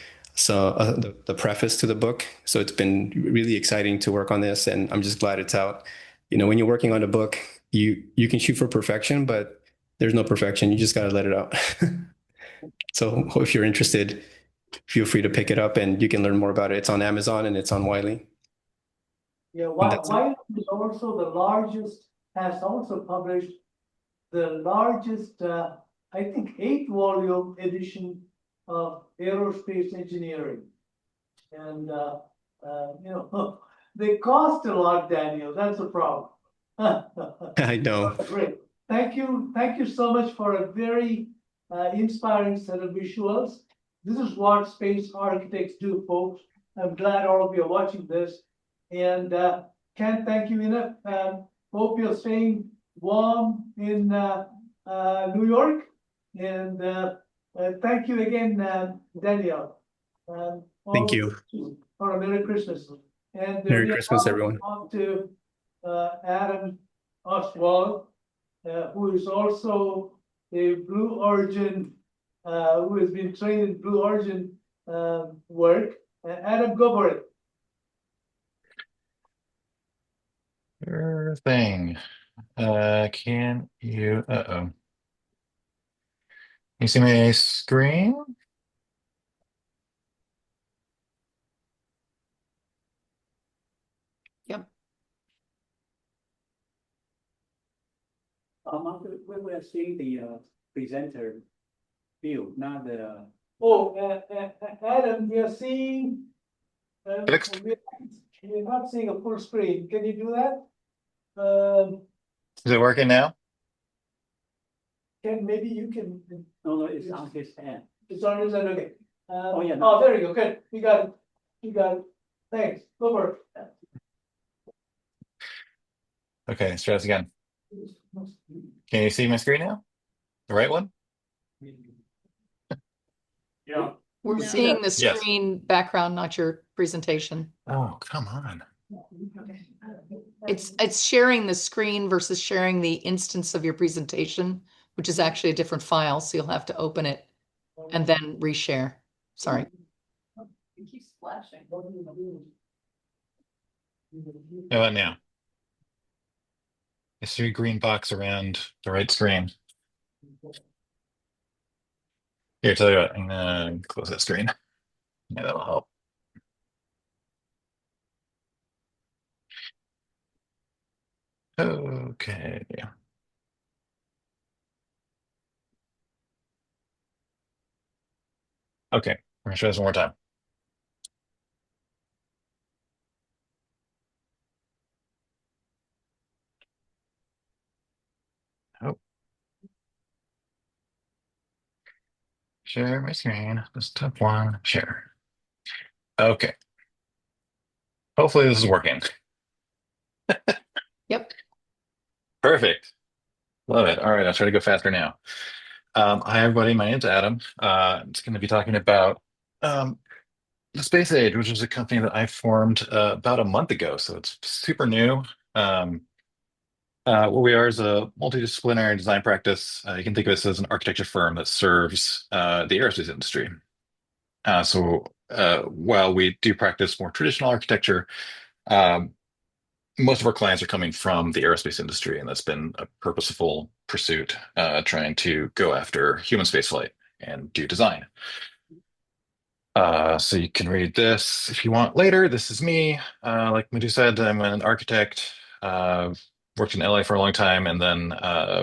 the preface to the book. So it's been really exciting to work on this, and I'm just glad it's out. When you're working on a book, you can shoot for perfection, but there's no perfection. You just got to let it out. So if you're interested, feel free to pick it up, and you can learn more about it. It's on Amazon and it's on Wiley. Yeah, Wiley is also the largest, has also published the largest, I think, 8-volume edition of aerospace engineering. And, they cost a lot, Daniel. That's a problem. I know. Great. Thank you so much for a very inspiring set of visuals. This is what space architects do, folks. I'm glad all of you are watching this, and can't thank you enough. Hope you're staying warm in New York, and thank you again, Danielle. Thank you. For a Merry Christmas. And Merry Christmas, everyone. On to Adam Oswald, who is also a Blue Origin, who has been trained in Blue Origin work. Adam, go for it. Sure thing. Can you, you see my screen? Yep. We're seeing the presenter view, not the. Oh, Adam, we are seeing, Fixed. we're not seeing a full screen. Can you do that? Is it working now? Maybe you can. No, it's on his hand. It's on his end, okay. Oh, yeah. Oh, there you go, good, you got it, thanks, go for it. Okay, let's try this again. Can you see my screen now? The right one? Yeah. We're seeing the screen background, not your presentation. Oh, come on. It's sharing the screen versus sharing the instance of your presentation, which is actually a different file. So you'll have to open it and then reshare. Sorry. It keeps flashing. How about now? I see a green box around the right screen. Here, tell you what, I'm gonna close that screen. Yeah, that'll help. Okay. Okay, we're gonna try this one more time. Oh. share my screen. Just tap one, share. Okay. Hopefully this is working. Yep. Perfect. Love it. All right, I'll try to go faster now. Hi, everybody. My name's Adam. I'm just going to be talking about um, the Space Age, which is a company that I formed about a month ago. So it's super new. What we are is a multidisciplinary design practice. You can think of this as an architecture firm that serves the aerospace industry. While we do practice more traditional architecture, um, most of our clients are coming from the aerospace industry, and that's been a purposeful pursuit, trying to go after human spaceflight and do design. So you can read this if you want later. This is me. Like Madhu said, I'm an architect. Worked in LA for a long time, and then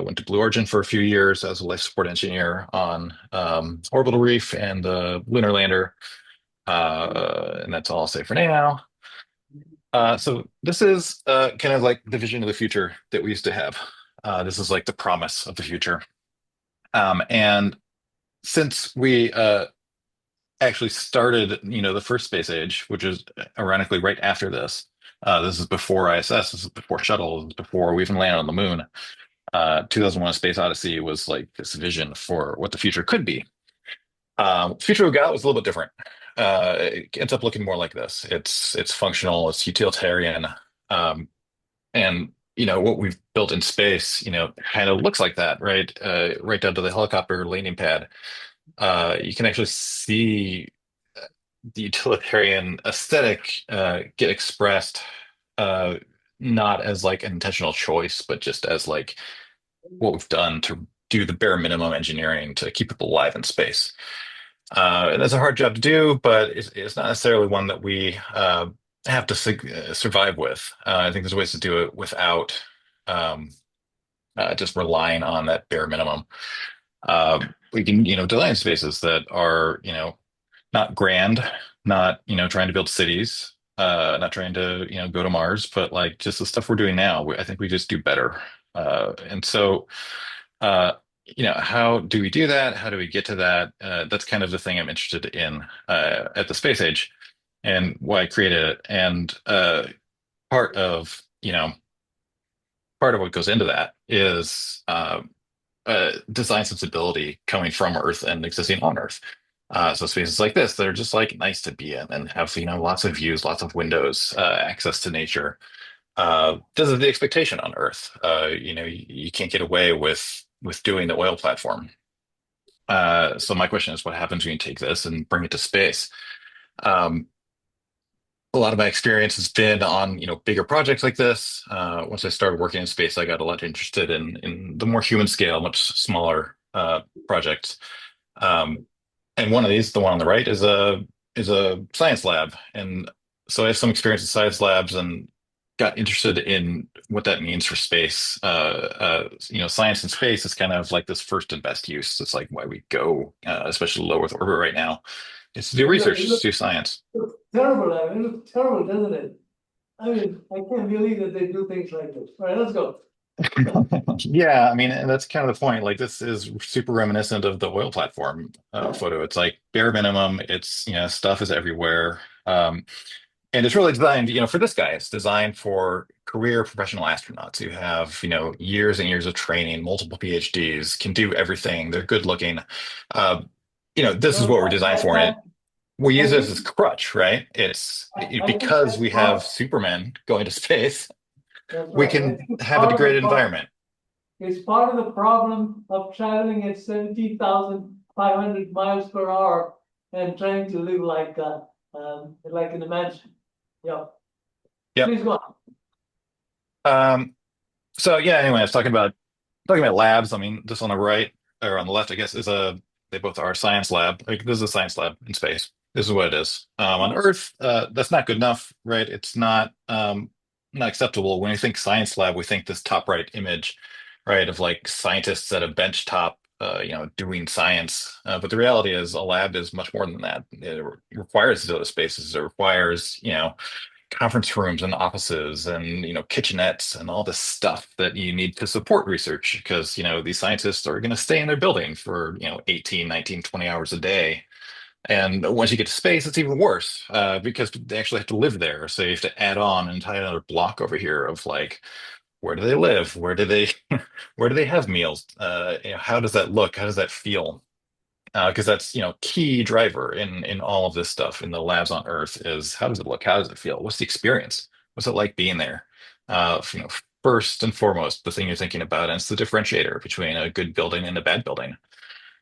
went to Blue Origin for a few years as a life support engineer on Orbital Reef and the Lunar Lander. And that's all I'll say for now. So this is kind of like the vision of the future that we used to have. This is like the promise of the future. And since we actually started, the first space age, which is ironically right after this. This is before ISS, this is before shuttle, this is before we even landed on the moon. 2001: A Space Odyssey was like this vision for what the future could be. Future we got was a little bit different. It ends up looking more like this. It's functional, it's utilitarian, and what we've built in space, kind of looks like that, right? Right down to the helicopter landing pad. You can actually see the utilitarian aesthetic get expressed uh, not as like an intentional choice, but just as like what we've done to do the bare minimum engineering to keep people alive in space. And that's a hard job to do, but it's not necessarily one that we have to survive with. I think there's ways to do it without um, just relying on that bare minimum. We can, design spaces that are, not grand, not, trying to build cities, not trying to, go to Mars, but like just the stuff we're doing now, I think we just do better. And so, uh, how do we do that? How do we get to that? That's kind of the thing I'm interested in at the space age and why I created it. And part of, part of what goes into that is design sensibility coming from Earth and existing on Earth. So spaces like this that are just like nice to be in and have lots of views, lots of windows, access to nature. This is the expectation on Earth. You can't get away with doing the oil platform. So my question is, what happens when you take this and bring it to space? Um, a lot of my experience has been on bigger projects like this. Once I started working in space, I got a lot interested in the more human scale, much smaller projects. Um, and one of these, the one on the right, is a science lab, and so I have some experience in science labs and got interested in what that means for space. Science in space is kind of like this first and best use. It's like why we go, especially low Earth orbit right now. It's to do research, it's to do science. Looks terrible. I mean, it looks terrible, doesn't it? I mean, I can't believe that they do things like this. All right, let's go. Yeah, I mean, and that's kind of the point. Like, this is super reminiscent of the oil platform photo. It's like bare minimum. It's, stuff is everywhere. And it's really designed, for this guy. It's designed for career professional astronauts who have, years and years of training, multiple PhDs, can do everything. They're good looking. This is what we're designed for. And we use this as crutch, right? It's because we have Superman going to space, we can have a degraded environment. It's part of the problem of traveling at 70,500 miles per hour and trying to live like in a mansion. Yeah. Yep. Please go on. So yeah, anyway, I was talking about labs. I mean, this on the right or on the left, I guess, they both are science lab. Like, this is a science lab in space. This is what it is. On Earth, that's not good enough, right? It's not acceptable. When we think science lab, we think this top right image, right, of like scientists at a bench top, doing science. But the reality is, a lab is much more than that. It requires those spaces. It requires, conference rooms and offices and kitchenettes and all this stuff that you need to support research because these scientists are going to stay in their building for 18, 19, 20 hours a day. And once you get to space, it's even worse because they actually have to live there. So you have to add on an entire another block over here of like, where do they live? Where do they where do they have meals? How does that look? How does that feel? Because that's key driver in all of this stuff in the labs on Earth is how does it look? How does it feel? What's the experience? What's it like being there? First and foremost, the thing you're thinking about, and it's the differentiator between a good building and a bad building.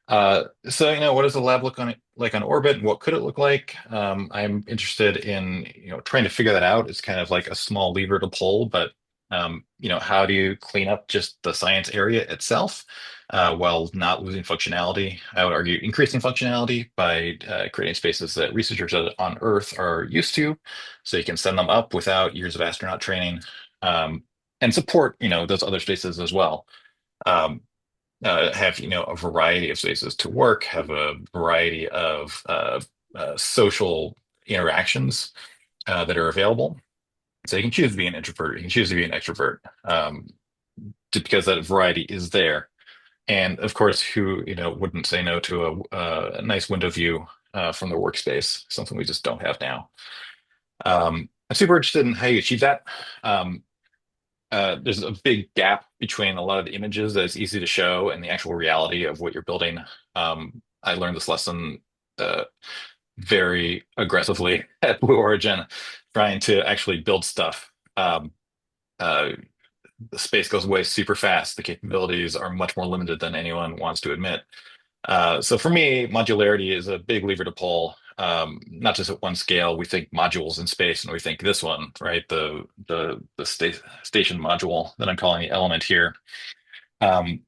What does the lab look like on orbit? What could it look like? I'm interested in, trying to figure that out. It's kind of like a small lever to pull, but how do you clean up just the science area itself, while not losing functionality? I would argue increasing functionality by creating spaces that researchers on Earth are used to, so you can send them up without years of astronaut training, and support, those other spaces as well. Um, have a variety of spaces to work, have a variety of social interactions that are available. So you can choose to be an introvert, you can choose to be an extrovert, because that variety is there. And of course, who wouldn't say no to a nice window view from their workspace, something we just don't have now. I'm super interested in how you achieve that. There's a big gap between a lot of the images that is easy to show and the actual reality of what you're building. I learned this lesson very aggressively at Blue Origin, trying to actually build stuff. The space goes away super fast. The capabilities are much more limited than anyone wants to admit. So for me, modularity is a big lever to pull. Not just at one scale. We think modules in space, and we think this one, right? Station module that I'm calling the element here. But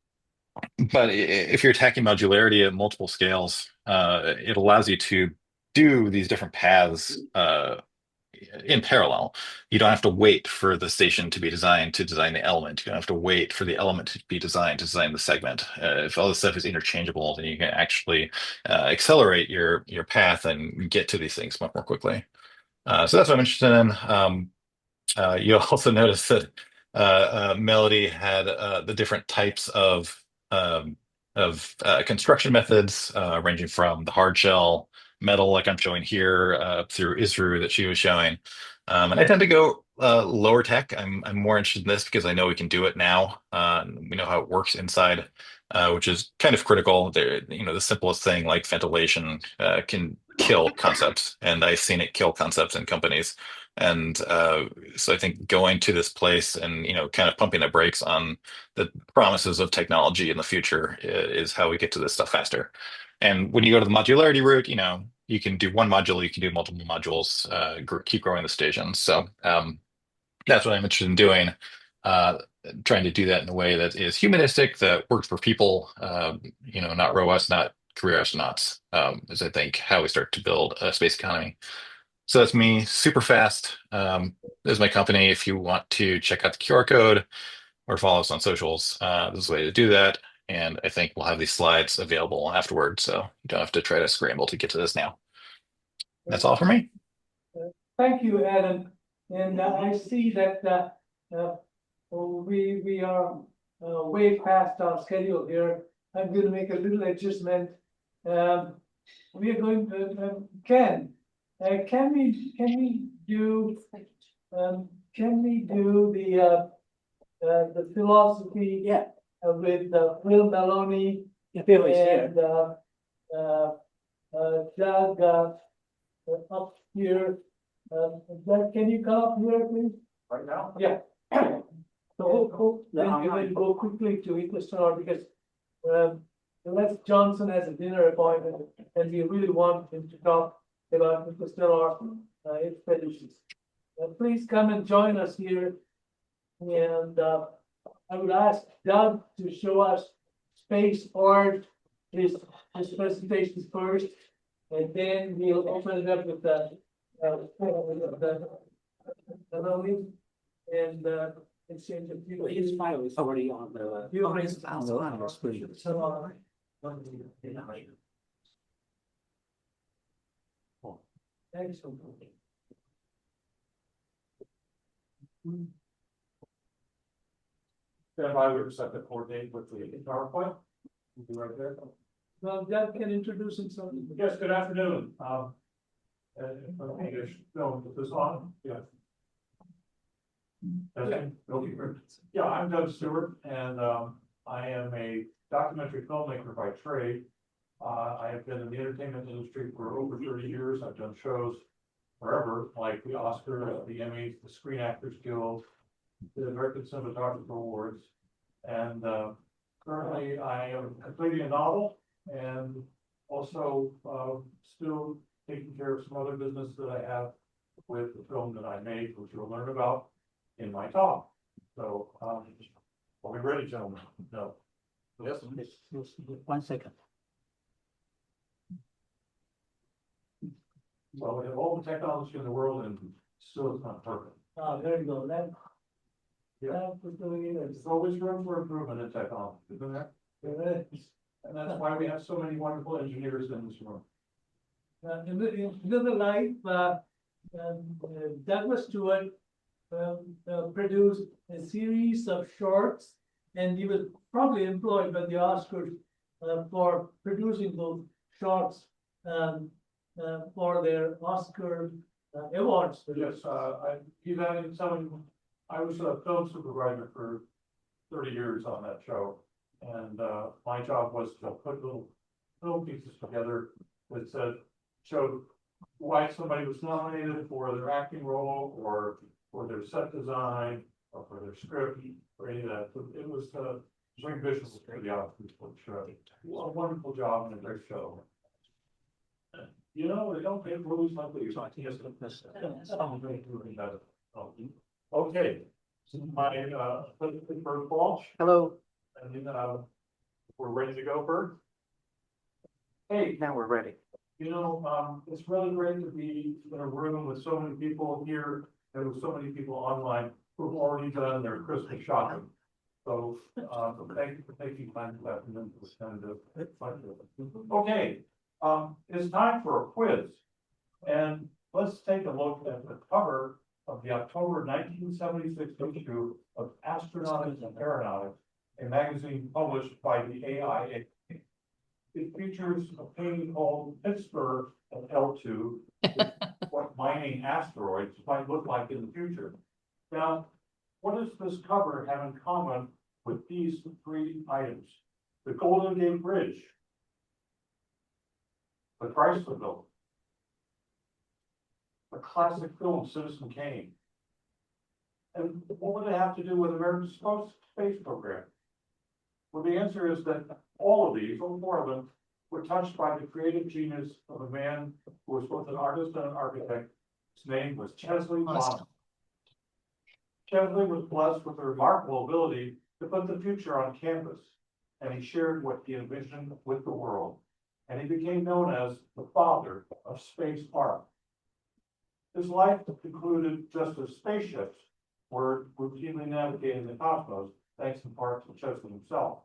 if you're attacking modularity at multiple scales, it allows you to do these different paths in parallel. You don't have to wait for the station to be designed to design the element. You don't have to wait for the element to be designed to design the segment. If all this stuff is interchangeable, then you can actually accelerate your path and get to these things much more quickly. So that's what I'm interested in. You'll also notice that Melody had the different types um, of construction methods, ranging from the hard shell metal, like I'm showing here, through ISRU that she was showing. And I tend to go lower tech. I'm more interested in this because I know we can do it now. We know how it works inside, which is kind of critical. There, the simplest thing like ventilation can kill concepts, and I've seen it kill concepts in companies. And so I think going to this place and kind of pumping the brakes on the promises of technology in the future is how we get to this stuff faster. And when you go to the modularity route, you can do one module, you can do multiple modules, keep growing the stations. So that's what I'm interested in doing. Trying to do that in a way that is humanistic, that works for people, not robots, not career astronauts, is I think how we start to build a space economy. So that's me, super fast. This is my company. If you want to check out the QR code or follow us on socials, this is the way to do that. And I think we'll have these slides available afterward, so you don't have to try to scramble to get to this now. That's all for me. Thank you, Adam. And I see that we are way past our schedule here. I'm going to make a little adjustment. We are going to Ken. Can we do the philosophy with Will Maloney and Doug up here? Doug, can you come up here, please? Right now? Yeah. So we'll go quickly to Interstellar because Les Johnson has a dinner appointment and we really want him to talk about Interstellar expeditions. Please come and join us here. And I would ask Doug to show us space art, his presentations first, and then we'll open it up with the and exchange of views. His file is already on the. Thanks so much. Stand by, we're set to coordinate with the PowerPoint. We'll be right there. Well, Jeff can introduce himself. Yes, good afternoon. English, no, this on, yeah. Okay. Yeah, I'm Doug Stewart, and I am a documentary filmmaker by trade. I have been in the entertainment industry for over 30 years. I've done shows forever, like the Oscars, the Emmys, the Screen Actors Guild, the American Cinematographer Awards, and currently I am completing a novel and also still taking care of some other business that I have with the film that I made, which you'll learn about in my talk. So, are we ready, gentlemen? No. Yes. 1 second. Well, we have all the technology in the world and still it's not perfect. There you go. Yeah. There's always room for improvement in technology, isn't there? And that's why we have so many wonderful engineers in this room. In the life, Douglas Stewart produced a series of shorts, and he was probably employed by the Oscars for producing those shorts for their Oscar awards. Yes, I was a film supervisor for 30 years on that show. And my job was to put little film pieces together that showed why somebody was nominated for their acting role or for their set design or for their script or any of that. It was bring visuals for the Oscars, which a wonderful job and a great show. You know, they don't make movies like these. Okay. My Bert Walsh. Hello. And we're ready to go, Bert. Hey, now we're ready. You know, it's really great to be in a room with so many people here and with so many people online who've already done their Christmas shopping. So thank you for taking time to afternoon to attend this. Okay, it's time for a quiz. And let's take a look at the cover of the October 1976 issue of Astronautics and Aeronautics, a magazine published by the AIA. It features a painting called Pittsburgh at L2, what mining asteroids might look like in the future. Now, what does this cover have in common with these three items? The Golden Gate Bridge, the Chrysler Building, a classic film, Citizen Kane. And what would it have to do with America's space program? Well, the answer is that all of these, all four of them, were touched by the creative genius of a man who was both an artist and an architect. His name was Chesley Bonham. Chesley was blessed with a remarkable ability to put the future on canvas, and he shared what he envisioned with the world. And he became known as the father of space art. His life included just as spaceships were routinely navigating the cosmos, thanks in part to Chesley himself.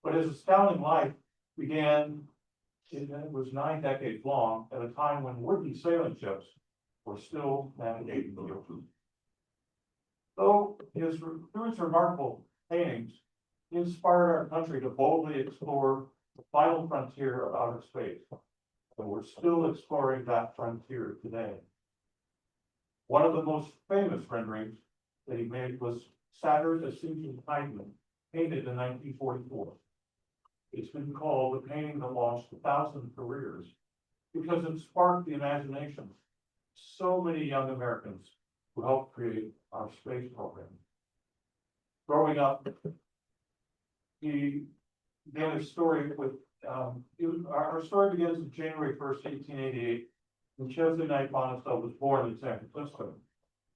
But his astounding life began, it was 9 decades long, at a time when wooden sailing ships were still navigating the ocean. Though through his remarkable paintings, he inspired our country to boldly explore the final frontier of outer space. And we're still exploring that frontier today. One of the most famous renderings that he made was Saturn as Susan Titan, painted in 1944. It's been called the painting that launched 1,000 careers because it sparked the imagination of so many young Americans who helped create our space program. Growing up, he began his story with, our story begins on January 1st, 1888, when Chesley Knight Bonestell was born in San Francisco.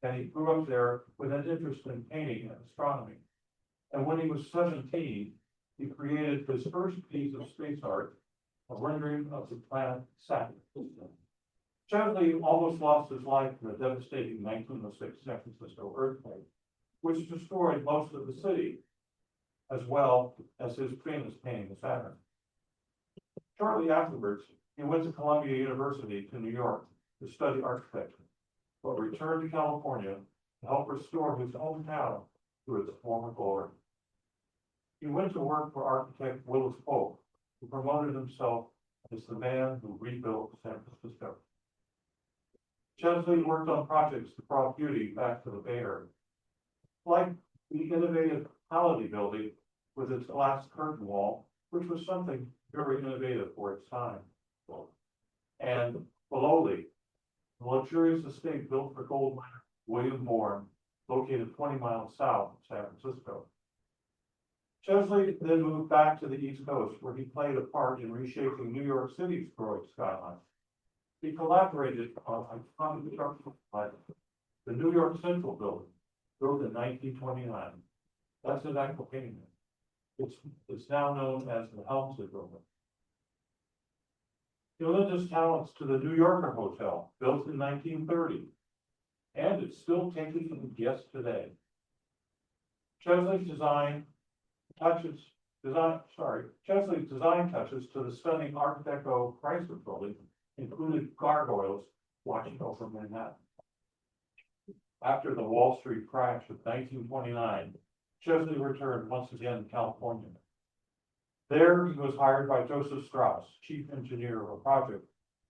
And he grew up there with an interest in painting and astronomy. And when he was 17, he created his first piece of space art, a rendering of the planet Saturn. Chesley almost lost his life in a devastating 1906 San Francisco earthquake, which destroyed most of the city, as well as his famous painting of Saturn. Shortly afterwards, he went to Columbia University to New York to study architecture, but returned to California to help restore his hometown to its former glory. He went to work for architect Willis Polk, who promoted himself as the man who rebuilt San Francisco. Chesley worked on projects that brought beauty back to the Bay Area, like the innovative Holiday Building with its glass curtain wall, which was something very innovative for its time. And Beloli, the luxurious estate built for gold miner William Bourne, located 20 miles south of San Francisco. Chesley then moved back to the East Coast, where he played a part in reshaping New York City's growing skyline. He collaborated on iconic construction like the New York Central Building, built in 1929. That's an actual painting. It's now known as the Helmsley Building. He lent his talents to the New Yorker Hotel, built in 1930, and it's still taking guests today. Chesley's design touches to the stunning Art Deco Chrysler Building included gargoyles watching over Manhattan. After the Wall Street crash of 1929, Chesley returned once again to California. There, he was hired by Joseph Strauss, chief engineer of a project,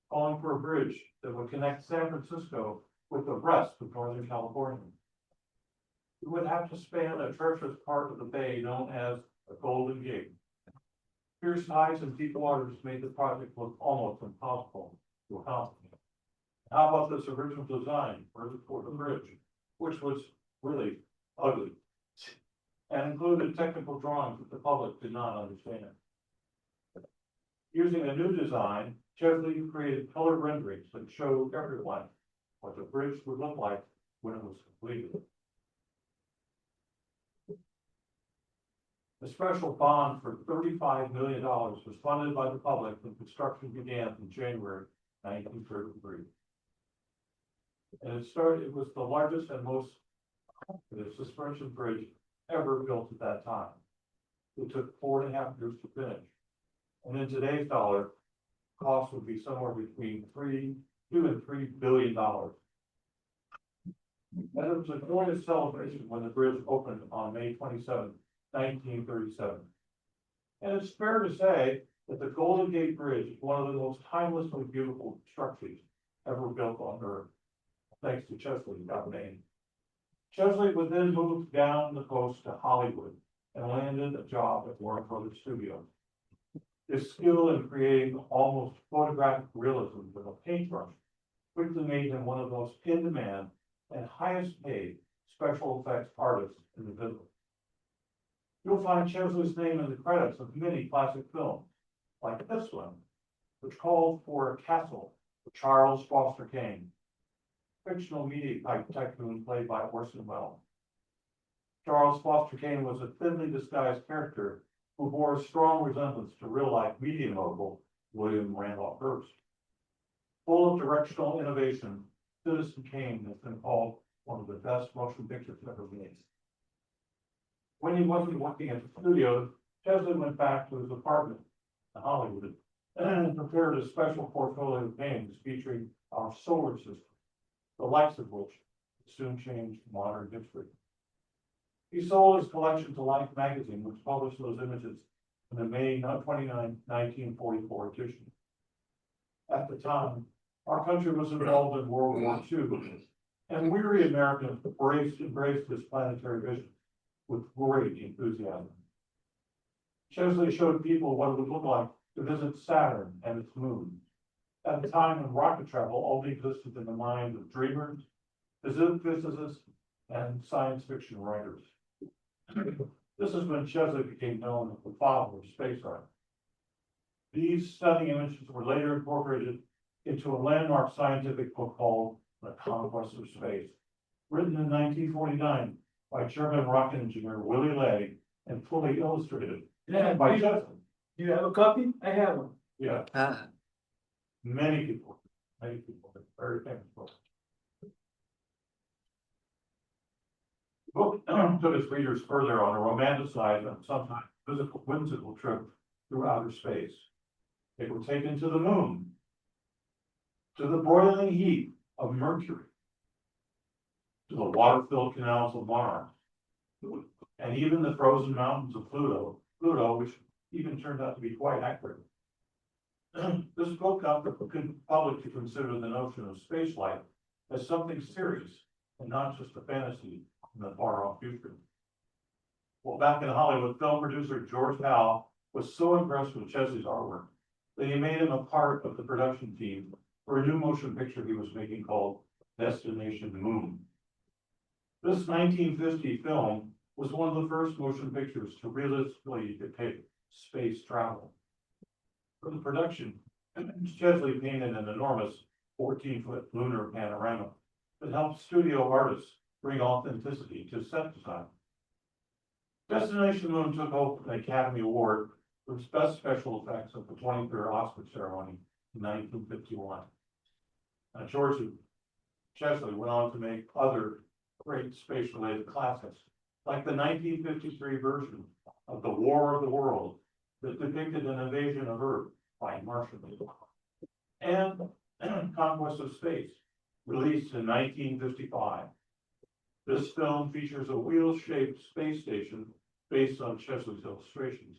calling for a bridge that would connect San Francisco with the rest of Northern California. It would have to span a treacherous part of the bay known as the Golden Gate. Fierce tides and deep waters made the project look almost impossible to accomplish. How about this original design for the bridge, which was really ugly and included technical drawings that the public did not understand. Using a new design, Chesley created color renderings that showed everyone what the bridge would look like when it was completed. A special bond for $35 million was funded by the public when construction began in January 1933. And it was the largest and most suspension bridge ever built at that time. It took 4.5 years to finish. And in today's dollar, cost would be somewhere between $2 and $3 billion. And it was a glorious celebration when the bridge opened on May 27, 1937. And it's fair to say that the Golden Gate Bridge is one of the most timelessly beautiful structures ever built on Earth, thanks to Chesley got named. Chesley would then move down the coast to Hollywood and landed a job at Warner Brothers Studios. His skill in creating almost photographic realism with a paintbrush quickly made him one of the most in-demand and highest paid special effects artists in the business. You'll find Chesley's name in the credits of many classic films, like this one, which called for a castle for Charles Foster Kane, fictional media tycoon played by Orson Welles. Charles Foster Kane was a thinly disguised character who bore a strong resemblance to real-life media mogul William Randolph Hearst. Full of directional innovation, Citizen Kane has been called one of the best motion pictures ever made. When he wasn't working at the studios, Chesley went back to his apartment in Hollywood and prepared a special portfolio of paintings featuring our solar system, the likes of which soon changed modern history. He sold his collection to Life magazine, which published those images in the May 29, 1944 edition. At the time, our country was involved in World War II, and weary Americans embraced this planetary vision with great enthusiasm. Chesley showed people what it would look like to visit Saturn and its moons, at a time when rocket travel only existed in the minds of dreamers, physicists, and science fiction writers. This is when Chesley became known as the father of space art. These stunning images were later incorporated into a landmark scientific book called The Conquest of Space, written in 1949 by German rocket engineer Willy Ley and fully illustrated by Chesley. Do you have a copy? I have one. Yeah. Many people, very famous book. The book took its readers further on a romanticized and sometimes whimsical trip through outer space. They were taken to the moon, to the broiling heat of Mercury, to the water-filled canals of Mars, and even the frozen mountains of Pluto, which even turned out to be quite accurate. This book got the public to consider the notion of spaceflight as something serious and not just a fantasy in the far-off future. Well, back in Hollywood, film producer George Powell was so impressed with Chesley's artwork that he made him a part of the production team for a new motion picture he was making called Destination Moon. This 1950 film was one of the first motion pictures to realistically depict space travel. For the production, Chesley painted an enormous 14-foot lunar panorama that helped studio artists bring authenticity to set design. Destination Moon took home an Academy Award for Best Special Effects at the 23rd Oscar ceremony in 1951. George Chesley went on to make other great space-related classics, like the 1953 version of The War of the World that depicted an invasion of Earth by Martians, and Conquest of Space, released in 1955. This film features a wheel-shaped space station based on Chesley's illustrations.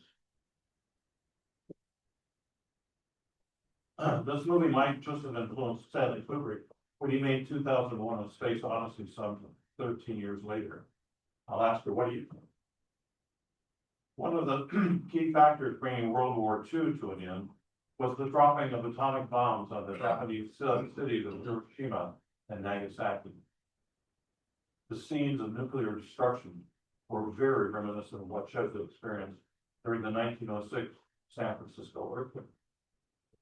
This movie might just have influenced Stanley Kubrick when he made 2001: A Space Odyssey some 13 years later. I'll ask her, what do you think? One of the key factors bringing World War II to an end was the dropping of atomic bombs on the Japanese cities of Hiroshima and Nagasaki. The scenes of nuclear destruction were very reminiscent of what Chesley experienced during the 1906 San Francisco earthquake.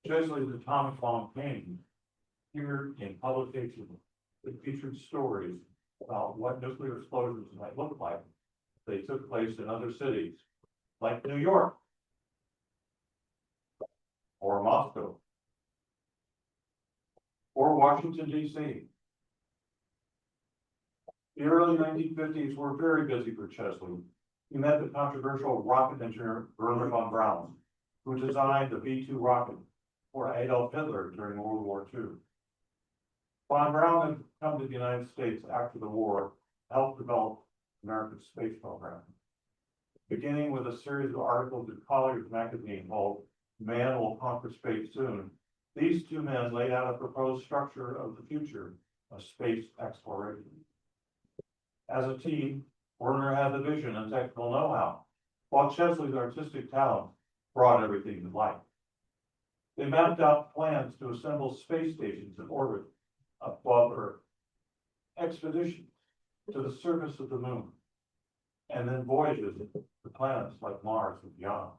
Chesley's atomic bomb painting appeared in publications that featured stories about what nuclear explosions might look like if they took place in other cities, like New York or Moscow or Washington, D.C. The early 1950s were very busy for Chesley. He met the controversial rocket engineer Werner von Braun, who designed the V-2 rocket for Adolf Hitler during World War II. Von Braun had come to the United States after the war to help develop America's space program, beginning with a series of articles in Collier's magazine called Man Will Conquer Space Soon. These two men laid out a proposed structure of the future of space exploration. As a team, Werner had the vision and technical know-how, while Chesley's artistic talent brought everything to life. They mapped out plans to assemble space stations in orbit above Earth, expeditions to the surface of the moon, and then voyages to planets like Mars and beyond.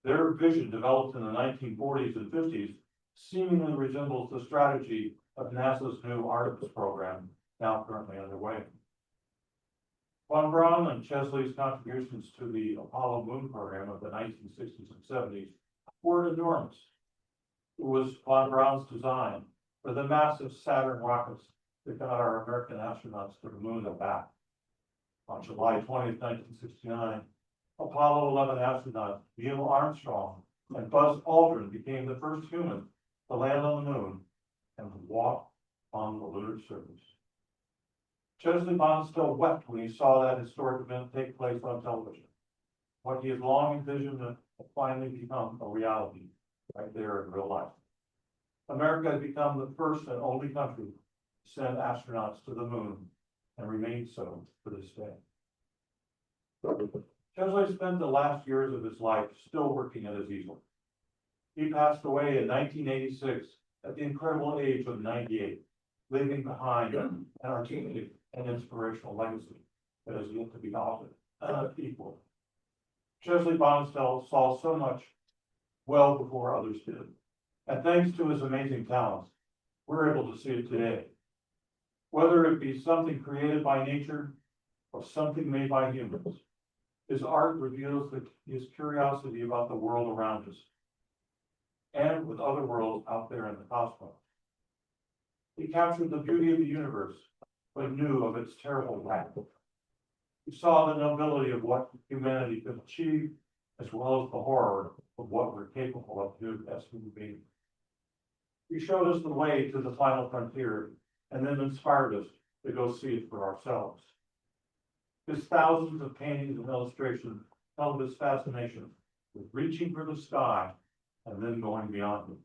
Their vision, developed in the 1940s and 50s, seemingly resembles the strategy of NASA's new Artemis program, now currently underway. Von Braun and Chesley's contributions to the Apollo moon program of the 1960s and 70s were enormous. It was von Braun's design for the massive Saturn rockets that got our American astronauts to the moon and back. On July 20th, 1969, Apollo 11 astronauts Neil Armstrong and Buzz Aldrin became the first humans to land on the moon and to walk on the lunar surface. Chesley Bonestell wept when he saw that historic event take place on television. What he had long envisioned had finally become a reality right there in real life. America had become the first and only country to send astronauts to the moon and remains so to this day. Chesley spent the last years of his life still working at his easel. He passed away in 1986 at the incredible age of 98, leaving behind an artistic and inspirational legacy that has yet to be equaled. Chesley Bonestell saw so much well before others did, and thanks to his amazing talents, we're able to see it today. Whether it be something created by nature or something made by humans, his art reveals his curiosity about the world around us and with other worlds out there in the cosmos. He captured the beauty of the universe, but knew of its terrible wrath. He saw the nobility of what humanity could achieve, as well as the horror of what we're capable of doing as human beings. He showed us the way to the final frontier and then inspired us to go see it for ourselves. His thousands of paintings and illustrations tell of his fascination with reaching for the sky and then going beyond it.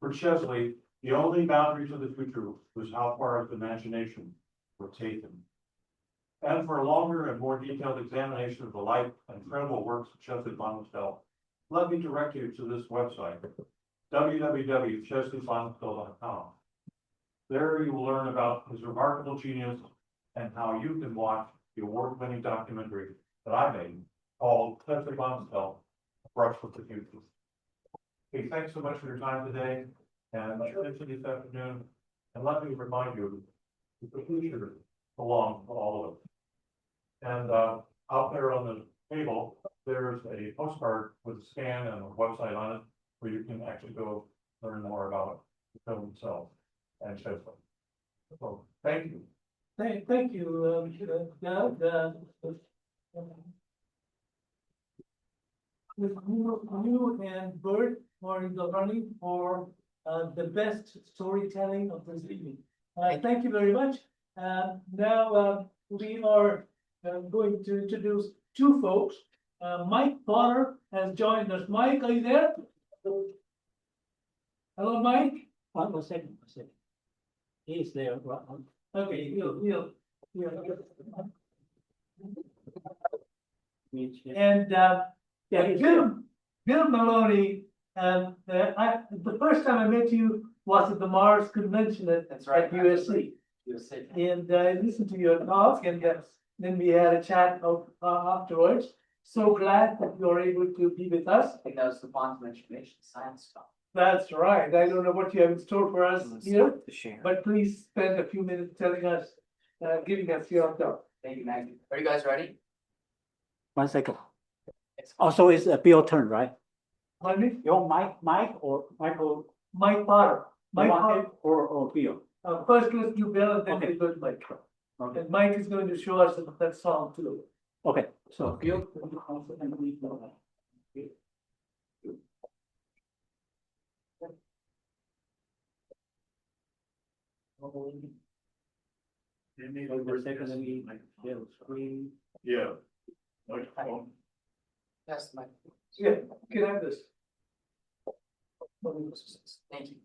For Chesley, the only boundary to the future was how far his imagination would take him. And for a longer and more detailed examination of the life and incredible works of Chesley Bonestell, let me direct you to this website, www.chesleybonestell.com. There you will learn about his remarkable genius and how you can watch the award-winning documentary that I made called Chesley Bonestell, A Brush with the Future. Okay, thanks so much for your time today and attention this afternoon. And let me remind you that the future belongs to all of us. And out there on the table, there's a postcard with a scan and a website on it where you can actually go learn more about the film itself and Chesley. So thank you. Thank you, you and Bert are in the running for the best storytelling of this evening. Thank you very much. Now we are going to introduce two folks. Mike Potter has joined us. Mike, are you there? Hello, Mike. One second. He is there. Okay, and Bill Maloney, the first time I met you was at the Mars convention at USC. And I listened to your talk, and then we had a chat afterwards. So glad that you're able to be with us. I think that was the quantum information science talk. That's right. I don't know what you have in store for us here, but please spend a few minutes telling us, giving us your talk. Thank you, Maggie. Are you guys ready? 1 second. Also, it's a Bill turn, right? Pardon me? You want Mike or Michael? Mike Potter. Mike Potter. Or Bill? First, let's do Bill, and then we go to Mike. Okay. And Mike is going to show us that song too. Okay, so Bill. Yeah. Microphone. Yes, Mike. Yeah, can I have this? Thank you.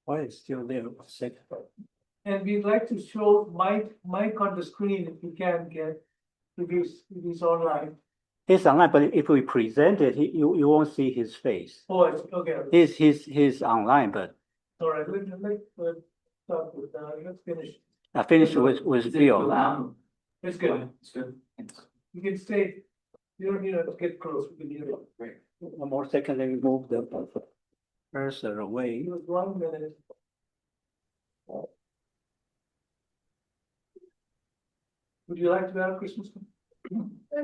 Why is still there? 1 second. And we'd like to show Mike on the screen if you can get, if he's online. He's online, but if we present it, you won't see his face. Oh, okay. He's online, but All right, let's start with, let's finish. I finished with Bill. It's good. It's good. You can stay, you don't need to get close, we can hear it. Great. 1 more second, let me move the cursor away. 1 minute. Would you like to have Christmas?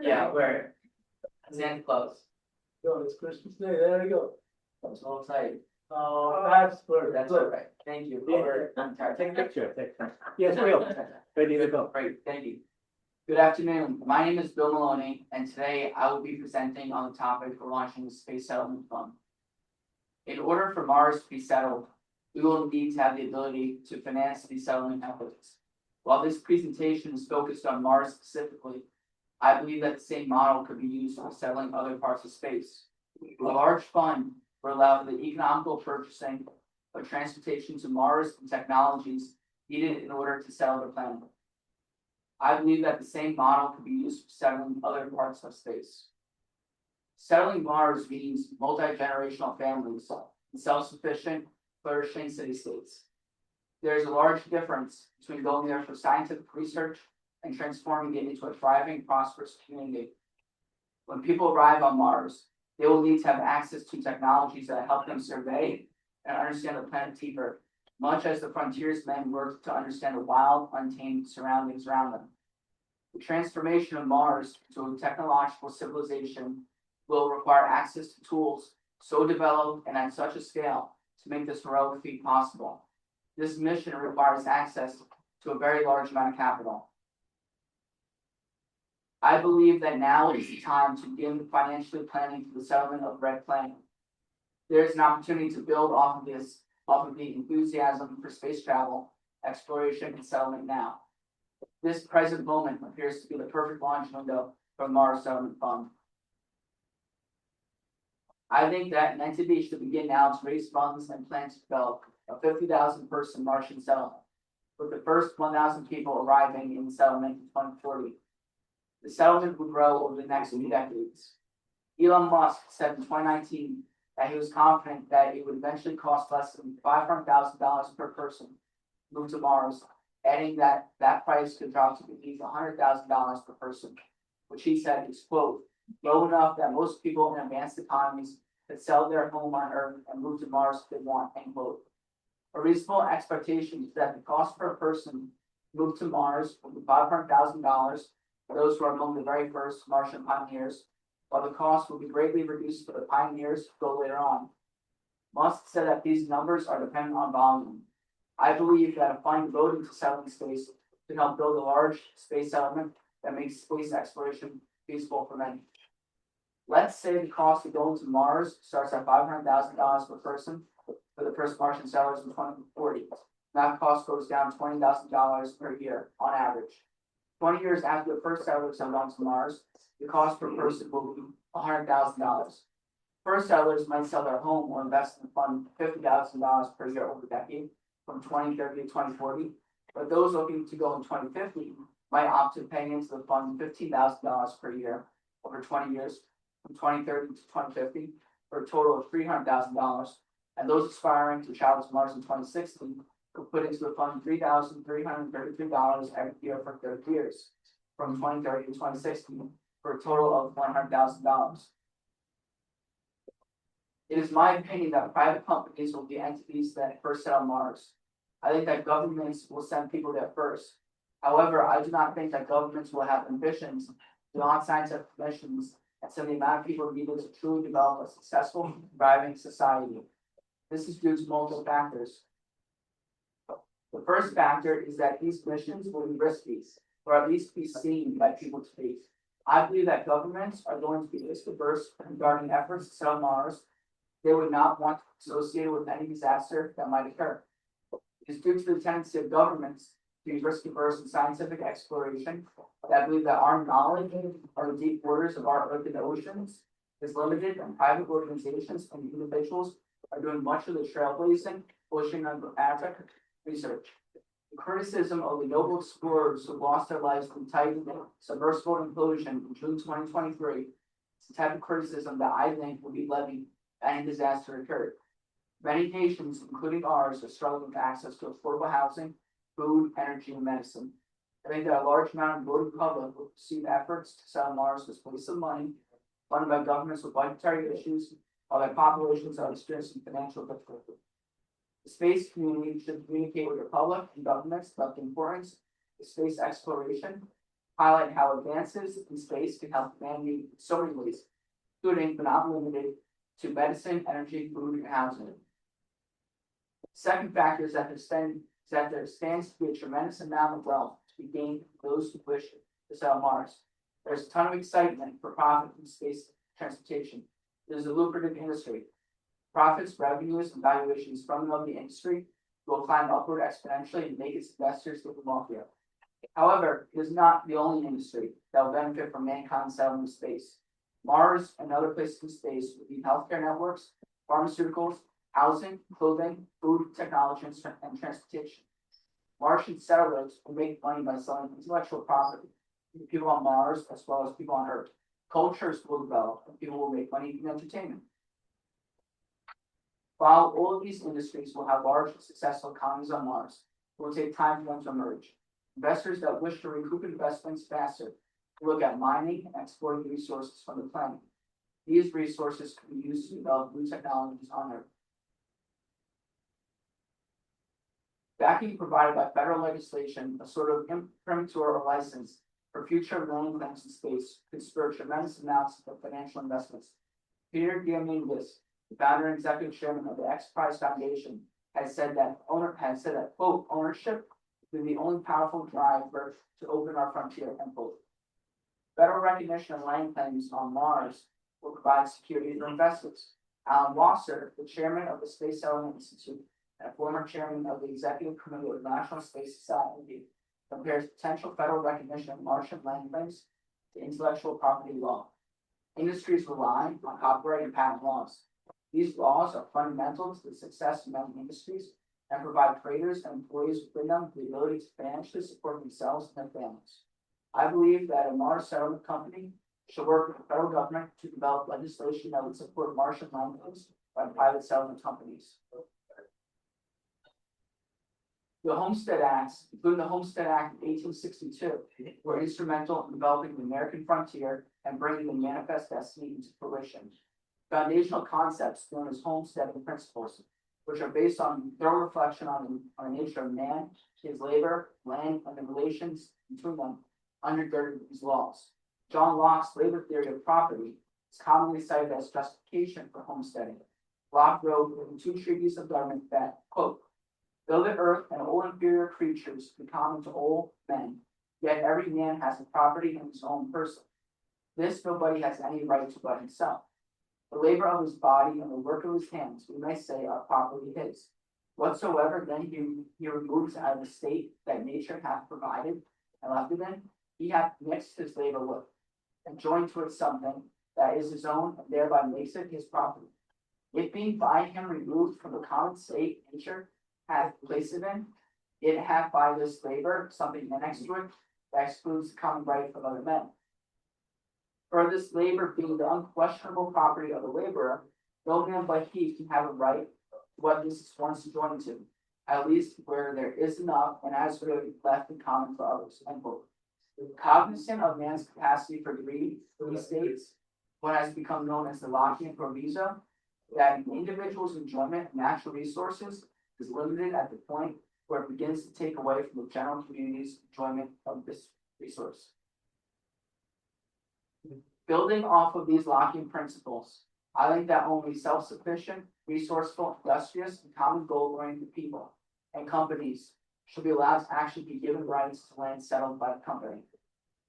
Yeah, we're Santa Claus. Oh, it's Christmas Day, there you go. I'm so excited. Oh, that's good. That's all right. Thank you. Take a picture. Yes, Bill. Ready to go. Great, thank you. Good afternoon. My name is Bill Maloney, and today I will be presenting on the topic for launching the Space Settlement Fund. In order for Mars to be settled, we will need to have the ability to finance these settlement efforts. While this presentation is focused on Mars specifically, I believe that the same model could be used for settling other parts of space. A large fund will allow the economical purchasing of transportation to Mars and technologies needed in order to settle the planet. I believe that the same model could be used for settling other parts of space. Settling Mars means multi-generational families and self-sufficient, flourishing city-states. There is a large difference between going there for scientific research and transforming it into a thriving, prosperous community. When people arrive on Mars, they will need to have access to technologies that help them survey and understand the planet deeper, much as the frontiersmen worked to understand the wild, untamed surroundings around them. The transformation of Mars to a technological civilization will require access to tools so developed and at such a scale to make this heroic feat possible. This mission requires access to a very large amount of capital. I believe that now is the time to begin financially planning for the settlement of Red Planet. There is an opportunity to build off of the enthusiasm for space travel exploration and settlement now. This present moment appears to be the perfect launch window for the Mars Settlement Fund. I think that an entity should begin now to raise funds and plan to develop a 50,000 person Martian settlement, with the first 1,000 people arriving in the settlement in 2040. The settlement would grow over the next few decades. Elon Musk said in 2019 that he was confident that it would eventually cost less than $500,000 per person to move to Mars, adding that that price could drop to beneath $100,000 per person, which he said is, quote, low enough that most people in advanced economies could sell their home on Earth and move to Mars if they want, end quote. A reasonable expectation is that the cost per person to move to Mars will be $500,000 for those who are among the very first Martian pioneers, while the cost will be greatly reduced for the pioneers who go later on. Musk said that these numbers are dependent on volume. I believe that a fund devoted to settling space can help build a large space settlement that makes space exploration feasible for many. Let's say the cost of going to Mars starts at $500,000 per person for the first Martian settlers in 2040. That cost goes down $20,000 per year on average. 20 years after the first settlers have gone to Mars, the cost per person will be $100,000. First settlers might sell their home or invest in the fund $50,000 per year over the decade, from 2030 to 2040. But those looking to go in 2050 might opt to pay into the fund $15,000 per year over 20 years, from 2030 to 2050, for a total of $300,000. And those aspiring to travel to Mars in 2060 could put into the fund $3,333 every year for 30 years, from 2030 to 2060, for a total of $100,000. It is my opinion that private companies will be entities that first settle Mars. I think that governments will send people there first. However, I do not think that governments will have ambitions beyond scientific missions and send the amount of people needed to truly develop a successful, thriving society. This is due to multiple factors. The first factor is that these missions will be risky, or at least be seen by people to be. I believe that governments are going to be risk averse regarding efforts to settle Mars. They would not want to be associated with any disaster that might occur. It is due to the tendency of governments to be risk averse in scientific exploration that I believe that our knowledge of the deep waters of our Earth and oceans is limited, and private organizations and individuals are doing much of the trailblazing, pushing on Africa research. The criticism of the noble explorers who lost their lives in Titan submersible implosion in June 2023 is the type of criticism that I think will be levied if any disaster occurred. Many nations, including ours, are struggling with access to affordable housing, food, energy, and medicine. I think that a large amount of the voting public will perceive efforts to settle Mars as a waste of money, funded by governments with budgetary issues, while their populations are experiencing financial difficulty. The space community should communicate with the public and governments about the importance of space exploration, highlight how advances in space can help humanity in so many ways, including but not limited to medicine, energy, food, and housing. Second factor is that there stands to be a tremendous amount of wealth to be gained from those who wish to settle Mars. There's a ton of excitement for profit in space transportation. It is a lucrative industry. Profits, revenues, and valuations from the industry will climb upward exponentially and make its investors even wealthier. However, it is not the only industry that will benefit from mankind's settlement of space. Mars and other places in space will need healthcare networks, pharmaceuticals, housing, clothing, food, technology, and transportation. Martian settlers will make money by selling intellectual property to people on Mars as well as people on Earth. Cultures will develop and people will make money from entertainment. While all of these industries will have large and successful economies on Mars, it will take time for them to emerge. Investors that wish to recoup investments faster will look at mining and exporting resources from the planet. These resources can be used to develop new technologies on Earth. Backing provided by federal legislation, a sort of imprimatur or license for future land claims in space, could spur tremendous amounts of financial investments. Peter Diamandis, the founder and executive chairman of the X Prize Foundation, has said that quote, ownership is the only powerful driver to open our frontier, end quote. Federal recognition of land claims on Mars will provide security for investors. Alan Wasser, the chairman of the Space Settlement Institute, and former chairman of the executive committee of the National Space Society, compares potential federal recognition of Martian land claims to intellectual property law. Industries rely on copyright and patent laws. These laws are fundamental to the success of many industries and provide creators and employees within them the ability to financially support themselves and their families. I believe that a Mars settlement company should work with the federal government to develop legislation that would support Martian land claims by private settlement companies. The Homestead Acts, including the Homestead Act of 1862, were instrumental in developing the American frontier and bringing the manifest destiny into fruition. Foundational concepts known as homesteading principles, which are based on thorough reflection on the nature of man, his labor, land, and the relations between them, undergirded these laws. John Locke's labor theory of property is commonly cited as justification for homesteading. Locke wrote in 2 treatises of government that, quote, though the earth and all inferior creatures be common to all men, yet every man has a property in his own person. This nobody has any right to but himself. The labor of his body and the work of his hands, we may say, are properly his. Whatsoever then he removes out of the state that nature hath provided and left it in, he hath mixed his labor with, and joined to it something that is his own, and thereby makes it his property. It being by him removed from the common state nature hath placed it in, it hath by this labor something annexed to it that excludes the common right from other men. For this labor being the unquestionable property of the laborer, no man but he can have a right to what this is once joined to, at least where there is enough and as really left in common for others. End quote. Cognizant of man's capacity for greed, he states, what has become known as the Lockean proviso, that an individual's enjoyment of natural resources is limited at the point where it begins to take away from the general community's enjoyment of this resource. Building off of these Lockean principles, I think that only self-sufficient, resourceful, industrious, and common goal-oriented people and companies should be allowed to actually be given rights to land settled by the company.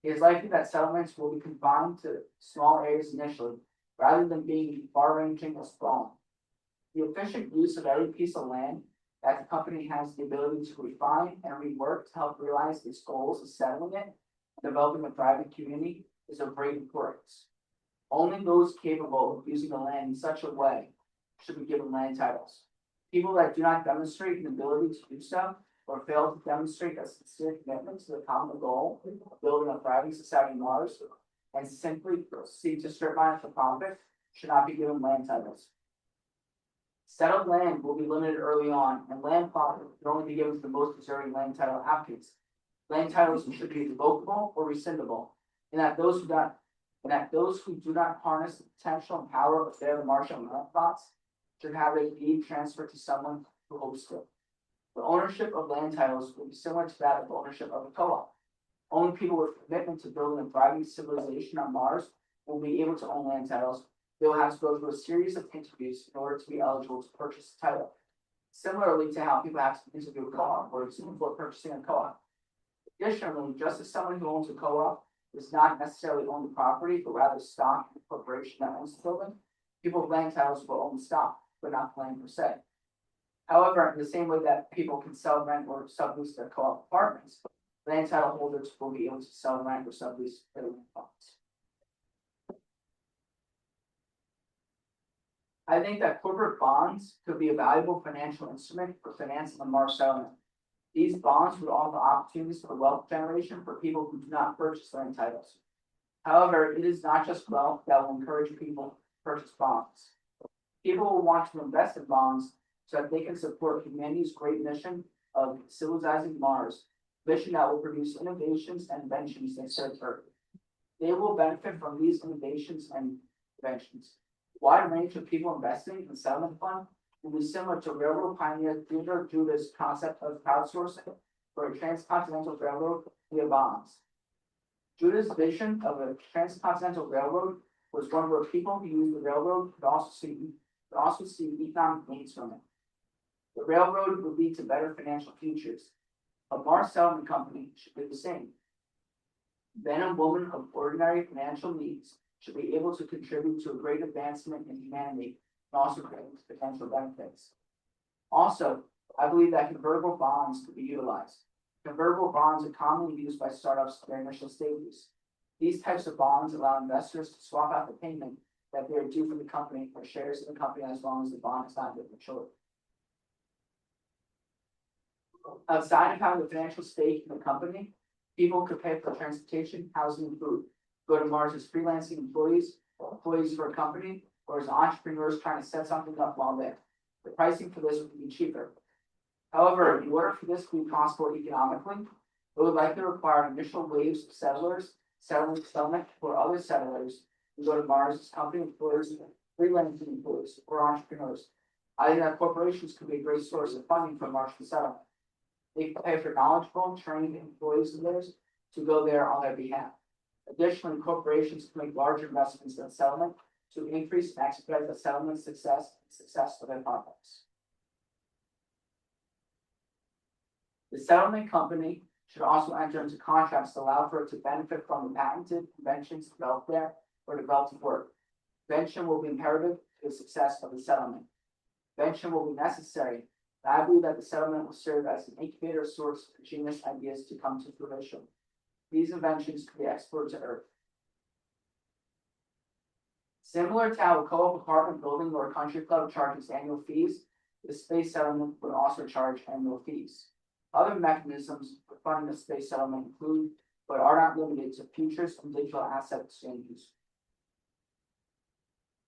It is likely that settlements will be confined to small areas initially, rather than being far-ranging or sprawling. The efficient use of every piece of land that the company has the ability to refine and rework to help realize its goals of settling it and developing a thriving community is of great importance. Only those capable of using the land in such a way should be given land titles. People that do not demonstrate an ability to do so, or fail to demonstrate a sincere commitment to the common goal of building a thriving society on Mars, and simply seek to strip mine for profit, should not be given land titles. Settled land will be limited early on, and land profit can only be given to the most deserving land title applicants. Land titles should be revocable or rescindable, and that those who do not harness the potential and power of their Martian land plots should have a deed transferred to someone who holds it. The ownership of land titles will be similar to that of ownership of a co-op. Only people with commitment to building a thriving civilization on Mars will be able to own land titles. They will have to go through a series of interviews in order to be eligible to purchase a title. Similarly to how people have to interview a co-op or before purchasing a co-op. Additionally, just as someone who owns a co-op does not necessarily own the property, but rather stock in the corporation that owns the building, people with land titles will own stock, but not land per se. However, in the same way that people can sell, rent, or sublease their co-op apartments, land title holders will be able to sell, rent, or sublease their land plots. I think that corporate bonds could be a valuable financial instrument for financing a Mars settlement. These bonds would offer opportunities for wealth generation for people who do not purchase land titles. However, it is not just wealth that will encourage people to purchase bonds. People will want to invest in bonds so that they can support humanity's great mission of civilizing Mars, mission that will produce innovations and inventions that serve Earth. They will benefit from these innovations and inventions. A wide range of people investing in the settlement fund will be similar to railroad pioneer Theodore Judah's concept of crowdsourcing for a transcontinental railroad via bonds. Judah's vision of a transcontinental railroad was one where people who use the railroad could also see economic gains from it. The railroad would lead to better financial futures. A Mars settlement company should do the same. Men and women of ordinary financial needs should be able to contribute to a great advancement in humanity and also create potential benefits. Also, I believe that convertible bonds could be utilized. Convertible bonds are commonly used by startups in their initial stages. These types of bonds allow investors to swap out the payment that they are due from the company for shares in the company as long as the bond is not yet matured. Outside of having a financial stake in the company, people could pay for transportation, housing, and food. Go to Mars as freelancing employees, or employees for a company, or as entrepreneurs trying to set something up while there. The pricing for this would be cheaper. However, in order for this to be possible economically, it would likely require initial waves of settlers, settlement for other settlers who go to Mars as company employees, freelancing employees, or entrepreneurs. I think that corporations could be a great source of funding for Martian settlement. They can pay for knowledgeable, trained employees of theirs to go there on their behalf. Additionally, corporations can make larger investments in settlement to increase and expedite the settlement success of their projects. The settlement company should also enter into contracts to allow for it to benefit from the patented inventions developed there or developed at work. Invention will be imperative to the success of the settlement. Invention will be necessary, but I believe that the settlement will serve as an incubator source for genius ideas to come to fruition. These inventions could be exported to Earth. Similar to how a co-op apartment building or a country club charges annual fees, the space settlement would also charge annual fees. Other mechanisms for funding the space settlement include, but are not limited to, futures and digital asset exchanges.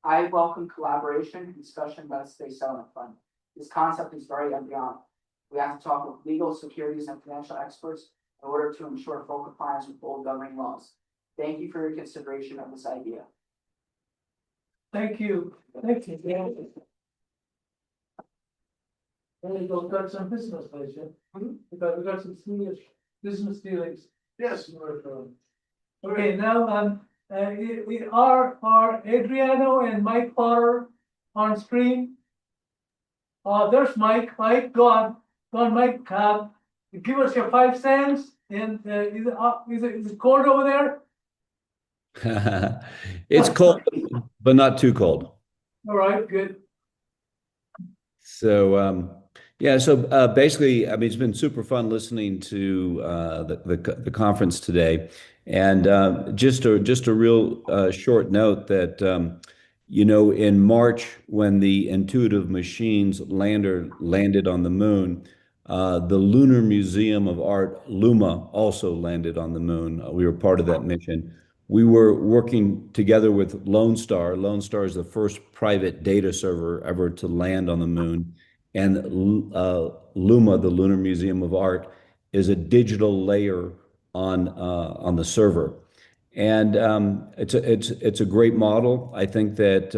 I welcome collaboration and discussion about the space settlement fund. This concept is very embryonic. We have to talk with legal, securities, and financial experts in order to ensure full compliance with all governing laws. Thank you for your consideration of this idea. Thank you. Thank you. We've got some business later. We've got some serious business dealings. Yes. Okay, now we are Adriano and Mike Potter on screen. There's Mike. Mike, go on, Mike. Give us your 5 cents. And is it cold over there? It's cold, but not too cold. All right, good. So yeah, so basically, I mean, it's been super fun listening to the conference today, and just a real short note that in March when the Intuitive Machines lander landed on the moon, the Lunar Museum of Art, LUMA, also landed on the moon. We were part of that mission. We were working together with Lone Star. Lone Star is the first private data server ever to land on the moon. And LUMA, the Lunar Museum of Art, is a digital layer on the server. And it's a great model. I think that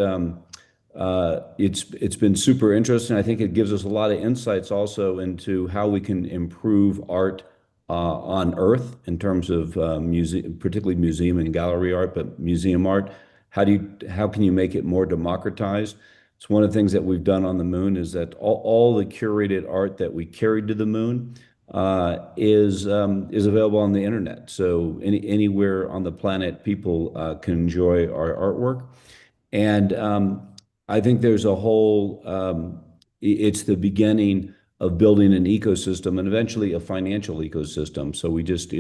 it's been super interesting. I think it gives us a lot of insights also into how we can improve art on Earth in terms of particularly museum and gallery art, but museum art. How can you make it more democratized? It's one of the things that we've done on the moon is that all the curated art that we carried to the moon is available on the internet. So anywhere on the planet, people can enjoy our artwork. And I think there's a whole, it's the beginning of building an ecosystem and eventually a financial ecosystem. So we just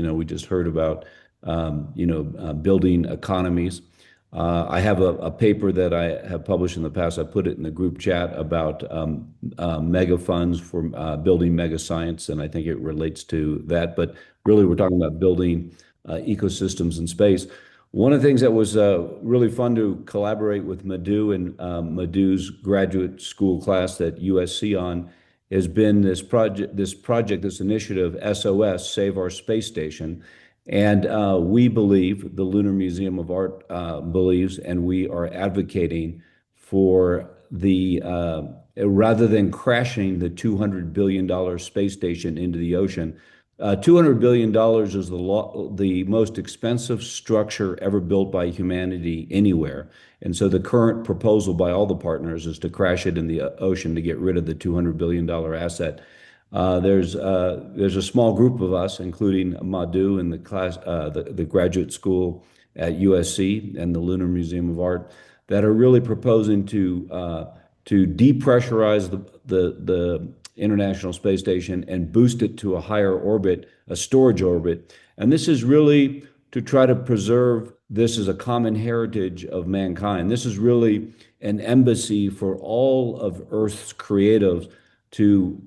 heard about, building economies. I have a paper that I have published in the past. I put it in the group chat about mega funds for building mega science, and I think it relates to that. But really, we're talking about building ecosystems in space. One of the things that was really fun to collaborate with Madhu and Madhu's graduate school class at USC on has been this initiative, SOS, Save Our Space Station. And we believe, the Lunar Museum of Art believes, and we are advocating for rather than crashing the $200 billion space station into the ocean, $200 billion is the most expensive structure ever built by humanity anywhere. And so the current proposal by all the partners is to crash it in the ocean to get rid of the $200 billion asset. There's a small group of us, including Madhu and the graduate school at USC and the Lunar Museum of Art, that are really proposing to depressurize the International Space Station and boost it to a higher orbit, a storage orbit. And this is really to try to preserve this as a common heritage of mankind. This is really an embassy for all of Earth's creatives to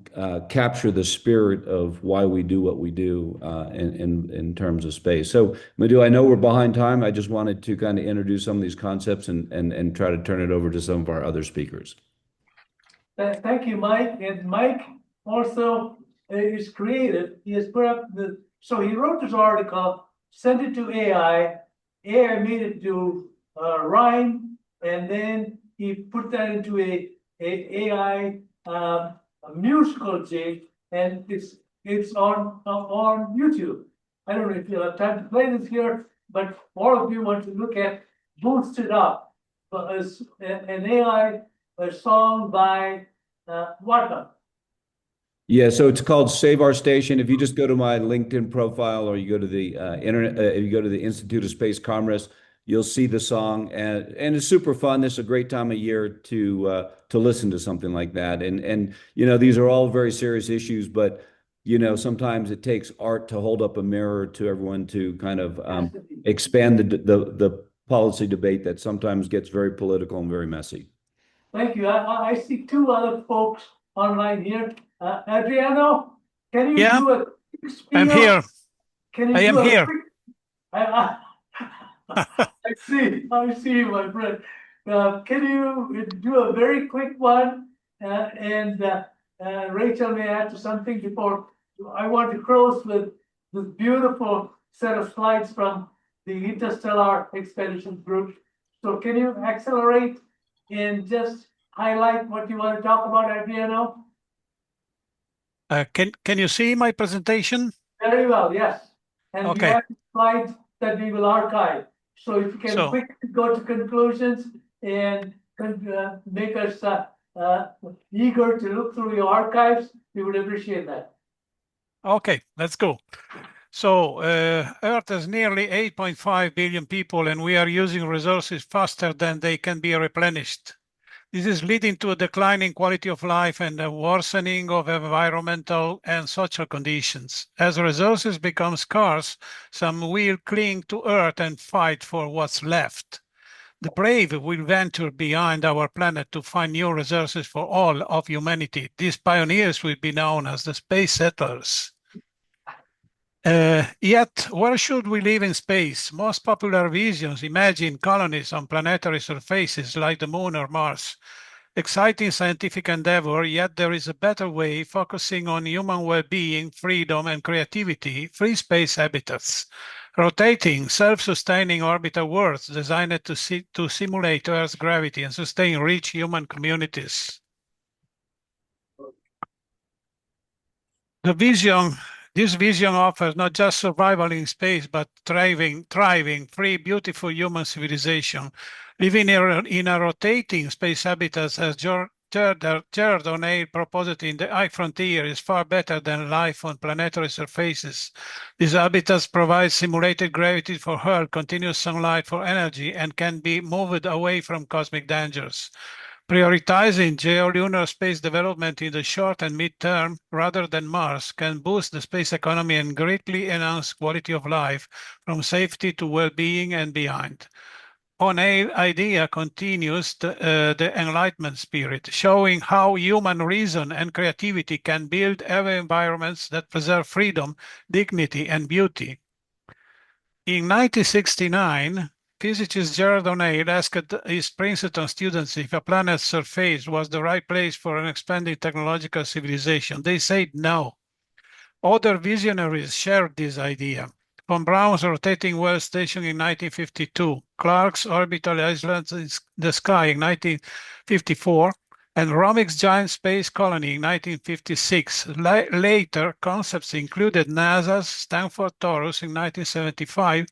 capture the spirit of why we do what we do in terms of space. So, Madhu, I know we're behind time. I just wanted to kind of introduce some of these concepts and try to turn it over to some of our other speakers. Thank you, Mike. And Mike also is creative. He has put up so he wrote this article, sent it to AI. AI made it do rhyme, and then he put that into a AI a musical jig, and it's on YouTube. I don't know if you'll have time to play this here, but all of you want to look at Boost It Up, as an AI a song by Waka. Yeah, so it's called Save Our Station. If you just go to my LinkedIn profile or you go to the internet, if you go to the Institute of Space Commerce, you'll see the song, and it's super fun. This is a great time of year to listen to something like that. And you know, these are all very serious issues, but you know, sometimes it takes art to hold up a mirror to everyone to kind of expand the policy debate that sometimes gets very political and very messy. Thank you. I see two other folks online here. Adriano, can you do a quick spiel? I'm here. Can you I am do a here. quick- I see, my friend. Can you do a very quick one? And Rachel may add to something before. I want to close with this beautiful set of slides from the Interstellar Expeditions Group. So can you accelerate and just highlight what you want to talk about, Adriano? Can you see my presentation? Very well, yes. And we Okay. have slides that we will archive. So if you can quickly go to conclusions and make us eager to look through your archives, we would appreciate that. Okay, let's go. So Earth has nearly 8.5 billion people, and we are using resources faster than they can be replenished. This is leading to a declining quality of life and a worsening of environmental and social conditions. As resources become scarce, some will cling to Earth and fight for what's left. The brave will venture beyond our planet to find new resources for all of humanity. These pioneers will be known as the space settlers. Yet, where should we live in space? Most popular visions imagine colonies on planetary surfaces like the Moon or Mars. Exciting scientific endeavor, yet there is a better way, focusing on human well-being, freedom, and creativity, free space habitats. Rotating, self-sustaining orbital worlds designed to simulate Earth's gravity and sustain rich human communities. This vision offers not just survival in space, but thriving, free, beautiful human civilization. Living in a rotating space habitat, as Jared O'Neill proposed in The High Frontier, is far better than life on planetary surfaces. These habitats provide simulated gravity for Earth, continuous sunlight for energy, and can be moved away from cosmic dangers. Prioritizing geolunar space development in the short and mid-term rather than Mars can boost the space economy and greatly enhance quality of life from safety to well-being and beyond. O'Neill's idea continues the Enlightenment spirit, showing how human reason and creativity can build environments that preserve freedom, dignity, and beauty. In 1969, physicist Jared O'Neill asked his Princeton students if a planet's surface was the right place for an expanding technological civilization. They said no. Other visionaries shared this idea. Von Braun's rotating well station in 1952, Clark's orbital islands in the sky in 1954, and Romig's giant space colony in 1956. Later concepts included NASA's Stanford Torus in 1975,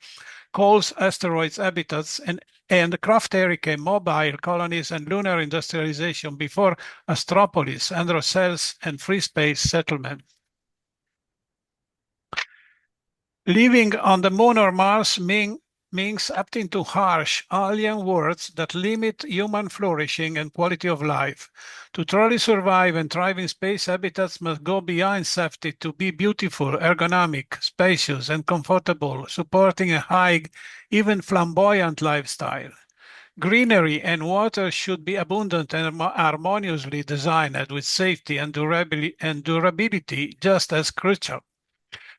Cole's asteroids habitats, and Kraft Erike mobile colonies and lunar industrialization before Astropolis, Androcells, and free space settlement. Living on the Moon or Mars means opting to harsh, alien words that limit human flourishing and quality of life. To truly survive and thrive in space, habitats must go beyond safety to be beautiful, ergonomic, spacious, and comfortable, supporting a high, even flamboyant lifestyle. Greenery and water should be abundant and harmoniously designed with safety and durability just as crucial.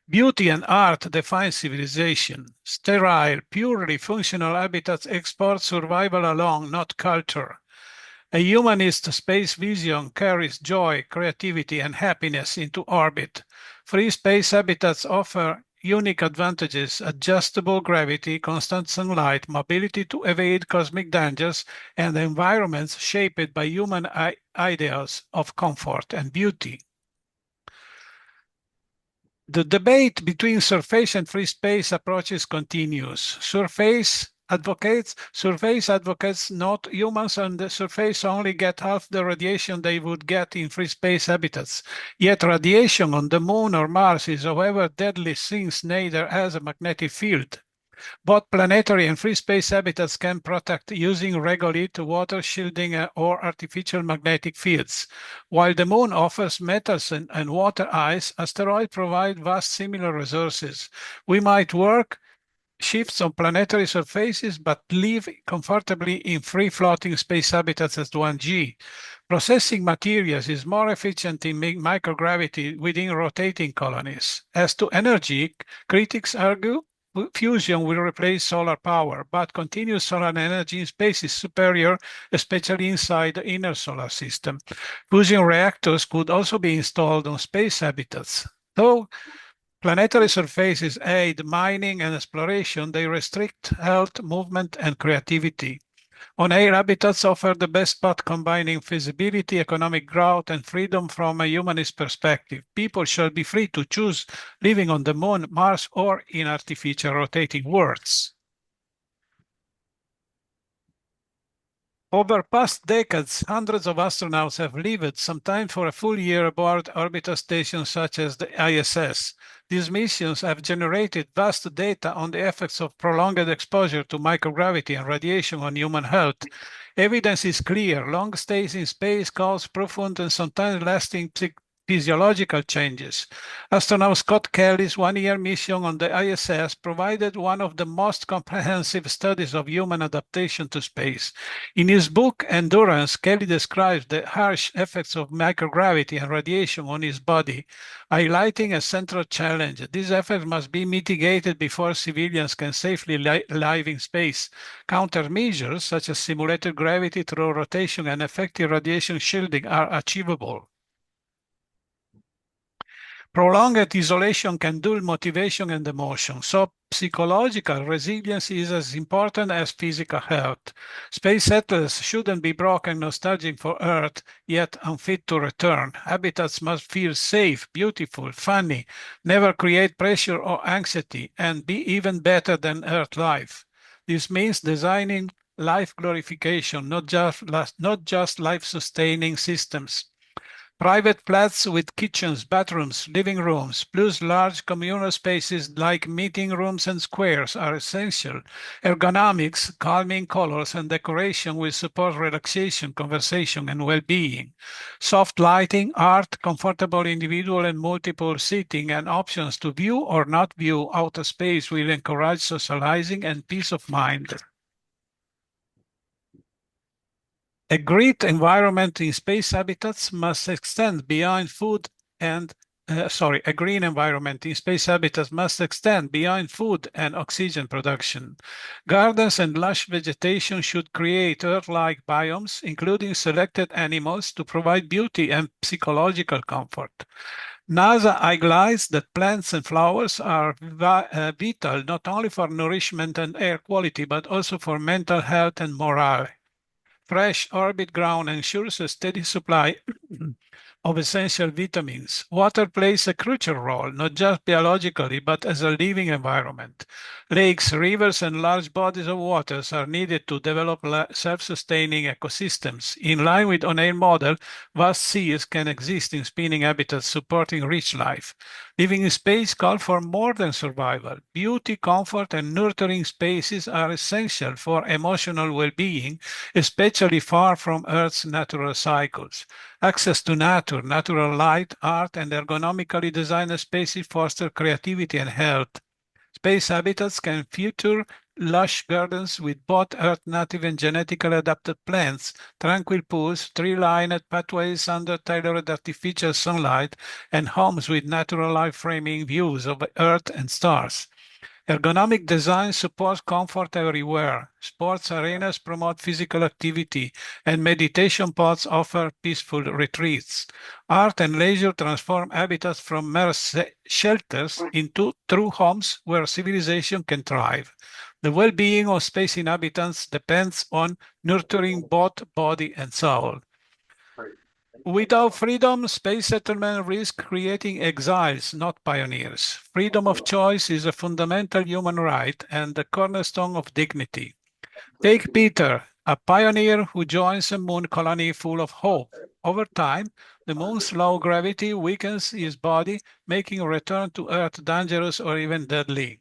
Beauty and art define civilization. Sterile, purely functional habitats export survival alone, not culture. A humanist space vision carries joy, creativity, and happiness into orbit. Free space habitats offer unique advantages: adjustable gravity, constant sunlight, mobility to evade cosmic dangers, and environments shaped by human ideals of comfort and beauty. The debate between surface and free space approaches continues. Surface advocates not humans on the surface only get half the radiation they would get in free space habitats. Yet radiation on the moon or Mars is, however, deadly since neither has a magnetic field. Both planetary and free space habitats can protect using regolith, water shielding, or artificial magnetic fields. While the moon offers metals and water ice, asteroids provide vast similar resources. We might work shifts on planetary surfaces, but live comfortably in free-floating space habitats as 1G. Processing materials is more efficient in microgravity within rotating colonies. As to energy, critics argue fusion will replace solar power, but continuous solar energy in space is superior, especially inside the inner solar system. Fusion reactors could also be installed on space habitats. Though planetary surfaces aid mining and exploration, they restrict health, movement, and creativity. On-air habitats offer the best path combining feasibility, economic growth, and freedom from a humanist perspective. People shall be free to choose living on the moon, Mars, or in artificial rotating worlds. Over past decades, hundreds of astronauts have lived, sometimes for a full year, aboard orbital stations such as the ISS. These missions have generated vast data on the effects of prolonged exposure to microgravity and radiation on human health. Evidence is clear: long stays in space cause profound and sometimes lasting physiological changes. Astronaut Scott Kelly's one-year mission on the ISS provided one of the most comprehensive studies of human adaptation to space. In his book, Endurance, Kelly describes the harsh effects of microgravity and radiation on his body, highlighting a central challenge. These effects must be mitigated before civilians can safely live in space. Countermeasures, such as simulated gravity through rotation and effective radiation shielding, are achievable. Prolonged isolation can dull motivation and emotion, so psychological resilience is as important as physical health. Space settlers shouldn't be broken nostalgic for Earth, yet unfit to return. Habitats must feel safe, beautiful, funny, never create pressure or anxiety, and be even better than Earth life. This means designing life glorification, not just life-sustaining systems. Private flats with kitchens, bathrooms, living rooms, plus large communal spaces like meeting rooms and squares are essential. Ergonomics, calming colors, and decoration will support relaxation, conversation, and well-being. Soft lighting, art, comfortable individual and multiple seating, and options to view or not view outer space will encourage socializing and peace of mind. A green environment in space habitats must extend beyond food and a green environment in space habitats must extend beyond food and oxygen production. Gardens and lush vegetation should create Earth-like biomes, including selected animals, to provide beauty and psychological comfort. NASA highlights that plants and flowers are vital not only for nourishment and air quality, but also for mental health and morale. Fresh orbit ground ensures a steady supply of essential vitamins. Water plays a crucial role, not just biologically, but as a living environment. Lakes, rivers, and large bodies of waters are needed to develop self-sustaining ecosystems. In line with O'Neill model, vast seas can exist in spinning habitats supporting rich life. Living in space calls for more than survival. Beauty, comfort, and nurturing spaces are essential for emotional well-being, especially far from Earth's natural cycles. Access to nature, natural light, art, and ergonomically designed spaces foster creativity and health. Space habitats can feature lush gardens with both Earth-native and genetically adapted plants, tranquil pools, tree-lined pathways under tailored artificial sunlight, and homes with natural light-framing views of Earth and stars. Ergonomic design supports comfort everywhere. Sports arenas promote physical activity, and meditation pods offer peaceful retreats. Art and leisure transform habitats from mere shelters into true homes where civilization can thrive. The well-being of space inhabitants depends on nurturing both body and soul. Without freedom, space settlement risks creating exiles, not pioneers. Freedom of choice is a fundamental human right and the cornerstone of dignity. Take Peter, a pioneer who joins a moon colony full of hope. Over time, the moon's low gravity weakens his body, making a return to Earth dangerous or even deadly.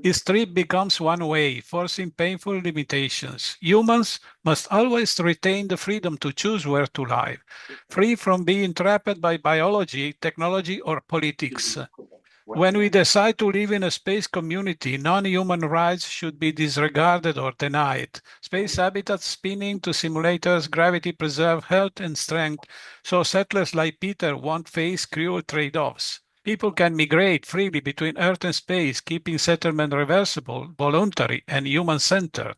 His trip becomes one way, forcing painful limitations. Humans must always retain the freedom to choose where to live, free from being trapped by biology, technology, or politics. When we decide to live in a space community, non-human rights should be disregarded or denied. Space habitats spinning to simulators, gravity preserve health and strength, so settlers like Peter won't face cruel trade-offs. People can migrate freely between Earth and space, keeping settlement reversible, voluntary, and human-centered.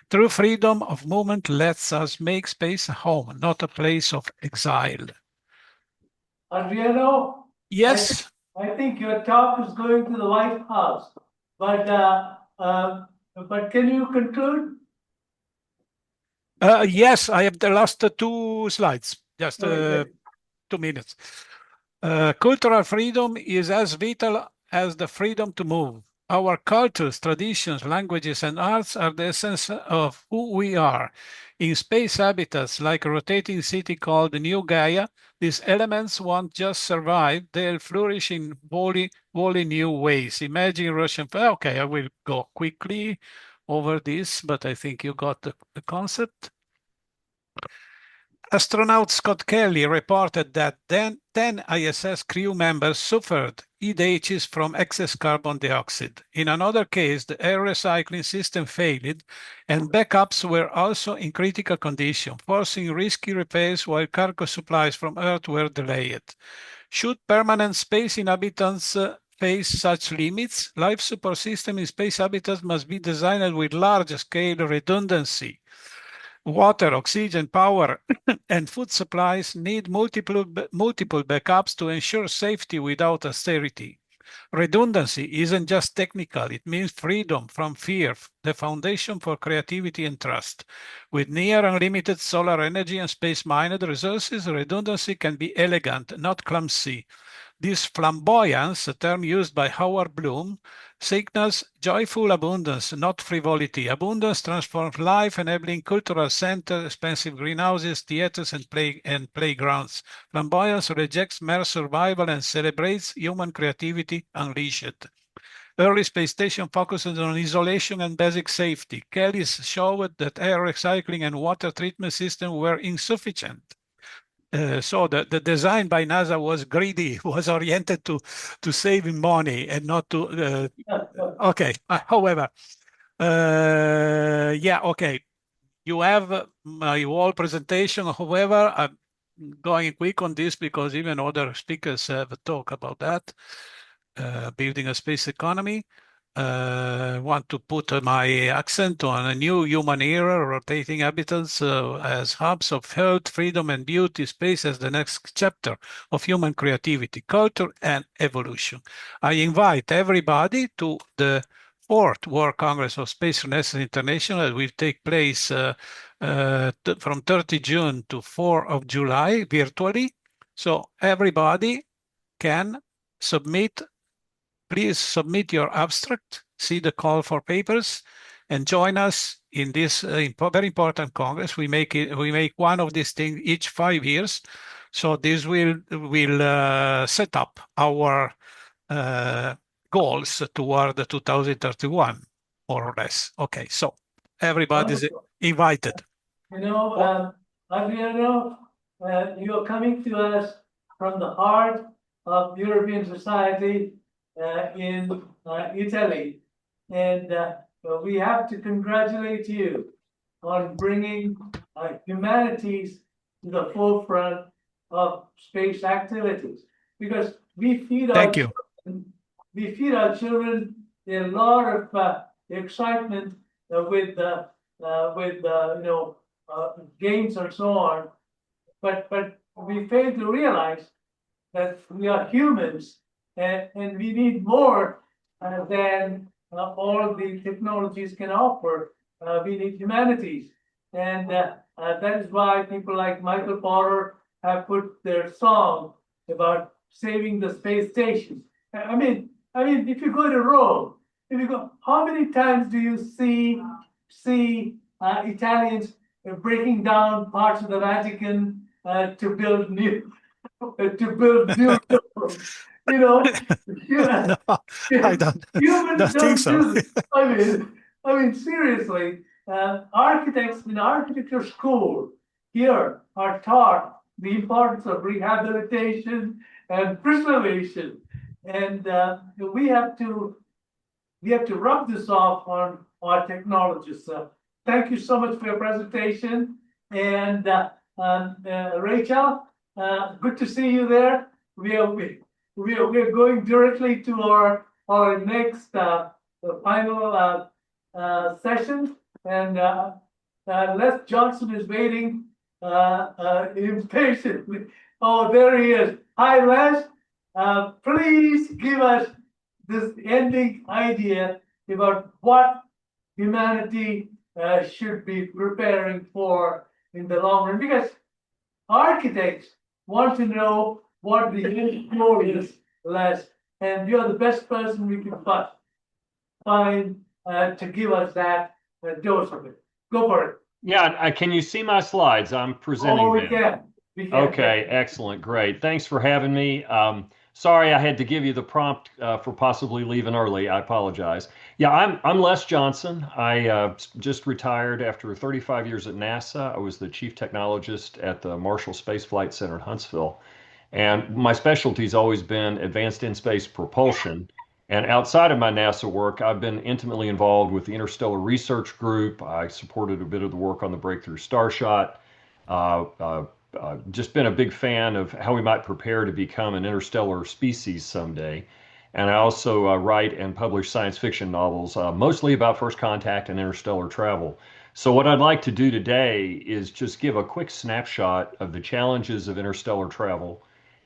True freedom of movement lets us make space a home, not a place of exile. Adriano? Yes. I think your talk is going to the White House, but can you conclude? Yes, I have the last two slides, just 2 minutes. Cultural freedom is as vital as the freedom to move. Our cultures, traditions, languages, and arts are the essence of who we are. In space habitats like a rotating city called the New Gaia, these elements won't just survive, they'll flourish in wholly new ways. Imagine Russian. Okay, I will go quickly over this, but I think you got the concept. Astronaut Scott Kelly reported that 10 ISS crew members suffered EDHs from excess carbon dioxide. In another case, the air recycling system failed and backups were also in critical condition, forcing risky repairs while cargo supplies from Earth were delayed. Should permanent space inhabitants face such limits, life support system in space habitats must be designed with large-scale redundancy. Water, oxygen, power, and food supplies need multiple backups to ensure safety without austerity. Redundancy isn't just technical, it means freedom from fear, the foundation for creativity and trust. With near unlimited solar energy and space-mined resources, redundancy can be elegant, not clumsy. This flamboyance, a term used by Howard Bloom, signals joyful abundance, not frivolity. Abundance transforms life, enabling cultural centers, expensive greenhouses, theaters, and playgrounds. Flamboyance rejects mere survival and celebrates human creativity unleashed. Early space station focuses on isolation and basic safety. Kelly showed that air recycling and water treatment systems were insufficient. So the design by NASA was greedy, was oriented to saving money and not to. Okay, however, yeah, okay. You have my whole presentation. However, I'm going quick on this because even other speakers have talked about that. Building a space economy. Want to put my accent on a new human era, rotating habitats as hubs of health, freedom, and beauty, space as the next chapter of human creativity, culture, and evolution. I invite everybody to the fourth World Congress of Space Renaissance International that will take place from 30 June to 4 of July virtually. So everybody can submit, please submit your abstract, see the call for papers, and join us in this very important Congress. We make one of these things each 5 years. So this will set up our goals toward the 2031, more or less. Okay, so everybody's invited. Adriano, you're coming to us from the heart of European society in Italy. And we have to congratulate you on bringing humanities to the forefront of space activities. Because we feed our children a lot of excitement with games and so on, but we fail to realize that we are humans and we need more than all the technologies can offer. We need humanities, and that is why people like Michael Porter have put their song about saving the space station. I mean, if you go to Rome, how many times do you see Italians breaking down parts of the Vatican to build new No, I don't think so. do this. I mean, seriously, architects in architecture school here are taught the importance of rehabilitation and preservation, and we have to rub this off on our technologists. Thank you so much for your presentation, and Rachel, good to see you there. We are going directly to our next final session, and Les Johnson is waiting impatiently. Oh, there he is. Hi, Les. Please give us this ending idea about what humanity should be preparing for in the long run, because architects want to know what the end goal is, Les, and you're the best person we can find to give us that dose of it. Go for it. Yeah, can you see my slides? I'm presenting Oh, them. we can. Okay, excellent, great. Thanks for having me. Sorry I had to give you the prompt for possibly leaving early. I apologize. Yeah, I'm Les Johnson. I just retired after 35 years at NASA. I was the chief technologist at the Marshall Space Flight Center in Huntsville. And my specialty has always been advanced in-space propulsion. And outside of my NASA work, I've been intimately involved with the Interstellar Research Group. I supported a bit of the work on the Breakthrough Starshot. Just been a big fan of how we might prepare to become an interstellar species someday. And I also write and publish science fiction novels, mostly about first contact and interstellar travel. So what I'd like to do today is just give a quick snapshot of the challenges of interstellar travel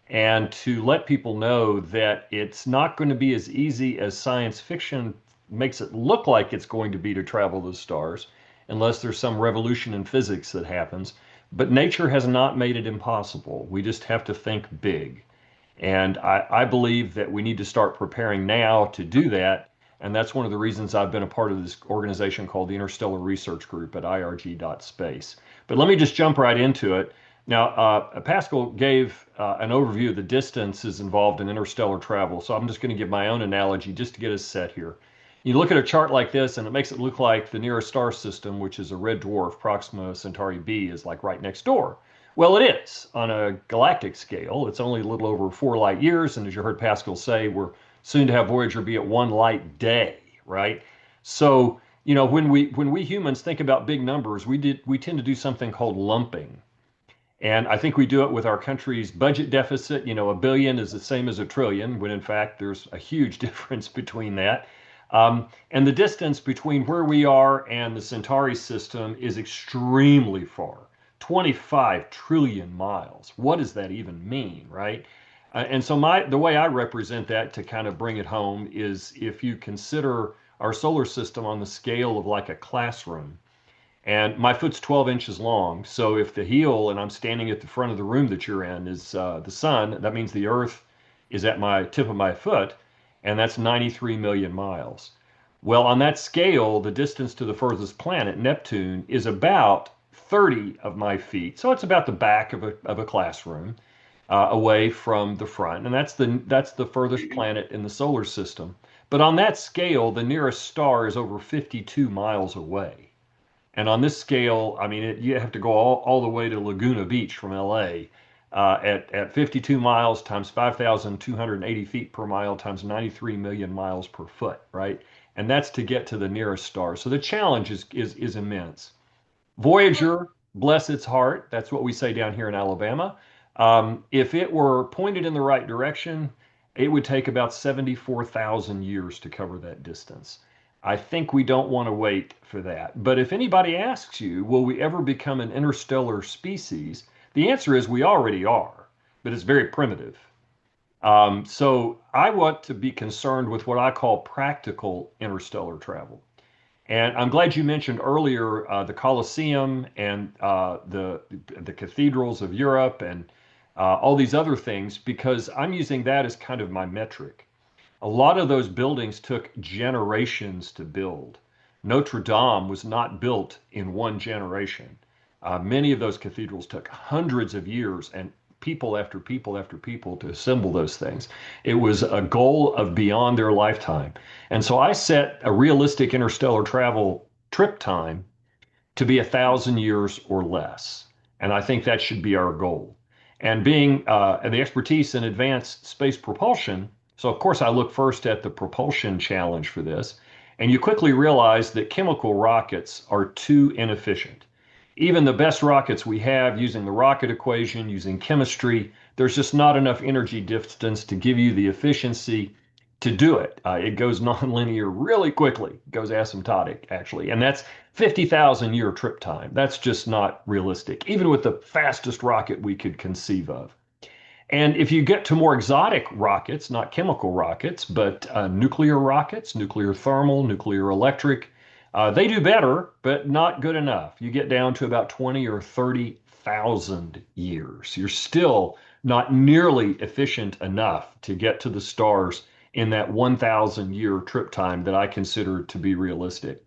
and to let people know that it's not going to be as easy as science fiction makes it look like it's going to be to travel the stars, unless there's some revolution in physics that happens. But nature has not made it impossible. We just have to think big. And I believe that we need to start preparing now to do that. And that's one of the reasons I've been a part of this organization called the Interstellar Research Group at irg.space. But let me just jump right into it. Now, Pascal gave an overview of the distances involved in interstellar travel. So I'm just going to give my own analogy just to get us set here. You look at a chart like this, and it makes it look like the nearest star system, which is a red dwarf, Proxima Centauri b, is like right next door. Well, it is on a galactic scale. It's only a little over 4 light years, and as you heard Pascal say, we're soon to have Voyager be at 1 light day, right? So, you know, when we humans think about big numbers, we tend to do something called lumping. And I think we do it with our country's budget deficit. You know, $1 billion is the same as $1 trillion, when in fact there's a huge difference between that. And the distance between where we are and the Centauri system is extremely far, 25 trillion miles. What does that even mean, right? And so the way I represent that to kind of bring it home is if you consider our solar system on the scale of like a classroom. And my foot's 12 inches long. So if the heel, and I'm standing at the front of the room that you're in, is the sun, that means the earth is at my tip of my foot, and that's 93 million miles. Well, on that scale, the distance to the furthest planet, Neptune, is about 30 of my feet. So it's about the back of a classroom away from the front. And that's the furthest planet in the solar system. But on that scale, the nearest star is over 52 miles away. And on this scale, I mean, you have to go all the way to Laguna Beach from LA at 52 miles times 5,280 feet per mile times 93 million miles per foot, right? And that's to get to the nearest star. So the challenge is immense. Voyager, bless its heart, that's what we say down here in Alabama. If it were pointed in the right direction, it would take about 74,000 years to cover that distance. I think we don't want to wait for that. But if anybody asks you, will we ever become an interstellar species? The answer is we already are, but it's very primitive. So I want to be concerned with what I call practical interstellar travel. And I'm glad you mentioned earlier the Colosseum and the cathedrals of Europe and all these other things, because I'm using that as kind of my metric. A lot of those buildings took generations to build. Notre Dame was not built in one generation. Many of those cathedrals took hundreds of years and people after people after people to assemble those things. It was a goal of beyond their lifetime. And so I set a realistic interstellar travel trip time to be 1,000 years or less. And I think that should be our goal. And being the expertise in advanced space propulsion, so of course I look first at the propulsion challenge for this, and you quickly realize that chemical rockets are too inefficient. Even the best rockets we have using the rocket equation, using chemistry, there's just not enough energy distance to give you the efficiency to do it. It goes nonlinear really quickly. It goes asymptotic, actually. And that's 50,000 year trip time. That's just not realistic, even with the fastest rocket we could conceive of. And if you get to more exotic rockets, not chemical rockets, but nuclear rockets, nuclear thermal, nuclear electric, they do better, but not good enough. You get down to about 20 or 30,000 years. You're still not nearly efficient enough to get to the stars in that 1,000 year trip time that I consider to be realistic.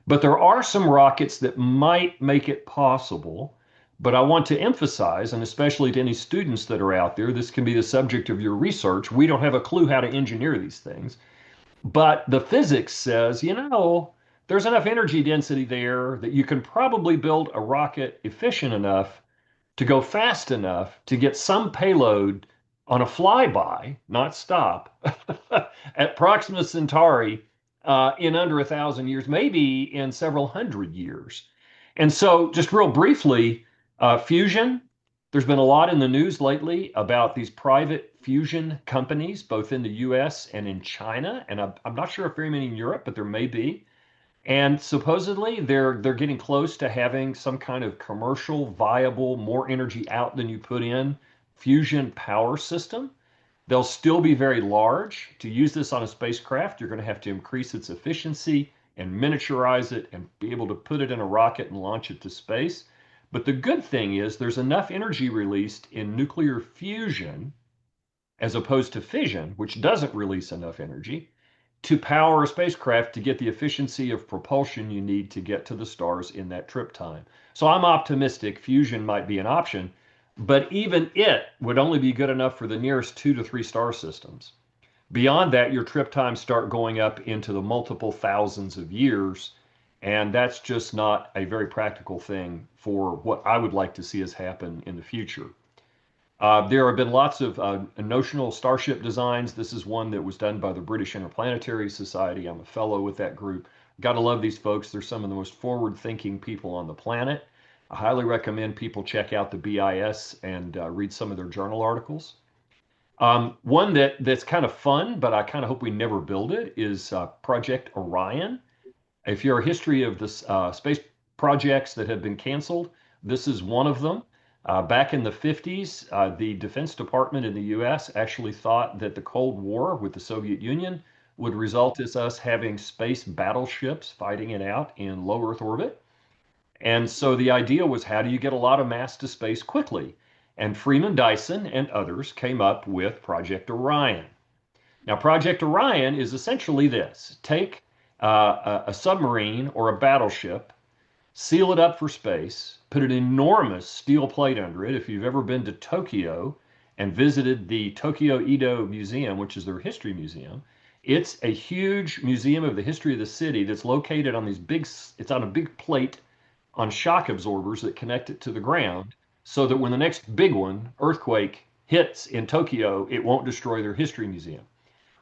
But there are some rockets that might make it possible. But I want to emphasize, and especially to any students that are out there, this can be the subject of your research. We don't have a clue how to engineer these things. But the physics says, there's enough energy density there that you can probably build a rocket efficient enough to go fast enough to get some payload on a flyby, not stop, at Proxima Centauri in under 1,000 years, maybe in several hundred years. And so, just real briefly, fusion. There's been a lot in the news lately about these private fusion companies, both in the US and in China. And I'm not sure if very many in Europe, but there may be. And supposedly they're getting close to having some kind of commercial, viable, more energy out than you put in fusion power system. They'll still be very large. To use this on a spacecraft, you're going to have to increase its efficiency and miniaturize it and be able to put it in a rocket and launch it to space. But the good thing is there's enough energy released in nuclear fusion as opposed to fission, which doesn't release enough energy, to power a spacecraft to get the efficiency of propulsion you need to get to the stars in that trip time. So I'm optimistic fusion might be an option, but even it would only be good enough for the nearest 2 to 3 star systems. Beyond that, your trip times start going up into the multiple thousands of years, and that's just not a very practical thing for what I would like to see us happen in the future. There have been lots of notional starship designs. This is one that was done by the British Interplanetary Society. I'm a fellow with that group. Got to love these folks. They're some of the most forward-thinking people on the planet. I highly recommend people check out the BIS and read some of their journal articles. One that's kind of fun, but I kind of hope we never build it, is Project Orion. If you're a history of the space projects that have been canceled, this is one of them. Back in the 50s, the Defense Department in the US actually thought that the Cold War with the Soviet Union would result in us having space battleships fighting it out in low Earth orbit. And so the idea was, how do you get a lot of mass to space quickly? And Freeman Dyson and others came up with Project Orion. Now, Project Orion is essentially this: take a submarine or a battleship, seal it up for space, put an enormous steel plate under it. If you've ever been to Tokyo and visited the Tokyo Edo Museum, which is their history museum, it's a huge museum of the history of the city that's located on it's on a big plate on shock absorbers that connect it to the ground, so that when the next big one, earthquake, hits in Tokyo, it won't destroy their history museum.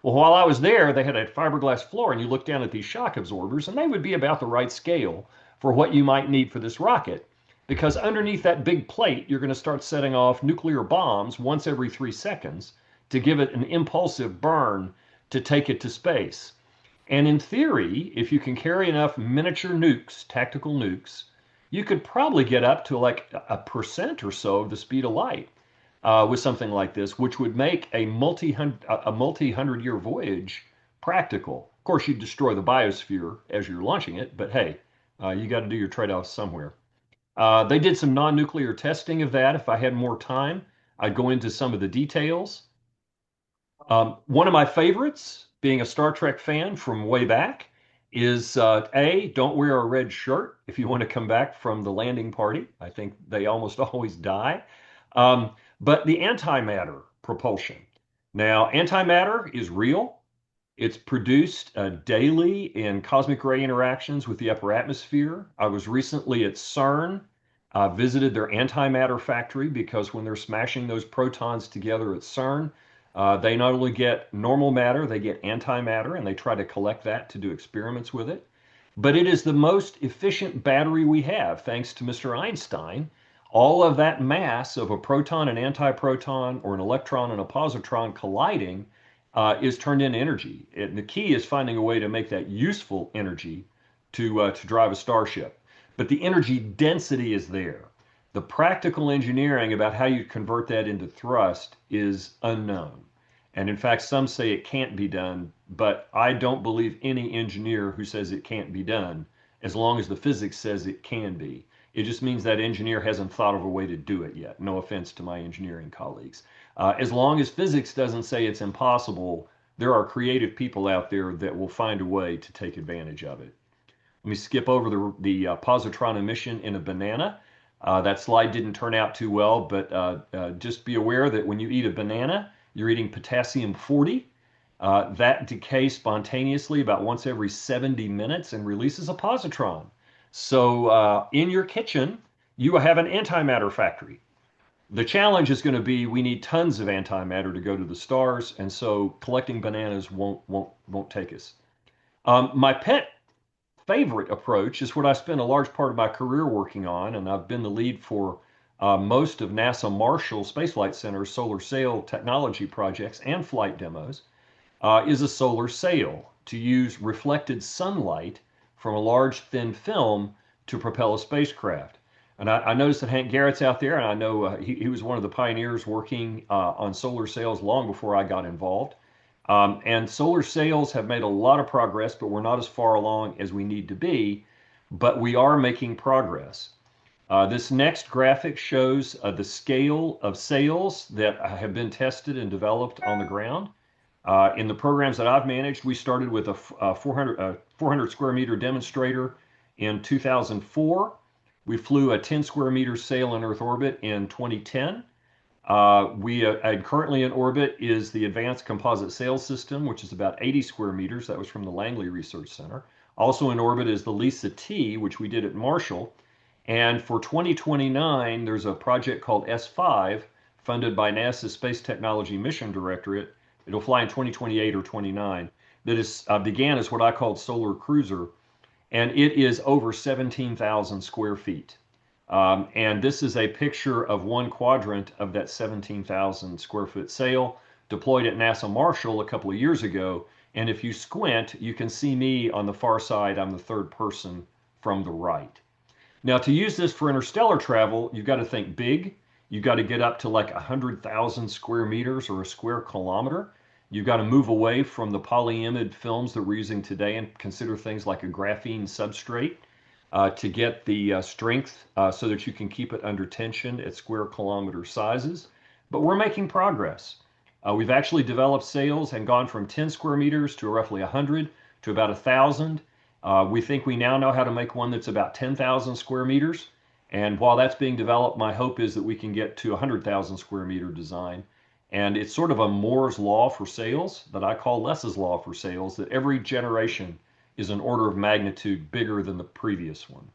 Well, while I was there, they had a fiberglass floor, and you look down at these shock absorbers, and they would be about the right scale for what you might need for this rocket. Because underneath that big plate, you're going to start setting off nuclear bombs once every 3 seconds to give it an impulsive burn to take it to space. And in theory, if you can carry enough miniature nukes, tactical nukes, you could probably get up to like 1% or so of the speed of light with something like this, which would make a multi-hundred-year voyage practical. Of course, you'd destroy the biosphere as you're launching it, but hey, you got to do your trade-offs somewhere. They did some non-nuclear testing of that. If I had more time, I'd go into some of the details. One of my favorites, being a Star Trek fan from way back, is don't wear a red shirt if you want to come back from the landing party. I think they almost always die. But the antimatter propulsion. Now, antimatter is real. It's produced daily in cosmic ray interactions with the upper atmosphere. I was recently at CERN, visited their antimatter factory, because when they're smashing those protons together at CERN, they not only get normal matter, they get antimatter, and they try to collect that to do experiments with it. But it is the most efficient battery we have, thanks to Mr. Einstein. All of that mass of a proton and antiproton, or an electron and a positron colliding, is turned into energy. And the key is finding a way to make that useful energy to drive a starship. But the energy density is there. The practical engineering about how you convert that into thrust is unknown. And in fact, some say it can't be done, but I don't believe any engineer who says it can't be done, as long as the physics says it can be. It just means that engineer hasn't thought of a way to do it yet. No offense to my engineering colleagues. As long as physics doesn't say it's impossible, there are creative people out there that will find a way to take advantage of it. Let me skip over the positron emission in a banana. That slide didn't turn out too well, but just be aware that when you eat a banana, you're eating potassium-40. That decays spontaneously about once every 70 minutes and releases a positron. So in your kitchen, you have an antimatter factory. The challenge is going to be, we need tons of antimatter to go to the stars, and so collecting bananas won't take us. My pet favorite approach is what I spent a large part of my career working on, and I've been the lead for most of NASA Marshall Space Flight Center's solar sail technology projects and flight demos, is a solar sail, to use reflected sunlight from a large thin film to propel a spacecraft. And I noticed that Hank Garrett's out there, and I know he was one of the pioneers working on solar sails long before I got involved. And solar sails have made a lot of progress, but we're not as far along as we need to be, but we are making progress. This next graphic shows the scale of sails that have been tested and developed on the ground. In the programs that I've managed, we started with a 400 square meter demonstrator in 2004. We flew a 10 square meter sail in Earth orbit in 2010. Currently in orbit is the Advanced Composite Sail System, which is about 80 square meters. That was from the Langley Research Center. Also in orbit is the Lisa T, which we did at Marshall. And for 2029, there's a project called S5, funded by NASA's Space Technology Mission Directorate. It'll fly in 2028 or 29. That is began as what I called Solar Cruiser, and it is over 17,000 square feet. And this is a picture of one quadrant of that 17,000 square foot sail deployed at NASA Marshall a couple of years ago. And if you squint, you can see me on the far side. I'm the third person from the right. Now, to use this for interstellar travel, you've got to think big. You've got to get up to like 100,000 square meters or a square kilometer. You've got to move away from the polyimide films that we're using today and consider things like a graphene substrate to get the strength so that you can keep it under tension at square kilometer sizes. But we're making progress. We've actually developed sails and gone from 10 square meters to roughly 100 to about 1,000. We think we now know how to make one that's about 10,000 square meters. And while that's being developed, my hope is that we can get to 100,000 square meter design. And it's sort of a Moore's law for sails that I call Less's law for sails, that every generation is an order of magnitude bigger than the previous one.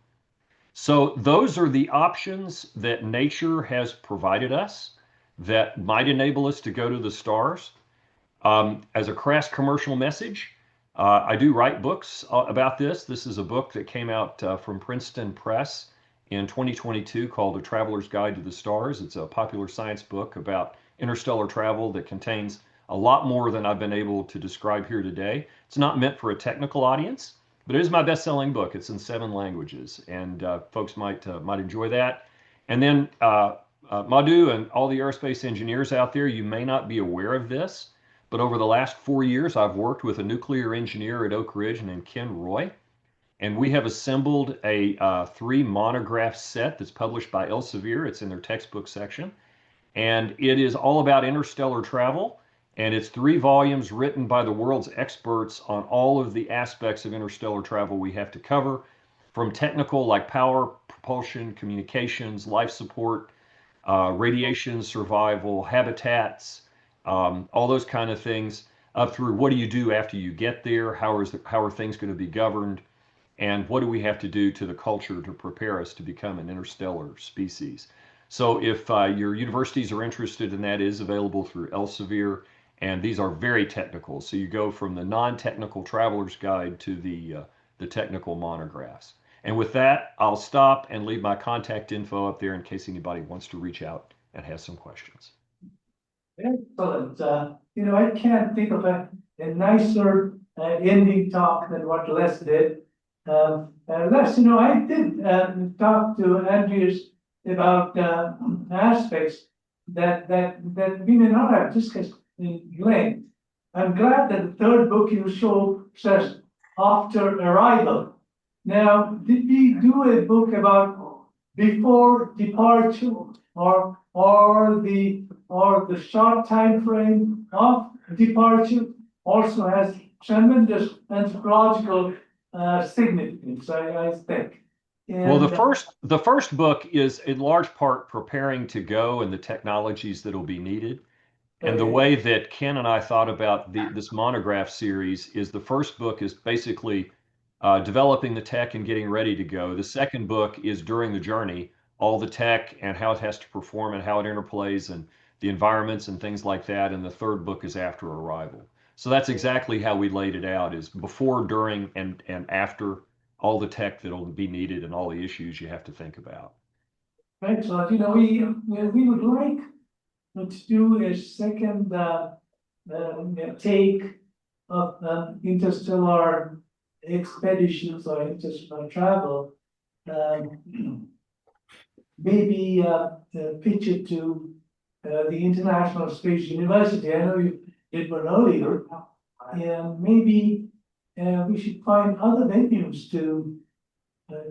So those are the options that nature has provided us that might enable us to go to the stars. As a crass commercial message, I do write books about this. This is a book that came out from Princeton Press in 2022 called A Traveler's Guide to the Stars. It's a popular science book about interstellar travel that contains a lot more than I've been able to describe here today. It's not meant for a technical audience, but it is my best-selling book. It's in 7 languages, and folks might enjoy that. And then Madhu and all the aerospace engineers out there, you may not be aware of this, but over the last 4 years, I've worked with a nuclear engineer at Oak Ridge named Ken Roy, and we have assembled a 3 monograph set that's published by Elsevier. It's in their textbook section, and it is all about interstellar travel. And it's 3 volumes written by the world's experts on all of the aspects of interstellar travel we have to cover, from technical like power, propulsion, communications, life support, radiation survival, habitats, all those kind of things, up through what do you do after you get there, how are things going to be governed, and what do we have to do to the culture to prepare us to become an interstellar species. So if your universities are interested in that, it is available through Elsevier, and these are very technical. So you go from the non-technical traveler's guide to the technical monographs. And with that, I'll stop and leave my contact info up there in case anybody wants to reach out and have some questions. Excellent. I can't think of a nicer ending talk than what Les did. Les, I did talk to Andreas about aspects that we may not have discussed in length. I'm glad that the 3rd book you show says after arrival. Now, did we do a book about before departure or the short time frame of departure? Also has tremendous anthropological significance, I think. And, well, the first book is in large part preparing to go and the technologies that will be needed. And the way that Ken and I thought about this monograph series is the first book is basically developing the tech and getting ready to go. The second book is during the journey, all the tech and how it has to perform and how it interplays and the environments and things like that. And the third book is after arrival. So that's exactly how we laid it out, is before, during, and after all the tech that'll be needed and all the issues you have to think about. Right, so we would like to do a second take of interstellar expeditions or interstellar travel. Maybe pitch it to the International Space University. I know you did one earlier, and maybe we should find other venues to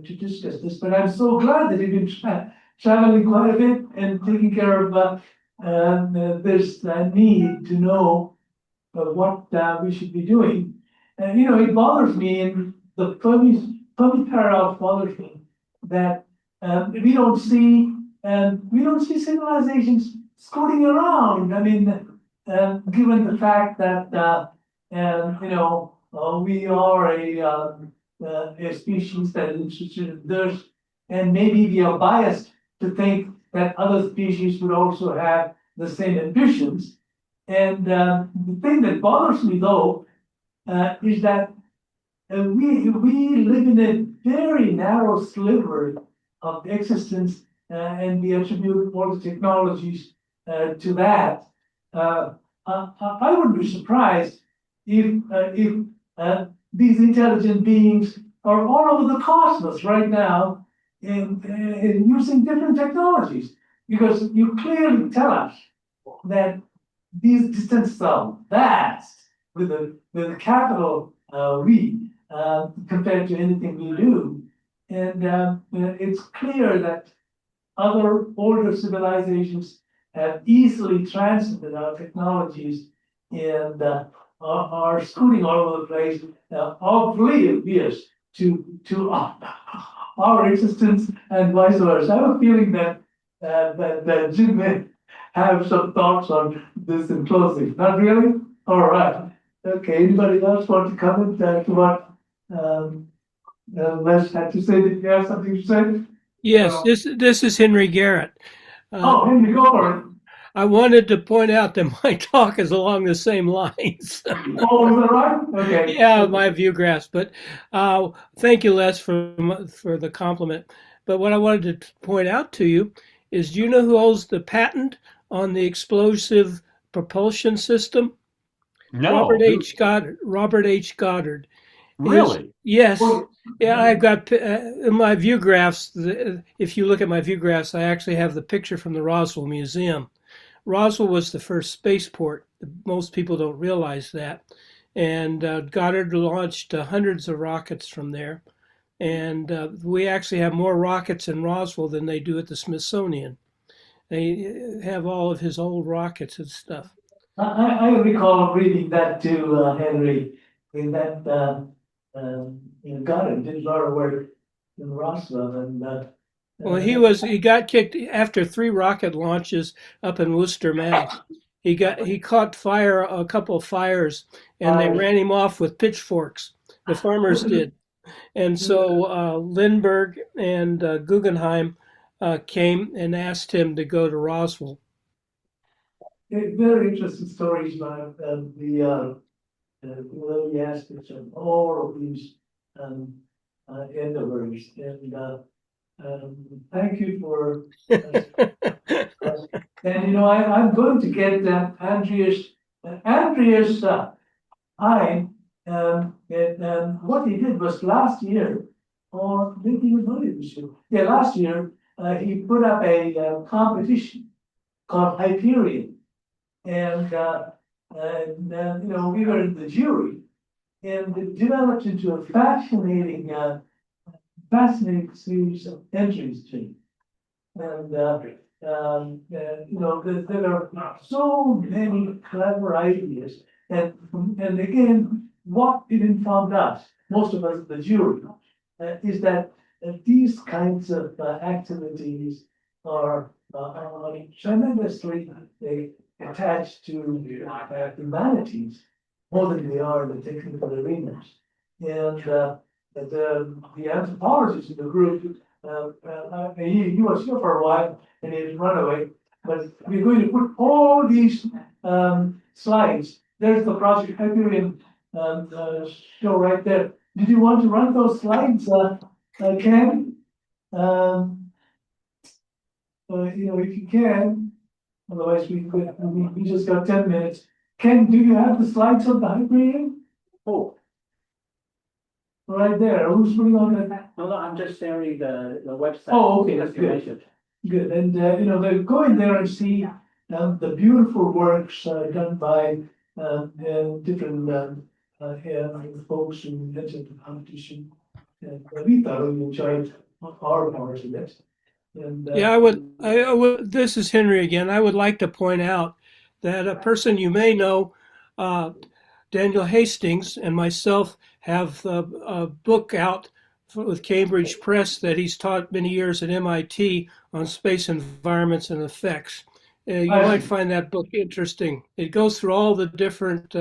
discuss this. But I'm so glad that you've been traveling quite a bit and taking care of this need to know what we should be doing. And it bothers me, and the Fermi paradox bothers me, that we don't see civilizations scooting around. I mean, given the fact that we are a species that is interested in this, and maybe we are biased to think that other species would also have the same ambitions. And the thing that bothers me, though, is that we live in a very narrow sliver of existence, and we attribute all the technologies to that. I wouldn't be surprised if these intelligent beings are all over the cosmos right now in using different technologies, because you clearly tell us that these distances are vast with a capital V compared to anything we do. And it's clear that other older civilizations have easily transcended our technologies and are scooting all over the place, oblivious to our existence and vice versa. I have a feeling that that Jim may have some thoughts on this in closing. Not really? All right. Okay. Anybody else want to comment to what Les had to say? Did you have something to say? Yes, this is Henry Garrett. Henry, go for it. I wanted to point out that my talk is along the same lines. Oh, is that right? Okay. Yeah, my view graphs. But thank you, Les, for the compliment. But what I wanted to point out to you is, do you know who holds the patent on the explosive propulsion system? No. Robert H. Goddard. Robert H. Goddard. Really? Yes. Yeah, I've got in my view graphs. If you look at my view graphs, I actually have the picture from the Roswell Museum. Roswell was the first spaceport. Most people don't realize that. And Goddard launched hundreds of rockets from there. And we actually have more rockets in Roswell than they do at the Smithsonian. They have all of his old rockets and stuff. I recall reading that too, Henry, in that Goddard did a lot of work in Roswell, and well, he got kicked after 3 rocket launches up in Worcester, Mass. He caught fire, a couple of fires, and they ran him off with pitchforks. The farmers did. And so Lindbergh and Guggenheim came and asked him to go to Roswell. Very interesting stories about the early aspects of all of these endeavors. And thank you for. And I'm going to get Andreas Hein. And what he did was last year, or maybe even earlier this year. Yeah, last year he put up a competition called Hyperion, and we were in the jury, and it developed into a fascinating series of entries to it. And there are so many clever ideas, and again, what it informed us, most of us, the jury, is that these kinds of activities are tremendously attached to humanities more than they are in the technical arenas. And the anthropologist in the group, he was here for a while and he run away. But we're going to put all these slides. There's the Project Hyperion show right there. Did you want to run those slides, Ken? If you can, otherwise we just got 10 minutes. Ken, do you have the slides of the Hyperion? Oh. Right there. Who's putting on that? No, I'm just sharing the website. Oh, okay, that's good. Good. And they go in there and see the beautiful works done by different folks who entered the competition. And we thoroughly enjoyed our part of it. And, yeah, I would. This is Henry again. I would like to point out that a person you may know, Daniel Hastings, and myself have a book out with Cambridge Press that he's taught many years at MIT on space environments and effects. You might find that book interesting. It goes through all the different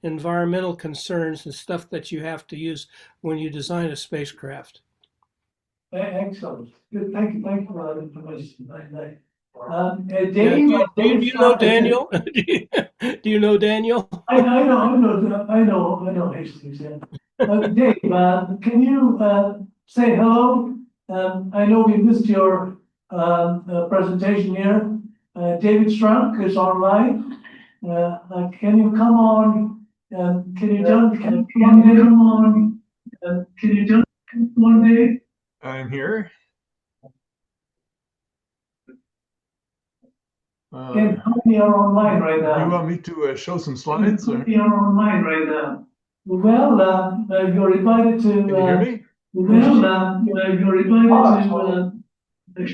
environmental concerns and stuff that you have to use when you design a spacecraft. Excellent. Good. Thank you for that information. Dave, do you know Daniel? Do you know Daniel? I know Hastings. Yeah. Dave, can you say hello? I know we missed your presentation here. David Strunk is online. Can you come on? Can you come on? Can you jump one day? I'm here. Ken, how many are online right now? You want me to show some slides? How Or? many are online right now? Well, you're invited to. Can you hear me? You're invited to.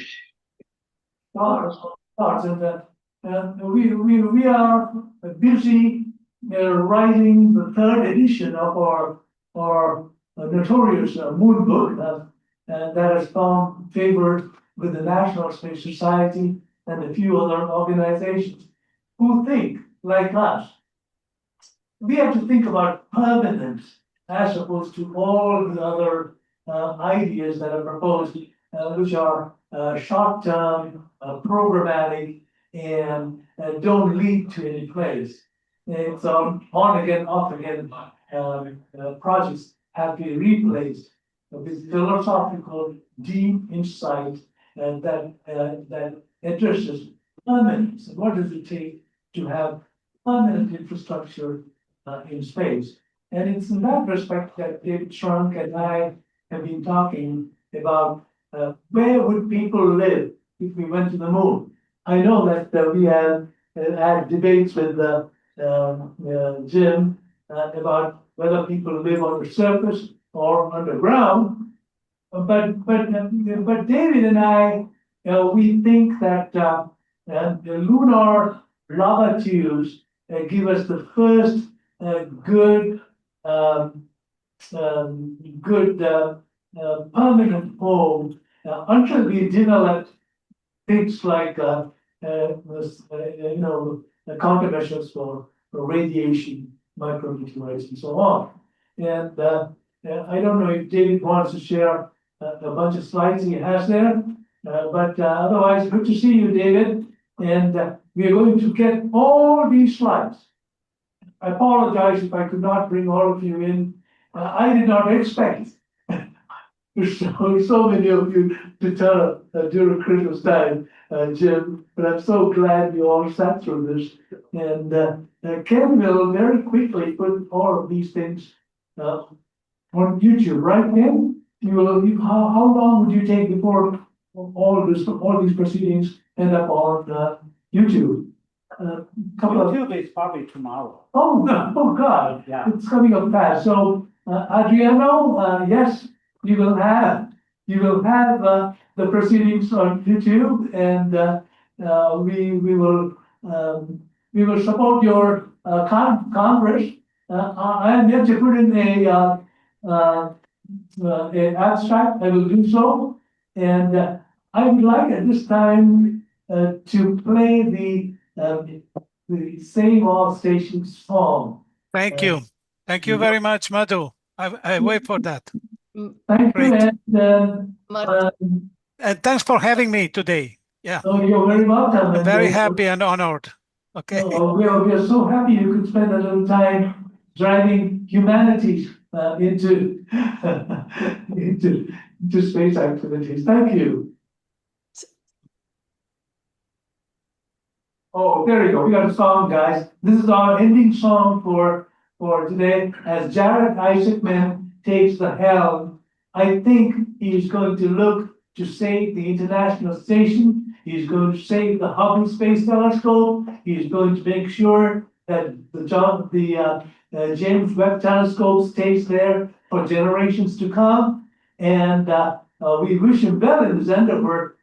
Stars, and we are busy writing the third edition of our notorious moon book that has found favor with the National Space Society and a few other organizations who think like us. We have to think about permanence as opposed to all the other ideas that are proposed, which are short-term, programmatic, and don't lead to any place. It's on again, off again projects have to be replaced with philosophical, deep insight that addresses permanence. And what does it take to have permanent infrastructure in space? And it's in that respect that David Trunk and I have been talking about where would people live if we went to the moon. I know that we have had debates with Jim about whether people live on the surface or underground. But David and I, we think that the lunar lava tubes give us the first good permanent home until we develop things like countermeasures for radiation, micrometeorites, and so on. And I don't know if David wants to share a bunch of slides he has there, but otherwise, good to see you, David. And we are going to get all these slides. I apologize if I could not bring all of you in. I did not expect so many of you to turn up during Christmas time, Jim, but I'm so glad you all sat through this. And Ken will very quickly put all of these things on YouTube, right, Ken? How long would you take before all these proceedings end up on YouTube? YouTube is probably tomorrow. Oh, no, oh God, Yeah. It's coming up fast. So, Adriano, yes, you will have the proceedings on YouTube, and we will support your Congress. I am yet to put in an abstract. I will do so, and I would like at this time to play the Save All Stations song. Thank you. Thank you very much, Madhu. I wait for that. Thank Great. you, and thanks for having me today. Yeah. Oh, you're very welcome. I'm very happy and honored. Okay. We are so happy you could spend a little time driving humanity into space activities. Thank you. Oh, there you go. We got a song, guys. This is our ending song for today. As Jared Isaacman takes the helm, I think he's going to look to save the International Station. He's going to save the Hubble Space Telescope. He's going to make sure that the James Webb Telescope stays there for generations to come. And we wish him well in his endeavor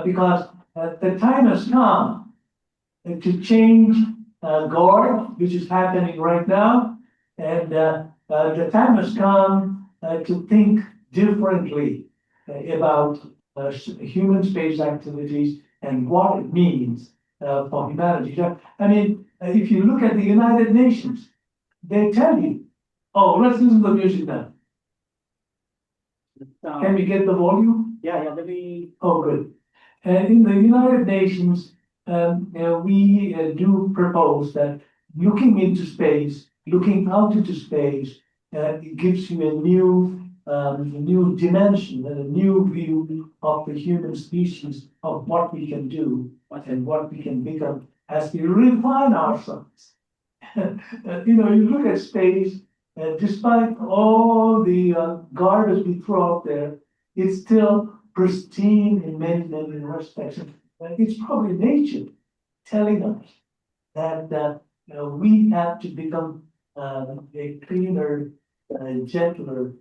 because the time has come to change guard, which is happening right now. And the time has come to think differently about human space activities and what it means for humanity. I mean, if you look at the United Nations, they tell you, oh, let's listen to the music now. Can we get the volume? Yeah, let me. Oh, good. And in the United Nations, we do propose that looking into space, looking out into space, it gives you a new dimension and a new view of the human species, of what we can do and what we can become as we refine ourselves. You look at space, despite all the garbage we throw out there, it's still pristine in many, many respects. It's probably nature telling us that we have to become a cleaner, gentler,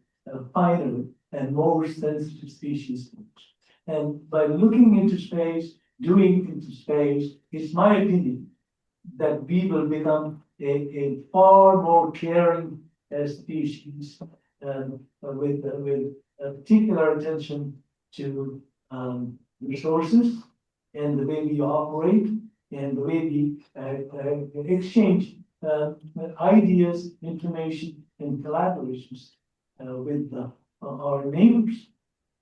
finer, and more sensitive species. And by looking into space, doing into space, it's my opinion that we will become a far more caring species with particular attention to resources and the way we operate and the way we exchange ideas, information, and collaborations with our neighbors.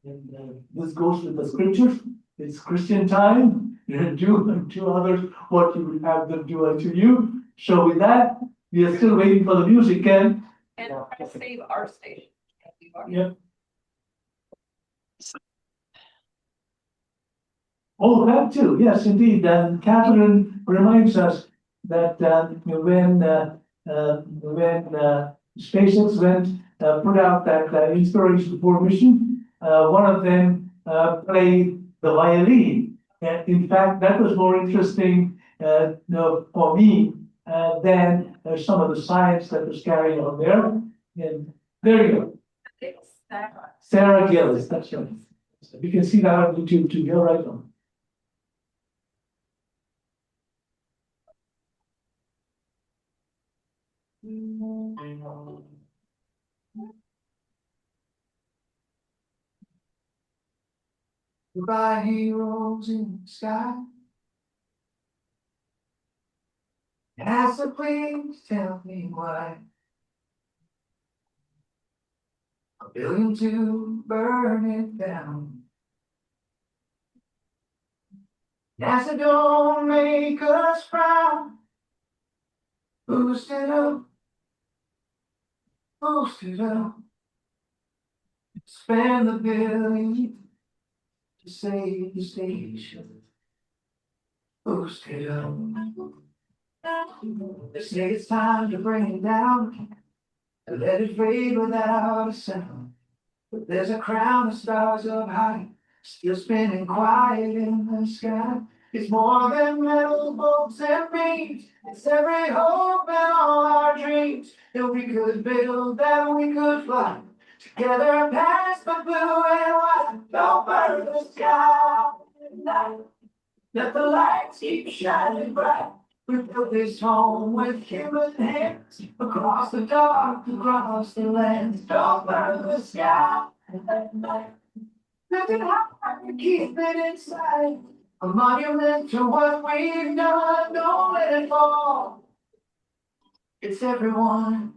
And this goes with the scriptures. It's Christian time. Do unto others what you would have them do unto you. So with that, we are still waiting for the music, Ken. And save our station. Yep. Oh, that too. Yes, indeed. Catherine reminds us that when SpaceX put out that Inspiration 4 mission, one of them played the violin. And in fact, that was more interesting for me than some of the science that was carried on there. And there you go. Sarah Gills, that's right. You can see that on YouTube too. You're right on. Goodbye, heroes in the sky. NASA, please tell me why. A billion to burn it down. NASA, don't make us proud. Boost it up. Boost it up. Spend the billion to save the station. Boost it up. They say it's time to bring it down and let it fade without a sound. But there's a crown of stars up high, still spinning quiet in the sky. It's more than metal bolts and beams. It's every hope and all our dreams that we could build, that we could fly together past the blue and white. Don't burn the sky at night. Let the lights keep shining bright. We built this home with human hands across the dark, across the lands. Don't burn the sky at night. Lift it high and keep it inside. A monument to what we've done. Don't let it fall. It's everyone.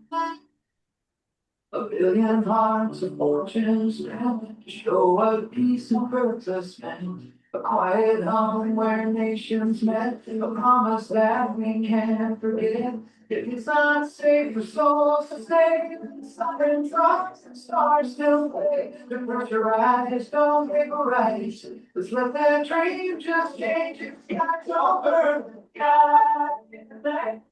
A billion hearts of fortunes to show what peace and purpose meant. A quiet home where nations met, a promise that we can't forget. If it's not safe for souls to stay, the siren drops and stars still play. To pressurize, don't vaporize. Let's let that dream just change its sky. Don't burn the sky in the night.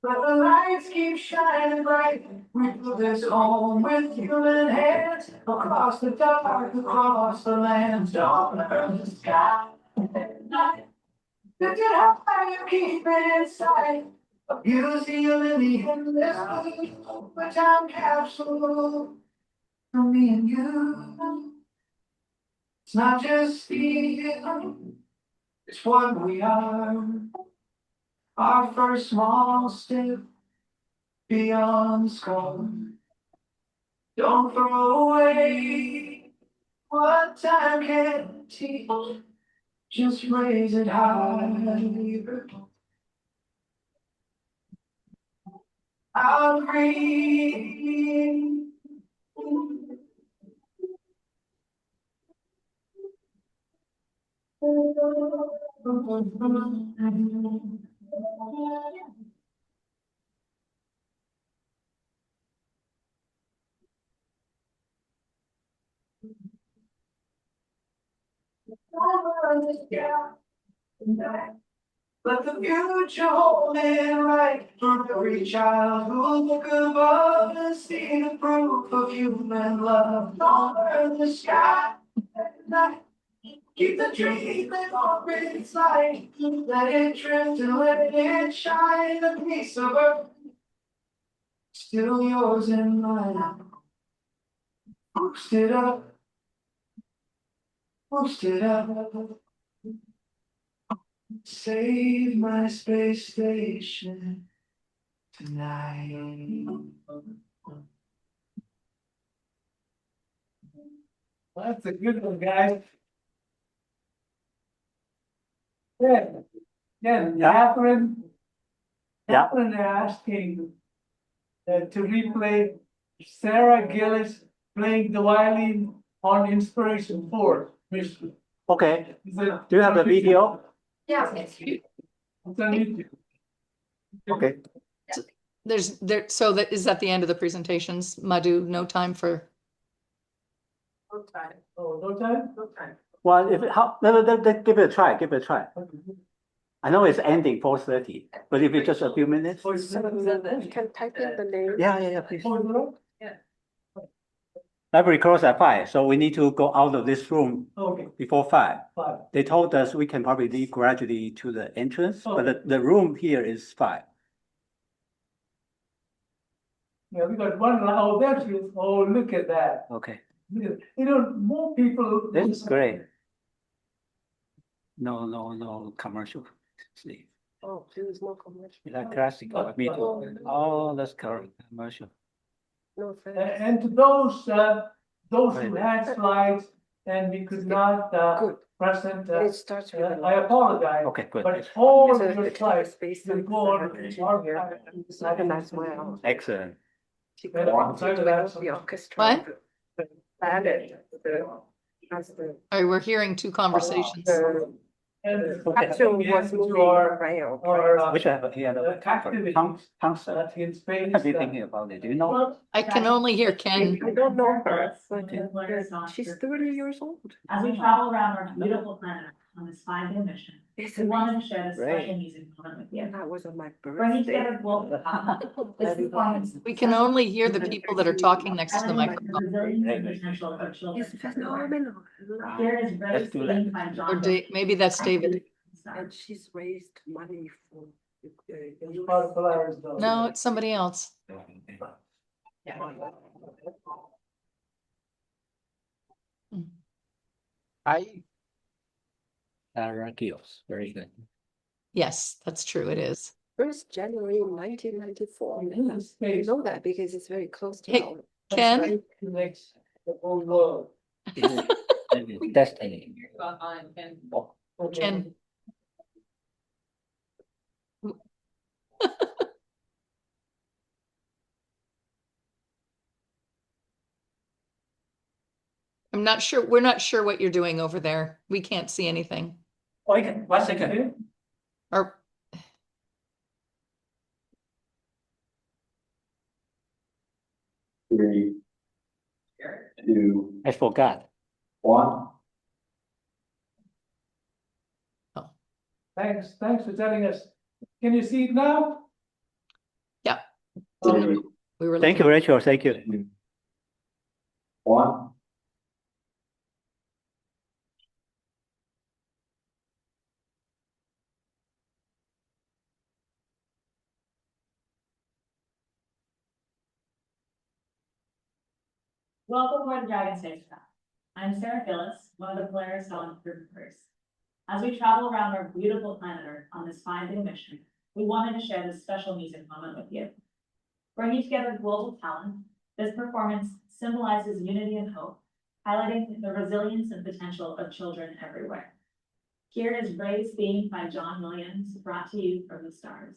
But the lights keep shining bright. We built this home with human hands across the dark, across the lands. Don't burn the sky at night. Lift it high and keep it inside. A museum in the endless blue, a time capsule for me and you. It's not just steel, it's what we are. Our first small step beyond the scar. Don't throw away what time can teach. Just raise it higher. I'll breathe. Let the future hold it right for every child who'll look above and see the proof of human love. Don't burn the sky at night. Keep the dream and open its light. Let it drift and let it shine. A piece of earth, still yours and mine. Boost it up, boost it up. Save my space station tonight. That's a good one, guys. Yeah, yeah, Catherine. Yeah. Catherine asking to replay Sarah Gillis playing the violin on Inspiration 4. Okay. Is it- Do you have the video? Yeah. It's on YouTube. Okay. So that is that the end of the presentations, Madhu? No time for. No time. Oh, no time? No time. Well, give it a try. Give it a try. I know it's ending 4:30, but if it's just a few minutes. Can type in the name. Yeah, please. Yeah. Library closed at 5, so we need to go out of this room Okay. before 5. 5. They told us we can probably leave gradually to the entrance, but the room here is 5. Yeah, we got one. Oh, that's it. Oh, look at that. Okay. You know, more people. This is great. No commercial. See, Oh, there's no commercial. you like classic? Me too. Oh, that's commercial. No And to those who had slides and we could not present, It starts with I apologize. Okay, good. But all So of your it's slides space will and go on our organized well. Excellent. She Well, got to I'm develop sorry. the orchestra. What? Added as the All right, we're hearing two conversations. And actual was moving around. Which have he had a concert. in space. Have you thinking about it? Do you know? I can only hear Ken. I don't know her, but she's 30 years old. As we travel around our beautiful planet on this 5-day mission, It's we wanted to share this Great. special music moment with you. That was on my Bringing birthday. together global this performance. We can only hear the people that are talking next to the highlighting the microphone. resilience and potential of children. It's phenomenal. Here is Let's Rose do that. singing by Or John. Maybe that's David. And she's raised money for. No, it's somebody else. Gills, very good. Yes, that's true. It is. 1st January 1994. Yes, I know that because it's very close to Hey, our. Ken? Connects the whole world. Destiny. Ken. I'm not sure. We're not sure what you're doing over there. We can't see anything. Okay, 1 second. Or 3, 2, I forgot. 1. Thanks for telling us. Can you see it now? yeah. Okay. We were Thank you, looking. Rachel. Thank you. 1. Welcome to Dragon Spacecraft. I'm Sarah Gillis, one of the Polaris Dawn group members. As we travel around our beautiful planet Earth on this 5-day mission, we wanted to share this special music moment with you. Bringing together global talent, this performance symbolizes unity and hope, highlighting the resilience and potential of children everywhere. Here is Ray's theme by John Williams, brought to you from the stars.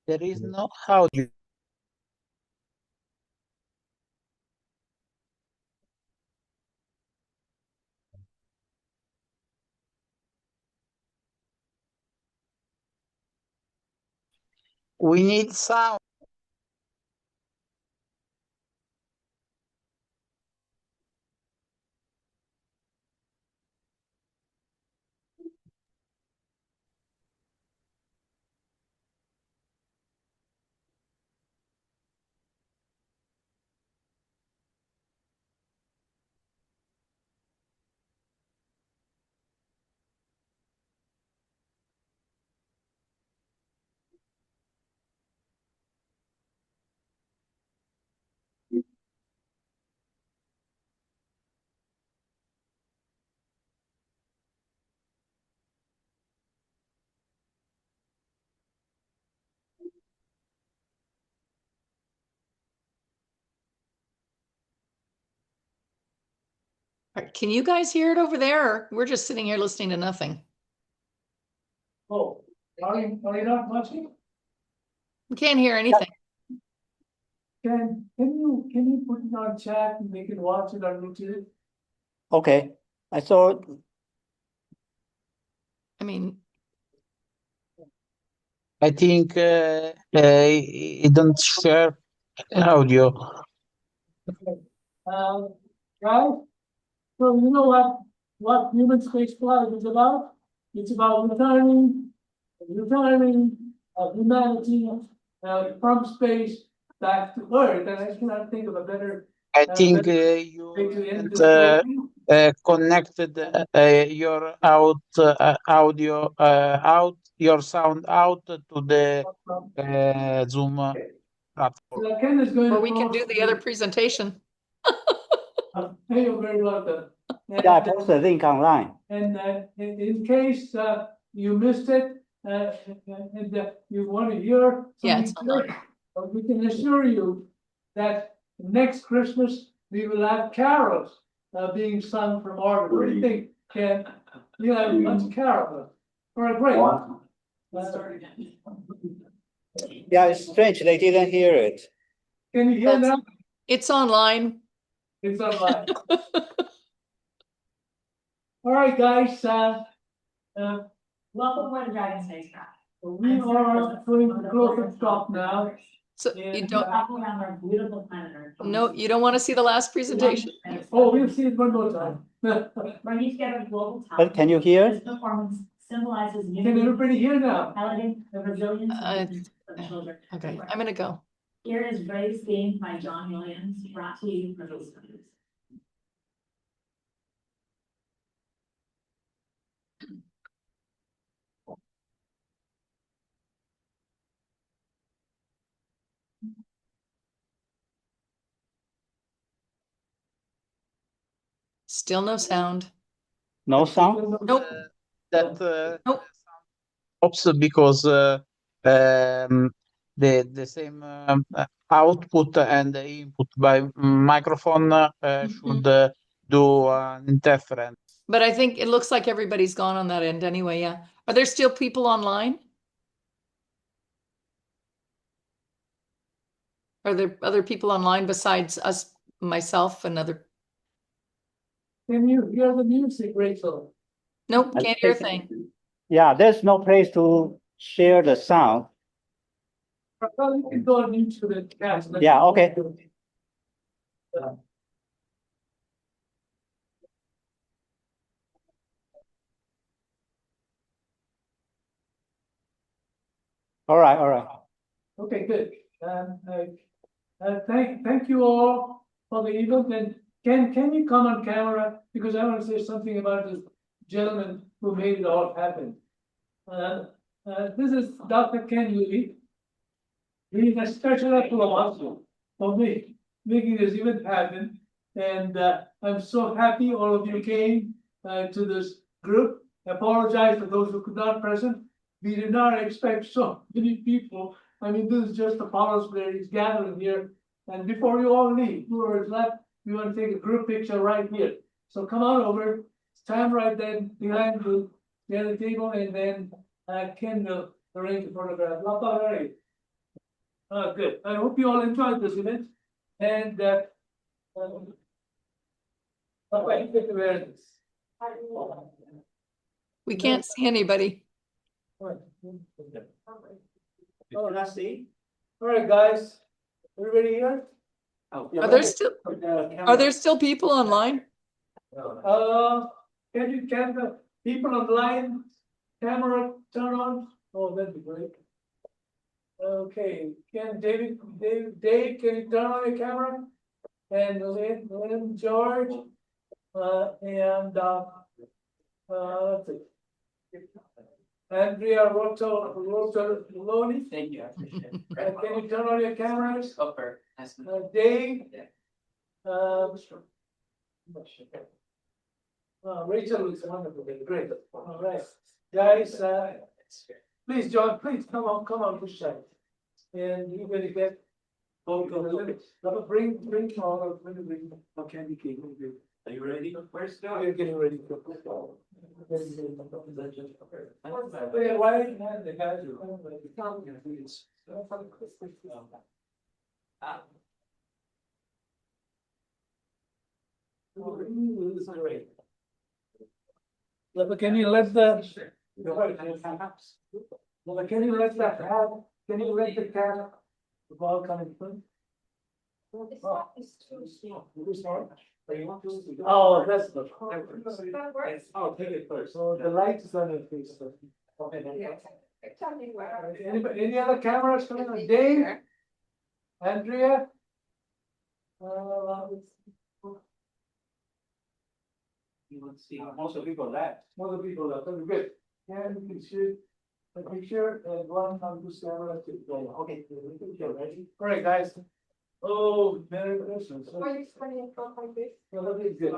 There is no audio. We need sound. Can you guys hear it over there? Or we're just sitting here listening to nothing. Oh, are you not watching? We can't hear anything. Can you put it on chat and we can watch it on YouTube? Okay, I thought, I mean, I think it don't share audio. Guys, so you know what human space flight is about? It's about returning humanity from space back to Earth, and I cannot think of a better. I think way you to end this haven't, program. connected your audio out, your sound out to the Zoom platform. So Ken is going or to we can post do the other presentation. Hey, you're very welcome. yeah, I post the link online. And in case you missed it, and you want to hear Yeah, it's something, we can assure you that next Christmas we will have carols being sung from Oregon. What do you think, Ken? You'll have a bunch of carols. All right, great. Yeah, it's strange, they didn't hear it. Can you hear now? It's online. It's online. All right, guys. Welcome to the Dragon Spacecraft. We are going to close the stop now. So you don't. Travel around our beautiful planet Earth. No, you don't want to see the last presentation. Oh, we'll see it one more time. Bringing together global talent. But can you hear? This performance symbolizes Can unity. everybody hear now? Elegance, the resilience of children. Okay, I'm gonna go. Here is Brave Theme by John Williams, brought to you for those studies. Still no sound. No sound? Nope. That Nope. also because the same output and the input by microphone should do an interference. But I think it looks like everybody's gone on that end anyway, yeah. Are there still people online? Are there other people online besides us, myself and other? Can you hear the music, Rachel? Nope, can't hear a thing. Yeah, there's no place to share the sound. Well, you can go on YouTube and cast. Yeah, okay. All right. Okay, good. Thank you all for the event. And can you come on camera? Because I want to say something about this gentleman who made it all happen. This is Dr. Ken Lee. He's a special applause for me, making this event happen. And I'm so happy all of you came to this group. Apologize for those who could not present. We did not expect so many people. I mean, this is just the Apollo's Place gathering here. And before you all leave, whoever is left, we want to take a group picture right here. So come on over, stand right then behind the other table, and then Ken will arrange the photograph. Good. I hope you all enjoyed this event. And We can't see anybody. Oh, let's see. All right, guys. Everybody here? Are there still people online? Can the people online camera turn on? Oh, that'd be great. Okay, Dave, can you turn on your camera? And Lynn, George, and let's see. Andrea Loni. Thank you, I appreciate it. Can you turn on your cameras? Upper. Dave. Rachel is wonderful, great. All right, guys, please, John, please come on, push that. And you better get. Bring all of candy cane. Are you ready? Where's the? We're getting ready to. Why the guys can you let the? Can you let that have? Can you let the cat? The ball coming through? Oh, that's the. Oh, take it first. So the light is on your face. Okay. Anybody, any other cameras coming on? Dave? Andrea? Let's see. Most of the people left. Most of the people left. That's good. And you can shoot a picture and one on this camera. Okay. Ready? All right, guys. Oh, Merry Christmas. Why are you standing in front like this? Well, that is good.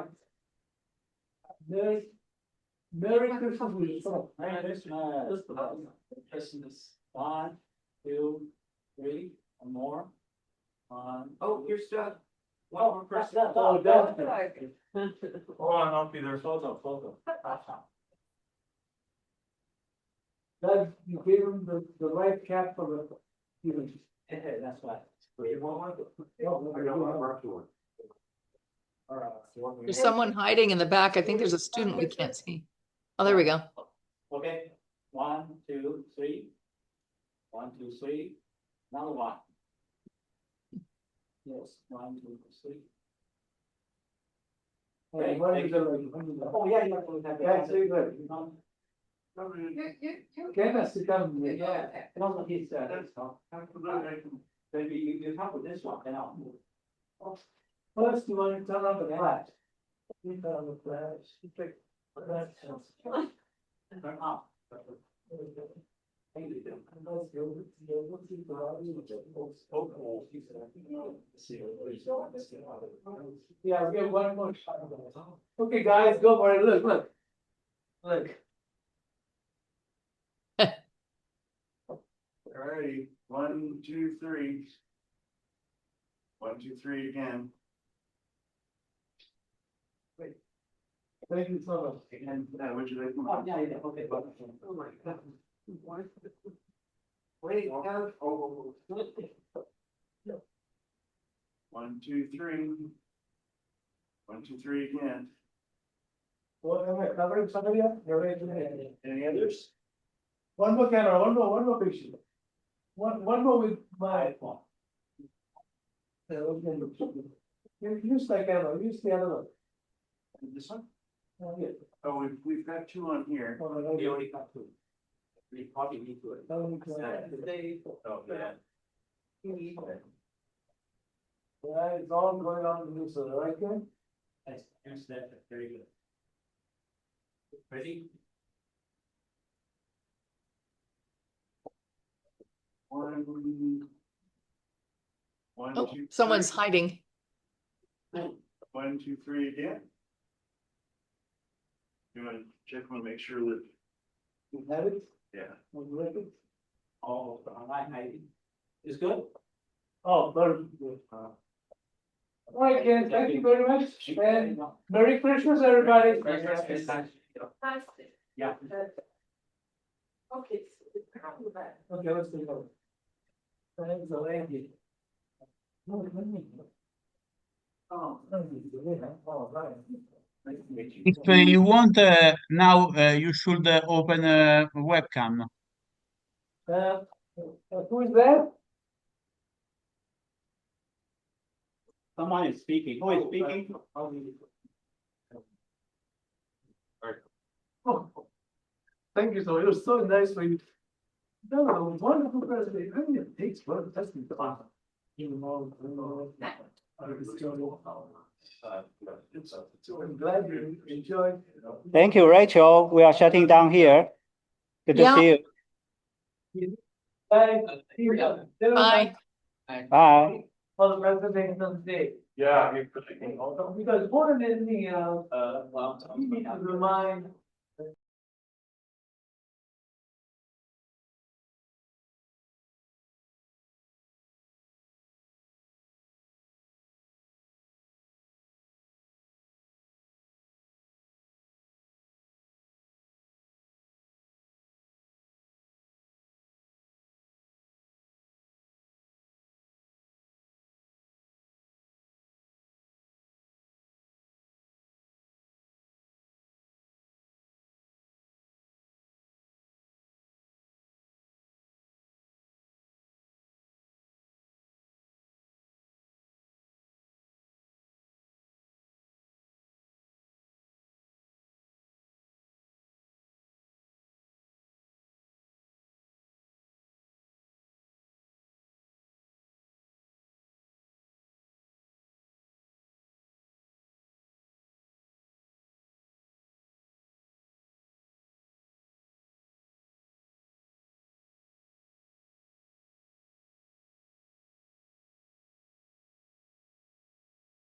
Merry Christmas. Merry Christmas. Christmas. 1, 2, 3, and more. Oh, you're stuck. One more person. Oh, that's good. Hold on, I'll be there. Photo. Doug, you gave him the right cap for the. That's why. There's someone hiding in the back. I think there's a student we can't see. Oh, there we go. Okay, 1, 2, 3. 1, 2, 3. Another one. Yes, 1, 2, 3. Okay, oh, yeah, yeah, very good. Can sit down? Yeah, and also his, maybe you help with this one now. First, you want to turn on the flash. You turn on the flash. Turn off. Yeah, I'll get one more shot. Okay, guys, go for it. Look. Alrighty, 1, 2, 3. 1, 2, 3 again. Thank you so much. And would you like? Oh, yeah, okay. Oh my God. Wait, oh. 1, 2, 3. 1, 2, 3 again. What am I covering somebody up? Any others? One more camera, one more picture. One more with my iPhone. Use that camera, use the other one. This one? Yeah. Oh, we've got 2 on here. Oh, no, We already got 2. We probably need to. no, Oh, yeah. Yeah, it's all going on in this, right there? Yes, that's very good. Ready? One, Oh, two, someone's three. hiding. 1, 2, 3 again. You want to check, want to make sure that. You have it? Yeah. On the record? Oh, it's good. Oh, very good. All right, Ken, thank you very much. And Merry Christmas, everybody. Yeah. Okay. Okay, let's take over. Thanks, Andy. Oh, all right. Nice to meet you. If you want, now you should open a webcam. Who is that? Someone is speaking. Who is speaking? Oh, thank you so much. It was so nice when you. No, wonderful presentation. I mean, it takes work. That's been fun. I'm glad you enjoyed. Thank you, Rachel. We are shutting down here. Good to Yeah. see you. Bye. Bye. Bye. For the presentation of the day. Yeah. Because more than anything else, we need to remind